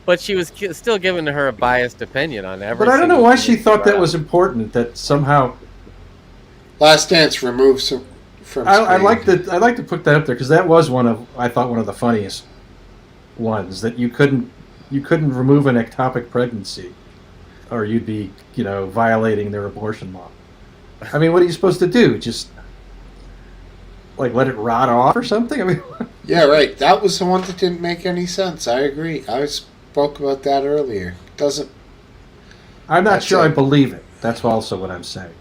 but she was still giving her a biased opinion on every. But I don't know why she thought that was important. That somehow. Last Dance removes from. I like to put that up there because that was one of the funniest ones, that you couldn't remove an ectopic pregnancy, or you'd be violating their abortion law. I mean, what are you supposed to do? Just like let it rot off or something? I mean, yeah, right. That was the one that didn't make any sense. I agree. I spoke about that earlier. doesn't. I'm not That's sure I it. believe it. That's also what I'm saying.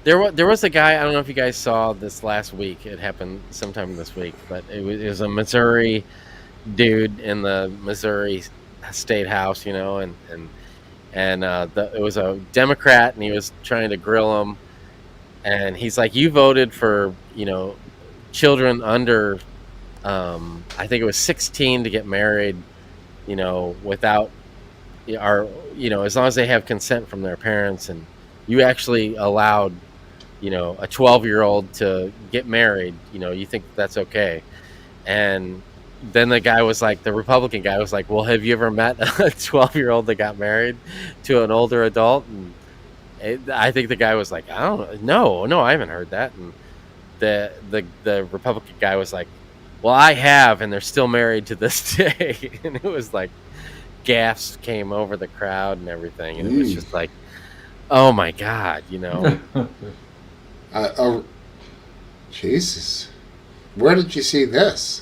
There was a guy. I don't know if you guys saw this last week. It happened sometime this week, but it was a Missouri dude in the Missouri State House, you know, and it was a Democrat, and he was trying to grill him, and he's like, "You voted for, you know, children under, I think it was 16 to get married, you know, without, or you know, as long as they have consent from their parents, and you actually allowed, you know, a 12-year-old to get married, you know, you think that's okay?" And then the Republican guy was like, "Well, have you ever met a 12-year-old that got married to an older adult?" And I think the guy was like, "I don't know. No, I haven't heard that." And the Republican guy was like, "Well, I have, and they're still married to this day." And it was like gasps came over the crowd and everything. And it was just like, oh my God, you know. Oh, Jesus. Where did you see this?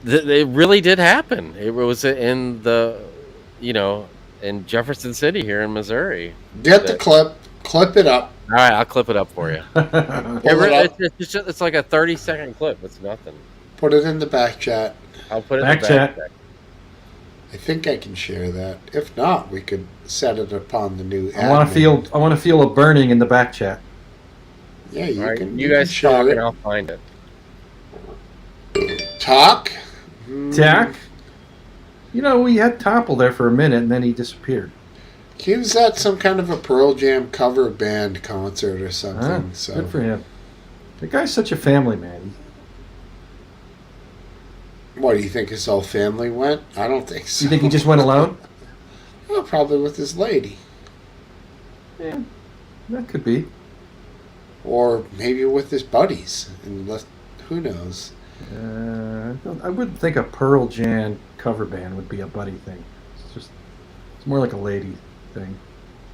It really did happen. It was in in Jefferson City here in Missouri. Get the clip. Clip it up. All right, I'll clip it up for you. It's like a 30-second clip. It's nothing. Put it in the back chat. I'll put it in the back chat. I think I can share that. If not, we could set it upon the new. I want to feel a burning in the back chat. Yeah, you can. You guys talk, and I'll find it. Talk. Jack. You know, we had Topple there for a minute, and then he disappeared. He was at some kind of a Pearl Jam cover band concert or something. So good for him. The guy's such a family man. What do you think his whole family went? I don't think so. You think he just went alone? Well, probably with his lady. Yeah, that could be. Or maybe with his buddies. And who knows? I wouldn't think a Pearl Jam cover band would be a buddy thing. It's more like a lady thing.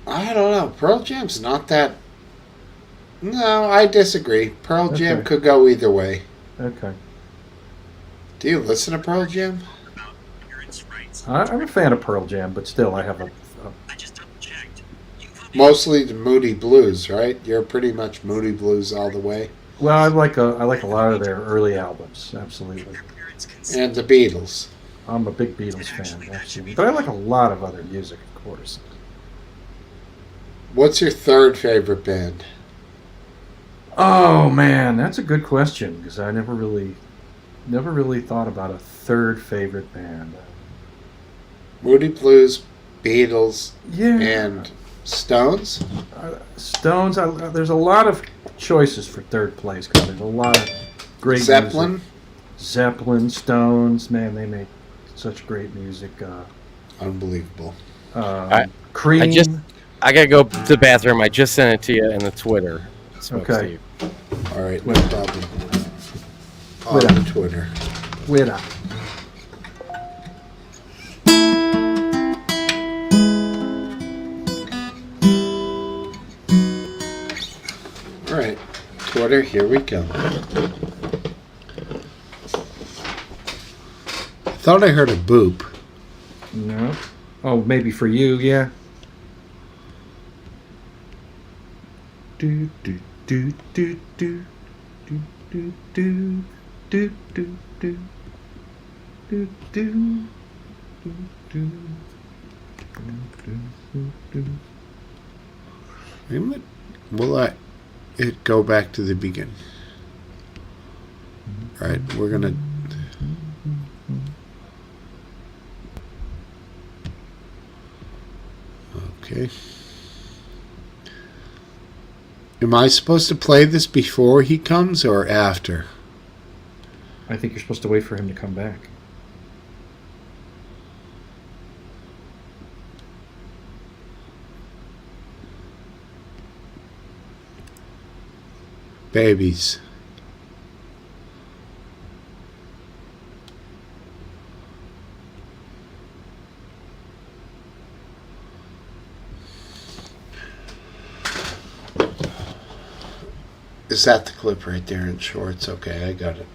I don't know. Pearl Jam's not that. No, I disagree. Pearl Jam could go either way. Okay. Do you listen to Pearl Jam? I'm a fan of Pearl Jam, but still, I have a. Mostly the Moody Blues, right? You're pretty much Moody Blues all the way. Well, I like a lot of their early albums, absolutely. And the Beatles. I'm a big Beatles fan, absolutely. But I like a lot of other music, of course. What's your third favorite band? Oh man, that's a good question because I never really thought about a third favorite band. Moody Blues, Beatles, yeah, and Stones. Stones. There's a lot of choices for third place because there's a lot of great Zeppelin. music. Zeppelin, Stones, man, they make such great music. Unbelievable. Cream. I gotta go to the bathroom. I just sent it to you in the Twitter. Okay. All right, no problem. On the Twitter. Twitter. All right, Twitter. Here we go. I thought I heard a boop. No. Oh, maybe for you, yeah. Do do do do do do do do do do do do do do. Will it go back to the beginning? All right, we're gonna. Okay. Am I supposed to play this before he comes or after? I think you're supposed to wait for him to come back. Babies. Is that the clip right there in shorts? Okay, I got it.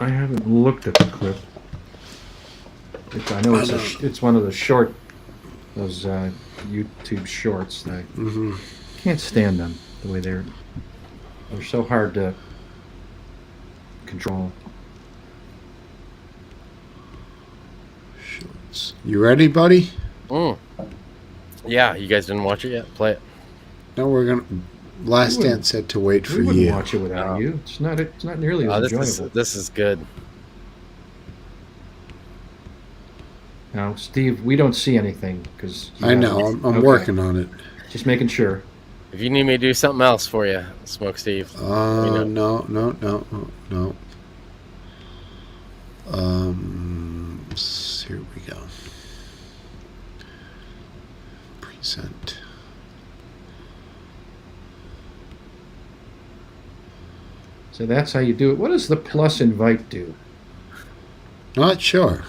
I haven't looked at the clip. I know it's one of the short, those YouTube shorts. I can't stand them the way they're so hard to control. Shorts. You ready, buddy? Yeah, you guys didn't watch it yet? Play it. No, we're gonna. Last Dance said to wait for We wouldn't you. watch it without you. It's not nearly as enjoyable. This is good. Now, Steve, we don't see anything because I know. I'm working on it. Just making sure. If you need me to do something else for you, Smokesteve. No. Here we go. Present. So that's how you do it. What does the plus invite do? Not sure.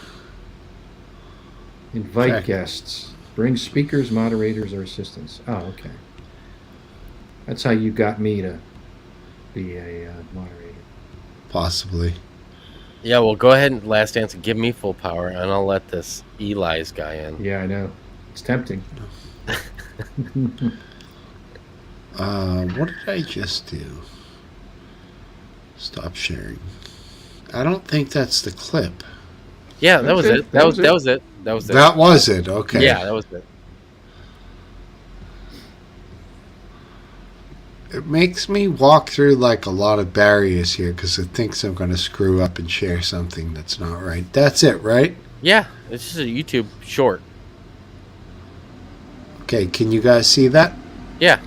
Invite guests. Bring speakers, moderators, or assistants. Oh, okay. That's how you got me to be a moderator. Possibly. Yeah, well, go ahead and Last Dance and give me full power, and I'll let this Eli's guy in. Yeah, I know. It's tempting. What did I just do? Stop sharing. I don't think that's the clip. Yeah, that was it. That was it. That was it. That was it. Okay. Yeah, that was it. It makes me walk through like a lot of barriers here because it thinks I'm going to screw up and share something that's not right. That's it, right? Yeah, it's just a YouTube short. Okay, can you guys see that? Yeah.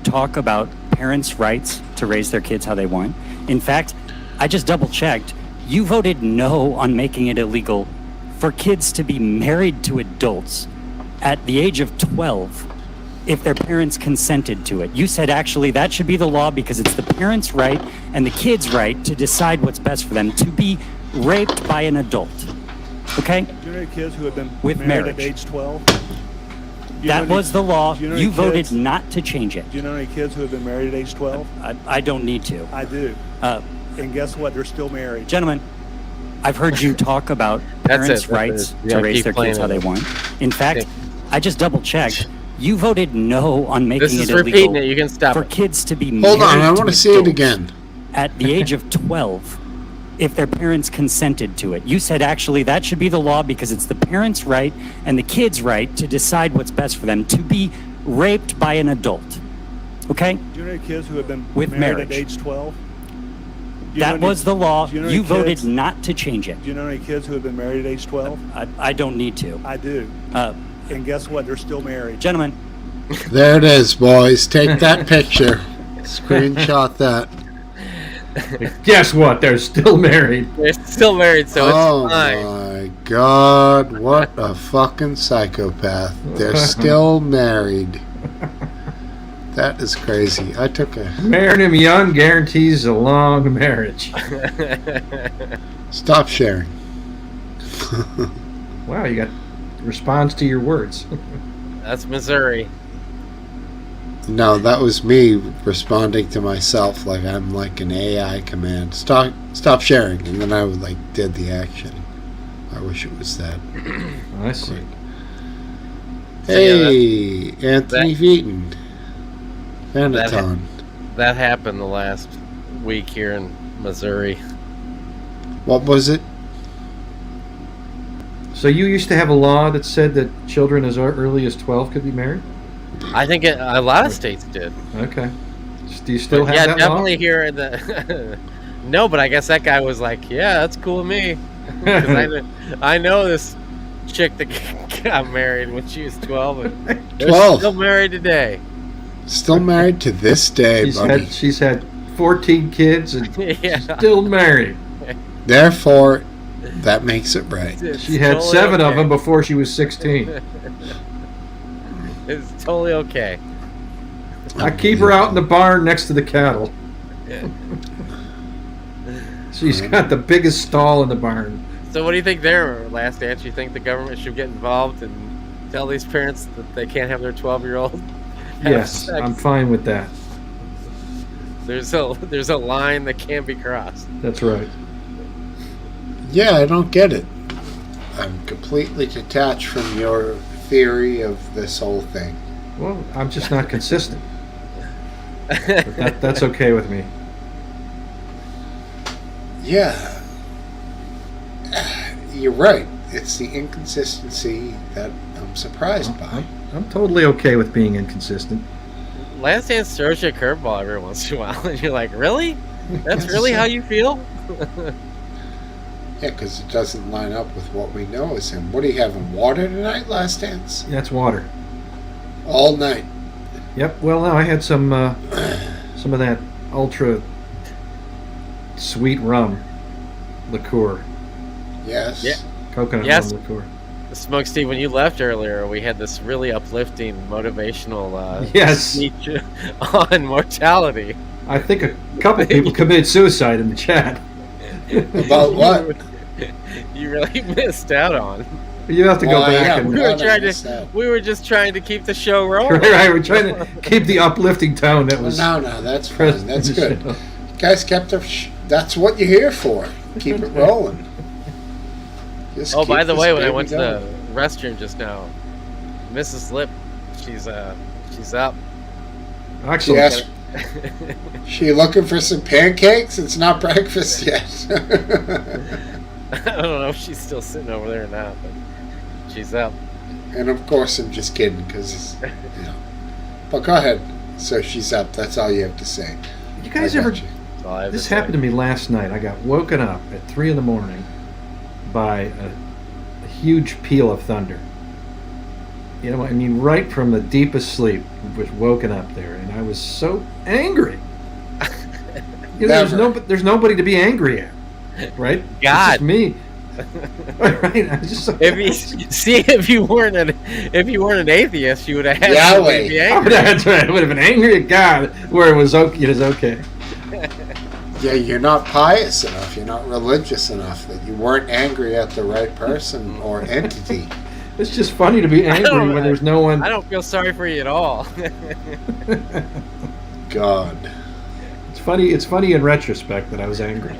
Talk about parents' rights to raise their kids how they want. In fact, I just double-checked. You voted no on making it illegal for kids to be married to adults at the age of 12 if their parents consented to it. You said actually that should be the law because it's the parents' right and the kids' right to decide what's best for them to be raped by an adult. Okay? Do you know any kids who have been With married marriage. at age 12? That was the law. do you know You any voted kids- not to change it. Do you know any kids who have been married at age 12? I don't need to. I do. And guess what? They're still married. Gentlemen, I've heard you talk about parents' rights to raise their kids how they want. In fact, I just double-checked. You voted no on making This it is illegal repeating it. You can stop for it. kids to be Hold on, married I want to see it adults again. at the age of 12 if their parents consented to it. You said actually that should be the law because it's the parents' right and the kids' right to decide what's best for them to be raped by an adult. Okay? Do you know any kids who have been With married at marriage. age 12? Do That was the law. do you know You any voted kids- not to change it. Do you know any kids who have been married at age 12? I don't need to. I do. And guess what? They're still married. Gentlemen. There it is, boys. Take that picture. Screenshot that. Guess what? They're still married. They're still married, so Oh it's fine. my God. What a fucking psychopath. They're still married. That is crazy. I took a... Marrying him young guarantees a long marriage. Stop sharing. Wow, you got responds to your words. That's Missouri. No, that was me responding to myself like I'm like an AI command. Stop sharing, and then I would like did the action. I wish it was that. I see. Hey, Anthony Veaton. That, Vanaton. that happened the last week here in Missouri. What was it? So you used to have a law that said that children as early as 12 could be married? I think a lot of states did. Okay. Do you still have yeah, that definitely law? here in the. No, but I guess that guy was like, "Yeah, that's cool with me." 'Cause I know this chick that got married when she was 12, and they're 12. still married today. Still married to this day, buddy. She's had 14 kids and Yeah. still married. Therefore, that makes it right. She had totally 7 of okay. them before she was 16. It's totally okay. I keep her out in the barn next to the cattle. She's got the biggest stall in the barn. So, what do you think there, Last Dance? You think the government should get involved and tell these parents that they can't have their 12-year-old? Yes, I'm fine with that. There's a line that can't be crossed. That's right. Yeah, I don't get it. I'm completely detached from your theory of this whole thing. Well, I'm just not consistent. But that's okay with me. Yeah. You're right. It's the inconsistency that I'm surprised by. I'm totally okay with being inconsistent. Last Dance throws you a curveball every once in a while, and you're like, really? That's Yes, really sir. how you feel? Yeah, because it doesn't line up with what we know is him. What are you having, water tonight, Last Dance? That's water. All night. Yep. Well, no, I had some of that ultra sweet rum liqueur. Yes. Yeah. Coconut Yes. rum liqueur. Smokesteve, when you left earlier, we had this really uplifting, motivational Yes. speech on mortality. I think a couple people committed suicide in the chat. About what? You really missed out on. You have to go back yeah, and We were just trying to keep the show rolling. right. We're trying to keep the uplifting tone that was. No, that's fine. That's good. You guys kept that's what you're here for. Keep it rolling. Just Oh, keep by the this way, when I baby went to going. the restroom just now, Mrs. Lip, she's up. Excellent. Yes. She looking for some pancakes? It's not breakfast yet. I don't know if she's still sitting over there or not, but she's up. And of course, I'm just kidding because, you know. But go ahead. So she's up. That's all you have to say. You guys I got ever? you. That's all I have This to say. happened to me last night. I got woken up at 3 a.m. by a huge peal of thunder. You know, I mean, right from the deepest sleep, was woken up there, and I was so angry. You know, there's nobody to be angry at, right? God. It's just me. Right? I was just so If you weren't an atheist, you would have had somebody to be angry. That's right. I would have been angry at God, where it was okay. It is okay. Yeah, you're not pious enough. You're not religious enough that you weren't angry at the right person or entity. It's just funny to be angry when there's no one. I don't feel sorry for you at all. God. It's funny in retrospect that I was angry.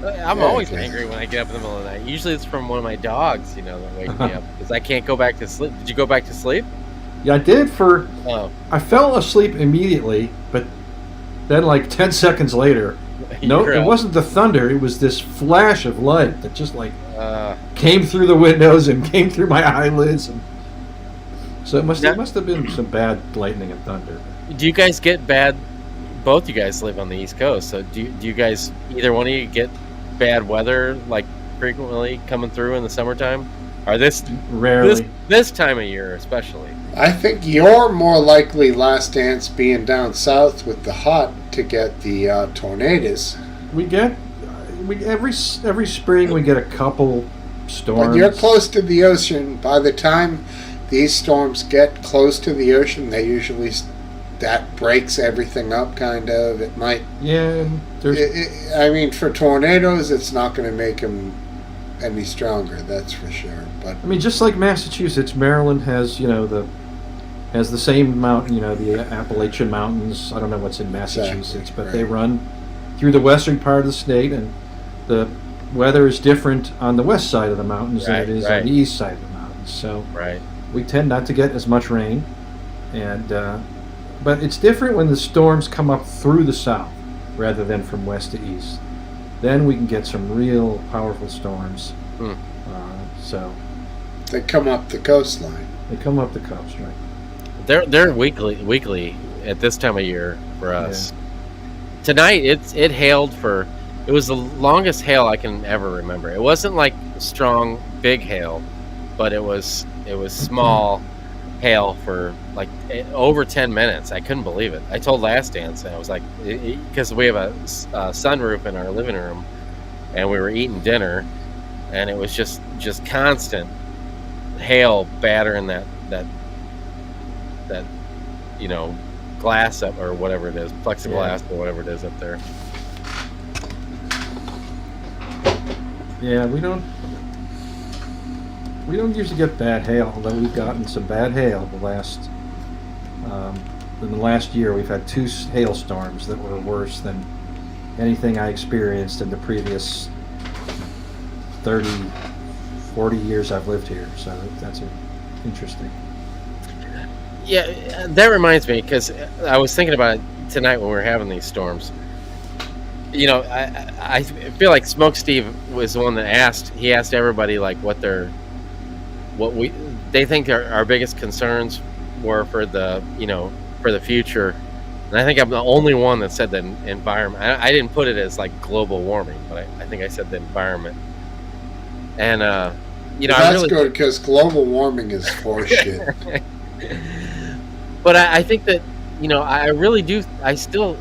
I'm always angry when I get up in the middle of the night. Usually it's from one of my dogs, that wake me up because I can't go back to sleep. Did you go back to sleep? Yeah, I did Oh. I fell asleep immediately, but then like 10 seconds later, no, You're it up. wasn't the thunder. It was this flash of light that just came through the windows and came through my eyelids. And so it must have been some bad lightning and thunder. Do you guys get bad? Both you guys live on the East Coast, so do you guys, either one of you, get bad weather like frequently coming through in the summertime? Or Rarely. This time of year especially? I think you're more likely, Last Dance, being down south with the hot to get the tornadoes. Every spring we get a couple storms. But you're close to the ocean. By the time these storms get close to the ocean, they usually that breaks everything up. Kind of. It might. Yeah. I mean, for tornadoes, it's not going to make them any stronger. That's for sure. But I mean, just like Massachusetts, Maryland has the same mountain, the Appalachian Mountains. I don't know what's in Massachusetts, but they run through the western part of the state, and the weather is different on the west side of the mountains than it is on the east side of the mountains. So we tend not to get as much rain, and but it's different when the storms come up through the south rather than from west to east. Then we can get some real powerful storms. So they come up the coastline. They come up the coast, right? They're weekly at this time of year for us. Tonight it hailed for. It was the longest hail I can ever remember. It wasn't like strong big hail, but it was small hail for like over 10 minutes. I couldn't believe it. I told Last Dance, and I was like, because we have a sunroof in our living room, and we were eating dinner, and it was just constant hail battering that glass up, or whatever it is, plexiglass or whatever it is up there. Yeah, we don't usually get bad hail, although we've gotten some bad hail in the last year. We've had 2 hailstorms that were worse than anything I experienced in the previous 30, 40 years I've lived here, so that's interesting. Yeah, that reminds me, because I was thinking about it tonight when we were having these storms. You know, I feel like Smokesteve was the one that asked everybody like what they think our biggest concerns were for the future. And I think I'm the only one that said the environment. I didn't put it as like global warming, but I think I said the environment. And that's good, because global warming is horseshit. But I think that, I really do. I still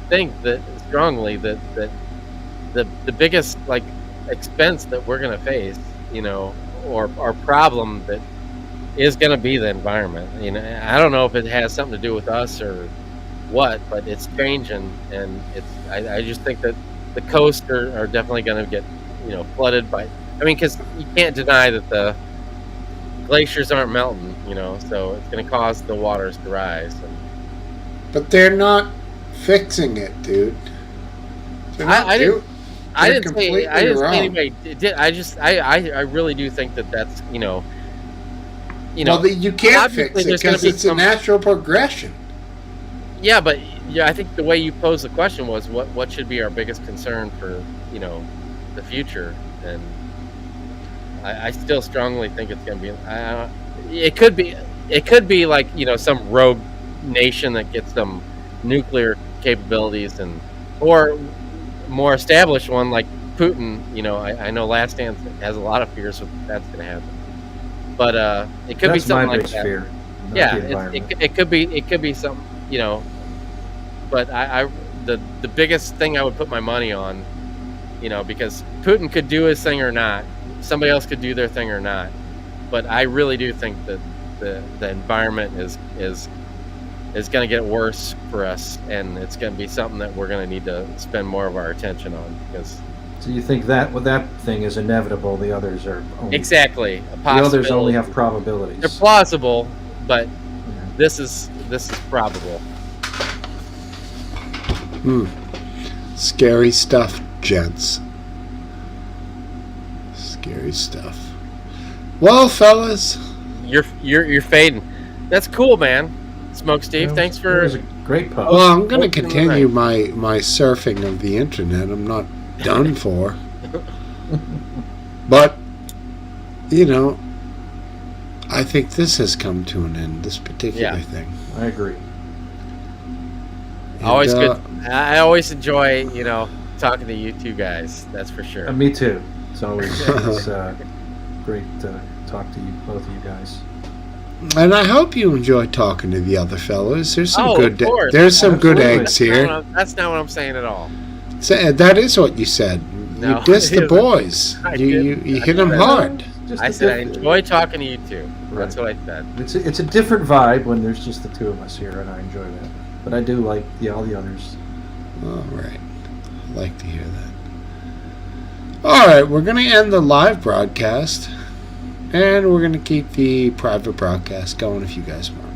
think that strongly that the biggest like expense that we're going to face, or problem that is going to be the environment. I don't know if it has something to do with us or what, but it's changing, and I just think that the coasts are definitely going to get flooded by. I mean, because you can't deny that the glaciers aren't melting, so it's going to cause the waters to rise. But they're not fixing it, dude. I didn't say anybody did. I really do think that's well, you can't fix it because it's a natural progression. Yeah, but I think the way you posed the question was what should be our biggest concern for the future, and I still strongly think it's going to be. It could be like some rogue nation that gets some nuclear capabilities, or more established one like Putin. I know Last Stand has a lot of fears that's going to happen, but it could be something like that. Fear, yeah, it could be something. But the biggest thing I would put my money on, because Putin could do his thing or not, somebody else could do their thing or not, but I really do think that the environment is going to get worse for us, and it's going to be something that we're going to need to spend more of our attention on. So you think that thing is inevitable? The others are only, exactly a possibility. The others only have probabilities. They're plausible, but this is probable. Scary stuff, gents. Scary stuff. Well, fellas, you're fading. That's cool, man. Smokesteve, thanks for. It was a great post. Well, I'm going to continue my surfing of the internet. I'm not done for. But I think this has come to an end. This particular thing. I agree. And, always good. I always enjoy, talking to you two guys. That's for sure. Me too. It's always great to talk to you, both of you guys. And I hope you enjoy talking to the other fellows. There's some good. There's some good eggs here. That's not what I'm saying at all. That is what you said. No, you dissed the boys. You hit them hard. I said I enjoy talking to you two. Right. That's what I said. It's a different vibe when there's just the two of us here, and I enjoy that. But I do like all the others. All right. I like to hear that. All right, we're going to end the live broadcast, and we're going to keep the private broadcast going if you guys want.